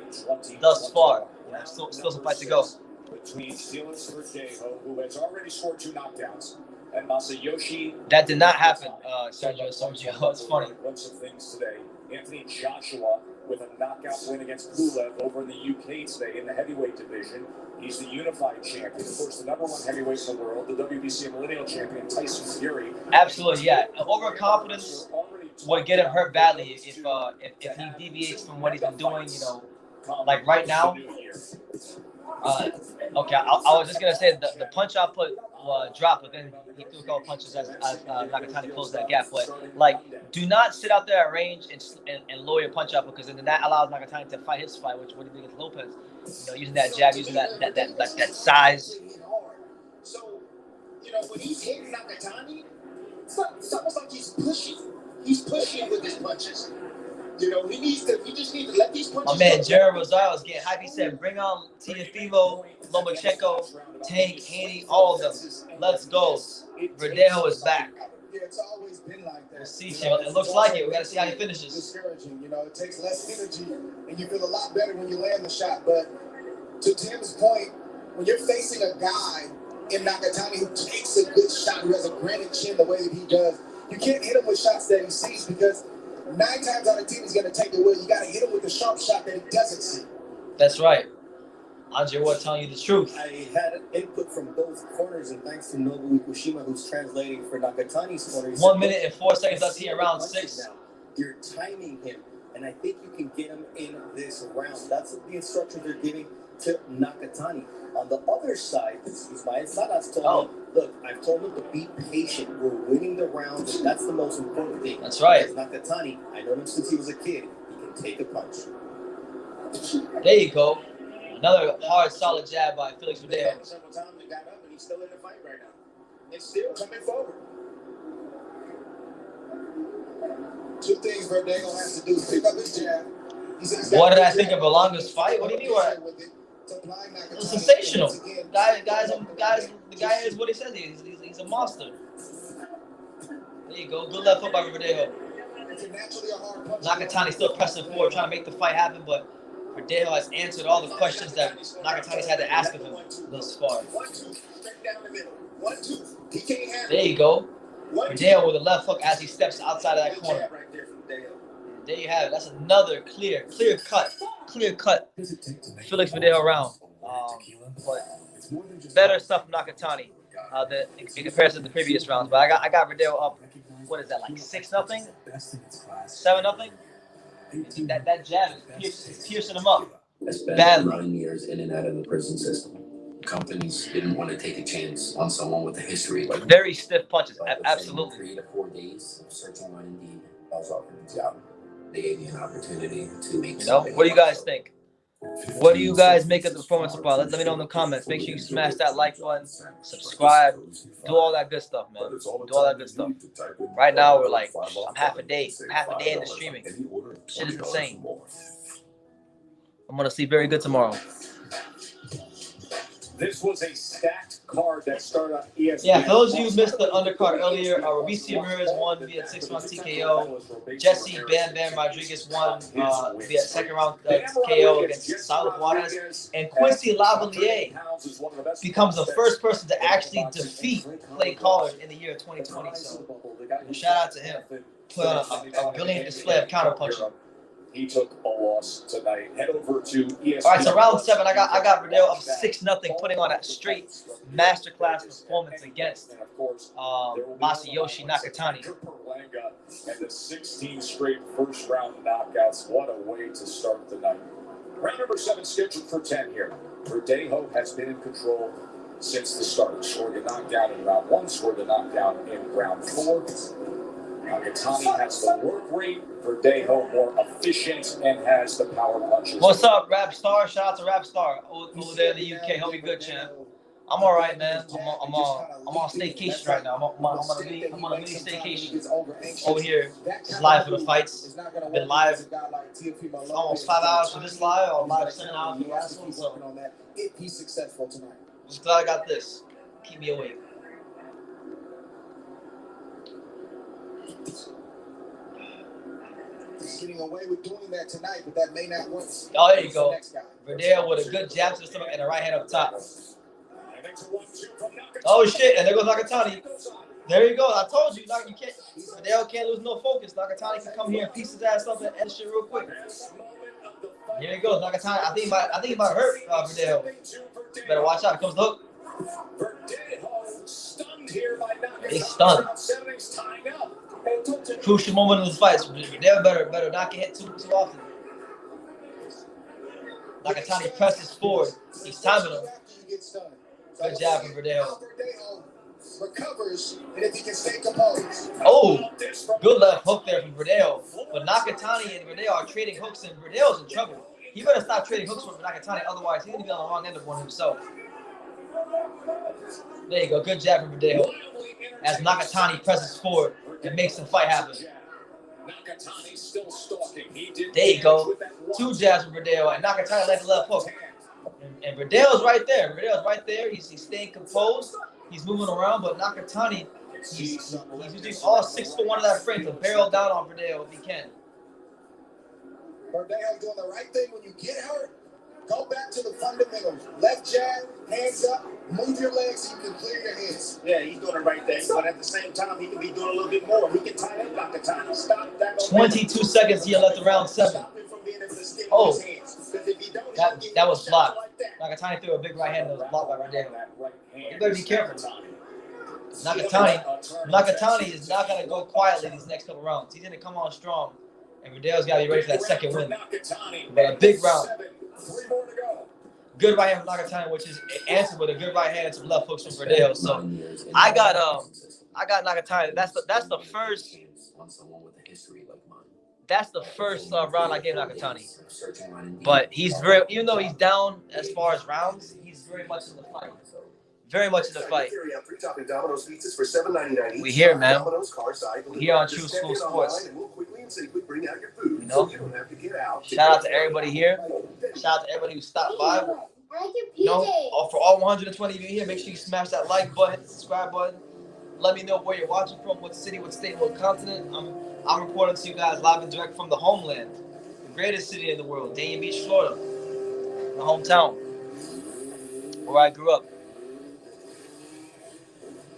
thus far. Yeah, still some fight to go. Between Felix Verdejo, who has already scored 2 knockdowns, and Masayoshi. That did not happen, Sergio. It's funny. A bunch of things today. Anthony Joshua with a knockout win against Pulev over in the UK today in the heavyweight division. He's the unified champion. Of course, the #1 heavyweight in the world, the WBC Millennial Champion, Tyson Fury. Absolutely, yeah. Overconfidence would get him hurt badly if he deviates from what he's been doing, you know, like right now. Okay, I was just going to say the punch output dropped, but then he threw a couple punches as Nakatani closed that gap. But, like, do not sit out there at range and lower your punch output, because then that allows Nakatani to fight his fight, which what he did against Lopez. You know, using that jab, using that size. So, you know, when he's hitting Nakatani, it's almost like he's pushing. He's pushing with his punches. You know, he just needs to let these punches. My man Jared Rosario is getting hype. He said, "Bring on Teofimo, Lomachenko, Tank, Haney, all of them. Let's go. Verdejo is back." Yeah, it's always been like that. We'll see, Chill. It looks like it. We got to see how he finishes. Discouraging, you know, it takes less energy, and you feel a lot better when you land the shot. But to Tim's point, when you're facing a guy in Nakatani who takes a good shot, who has a granite chin the way that he does, you can't hit him with shots that he sees, because 9 times out of 10 he's going to take the wheel. You got to hit him with the sharp shot that he doesn't see. That's right. Andre Ward telling you the truth. I had input from both corners, and thanks to Nobu Ikushima, who's translating for Nakatani's corner. 1 minute and 4 seconds left here, round 6. Now. You're timing him, and I think you can get him in this round. That's the instructions they're giving to Nakatani. On the other side, Ismael Salas told him, look, I've told him to be patient. We're winning the round, and that's the most important thing. That's right. Because Nakatani, I know him since he was a kid. He can take a punch. There you go. Another hard, solid jab by Felix Verdejo. Several times he got up, and he's still in the fight right now. It's still coming forward. Two things Verdejo has to do is pick up his jab. What did I think of Berlanga's fight? What do you mean? What? It was sensational. The guy is what he says. He's a monster. There you go. Good left hook by Verdejo. Nakatani still pressing forward, trying to make the fight happen, but Verdejo has answered all the questions that Nakatani's had to ask of him thus far. There you go. Verdejo with a left hook as he steps outside of that corner. There you have it. That's another clear cut Felix Verdejo round. But better stuff from Nakatani in comparison to the previous rounds. But I got Verdejo up. What is that, like 6-0? 7-0? That jab is piercing him up. I spent 9 years in and out of the prison system. Companies didn't want to take a chance on someone with a history like very stiff punches. Absolutely. 3 to 4 days of searching on Indeed, I was offered a job. They gave me an opportunity to make something. What do you guys think? What do you guys make of the performance so far? Let me know in the comments. Make sure you smash that like button, subscribe, do all that good stuff, man. Do all that good stuff. Right now, we're like, I'm half a day into streaming. Shit is insane. I'm gonna sleep very good tomorrow. This was a stacked card that started on ESPN. Yeah, for those of you who missed the undercard earlier, Ramirez won via 6-round TKO. Jesse Bam Rodriguez won via second-round KO against Juarez. And Quincy Lavallee I becomes the first person to actually defeat Clay Collard in the year 2020. So shout out to him. Put on a brilliant display of counterpunching. He took a loss tonight. Head over to ESPN. All right, so round 7, I got Verdejo up 6-0, putting on that straight masterclass performance against Masayoshi Nakatani. Edgar Berlanga and the 16 straight first-round knockouts. What a way to start the night. Round number 7 scheduled for 10 here. Verdejo has been in control since the start. Scored a knockdown in round 1, scored a knockdown in round 4. Nakatani has the work rate, Verdejo more efficient and has the power punches. What's up, Rap Star? Shout out to Rap Star over there in the UK. Hope you good, champ. I'm all right, man. I'm on staycation right now. I'm on a mini staycation over here. Just live for the fights. Been live almost 5 hours for this live, or live 7 hours for the last one. So if he's successful tonight. Just glad I got this. Keep me awake. He's getting away with doing that tonight, but that may not work. Oh, there you go. Verdejo with a good jab to the stomach and a right hand up top. Oh shit! And there goes Nakatani. There you go. I told you, you can't. Verdejo can't lose no focus. Nakatani can come here and piece his ass up and end shit real quick. Here he goes, Nakatani. I think he might hurt Verdejo. Better watch out. Here comes the hook. He's stunned. Crucial moment in the fight. Verdejo better not get hit too often. Nakatani presses forward. He's timing him. Good job from Verdejo. Recovers, and if he can stay composed. Oh, good left hook there from Verdejo. But Nakatani and Verdejo are trading hooks, and Verdejo's in trouble. He better stop trading hooks from Nakatani, otherwise he's going to be on the wrong end of one himself. There you go. Good jab from Verdejo. As Nakatani presses forward and makes the fight happen. There you go. 2 jabs from Verdejo, and Nakatani left the left hook. And Verdejo's right there. Verdejo's right there. He's staying composed. He's moving around, but Nakatani, he's using all 6 for 1 of that frame to barrel down on Verdejo if he can. Verdejo's doing the right thing. When you get hurt, go back to the fundamentals. Left jab, hands up, move your legs so you can clear your heads. Yeah, he's doing the right thing, but at the same time, he can be doing a little bit more. He can tie up Nakatani. Stop that. 22 seconds here left of round 7. Oh, that was blocked. Nakatani threw a big right hand that was blocked by Verdejo. You better be careful. Nakatani is not going to go quietly these next couple rounds. He's going to come on strong, and Verdejo's got to be ready for that second win. But a big round. Good right hand from Nakatani, which is answered with a good right hand and some left hooks from Verdejo. So I got Nakatani. That's the first. That's the first round I gave Nakatani. But he's even though he's down as far as rounds, he's very much in the fight. Very much in the fight. We here, man. We here on True School Sports. bring out your food, you know. so you don't have to get out. Shout out to everybody here. Shout out to everybody who stopped by. You know, for all 120 of you here, make sure you smash that like button, hit the subscribe button. Let me know where you're watching from, what city, what state, what continent. I'm reporting to you guys live and direct from the homeland, the greatest city in the world, Dania Beach, Florida, my hometown, where I grew up.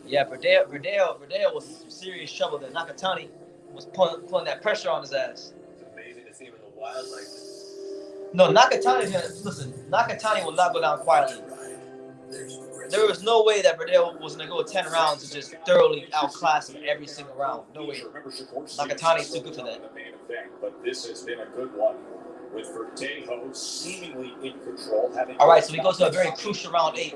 Yeah, Verdejo was some serious trouble there. Nakatani was pulling that pressure on his ass. It's amazing to see him in the wild like this. No, Nakatani will not go down quietly. There was no way that Verdejo was going to go 10 rounds and just thoroughly outclass him every single round. No way. Nakatani's too good for that. But this has been a good one with Verdejo seemingly in control. All right, so we go to a very crucial round 8.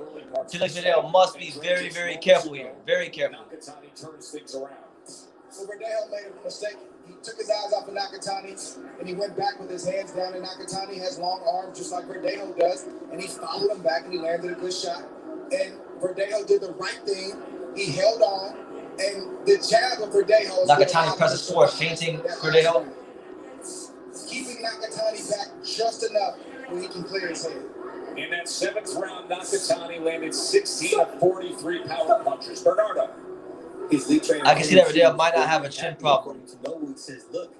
Felix Verdejo must be very, very careful here. Very careful. Nakatani turns things around. So Verdejo made a mistake. He took his eyes off of Nakatani, and he went back with his hands down, and Nakatani has long arms just like Verdejo does, and he followed him back, and he landed a good shot. And Verdejo did the right thing. He held on, and the jab of Verdejo... Nakatani presses forward, fainting Verdejo. Keeping Nakatani back just enough where he can clear his head. In that 7th round, Nakatani landed 16 of 43 power punches. Bernardo. I can see that Verdejo might not have a chin problem. Says, look,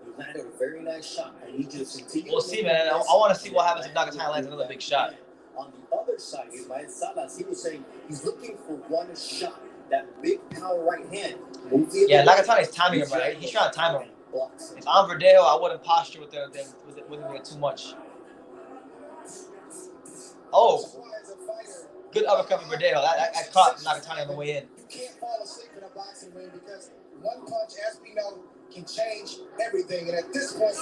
you landed a very nice shot. I need you to continue. We'll see, man. I want to see what happens if Nakatani lands another big shot. On the other side, Ismael Salas, he was saying he's looking for one shot. That big power right hand. Yeah, Nakatani's timing him right. He's trying to time him. If I'm Verdejo, I wouldn't posture with him too much. Oh, good uppercut from Verdejo. That caught Nakatani on the way in. You can't fall asleep in a boxing ring because one punch, as we know, can change everything. And at this point,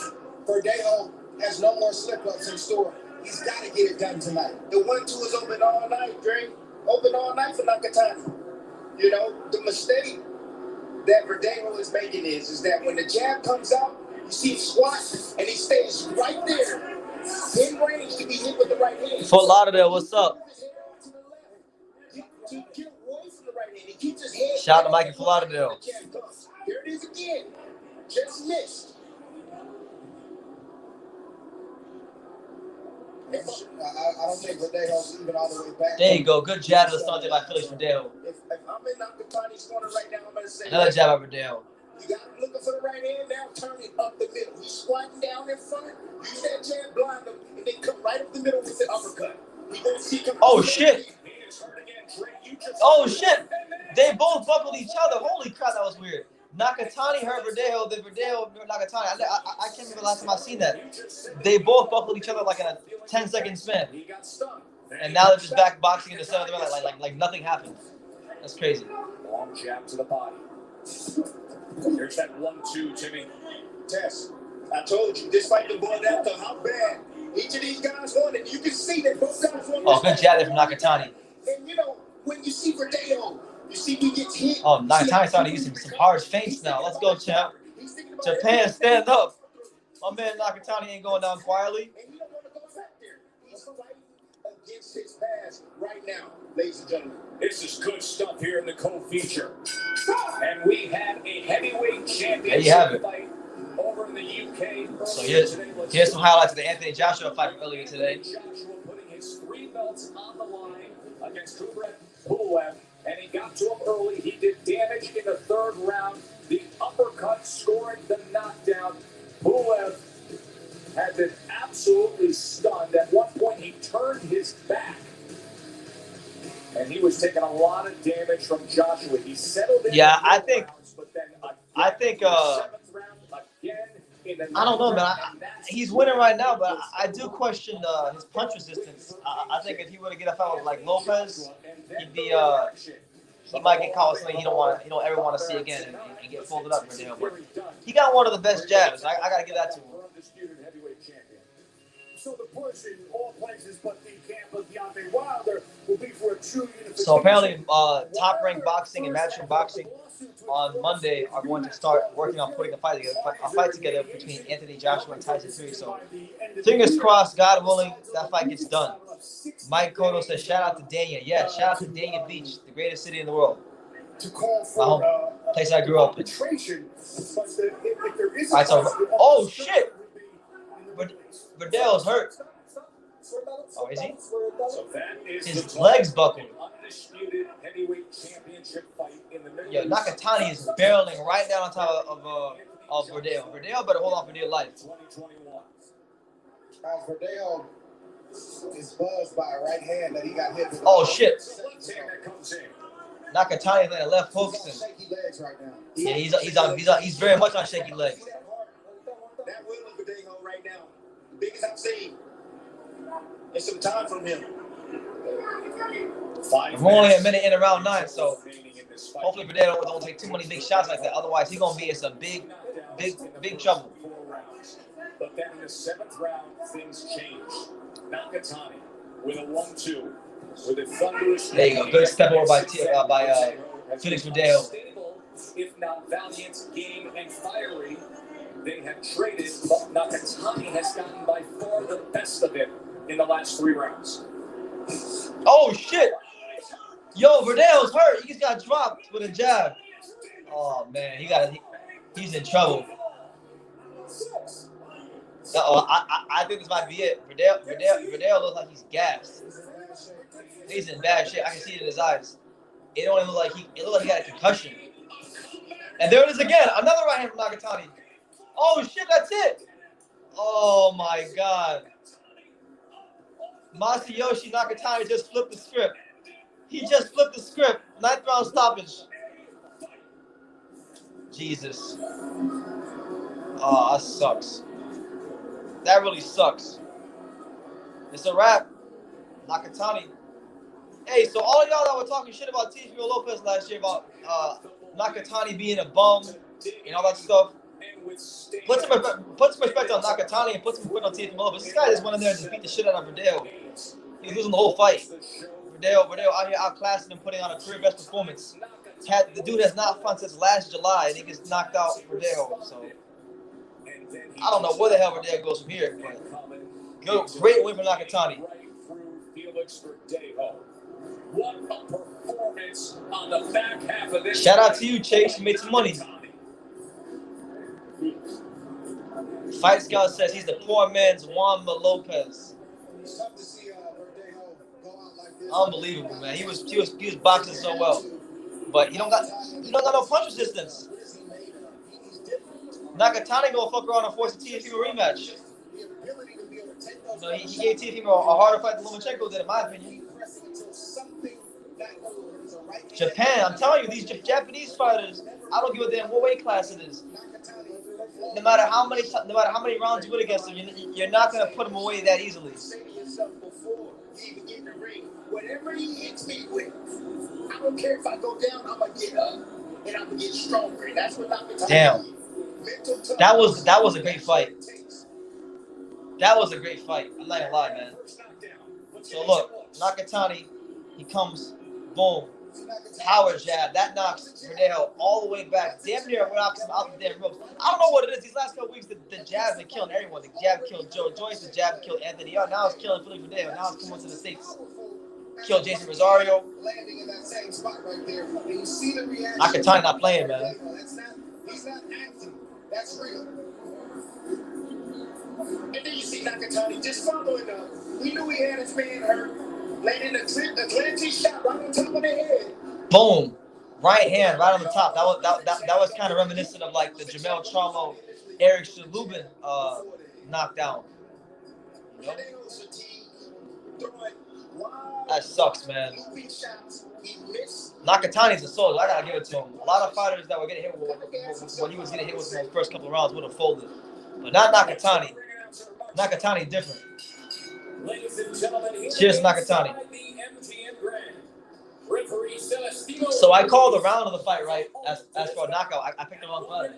Verdejo has no more slip-ups in store. He's got to get it done tonight. The 1-2 is open all night, Dre. Open all night for Nakatani. You know, the mistake that Verdejo is making is that when the jab comes out, you see him squat, and he stays right there, in range to be hit with the right hand. Fort Lauderdale, what's up? Shout out to Mike in Fort Lauderdale. Here it is again. Just missed. I don't think Verdejo's even all the way back. There you go. Good jab to start there by Felix Verdejo. If I'm in Nakatani's corner right now, I'm going to say... Another jab by Verdejo. You got him looking for the right hand, now turn it up the middle. He's squatting down in front. Use that jab, blind him, and then come right up the middle with the uppercut. Oh, shit. Oh, shit. They both buckled each other. Holy crap, that was weird. Nakatani hurt Verdejo, then Verdejo hurt Nakatani. I can't remember the last time I've seen that. They both buckled each other like in a 10-second span. And now they're just back boxing in the center of the ring like nothing happened. That's crazy. Long jab to the body. Here's that 1-2, Timmy. Tess, I told you, this fight can boil down to how bad each of these guys want it. You can see that both guys want it. Oh, good jab there from Nakatani. And, you know, when you see Verdejo, you see he gets hit. Oh, Nakatani started using some hard feints now. Let's go, champ. Japan, stand up. My man Nakatani ain't going down quietly. And you don't want to go back there. He's fighting against his past right now, ladies and gentlemen. This is good stuff here in the co-feature. And we have a heavyweight championship fight over in the UK. So here's some highlights of the Anthony Joshua fight from earlier today. Joshua putting his 3 belts on the line against Kubrat Pulev, and he got to him early. He did damage in the 3rd round. The uppercut scoring the knockdown. Pulev had been absolutely stunned. At one point, he turned his back. And he was taking a lot of damage from Joshua. He settled in. Yeah, I don't know, man. He's winning right now, but I do question his punch resistance. I think if he were to get a fight with like Lopez, he'd be he might get caught with something he don't ever want to see again and get folded up for him. But he got one of the best jabs. I gotta give that to him. So the push in all places but the camp of Deontay Wilder will be for a true unification. So apparently, Top Rank Boxing and Matchroom Boxing on Monday are going to start working on putting a fight together between Anthony Joshua and Tyson Fury. So fingers crossed, God willing, that fight gets done. Mike Cotto says, shout out to Dania. Yeah, shout out to Dania Beach, the greatest city in the world. to call My for home place I grew up in. arbitration. But if there is All right, so oh shit, Verdejo's hurt. Oh, is he? So that is His legs buckled. undisputed heavyweight championship fight in the middle. Yo, Nakatani is barreling right down on top of Verdejo. Verdejo better hold on for dear life. 2021. Verdejo is buzzed by a right hand that he got hit with. Oh shit. Left hand that comes in. Nakatani is like left hooks and Shaky legs right now. yeah, he's very much on shaky legs. That will of Verdejo right now, the biggest I've seen. It's some time from him. We're only a minute in round 9, so hopefully Verdejo don't take too many big shots like that. Otherwise, he's gonna be in some big trouble. 4 rounds. But then in the 7th round, things change. Nakatani with a 1-2, with a thunderous. There you go, good step over by Felix Verdejo. Stable, if not valiant, game and fiery. They have traded, but Nakatani has gotten by far the best of it in the last 3 rounds. Oh shit! Yo, Verdejo's hurt. He just got dropped with a jab. Oh man, he's in trouble. I think this might be it. Verdejo looks like he's gassed. He's in bad shape. I can see it in his eyes. It don't even look like it looked like he had a concussion. And there it is again. Another right hand from Nakatani. Oh shit, that's it. Oh my god. Masayoshi Nakatani just flipped the script. He just flipped the script. 9th round stoppage. Jesus. Oh, that sucks. That really sucks. It's a wrap. Nakatani. Hey, so all of y'all that were talking shit about Teofimo Lopez last year about Nakatani being a bum and all that stuff, put some perspective on Nakatani and put some perspective on Teofimo Lopez. This guy just went in there and just beat the shit out of Verdejo. He was losing the whole fight. Verdejo out here outclassing him, putting on a career best performance. The dude has not fought since last July, and he gets knocked out Verdejo. So I don't know where the hell Verdejo goes from here. But great win for Nakatani. Felix Verdejo. What a performance on the back half of this. Shout out to you, Chase. You made some money. Fight Scout says he's the poor man's Juan Lopez. It's tough to see Verdejo go out like this. Unbelievable, man. He was boxing so well, but he don't got no punch resistance. Nakatani gonna fuck around and force a Teofimo rematch. So he gave Teofimo a harder fight than Lomachenko did, in my opinion. Japan, I'm telling you, these Japanese fighters, I don't give a damn what weight class it is. No matter how many rounds you win against them, you're not gonna put them away that easily. Whatever he hits me with, I don't care if I go down, I'm gonna get up and I'm gonna get stronger. And that's what Nakatani. Damn. That was a great fight. That was a great fight. I'm not gonna lie, man. So look, Nakatani, he comes, boom, power jab. That knocks Verdejo all the way back. Damn near knocks him out the damn ropes. I don't know what it is. These last couple weeks, the jab's been killing everyone. The jab killed Joe Joyce. The jab killed Anthony. Now it's killing Felix Verdejo. Now it's coming to the States. Killed Jason Rosario. Landing in that same spot right there. And you see the reaction. Nakatani not playing, man. He's not acting. That's real. And then you see Nakatani just following up. He knew he had his man hurt. Landing a clinching shot right on top of the head. Boom. Right hand, right on the top. That was kind of reminiscent of like the Jamel Charlo, Eric Shalubin knockdown. You know? That sucks, man. Nakatani's a soldier. I gotta give it to him. A lot of fighters that were getting hit with what he was getting hit with in the first couple of rounds would have folded, but not Nakatani. Nakatani different. Cheers, Nakatani. So I called the round of the fight right as for a knockout. I picked the wrong fighter.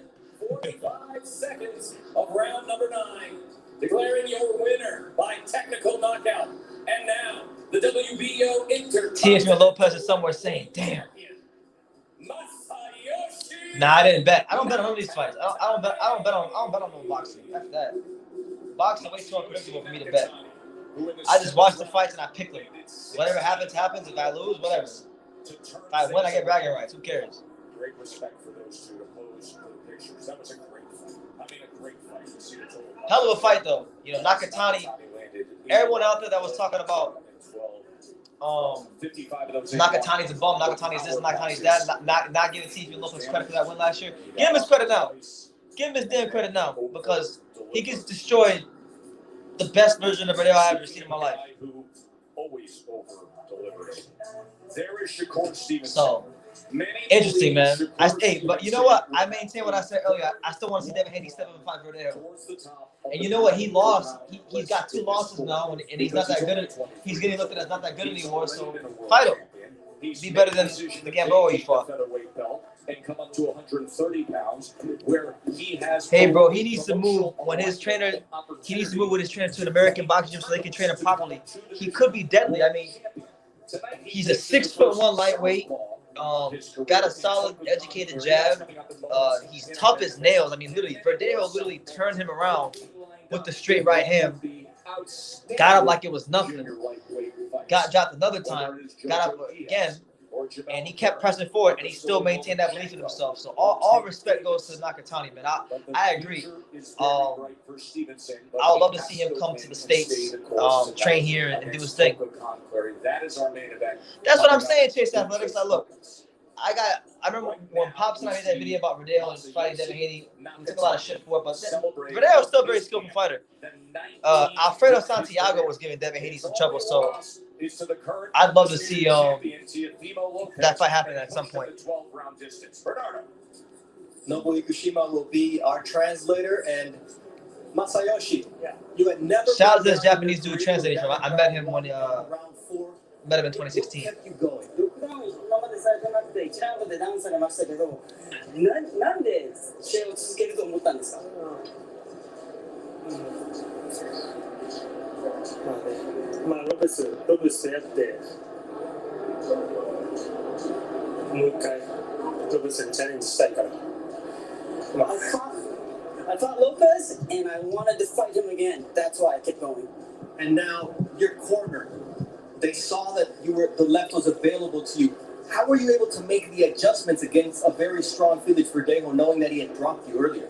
45 seconds of round number 9, declaring your winner by technical knockout. And now the WBO Teofimo Lopez is somewhere saying, "Damn." Nah, I didn't bet. I don't bet on none of these fights. I don't bet on no boxing. After that, boxing way too unpredictable for me to bet. I just watch the fights and I pick them. Whatever happens, happens. If I lose, whatever. If I win, I get bragging rights. Who cares? Great respect for those two to pose for the pictures. That was a great fight. I mean, a great fight. You see the total. Hell of a fight, though. You know, Nakatani. Everyone out there that was talking about 55 of those Nakatani's a bum, Nakatani's this, Nakatani's that, not giving Stephen Lopez credit for that win last year. Give him his credit now. Give him his damn credit now, because he gets destroyed the best version of Verdejo I've ever seen in my life. Who always over-delivers. There is Shakur Stevenson. So, interesting, man. But you know what? I maintain what I said earlier. I still want to see Devin Haney step up and fight Verdejo. And you know what? He lost. He's got 2 losses now, and he's not that good. He's getting looked at as not that good anymore. So fight him. Be better than the Gamboa he fought. And come up to 130 pounds, where he has. Hey, bro, he needs to move when his trainer. He needs to move with his trainer to an American boxing gym so they can train him properly. He could be deadly. I mean, he's a 6'1" lightweight. Got a solid, educated jab. He's tough as nails. I mean, literally, Verdejo literally turned him around with the straight right hand. Got up like it was nothing. Got dropped another time. Got up again. And he kept pressing forward, and he still maintained that belief in himself. So all respect goes to Nakatani, man. I agree. I would love to see him come to the States, train here, and do his thing. That's what I'm saying, Chase Athletics. Look, I remember when Pops and I made that video about Verdejo and fighting Devin Haney. We took a lot of shit for it, but Verdejo is still a very skillful fighter. Alfredo Santiago was giving Devin Haney some trouble, so I'd love to see that fight happen at some point. Nobuo Ikushima will be our translator, and Masayoshi, you had never. Shout out to this Japanese dude translating from. I met him when met him in 2016. Kept you going. 今までされてなくて1ラウンドでダウンされましたけど、なんで試合を続けると思ったんですか？まあロペスとやってもう一回ロペスにチャレンジしたいから。I fought Lopez and I wanted to fight him again. That's why I kept going. And now your corner, they saw that the left was available to you. How were you able to make the adjustments against a very strong Felix Verdejo, knowing that he had dropped you earlier?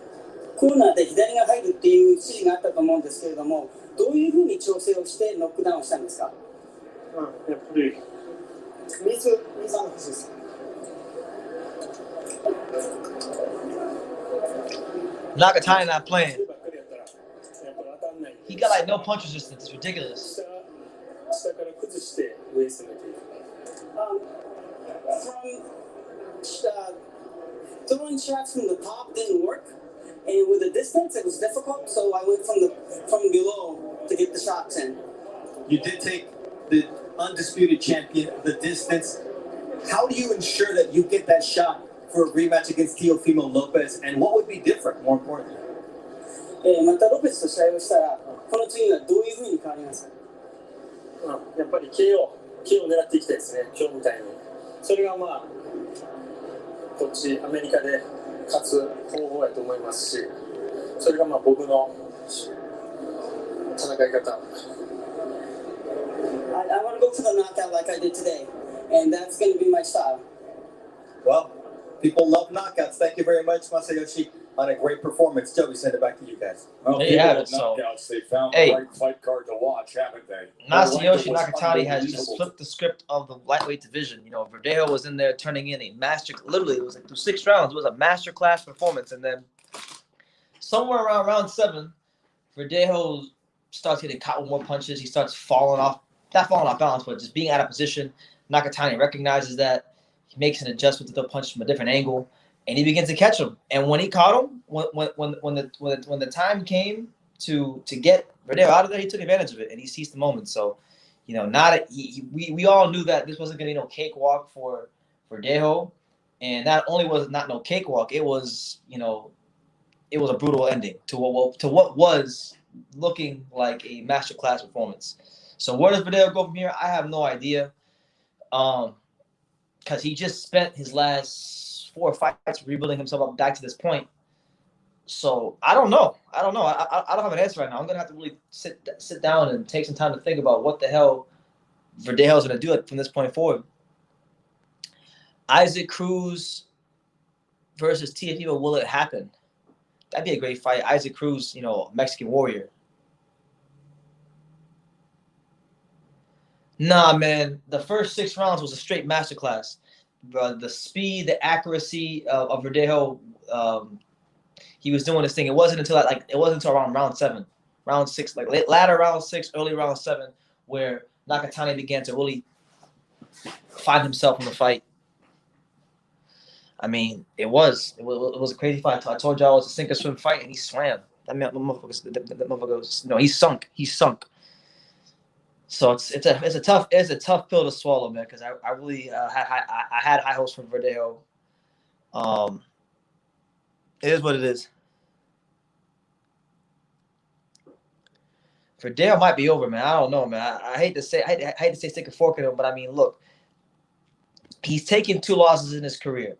コーナーで左が入るっていう指示があったと思うんですけれども、どういうふうに調整をしてノックダウンしたんですか？やっぱり水の欲しいです。Nakatani not playing. He got like no punch resistance. It's ridiculous. Throwing shots from the top didn't work, and with the distance it was difficult. So I went from below to get the shots in. You did take the undisputed champion the distance. How do you ensure that you get that shot for a rematch against Teofimo Lopez, and what would be different, more importantly? またロペスと試合をしたら、この次はどういうふうに変わりますか？やっぱり KO を狙っていきたいですね、今日みたいに。それがまあ、こっちアメリカで勝つ方法やと思いますし、それがまあ僕の戦い方。I want to go for the knockout like I did today, and that's going to be my style. Well, people love knockouts. Thank you very much, Masayoshi, on a great performance. Joe, we send it back to you guys. Well, there you have it. So, they found the right fight card to watch, haven't they? Masayoshi Nakatani has just flipped the script of the lightweight division. You know, Verdejo was in there turning in a literally, it was like through 6 rounds. It was a masterclass performance. And then somewhere around round 7, Verdejo starts getting caught with more punches. He starts not falling off balance, but just being out of position. Nakatani recognizes that. He makes an adjustment to throw punches from a different angle, and he begins to catch him. And when he caught him, when the time came to get Verdejo out of there, he took advantage of it and he seized the moment. So, you know, we all knew that this wasn't going to be no cakewalk for Verdejo, and not only was it not no cakewalk, it was, you know, it was a brutal ending to what was looking like a masterclass performance. So where does Verdejo go from here? I have no idea. Because he just spent his last 4 fights rebuilding himself up back to this point. So I don't know. I don't have an answer right now. I'm gonna have to really sit down and take some time to think about what the hell Verdejo's gonna do from this point forward. Isaac Cruz versus Teofimo, will it happen? That'd be a great fight. Isaac Cruz, you know, Mexican warrior. Nah, man. The first 6 rounds was a straight masterclass. The speed, the accuracy of Verdejo, he was doing this thing. It wasn't until around round 7, round 6, like latter round 6, early round 7, where Nakatani began to really find himself in the fight. I mean, it was a crazy fight. I told y'all it was a sink or swim fight, and he swam. That motherfucker, no, he sunk. He sunk. So it's a tough pill to swallow, man. Because I really I had high hopes for Verdejo. It is what it is. Verdejo might be over, man. I don't know, man. I hate to say stick a fork in him, but I mean, look, he's taken 2 losses in his career,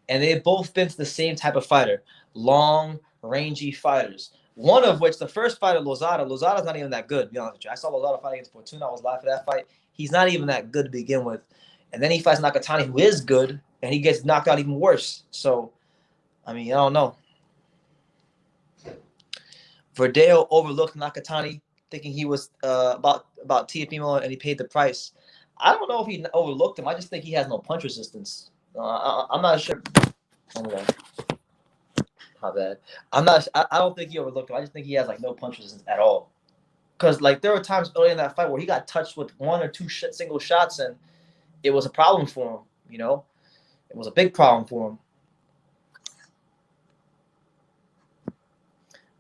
and they've both been to the same type of fighter, long, rangy fighters. One of which, the first fight of Lozada's not even that good, to be honest with you. I saw Lozada fight against Fortuna. I was laughing at that fight. He's not even that good to begin with. And then he fights Nakatani, who is good, and he gets knocked out even worse. So, I mean, I don't know. Verdejo overlooked Nakatani, thinking he was about Teofimo, and he paid the price. I don't know if he overlooked him. I just think he has no punch resistance. I'm not sure. Oh my God. My bad. I don't think he overlooked him. I just think he has like no punch resistance at all. Because like there were times early in that fight where he got touched with 1 or 2 single shots, and it was a problem for him. You know, it was a big problem for him.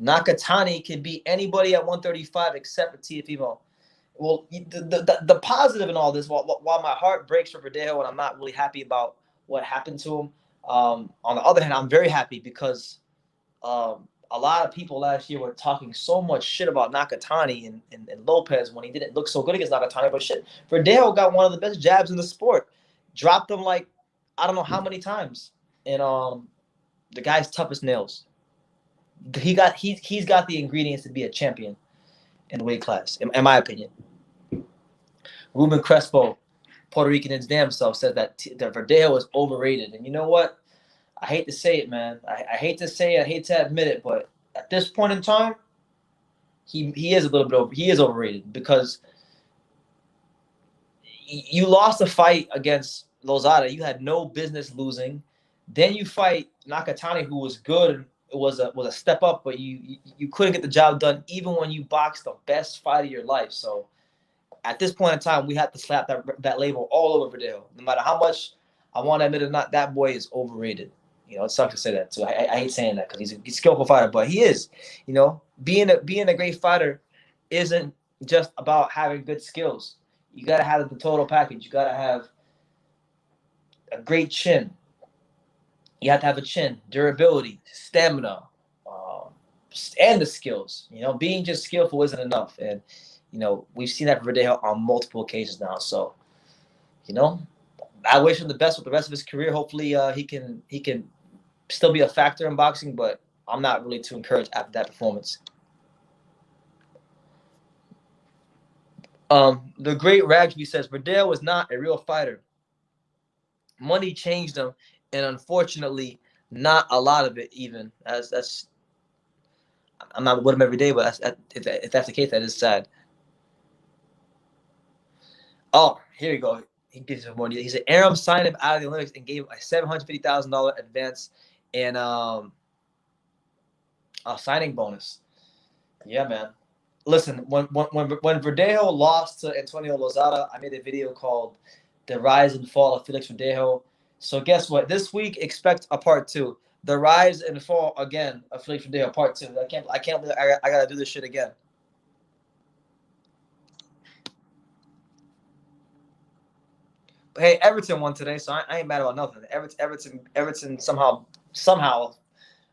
Nakatani can beat anybody at 135 except for Teofimo. Well, the positive in all this, while my heart breaks for Verdejo and I'm not really happy about what happened to him, on the other hand, I'm very happy because a lot of people last year were talking so much shit about Nakatani and Lopez when he didn't look so good against Nakatani. But shit, Verdejo got one of the best jabs in the sport. Dropped him like I don't know how many times. And the guy's tough as nails. He's got the ingredients to be a champion in the weight class, in my opinion. Ruben Crespo, Puerto Rican in his damn self, said that Verdejo is overrated. And you know what? I hate to say it, man. I hate to say it. I hate to admit it, but at this point in time, he is a little bit over. He is overrated because you lost a fight against Lozada. You had no business losing. Then you fight Nakatani, who was good. It was a step up, but you couldn't get the job done even when you boxed the best fight of your life. So at this point in time, we have to slap that label all over Verdejo. No matter how much I want to admit it or not, that boy is overrated. You know, it sucks to say that. So I hate saying that because he's a skillful fighter, but he is. You know, being a great fighter isn't just about having good skills. You got to have the total package. You got to have a great chin. You have to have a chin, durability, stamina, and the skills. You know, being just skillful isn't enough. And, you know, we've seen that for Verdejo on multiple occasions now. So, you know, I wish him the best with the rest of his career. Hopefully he can still be a factor in boxing, but I'm not really too encouraged after that performance. The great Ragsby says, Verdejo was not a real fighter. Money changed him. And unfortunately, not a lot of it even. That's I'm not with him every day, but if that's the case, that is sad. Oh, here you go. He gives him more. He said Aram signed him out of the Olympics and gave him a $750,000 advance and a signing bonus. Yeah, man. Listen, when Verdejo lost to Antonio Lozada, I made a video called "The Rise and Fall of Felix Verdejo." So guess what? This week, expect a part 2. The rise and fall again of Felix Verdejo, part 2. I can't believe I gotta do this shit again. But hey, Everton won today, so I ain't mad about nothing. Everton somehow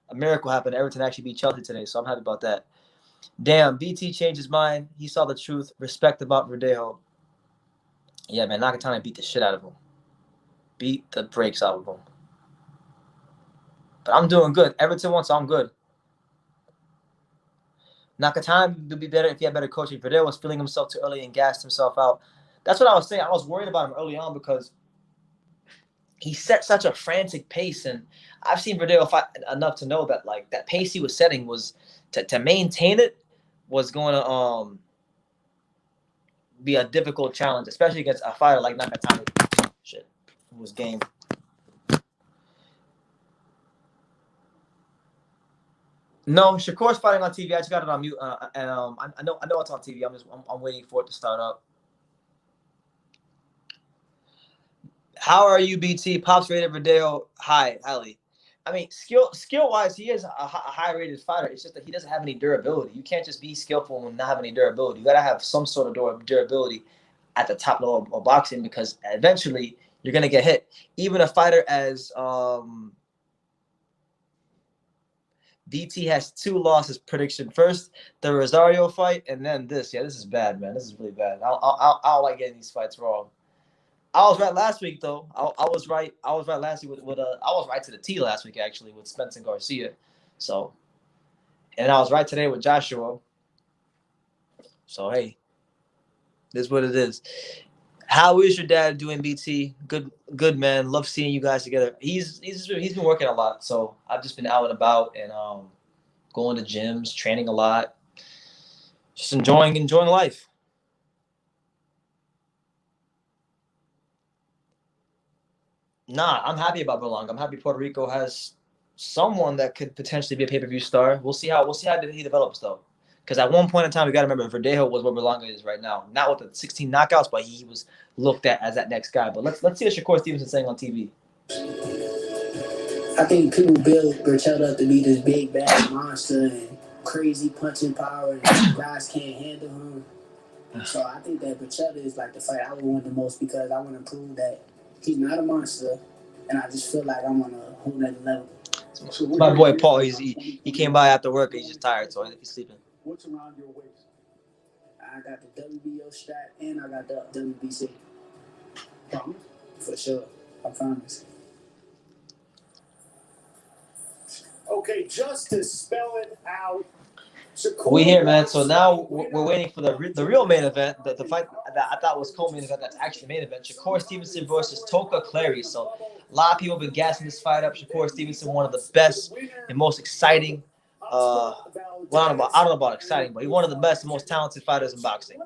a miracle happened. Everton actually beat Chelsea today, so I'm happy about that. Damn, BT changed his mind. He saw the truth. Respect about Verdejo. Yeah, man, Nakatani beat the shit out of him. Beat the brakes out of him. But I'm doing good. Everton won, so I'm good. Nakatani would be better if he had better coaching. Verdejo was feeling himself too early and gassed himself out. That's what I was saying. I was worried about him early on because he set such a frantic pace, and I've seen Verdejo fight enough to know that like that pace he was setting was to maintain it was going to be a difficult challenge, especially against a fighter like Nakatani. Shit, who was game. No, Shakur's fighting on TV. I just got it on mute, and I know it's on TV. I'm waiting for it to start up. How are you, BT? Pops rated Verdejo high, highly. I mean, skill wise, he is a high rated fighter. It's just that he doesn't have any durability. You can't just be skillful and not have any durability. You got to have some sort of durability at the top level of boxing, because eventually you're gonna get hit. Even a fighter as DT has 2 losses prediction. First, the Rosario fight, and then this. Yeah, this is bad, man. This is really bad. I don't like getting these fights wrong. I was right last week, though. I was right. I was right last week with I was right to the T last week, actually, with Spence and Garcia. So, and I was right today with Joshua. So hey, this is what it is. How is your dad doing, BT? Good man. Love seeing you guys together. He's been working a lot, so I've just been out and about and going to gyms, training a lot, just enjoying life. Nah, I'm happy about Berlanga. I'm happy Puerto Rico has someone that could potentially be a pay-per-view star. We'll see how he develops, though. Because at one point in time, we got to remember Verdejo was what Berlanga is right now. Not with the 16 knockouts, but he was looked at as that next guy. But let's see what Shakur Stevenson saying on TV. I think people build Berchelt up to be this big bad monster and crazy punching power, and guys can't handle him. So I think that Berchelt is like the fight I would want the most, because I want to prove that he's not a monster, and I just feel like I'm on a whole nother level. My boy Paul, he came by after work. He's just tired, so he's sleeping. What's around your waist? I got the WBO strap and I got the WBC. Promise? For sure. I promise. Okay, just to spell it out. We here, man. So now we're waiting for the real main event, the fight that I thought was co-main event. That's actually the main event. Shakur Stevenson versus Toka Clary. So a lot of people have been gassing this fight up. Shakur Stevenson, one of the best and most exciting. Well, I don't know about exciting, but he's one of the best and most talented fighters in boxing.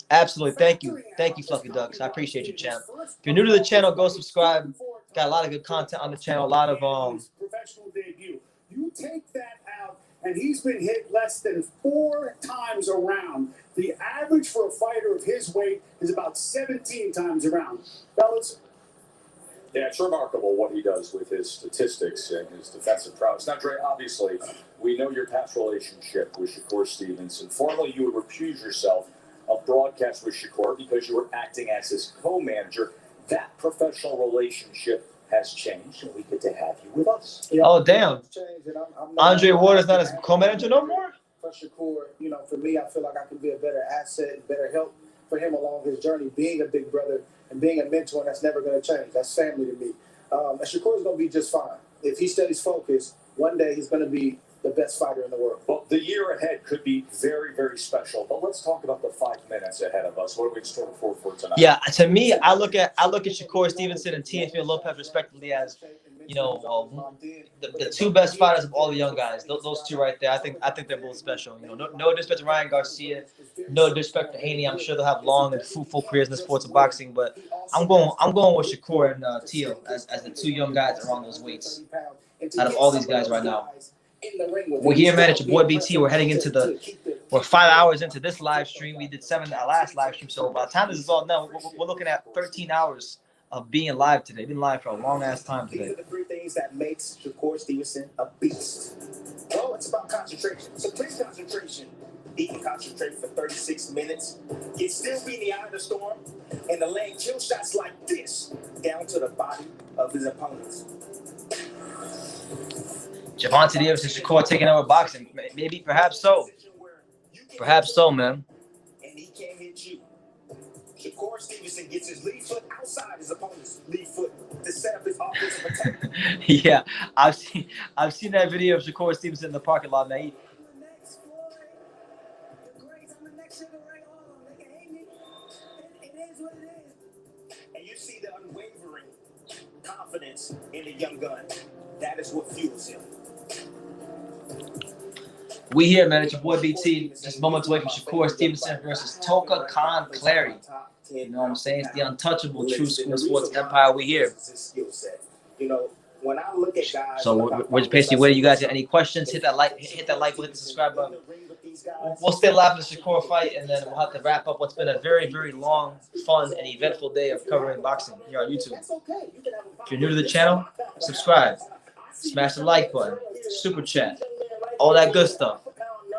Absolutely. Thank you, Fluffy Ducks. I appreciate you, champ. If you're new to the channel, go subscribe. Got a lot of good content on the channel. A lot of professional debut. You take that out, and he's been hit less than 4 times a round. The average for a fighter of his weight is about 17 times a round. Fellas? Yeah, it's remarkable what he does with his statistics and his defensive prowess. Now, Dre, obviously, we know your past relationship with Shakur Stevenson. Formerly, you would recuse yourself of broadcast with Shakur because you were acting as his co-manager. That professional relationship has changed, and we get to have you with us. Oh, damn. Andre Ward is not his co-manager no more? For Shakur, for me, I feel like I can be a better asset and better help for him along his journey, being a big brother and being a mentor, and that's never going to change. That's family to me. And Shakur is going to be just fine. If he stays focused, one day he's going to be the best fighter in the world. Well, the year ahead could be very, very special. But let's talk about the 5 minutes ahead of us. What are we in store for tonight? Yeah, to me, I look at Shakur Stevenson and Teofimo Lopez respectively as, the 2 best fighters of all the young guys. Those 2 right there. I think they're both special. No disrespect to Ryan Garcia, no disrespect to Haney. I'm sure they'll have long and fruitful careers in the sports of boxing. But I'm going with Shakur and Teo as the 2 young guys around those weights out of all these guys right now. We're here, man. It's your boy BT. We're heading into we're 5 hours into this live stream. We did 7 our last live stream. So by the time this is all done, we're looking at 13 hours of being live today. Been live for a long ass time today. These are the 3 things that makes Shakur Stevenson a beast. Well, it's about concentration. Supreme concentration. He can concentrate for 36 minutes. He still be in the eye of the storm and the laying kill shots like this down to the body of his opponents. Gervonta Davis and Shakur taking over boxing. Maybe, perhaps so. Perhaps so, man. And he can't hit you. Shakur Stevenson gets his lead foot outside his opponent's lead foot to set up his offensive attack. Yeah, I've seen that video of Shakur Stevenson in the parking lot, man. And you see the unwavering confidence in the young gun. That is what fuels him. We here, man. It's your boy BT. Just moments away from Shakur Stevenson versus Toka Khan Clary. You know what I'm saying? It's the untouchable true school sports empire. We here. You know, when I look at guys, so we're just basically waiting. You guys got any questions? Hit that like, hit the subscribe button. We'll stay live in the Shakur fight, and then we'll have to wrap up what's been a very, very long, fun, and eventful day of covering boxing here on YouTube. If you're new to the channel, subscribe, smash the like button, super chat, all that good stuff.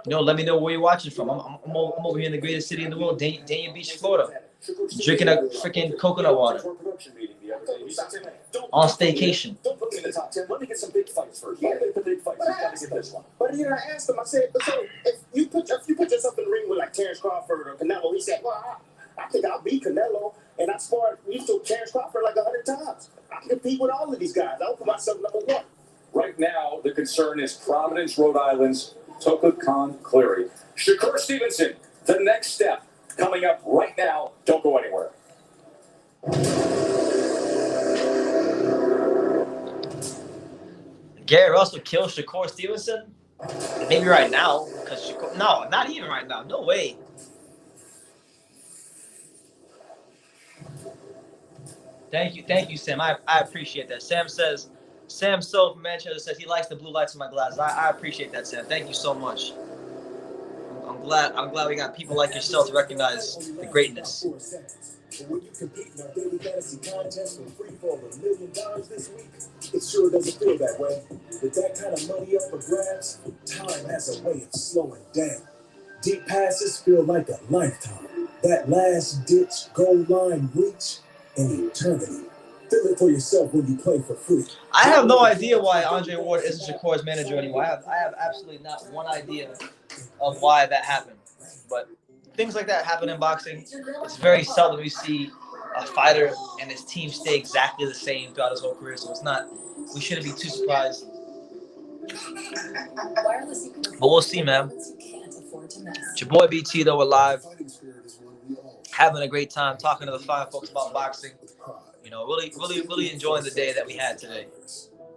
You know, let me know where you're watching from. I'm over here in the greatest city in the world, Dania Beach, Florida, drinking a freaking coconut water on staycation. Don't put me in the top 10. Let me get some big fights first. Yeah, the big fights. You gotta get this one. But you know, I asked him. I said, so if you put yourself in the ring with like Terrence Crawford or Canelo, he said, well, I think I'll beat Canelo, and I sparred used to Terrence Crawford like 100 times. I can compete with all of these guys. I'll put myself number one. Right now, the concern is Providence, Rhode Island's Toka Khan Clary. Shakur Stevenson, the next step coming up right now. Don't go anywhere. Gary Russell killed Shakur Stevenson? Maybe right now, because no, not even right now. No way. Thank you, Sam. I appreciate that. Sam So from Manchester says he likes the blue lights in my glasses. I appreciate that, Sam. Thank you so much. I'm glad we got people like yourself to recognize the greatness. When you compete in our daily fantasy contest for free for $1 million this week, it sure doesn't feel that way. With that kind of money up for grabs, time has a way of slowing down. Deep passes feel like a lifetime. That last ditch goal line reach, an eternity. Feel it for yourself when you play for free. I have no idea why Andre Ward isn't Shakur's manager anymore. I have absolutely not one idea of why that happened. But things like that happen in boxing. It's very seldom we see a fighter and his team stay exactly the same throughout his whole career. So it's not, we shouldn't be too surprised. But we'll see, man. It's your boy BT, though. We're live, having a great time, talking to the fine folks about boxing. You know, really enjoying the day that we had today.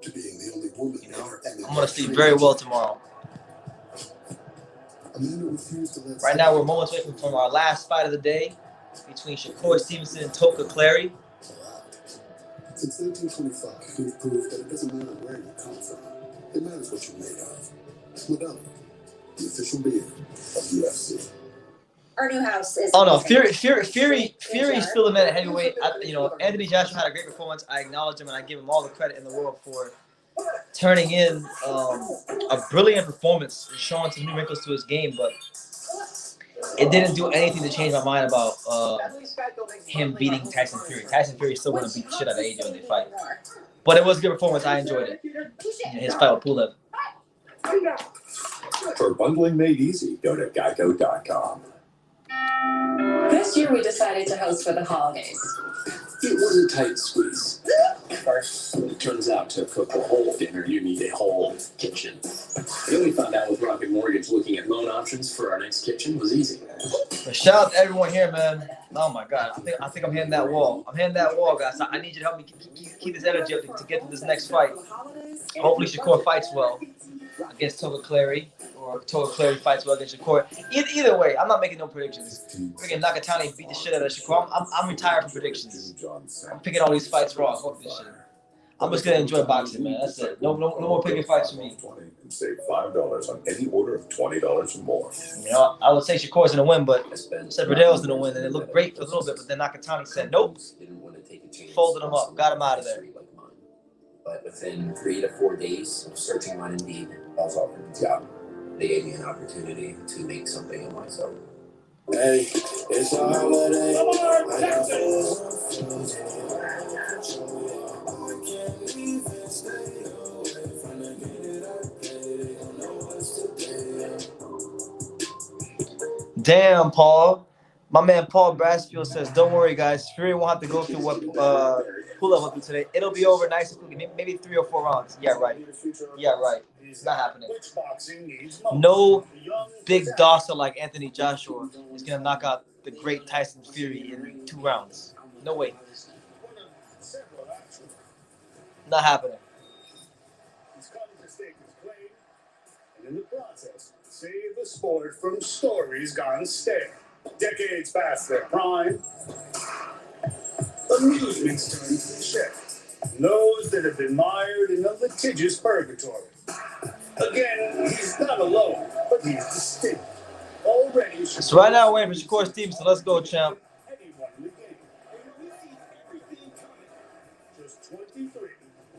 You know, I'm going to sleep very well tomorrow. Right now, we're moments away from our last fight of the day between Shakur Stevenson and Toka Clary. Since 1925, we've proved that it doesn't matter where you come from. It matters what you're made of. Modelo, the official beer of UFC. Our new house is. Oh no, Fury's still the man at heavyweight. You know, Anthony Joshua had a great performance. I acknowledge him and I give him all the credit in the world for turning in a brilliant performance and showing some new wrinkles to his game, but it didn't do anything to change my mind about him beating Tyson Fury. Tyson Fury is still going to beat the shit out of AJ when they fight. But it was a good performance. I enjoyed it. And his fight with Pulev. For bundling made easy, go to geico.com. This year we decided to host for the holidays. It was a tight squeeze. First, it turns out to cook a whole dinner, you need a whole kitchen. The only found out with Rocket Mortgage looking at loan options for our next kitchen was easy. But shout out to everyone here, man. Oh my God, I think I'm hitting that wall. I'm hitting that wall, guys. I need you to help me keep this energy up to get to this next fight. Hopefully Shakur fights well against Toka Clary, or Toka Clary fights well against Shakur. Either way, I'm not making no predictions. Freaking Nakatani beat the shit out of Shakur. I'm retired from predictions. I'm picking all these fights wrong. Fuck this shit. I'm just gonna enjoy boxing, man. That's it. No more picking fights for me. And save $5 on any order of $20 or more. You know, I would say Shakur's gonna win, but said Verdejo's gonna win, and it looked great for a little bit. But then Nakatani said nope, folded him up, got him out of there. But within 3 to 4 days of searching on Indeed, I was offered the job. They gave me an opportunity to make something of myself. Hey, it's a holiday. Damn, Paul. My man Paul Brasfield says, don't worry, guys. Fury won't have to go through what Pulev went through today. It'll be over nice and quickly. Maybe 3 or 4 rounds. Yeah, right. Yeah, right. It's not happening. No big dosser like Anthony Joshua is going to knock out the great Tyson Fury in 2 rounds. No way. Not happening. He's cutting to stake his claim, and in the process, save the sport from stories gone stale. Decades past their prime, amusements turn cliche. Those that have been mired in a litigious purgatory. Again, he's not alone, but he's distinct. Already, So right now, we're waiting for Shakur Stevenson. Let's go, champ. anyone in the game. Everything coming. Just 23,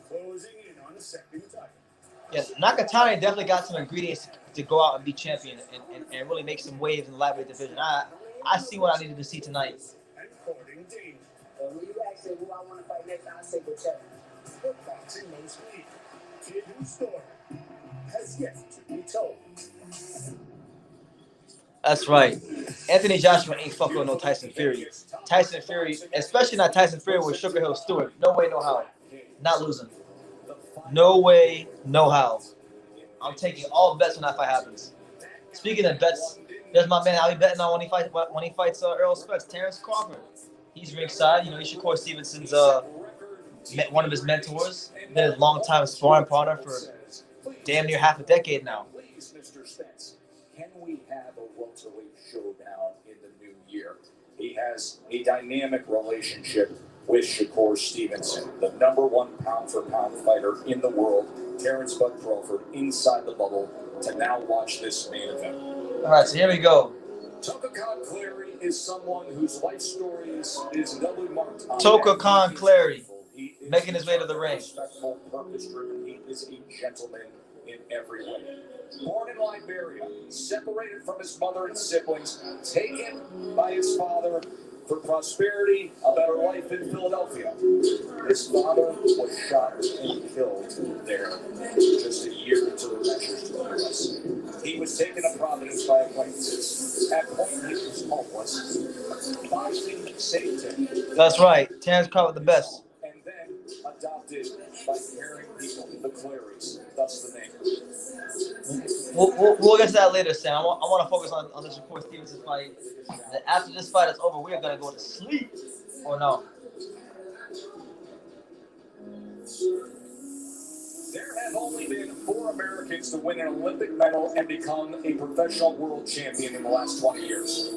closing in on a second title. Yes, Nakatani definitely got some ingredients to go out and be champion and really make some waves in the lightweight division. I see what I needed to see tonight. When you ask me who I want to fight next, I say Butcher. Boxing most week. Kid whose story has yet to be told. That's right. Anthony Joshua ain't fucking with no Tyson Fury. Tyson Fury, especially not Tyson Fury with Sugar Hill Stewart. No way, no how. Not losing. No way, no how. I'm taking all bets when that fight happens. Speaking of bets, there's my man I'll be betting on when he fights Earl Spence, Terrence Crawford. He's ringside. You know, he's Shakur Stevenson's one of his mentors. Been his longtime sparring partner for damn near half a decade now. Please, Mr. Spence, can we have a welterweight showdown in the new year? He has a dynamic relationship with Shakur Stevenson, the #1 pound-for-pound fighter in the world, Terrence Bud Crawford, inside the bubble, to now watch this main event. All right, so here we go. Clary is someone whose life story is doubly marked on Clary, making his way to the ring. Respectful, purpose-driven. He is a gentleman in every way. Born in Liberia, separated from his mother and siblings, taken by his father for prosperity, a better life in Philadelphia. His father was shot and killed there just a year into the measures to the U.S. He was taken to Providence by acquaintances. At point, he was homeless. Boxing saved him. That's right. Terrence Crawford, the best. And then adopted by caring people, the Clarys. That's the name. We'll get to that later, Sam. I want to focus on the Shakur Stevenson fight. And after this fight is over, we are going to go to sleep. Or no? There have only been 4 Americans to win an Olympic medal and become a professional world champion in the last 20 years.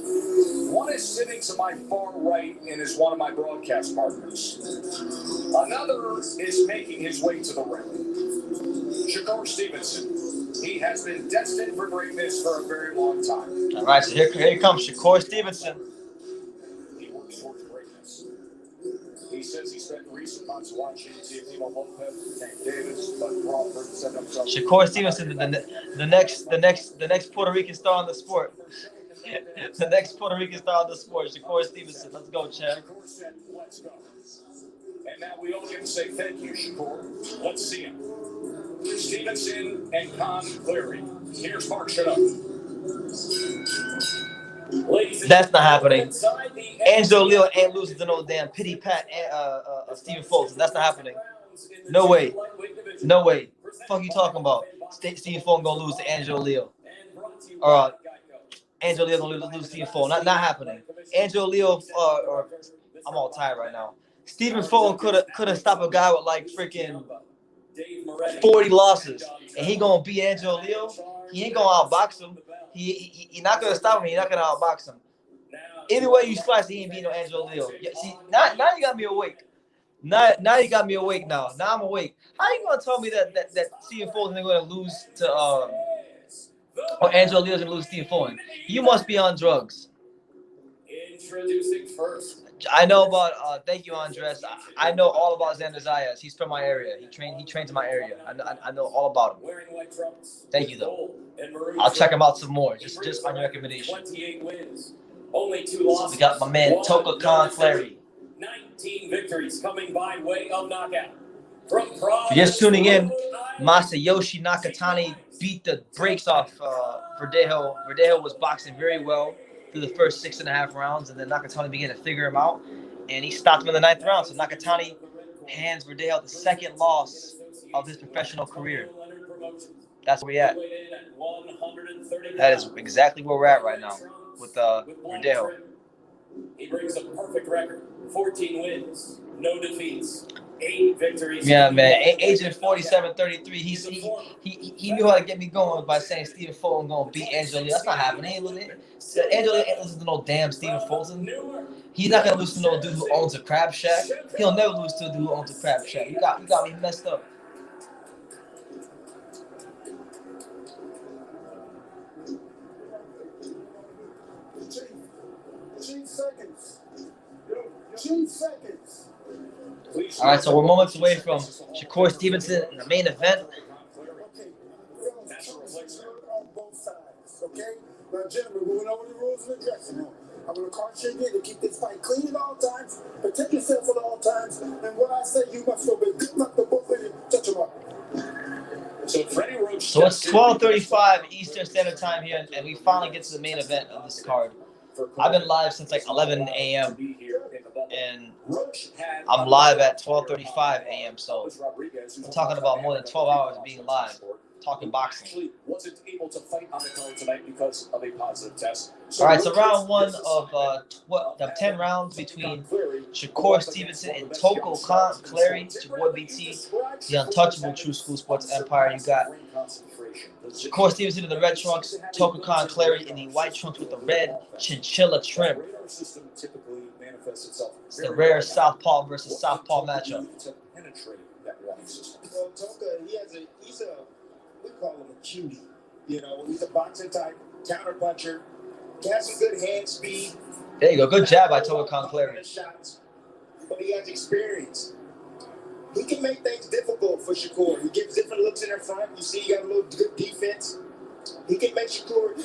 One is sitting to my far right and is one of my broadcast partners. Another is making his way to the ring. Shakur Stevenson. He has been destined for greatness for a very long time. All right, so here comes Shakur Stevenson. He works towards greatness. He says he spent recent months watching Teofimo Lopez, Tank Davis, Bud Crawford, set himself. Shakur Stevenson, the next Puerto Rican star on the sport. The next Puerto Rican star on the sport, Shakur Stevenson. Let's go, champ. Shakur said, let's go. And now we all get to say thank you, Shakur. Let's see him. Stevenson and Clary. Here's Mark Shadow. That's not happening. Angelo Leo ain't losing to no damn pity pat Stephen Fulton. That's not happening. No way. No way. Fuck you talking about? Stephen Fulton gonna lose to Angelo Leo. Or Angelo Leo gonna lose to Stephen Fulton. Not happening. Angelo Leo or I'm all tired right now. Stephen Fulton could have stopped a guy with like freaking 40 losses, and he gonna beat Angelo Leo. He ain't gonna outbox him. He not gonna stop him. He not gonna outbox him. Either way you slice, he ain't beating no Angelo Leo. Yeah, see, now you got me awake. Now you got me awake. Now I'm awake. How you gonna tell me that Stephen Fulton is gonna lose to or Angelo Leo's gonna lose to Stephen Fulton? You must be on drugs. Introducing first. I know about. Thank you, Andres. I know all about Xander Zayas. He's from my area. He trains in my area. I know all about him. Thank you, though. I'll check him out some more. Just on your recommendation. 28 wins, only 2 losses. So we got my man Clary. 19 victories coming by way of knockout. From If you're just tuning in, Masayoshi Nakatani beat the brakes off Verdejo. Verdejo was boxing very well through the first 6.5 rounds, and then Nakatani began to figure him out, and he stopped him in the 9th round. So Nakatani hands Verdejo the 2nd loss of his professional career. That's where we're at. That is exactly where we're at right now with Verdejo. He brings a perfect record, 14 wins, no defeats. 8 victories. Yeah, man. Agent 4733. He knew how to get me going by saying Stephen Fulton gonna beat Angelo. That's not happening. Angelo ain't losing to no damn Stephen Fulton. He's not gonna lose to no dude who owns a crab shack. He'll never lose to a dude who owns a crab shack. You got me messed up. 2 seconds. 2 seconds. All right, so we're moments away from Shakur Stevenson in the main event. Okay, on both sides. Okay, now, gentlemen, we went over the rules in the dressing room. I'm gonna caution you to keep this fight clean at all times, protect yourself at all times, and when I say you must obey, good luck to both of you. Touch them up. So it's 12:35 Eastern Standard Time here, and we finally get to the main event of this card. I've been live since like 11 a.m. and I'm live at 12:35 a.m. So we're talking about more than 12 hours being live, talking boxing. Wasn't able to fight on the card tonight because of a positive test. All right, so round one of 10 rounds between Shakur Stevenson and Toko Khan Clary, your boy BT, the untouchable True School Sports Empire. You got Shakur Stevenson in the red trunks, Toko Khan Clary in the white trunks with the red chinchilla trim. It's the rare Southpaw versus Southpaw matchup. Well, Toka, we call him a cutie. You know, he's a boxing type, counter puncher, has some good hand speed. There you go, good jab by Toko Khan Clary. But he has experience. He can make things difficult for Shakur. He gives different looks in their front. You see, he got a little good defense. He can make Shakur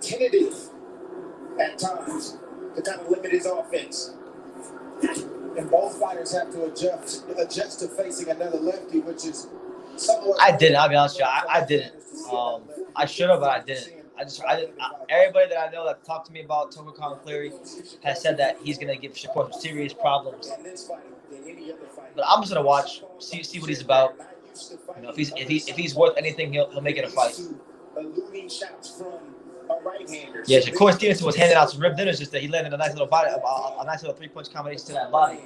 tentative at times to kind of limit his offense. And both fighters have to adjust to facing another lefty, which is somewhat. I didn't. I'll be honest with you. I didn't. I should have, but I didn't. Everybody that I know that talked to me about Toko Khan Clary has said that he's gonna give Shakur some serious problems. But I'm just gonna watch, see what he's about. You know, if he's worth anything, he'll make it a fight. Yeah, Shakur Stevenson was handing out some rib dinners just that he landed a nice little body, a nice little 3-punch combination to that body.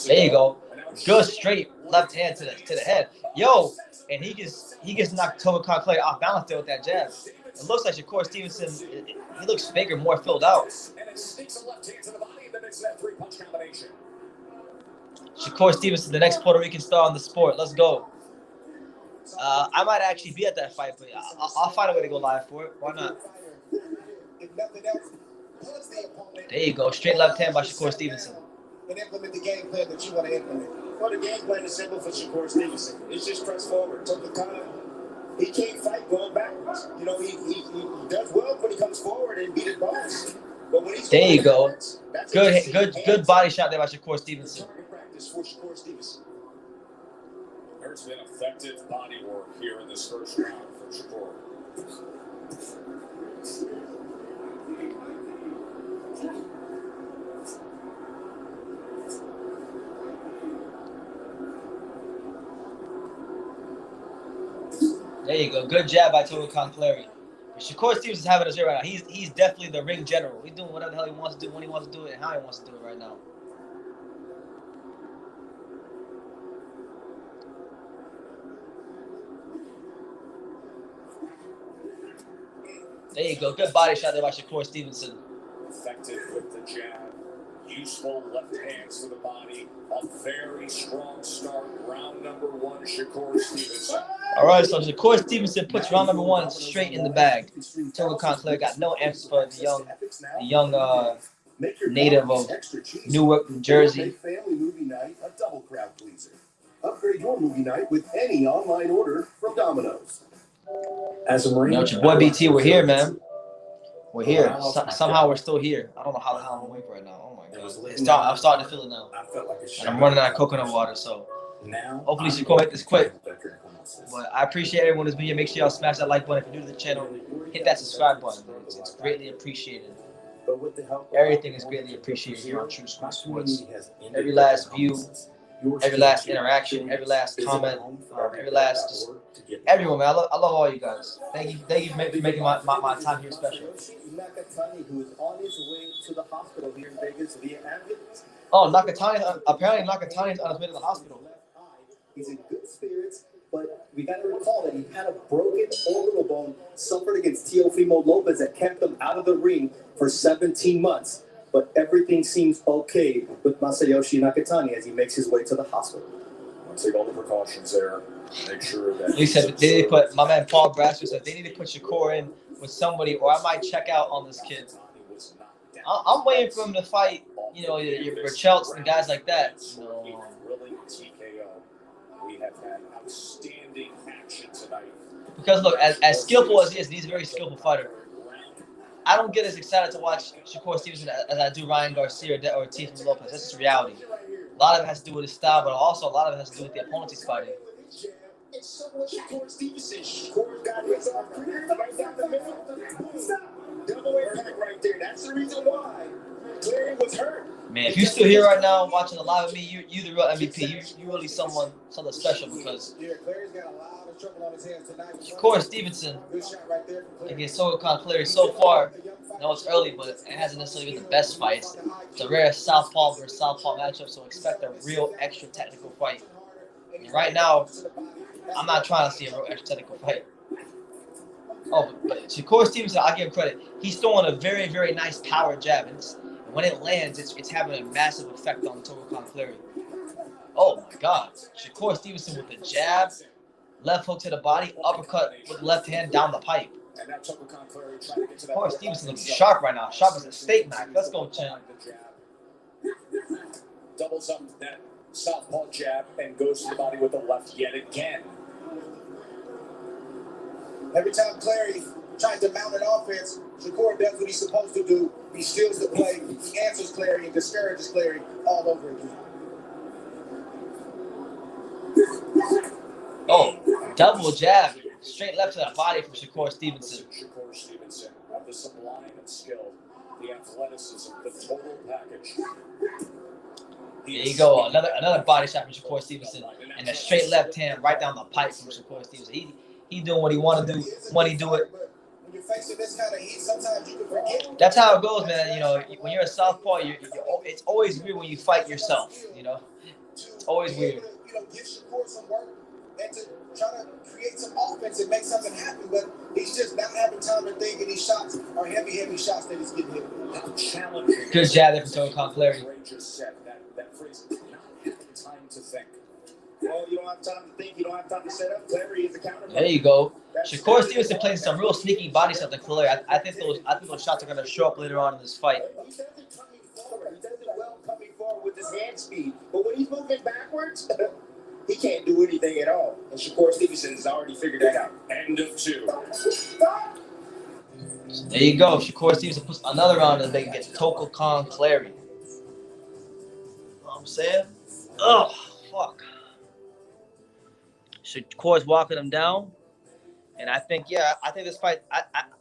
There you go. Good straight left hand to the head. Yo, and he gets knocked Toko Khan Clary off balance there with that jab. It looks like Shakur Stevenson, he looks bigger, more filled out. Shakur Stevenson, the next Puerto Rican star on the sport. Let's go. I might actually be at that fight, but I'll find a way to go live for it. Why not? There you go. Straight left hand by Shakur Stevenson. And implement the game plan that you want to implement. Well, the game plan is simple for Shakur Stevenson. It's just press forward. Toko Khan, he can't fight going backwards. You know, he does well when he comes forward and beat his boss. But when he's there you go. Good body shot there by Shakur Stevenson. Practice for Shakur Stevenson. There's been effective body work here in this first round for Shakur. There you go. Good jab by Toko Khan Clary. Shakur Stevenson's having us here right now. He's definitely the ring general. He's doing whatever the hell he wants to do, when he wants to do it, and how he wants to do it right now. There you go. Good body shot there by Shakur Stevenson. Effective with the jab. Useful left hands to the body. A very strong start. Round number one, Shakur Stevenson. All right, so Shakur Stevenson puts round number one straight in the bag. Toko Khan Clary got no answers for the young native of Newark, New Jersey. Family movie night, a double crowd pleaser. Upgrade your movie night with any online order from Domino's. As a Marine, Your boy BT, we're here, man. We're here. Somehow we're still here. I don't know how the hell I'm awake right now. Oh my god. I'm starting to feel it now. And I'm running out of coconut water, so hopefully Shakur make this quick. But I appreciate everyone who's been here. Make sure y'all smash that like button. If you're new to the channel, hit that subscribe button. It's greatly appreciated. Everything is greatly appreciated here on True School Sports. Every last view, every last interaction, every last comment, every last everyone, man. I love all you guys. Thank you for making my time here special. Nakatani, who is on his way to the hospital here in Vegas via ambulance. Oh, Nakatani. Apparently, Nakatani is on his way to the hospital. He's in good spirits, but we got to recall that he had a broken orbital bone suffered against Teofimo Lopez that kept him out of the ring for 17 months. But everything seems okay with Masayoshi Nakatani as he makes his way to the hospital. I'll take all the precautions there. Make sure that he said they need to put, my man Paul Brasser said they need to put Shakur in with somebody, or I might check out on this kid. I'm waiting for him to fight, you know, your Berchelts and guys like that. Really TKO. We have had outstanding action tonight. Because look, as skillful as he is, he's a very skillful fighter. I don't get as excited to watch Shakur Stevenson as I do Ryan Garcia or Teofimo Lopez. That's just reality. A lot of it has to do with his style, but also a lot of it has to do with the opponents he's fighting. It's someone Shakur Stevenson. Shakur's got his arm right down the middle. Double impact right there. That's the reason why Clary was hurt. Man, if you're still here right now watching the live with me, you the real MVP. You really something special because Clary's got a lot of trouble on his hands tonight. Shakur Stevenson against Clary so far. I know it's early, but it hasn't necessarily been the best fight. It's a rare southpaw versus southpaw matchup, so expect a real extra technical fight. And right now, I'm not trying to see a real extra technical fight. Oh, but Shakur Stevenson, I'll give him credit. He's throwing a very, very nice power jab, and when it lands, it's having a massive effect on Clary. Oh my God, Shakur Stevenson with the jab, left hook to the body, uppercut with the left hand down the pipe. Shakur Stevenson looking sharp right now, sharp as a steak knife. Let's go, champ. Doubles up that southpaw jab and goes to the body with the left yet again. Every time Clary tries to mount an offense, Shakur does what he's supposed to do. He steals the play, he answers Clary, and discourages Clary all over again. Oh, double jab, straight left to the body from Shakur Stevenson. Shakur Stevenson, of the sublime skill, the athleticism, the total package. There you go, another body shot from Shakur Stevenson, and a straight left hand right down the pipe from Shakur Stevenson. He doing what he want to do when he do it. When you're facing this kind of heat, sometimes you can forget. That's how it goes, man. You know, when you're a southpaw, it's always weird when you fight yourself. You know, it's always weird. You know, give Shakur some work and to try to create some offense and make something happen, but he's just not having time to think, and these shots are heavy shots that he's getting hit with. Challenging. Good jab there from Clary. Just said that phrase, not having time to think. Well, you don't have time to think. You don't have time to set up. Clary is a counter. There you go. Shakur Stevenson playing some real sneaky body stuff to Clary. I think those shots are going to show up later on in this fight. He does it coming forward. He does it well coming forward with his hand speed. But when he's moving backwards, he can't do anything at all. And Shakur Stevenson has already figured that out. End of 2. There you go. Shakur Stevenson puts another round and they can get Clary. You know what I'm saying? Oh, fuck. Shakur's walking him down. And I think this fight,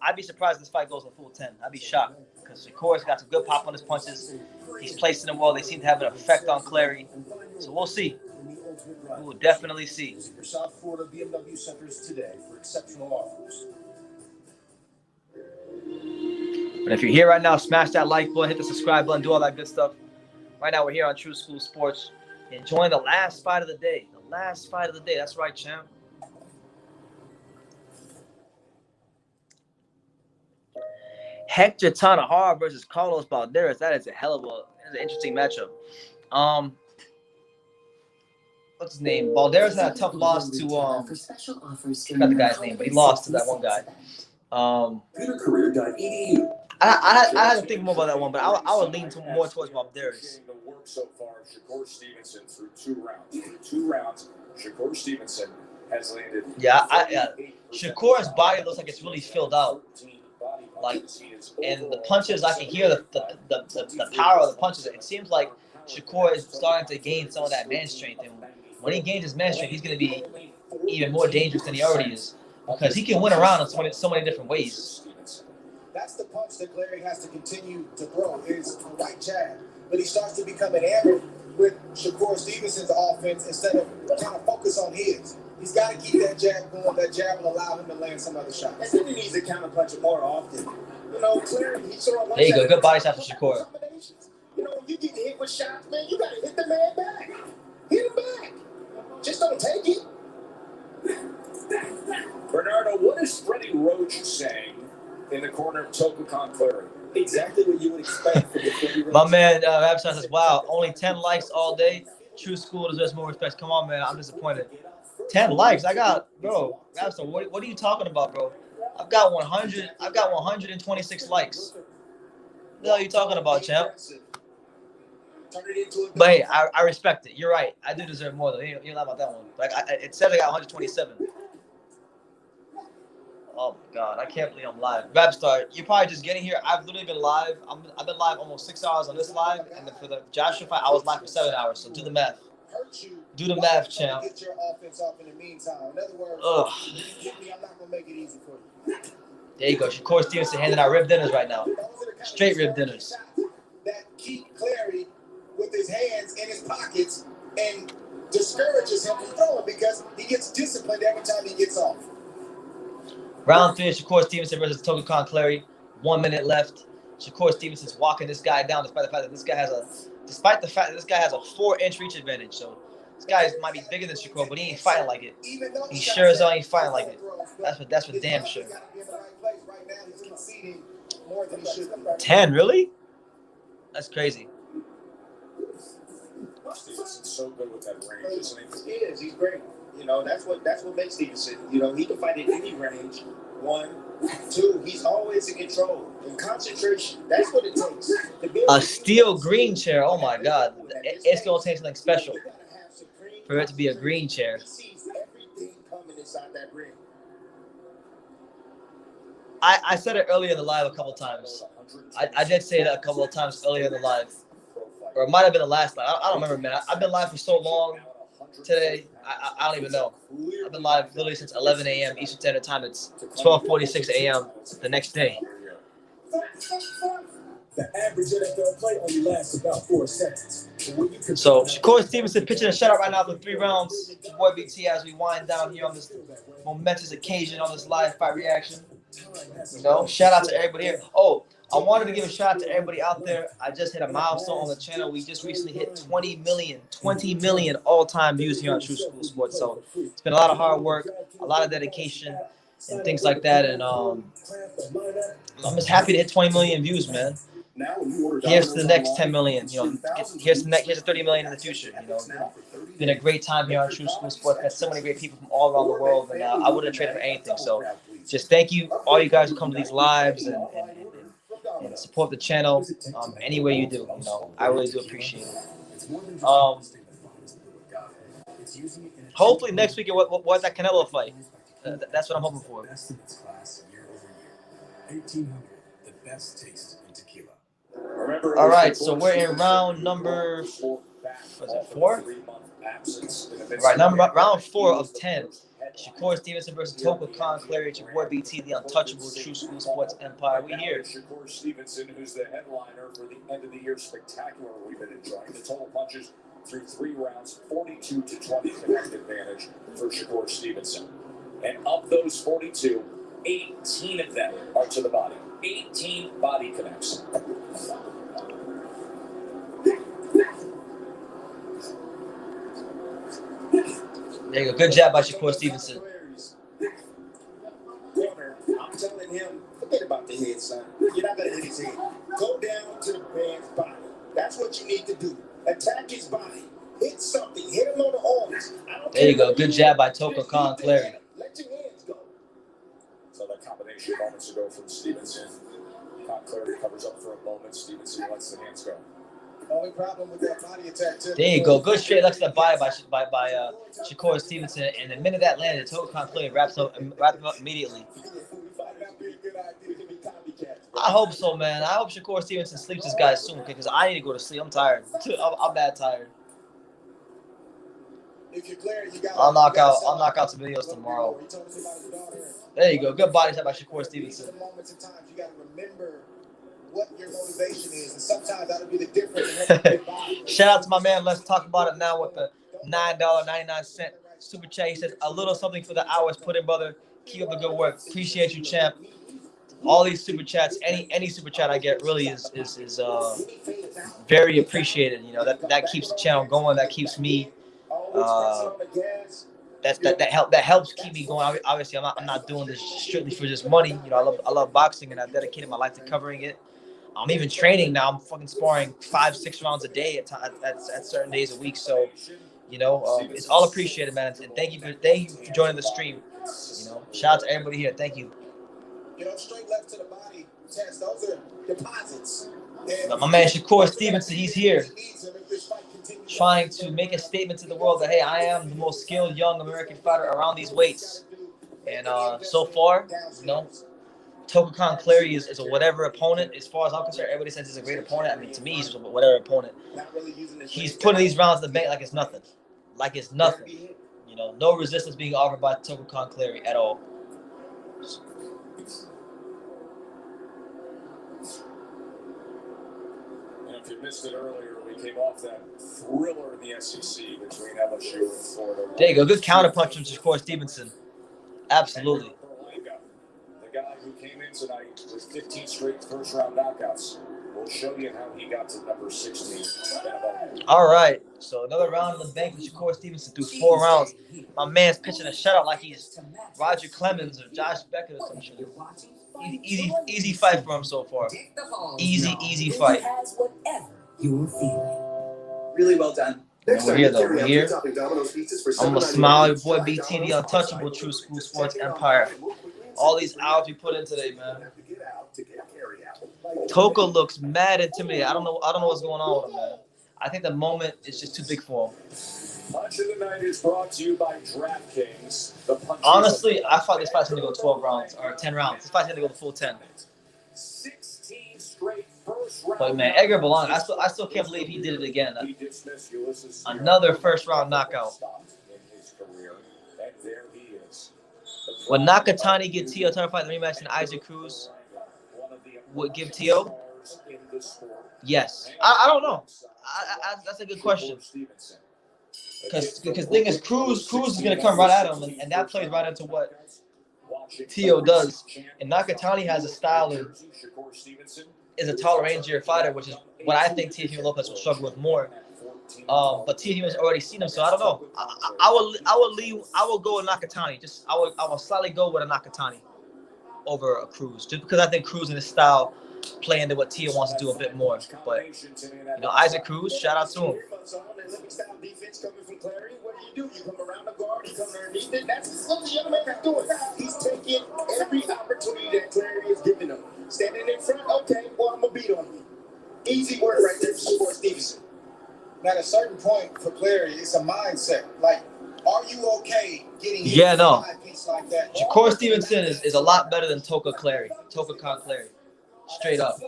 I'd be surprised if this fight goes a full 10. I'd be shocked because Shakur's got some good pop on his punches. He's placing them well. They seem to have an effect on Clary. So we'll see. We will definitely see. Your South Florida BMW centers today for exceptional offers. But if you're here right now, smash that like button, hit the subscribe button, do all that good stuff. Right now, we're here on True School Sports, enjoying the last fight of the day. The last fight of the day. That's right, champ. Hector Tanahara versus Carlos Valdez. That is an interesting matchup. What's his name? Valdez had a tough loss to I forgot the guy's name, but he lost to that one guy. Career.edu. I had to think more about that one, but I would lean more towards Valdez. The work so far of Shakur Stevenson through 2 rounds. Through 2 rounds, Shakur Stevenson has landed. Yeah, Shakur's body looks like it's really filled out. Like, and the punches, I can hear the power of the punches. It seems like Shakur is starting to gain some of that man strength, and when he gains his man strength, he's going to be even more dangerous than he already is because he can win around in so many different ways. That's the punch that Clary has to continue to throw, is a right jab. But he starts to become enamored with Shakur Stevenson's offense instead of trying to focus on his. He's got to keep that jab going. That jab will allow him to land some other shots. And then he needs to counterpunch it more often. You know, Clary, he saw There you go. Good body shot for Shakur. You know, when you get hit with shots, man, you gotta hit the man back. Hit him back. Just don't take it. Bernardo, what is Freddie Roach saying in the corner of Tokukan Clary? Exactly what you would expect from the Freddie Roach. My man, Rapstar says, wow, only 10 likes all day. True school deserves more respect. Come on, man. I'm disappointed. 10 likes. I got, bro, Rapstar, what are you talking about, bro? I've got 126 likes. What the hell are you talking about, champ? But hey, I respect it. You're right. I do deserve more, though. You're not about that one. Like it says I got 127. Oh, my God. I can't believe I'm live. Rapstar, you're probably just getting here. I've literally been live. I've been live almost 6 hours on this live. And then for the Joshua fight, I was live for 7 hours. So do the math. Do the math, champ. Get your offense off in the meantime. In other words, you hit me, I'm not going to make it easy for you. There you go. Shakur Stevenson handing out rib dinners right now. Straight rib dinners. That keep Clary with his hands in his pockets and discourages him from throwing because he gets disciplined every time he gets off. Round 3, Shakur Stevenson versus Tokukan Clary. 1 minute left. Shakur Stevenson's walking this guy down despite the fact that this guy has a 4-inch reach advantage. So this guy might be bigger than Shakur, but he ain't fighting like it. He sure as hell ain't fighting like it. That's for damn sure. 10, really? That's crazy. Stevenson's so good with that range, isn't he? He is. He's great. You know, that's what makes Stevenson. You know, he can fight at any range. 1, 2, he's always in control. And concentration, that's what it takes. A steel green chair. Oh my God. It's gonna take something special for it to be a green chair. He sees everything coming inside that ring. I said it earlier in the live a couple times. I did say it a couple of times earlier in the live. Or it might have been the last live. I don't remember, man. I've been live for so long today. I don't even know. I've been live literally since 11 a.m. Eastern Standard Time. It's 12:46 a.m. the next day. The average NFL play only lasts about 4 seconds. So Shakur Stevenson pitching a shutout right now for 3 rounds. Your boy BT as we wind down here on this momentous occasion on this live fight reaction. You know, shout out to everybody here. Oh, I wanted to give a shout out to everybody out there. I just hit a milestone on the channel. We just recently hit 20 million all-time views here on True School Sports. So it's been a lot of hard work, a lot of dedication, and things like that. And I'm just happy to hit 20 million views, man. Here's to the next 10 million. You know, here's the 30 million in the future. You know, it's been a great time here on True School Sports. Got so many great people from all around the world, and I wouldn't trade it for anything. So just thank you, all you guys who come to these lives and support the channel any way you do. You know, I really do appreciate it. Hopefully next week what's that Canelo fight? That's what I'm hoping for. 1800, the best taste in tequila. All right, so we're in round number 4? Right, round 4 of 10. Shakur Stevenson versus Tokukan Clary. It's your boy BT, the untouchable True School Sports Empire. We here. Shakur Stevenson, who's the headliner for the end of the year spectacular we've been enjoying. The total punches through 3 rounds, 42-20 connect advantage for Shakur Stevenson. And of those 42, 18 of them are to the body. 18 body connects. There you go. Good job by Shakur Stevenson. Corner, I'm telling him, forget about the head, son. You're not going to hit his head. Go down to the man's body. That's what you need to do. Attack his body. Hit something. Hit him on the arms. There you go. Good job by Tokukan Clary. Let your hands go. So that combination moments ago from Stevenson. Clary covers up for a moment. Stevenson lets the hands go. Only problem with that body attack too. There you go. Good straight left to the body by Shakur Stevenson. And the minute that landed, Tokukan Clary wrapped him up immediately. I hope so, man. I hope Shakur Stevenson sleeps this guy soon because I need to go to sleep. I'm tired. I'm bad tired. I'll knock out some videos tomorrow. There you go. Good body shot by Shakur Stevenson. You got to remember what your motivation is, and sometimes that'll be the difference. Shout out to my man. Let's talk about it now with the $9.99 super chat. He says a little something for the hours put in, brother. Keep up the good work. Appreciate you, champ. all these super chats, any super chat I get really is very appreciated. You know, that keeps the channel going. That keeps me. That helps keep me going. Obviously, I'm not doing this strictly for just money. You know, I love boxing, and I dedicated my life to covering it. I'm even training now. I'm fucking sparring 5-6 rounds a day at certain days a week. So, you know, it's all appreciated, man. And thank you for joining the stream. You know, shout out to everybody here. Thank you. You know, straight left to the body test. Those are deposits. My man Shakur Stevenson, he's here, trying to make a statement to the world that, hey, I am the most skilled young American fighter around these weights. And so far, you know, Tokukan Clary is a whatever opponent. As far as I'm concerned, everybody says he's a great opponent. I mean, to me, he's a whatever opponent. He's putting these rounds in the bank like it's nothing. Like it's nothing. You know, no resistance being offered by Tokukan Clary at all. If you missed it earlier, we came off that thriller in the SEC between LSU and Florida. There you go. Good counterpunch from Shakur Stevenson. Absolutely. Berlanga, the guy who came in tonight with 15 straight first-round knockouts. We'll show you how he got to number 16. All right. So another round in the bank with Shakur Stevenson through 4 rounds. My man's pitching a shutout like he's Roger Clemens or Josh Beckett or some shit. Easy fight for him so far. Easy fight. Really well done. We're here though. We're here. I'm gonna smile, your boy BT, the untouchable True School Sports Empire. All these hours we put in today, man. Toko looks mad intimidated. I don't know what's going on with him, man. I think the moment is just too big for him. Punch of the Night is brought to you by DraftKings. Honestly, I thought this fight's gonna go 12 rounds or 10 rounds. This fight's gonna go the full 10. 16 straight first round. But man, Edgar Berlanga, I still can't believe he did it again. Another first-round knockout. When Nakatani get Tio to fight the rematch and Isaac Cruz would give Tio? Yes. I don't know. That's a good question. Because the thing is, Cruz is going to come right at him, and that plays right into what Tio does. And Nakatani has a style and is a taller, rangier fighter, which is what I think Teofimo Lopez will struggle with more. But Teofimo has already seen him, so I don't know. I will go with Nakatani. I will slightly go with a Nakatani over a Cruz, just because I think Cruz and his style play into what Tio wants to do a bit more. But you know, Isaac Cruz, shout out to him. Defense coming from Clary. What do? You come around the guard, you come underneath it. That's what the young man is doing. He's taking every opportunity that Clary is giving him. Standing in front, okay, well, I'm going to beat on you. Easy work right there for Shakur Stevenson. Now, at a certain point for Clary, it's a mindset. Like, are you okay getting hit by a piece like that? Shakur Stevenson is a lot better than Tokukan Clary. Straight up.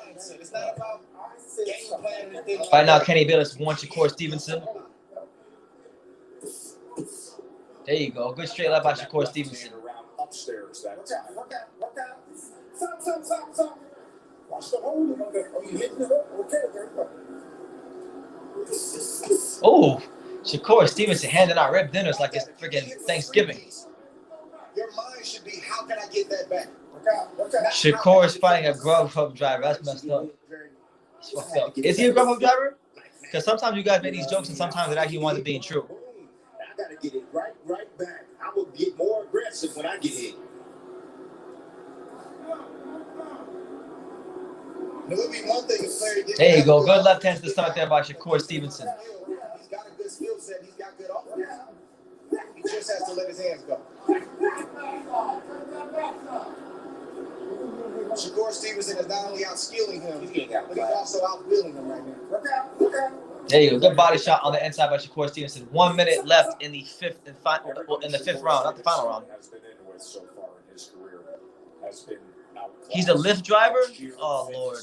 It's not about game plan and things. Right now, Kenny Bayless won Shakur Stevenson. There you go. Good straight left by Shakur Stevenson. Upstairs that time. Work out. Stop. Watch the hold. Are you hitting it up? Okay, there you go. Oh, Shakur Stevenson handing out rib dinners like it's freaking Thanksgiving. Your mind should be, how can I get that back? Shakur is fighting a Grubhub driver. That's messed up. That's fucked up. Is he a Grubhub driver? Because sometimes you guys make these jokes and sometimes it actually winds up being true. I got to get it right back. I will get more aggressive when I get hit. There you go. Good left hand to the stomach there by Shakur Stevenson. He's got a good skill set. He's got good offense. He just has to let his hands go. Shakur Stevenson is not only outskilling him, but he's also outwilling him right now. There you go. Good body shot on the inside by Shakur Stevenson. 1 minute left in the fifth round, not the final round. He's a lift driver? Oh, Lord.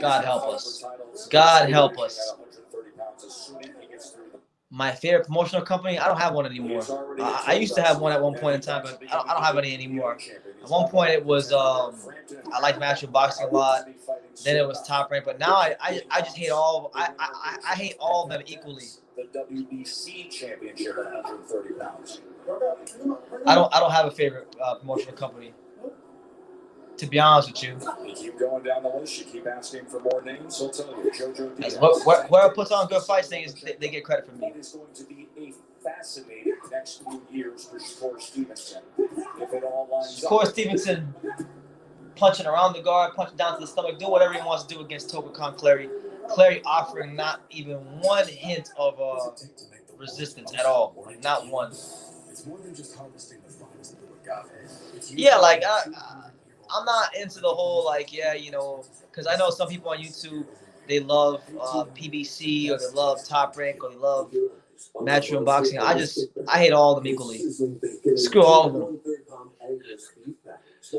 God help us. God help us. My favorite promotional company, I don't have one anymore. I used to have one at one point in time, but I don't have any anymore. At one point, it was I liked Master Boxing a lot. Then it was Top Rank, but now I just hate all. I hate all of them equally. The WBC championship at 130 pounds. I don't have a favorite promotional company. To be honest with you. You keep going down the list. You keep asking for more names. He'll tell you. JoJo Diaz. Whoever puts on good fights, they get credit from me. It is going to be a fascinating next few years for Shakur Stevenson. If it all lines up. Shakur Stevenson punching around the guard, punching down to the stomach, do whatever he wants to do against Togokan Clary. Clary offering not even one hint of resistance at all. Like, not one. It's more than just harvesting the finest of agave. Yeah, like I'm not into the whole because I know some people on YouTube, they love PBC or they love Top Rank or they love Matchroom Boxing. I hate all of them equally. Screw all of them.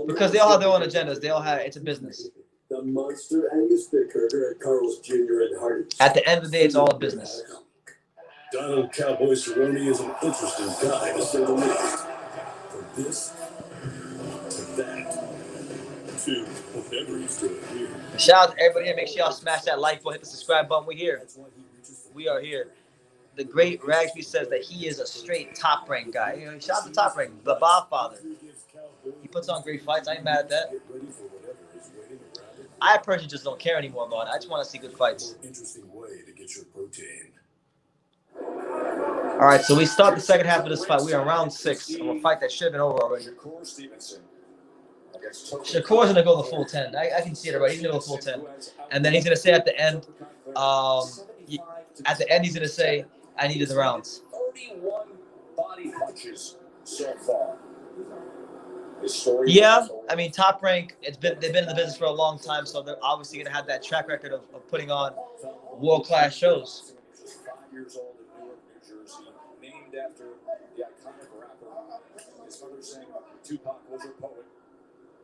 Because they all have their own agendas. They all have, it's a business. The monster Angus Bickhurter at Carl's Jr. and Hardy. At the end of the day, it's all a business. Donald Cowboy Cerrone is an interesting guy, to say the least. From this to that to whatever he's doing here. Shout out to everybody here. Make sure y'all smash that like button, hit the subscribe button. We're here. We are here. The great Ragsby says that he is a straight Top Rank guy. You know, shout out to Top Rank, the Godfather. He puts on great fights. I ain't mad at that. I personally just don't care anymore about it. I just want to see good fights. Interesting way to get your protein. All right, so we start the second half of this fight. We are in round 6 of a fight that should have been over already. Shakur's going to go the full 10. I can see it already. He's going to go full 10. And then he's going to say at the end, he's going to say, I needed the rounds. 31 body punches so far. Yeah, I mean, Top Rank, they've been in the business for a long time, so they're obviously going to have that track record of putting on world-class shows. 5 years old in Newark, New Jersey, named after the iconic rapper. His father saying Tupac was a poet.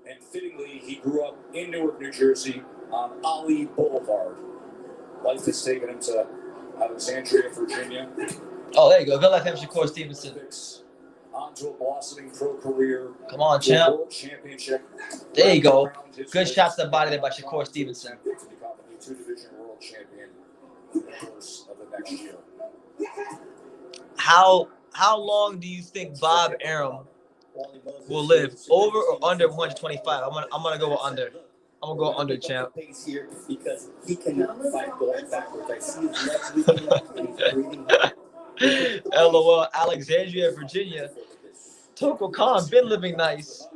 And fittingly, he grew up in Newark, New Jersey on Ali Boulevard. Life has taken him to Alexandria, Virginia. Oh, there you go. Good luck, Shakur Stevenson. Onto a blossoming pro career. Come on, champ. World championship. There you go. Good shots to the body there by Shakur Stevenson. To become the 2-division world champion in the course of the next year. How long do you think Bob Arum will live? Over or under 125? I'm gonna go under. I'm gonna go under, champ. Here because he cannot fight going backwards. I see his legs leaking out and he's breathing. LOL, Alexandria, Virginia. Toko Khan been living nice.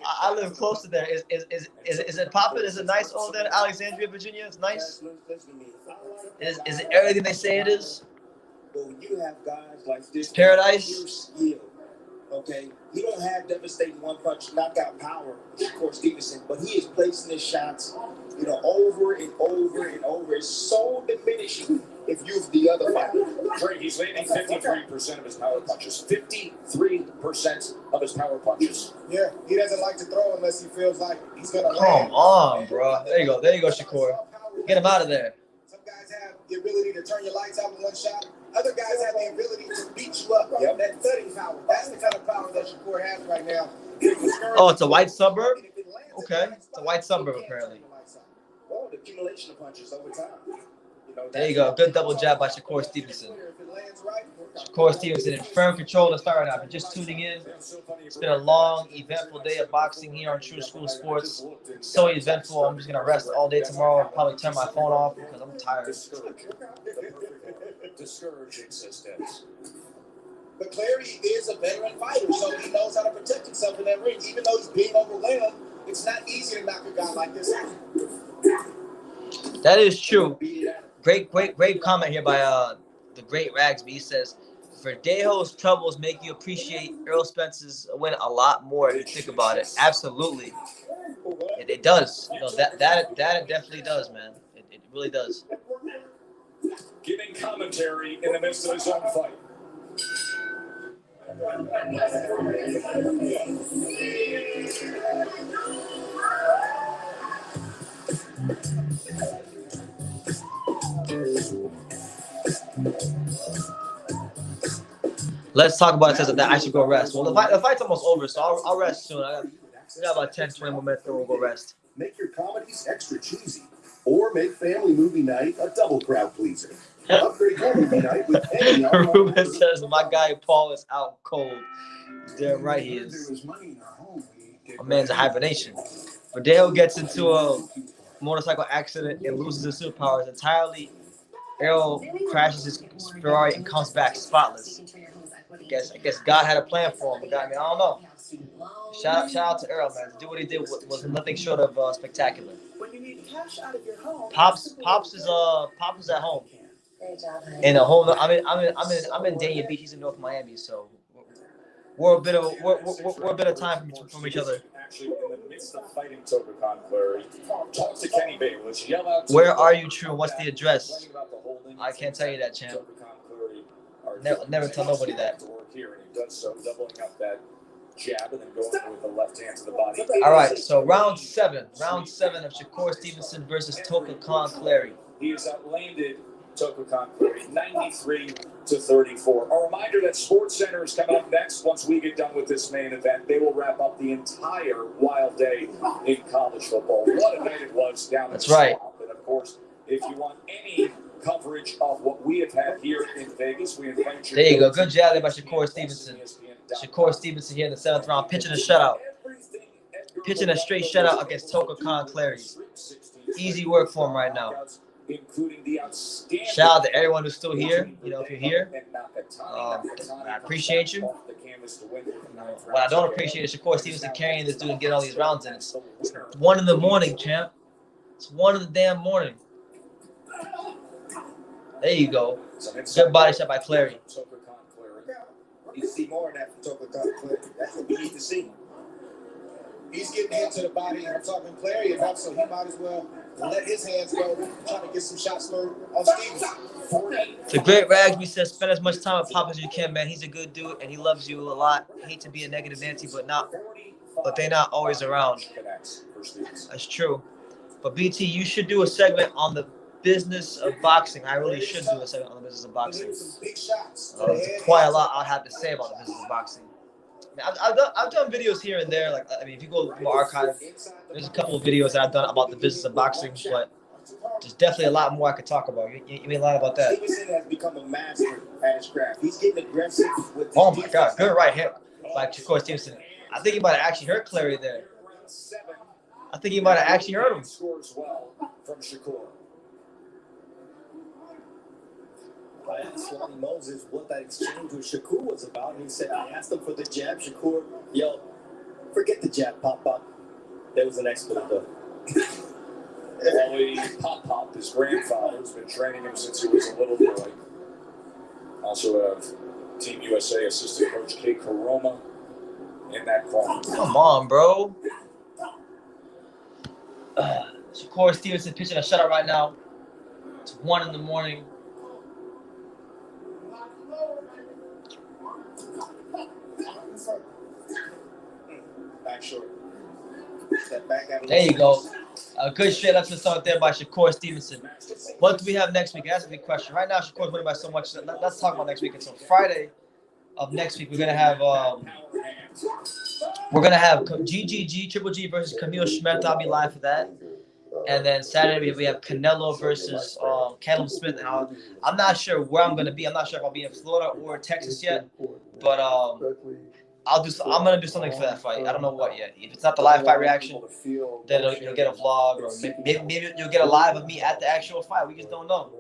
I live close to there. Is it poppin'? Is it nice over there in Alexandria, Virginia? It's nice. Is it everything they say it is? But when you have guys like this, it's paradise. Okay, he don't have devastating one-punch knockout power, Shakur Stevenson, but he is placing his shots, over and over and over. It's so diminishing if you're the other fighter. Drake, he's landing 53% of his power punches. 53% of his power punches. Yeah, he doesn't like to throw unless he feels like he's gonna. Come on, bro. There you go, Shakur. Get him out of there. Some guys have the ability to turn your lights out with one shot. Other guys have the ability to beat you up. Yep. That thudding power. That's the kind of power that Shakur has right now. Oh, it's a white suburb? Okay. It's a white suburb, apparently. Well, the accumulation of punches over time. There you go. Good double jab by Shakur Stevenson. Shakur Stevenson in firm control of the fight right now. If you're just tuning in, it's been a long, eventful day of boxing here on True School Sports. So eventful. I'm just going to rest all day tomorrow. I'll probably turn my phone off because I'm tired. Discouraging systems. But Clary is a veteran fighter, so he knows how to protect himself in that ring. Even though he's being overwhelmed, it's not easy to knock a guy like this out. That is true. Great comment here by the great Ragsby. He says, Verdejo's troubles make you appreciate Earl Spence's win a lot more if you think about it. Absolutely. It does. That definitely does, man. It really does. Giving commentary in the midst of his own fight. Let's talk about it. Says that I should go rest. Well, the fight's almost over, so I'll rest soon. We got about 10, 20 more minutes, then we'll go rest. Make your comedies extra cheesy, or make family movie night a double crowd pleaser. Upgrade your movie night with any. Ruben says my guy Paul is out cold. Damn right he is. My man's a hibernation. Verdejo gets into a motorcycle accident and loses his superpowers entirely. Errol crashes his Ferrari and comes back spotless. I guess God had a plan for him. I don't know. Shout out to Errol, man. To do what he did was nothing short of spectacular. When you need cash out of your home, Pops is at home. In a whole, I'm in Dania Beach. He's in North Miami, so we're a bit of time from each other. Actually, in the midst of fighting Clary, talk to Kenny Bayless, yell out to Where are you, True? What's the address? I can't tell you that, champ. Never tell nobody that. Here, and he does so, doubling up that jab and then going with the left hand to the body. All right, so round seven of Shakur Stevenson versus Clary. He has outlanded Clary 93-34. A reminder that Sports Center is coming up next. Once we get done with this main event, they will wrap up the entire wild day in college football. What a night it was down That's in the right. swamp. And of course, if you want any coverage of what we have had here in Vegas, we invite you. There you go. Good job there by Shakur Stevenson. Shakur Stevenson here in the 7th round, pitching a shutout. Pitching a straight shutout against Clary. Easy work for him right now. Shout out to everyone who's still here. You know, if you're here, I appreciate you. What I don't appreciate is Shakur Stevenson carrying this dude and getting all these rounds in. It's 1 in the morning, champ. It's 1 in the damn morning. There you go. Good body shot by Clary. You see more of that from Clary. That's what we need to see. He's getting hit to the body, and I'm talking Clary enough, so he might as well let his hands go, trying to get some shots through on Stevenson. The great Ragsby says, spend as much time with Pop as you can, man. He's a good dude, and he loves you a lot. Hate to be a negative Nancy, but they're not always around. That's true. But BT, you should do a segment on the business of boxing. I really should do a segment on the business of boxing. There's quite a lot I'd have to say about the business of boxing. I mean, I've done videos here and there. Like, I mean, if you go to my archive, there's a couple of videos that I've done about the business of boxing, but there's definitely a lot more I could talk about. You mean a lot about that? Stevenson has become a master at his craft. He's getting aggressive with his Oh my God, good right hip by Shakur Stevenson. I think he might have actually hurt Clary there. I think he might have actually hurt him. Scores well from Shakur. I asked Swanee Moses what that exchange with Shakur was about, and he said, I asked him for the jab. Shakur yelled, forget the jab, Pop. There was an expletive, though. Wally Pop, his grandfather, has been training him since he was a little boy. Also have Team USA assistant coach Kate Karoma in that corner. Come on, bro. Shakur Stevenson pitching a shutout right now. It's 1 in the morning. Back short. Step back out. There you go. A good straight left to start there by Shakur Stevenson. What do we have next week? That's a big question. Right now, Shakur's winning by so much. Let's talk about next week. And so Friday of next week, we're gonna have GGG Triple G versus Camille Schmidt. I'll be live for that. And then Saturday we have Canelo versus Callum Smith. And I'm not sure where I'm gonna be. I'm not sure if I'll be in Florida or Texas yet. But I'm gonna do something for that fight. I don't know what yet. If it's not the live fight reaction, then you'll get a vlog, or maybe you'll get a live of me at the actual fight. We just don't know.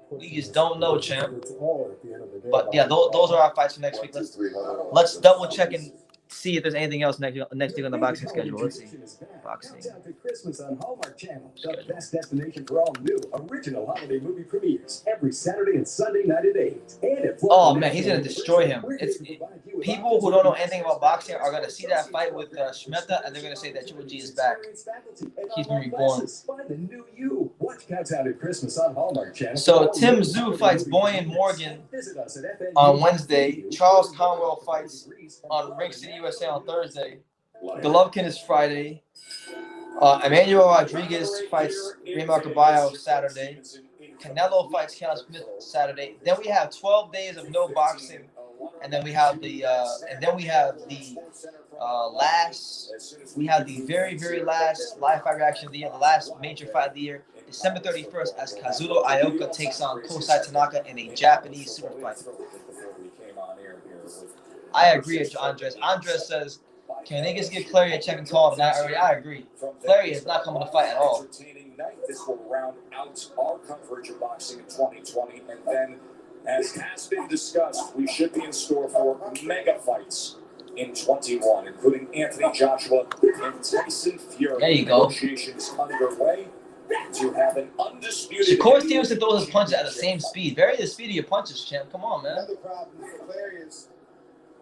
We just don't know, champ. But yeah, those are our fights for next week. Let's double check and see if there's anything else next week on the boxing schedule. Let's see. Boxing. Christmas on Hallmark Channel, the best destination for all new original holiday movie premieres every Saturday and Sunday night at 8. Oh man, he's gonna destroy him. People who don't know anything about boxing are gonna see that fight with Shmeta, and they're gonna say that Triple G is back. He's been reborn. So Tim Zhu fights Boyan Morgan on Wednesday. Charles Conwell fights on Ring City, USA on Thursday. Golovkin is Friday. Emmanuel Rodriguez fights Raymar Caballo Saturday. Canelo fights Keanu Smith Saturday. Then we have 12 days of no boxing, and then we have the very, very last live fight reaction of the year, the last major fight of the year, December 31st, as Kazuto Ioka takes on Kosai Tanaka in a Japanese super fight. I agree with Andres. Andres says, can niggas give Clary a check and call tonight already? I agree. Clary is not coming to fight at all. This will round out our coverage of boxing in 2020, and then, as has been discussed, we should be in store for mega fights in 21, including Anthony Joshua and Tyson Fury. There you go. Negotiations underway to have an undisputed. Shakur Stevenson throws his punches at the same speed. Vary the speed of your punches, champ. Come on, man. Another problem for Clary is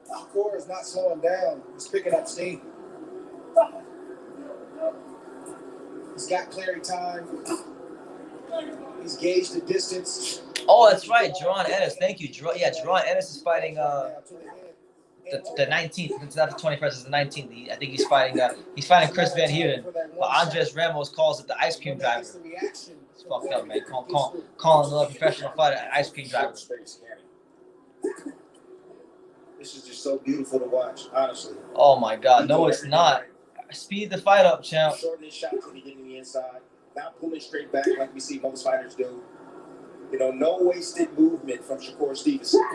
Shakur is not slowing down. He's picking up steam. He's got Clary time. He's gauged the distance. Oh, that's right. Jerron Ennis. Thank you. Jerron Ennis is fighting the 19th. It's not the 21st. It's the 19th. I think he's fighting Chris Van Heerden. But Andres Ramos calls it the ice cream driver. It's fucked up, man. Calling another professional fighter an ice cream driver. This is just so beautiful to watch, honestly. Oh my God. No, it's not. Speed the fight up, champ. Shorten his shots when he get in the inside. Not pulling straight back like we see most fighters do. No wasted movement from Shakur Stevenson.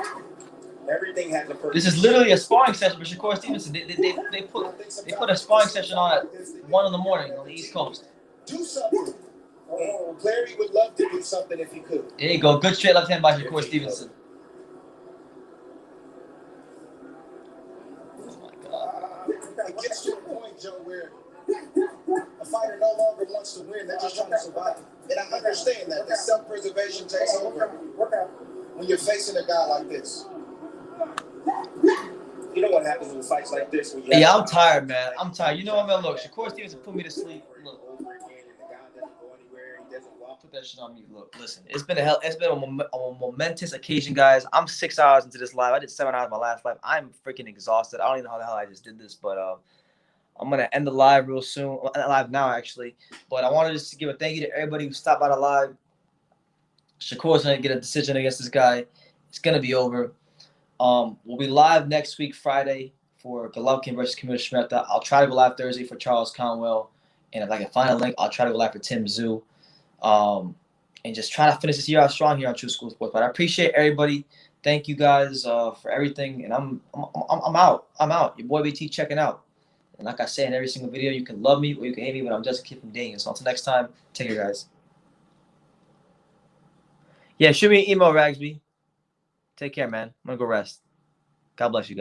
Everything had the purpose. This is literally a sparring session for Shakur Stevenson. They put a sparring session on at 1 in the morning on the East Coast. Do something. Clary would love to do something if he could. There you go. Good straight left hand by Shakur Stevenson. It gets to a point, Joe, where a fighter no longer wants to win. They're just trying to survive. And I understand that. The self-preservation takes over when you're facing a guy like this. You know what happens in fights like this? Yeah, I'm tired, man. I'm tired. You know what, man? Look, Shakur Stevenson put me to sleep. Look. Put that shit on me. Look, listen. It's been a momentous occasion, guys. I'm 6 hours into this live. I did 7 hours of my last live. I'm freaking exhausted. I don't even know how the hell I just did this, but I'm gonna end the live real soon. Live now, actually. But I wanted just to give a thank you to everybody who stopped by the live. Shakur's gonna get a decision against this guy. It's gonna be over. We'll be live next week, Friday, for Golovkin versus Kamil Shmeta. I'll try to go live Thursday for Charles Conwell, and if I can find a link, I'll try to go live for Tim Zhu. And just try to finish this year out strong here on True School Sports. But I appreciate everybody. Thank you guys for everything. And I'm out. I'm out. Your boy BT checking out. And like I say in every single video, you can love me or you can hate me, but I'm just a kid from Daniel. So until next time, take care, guys. Yeah, shoot me an email, Ragsby. Take care, man. I'm gonna go rest. God bless you guys.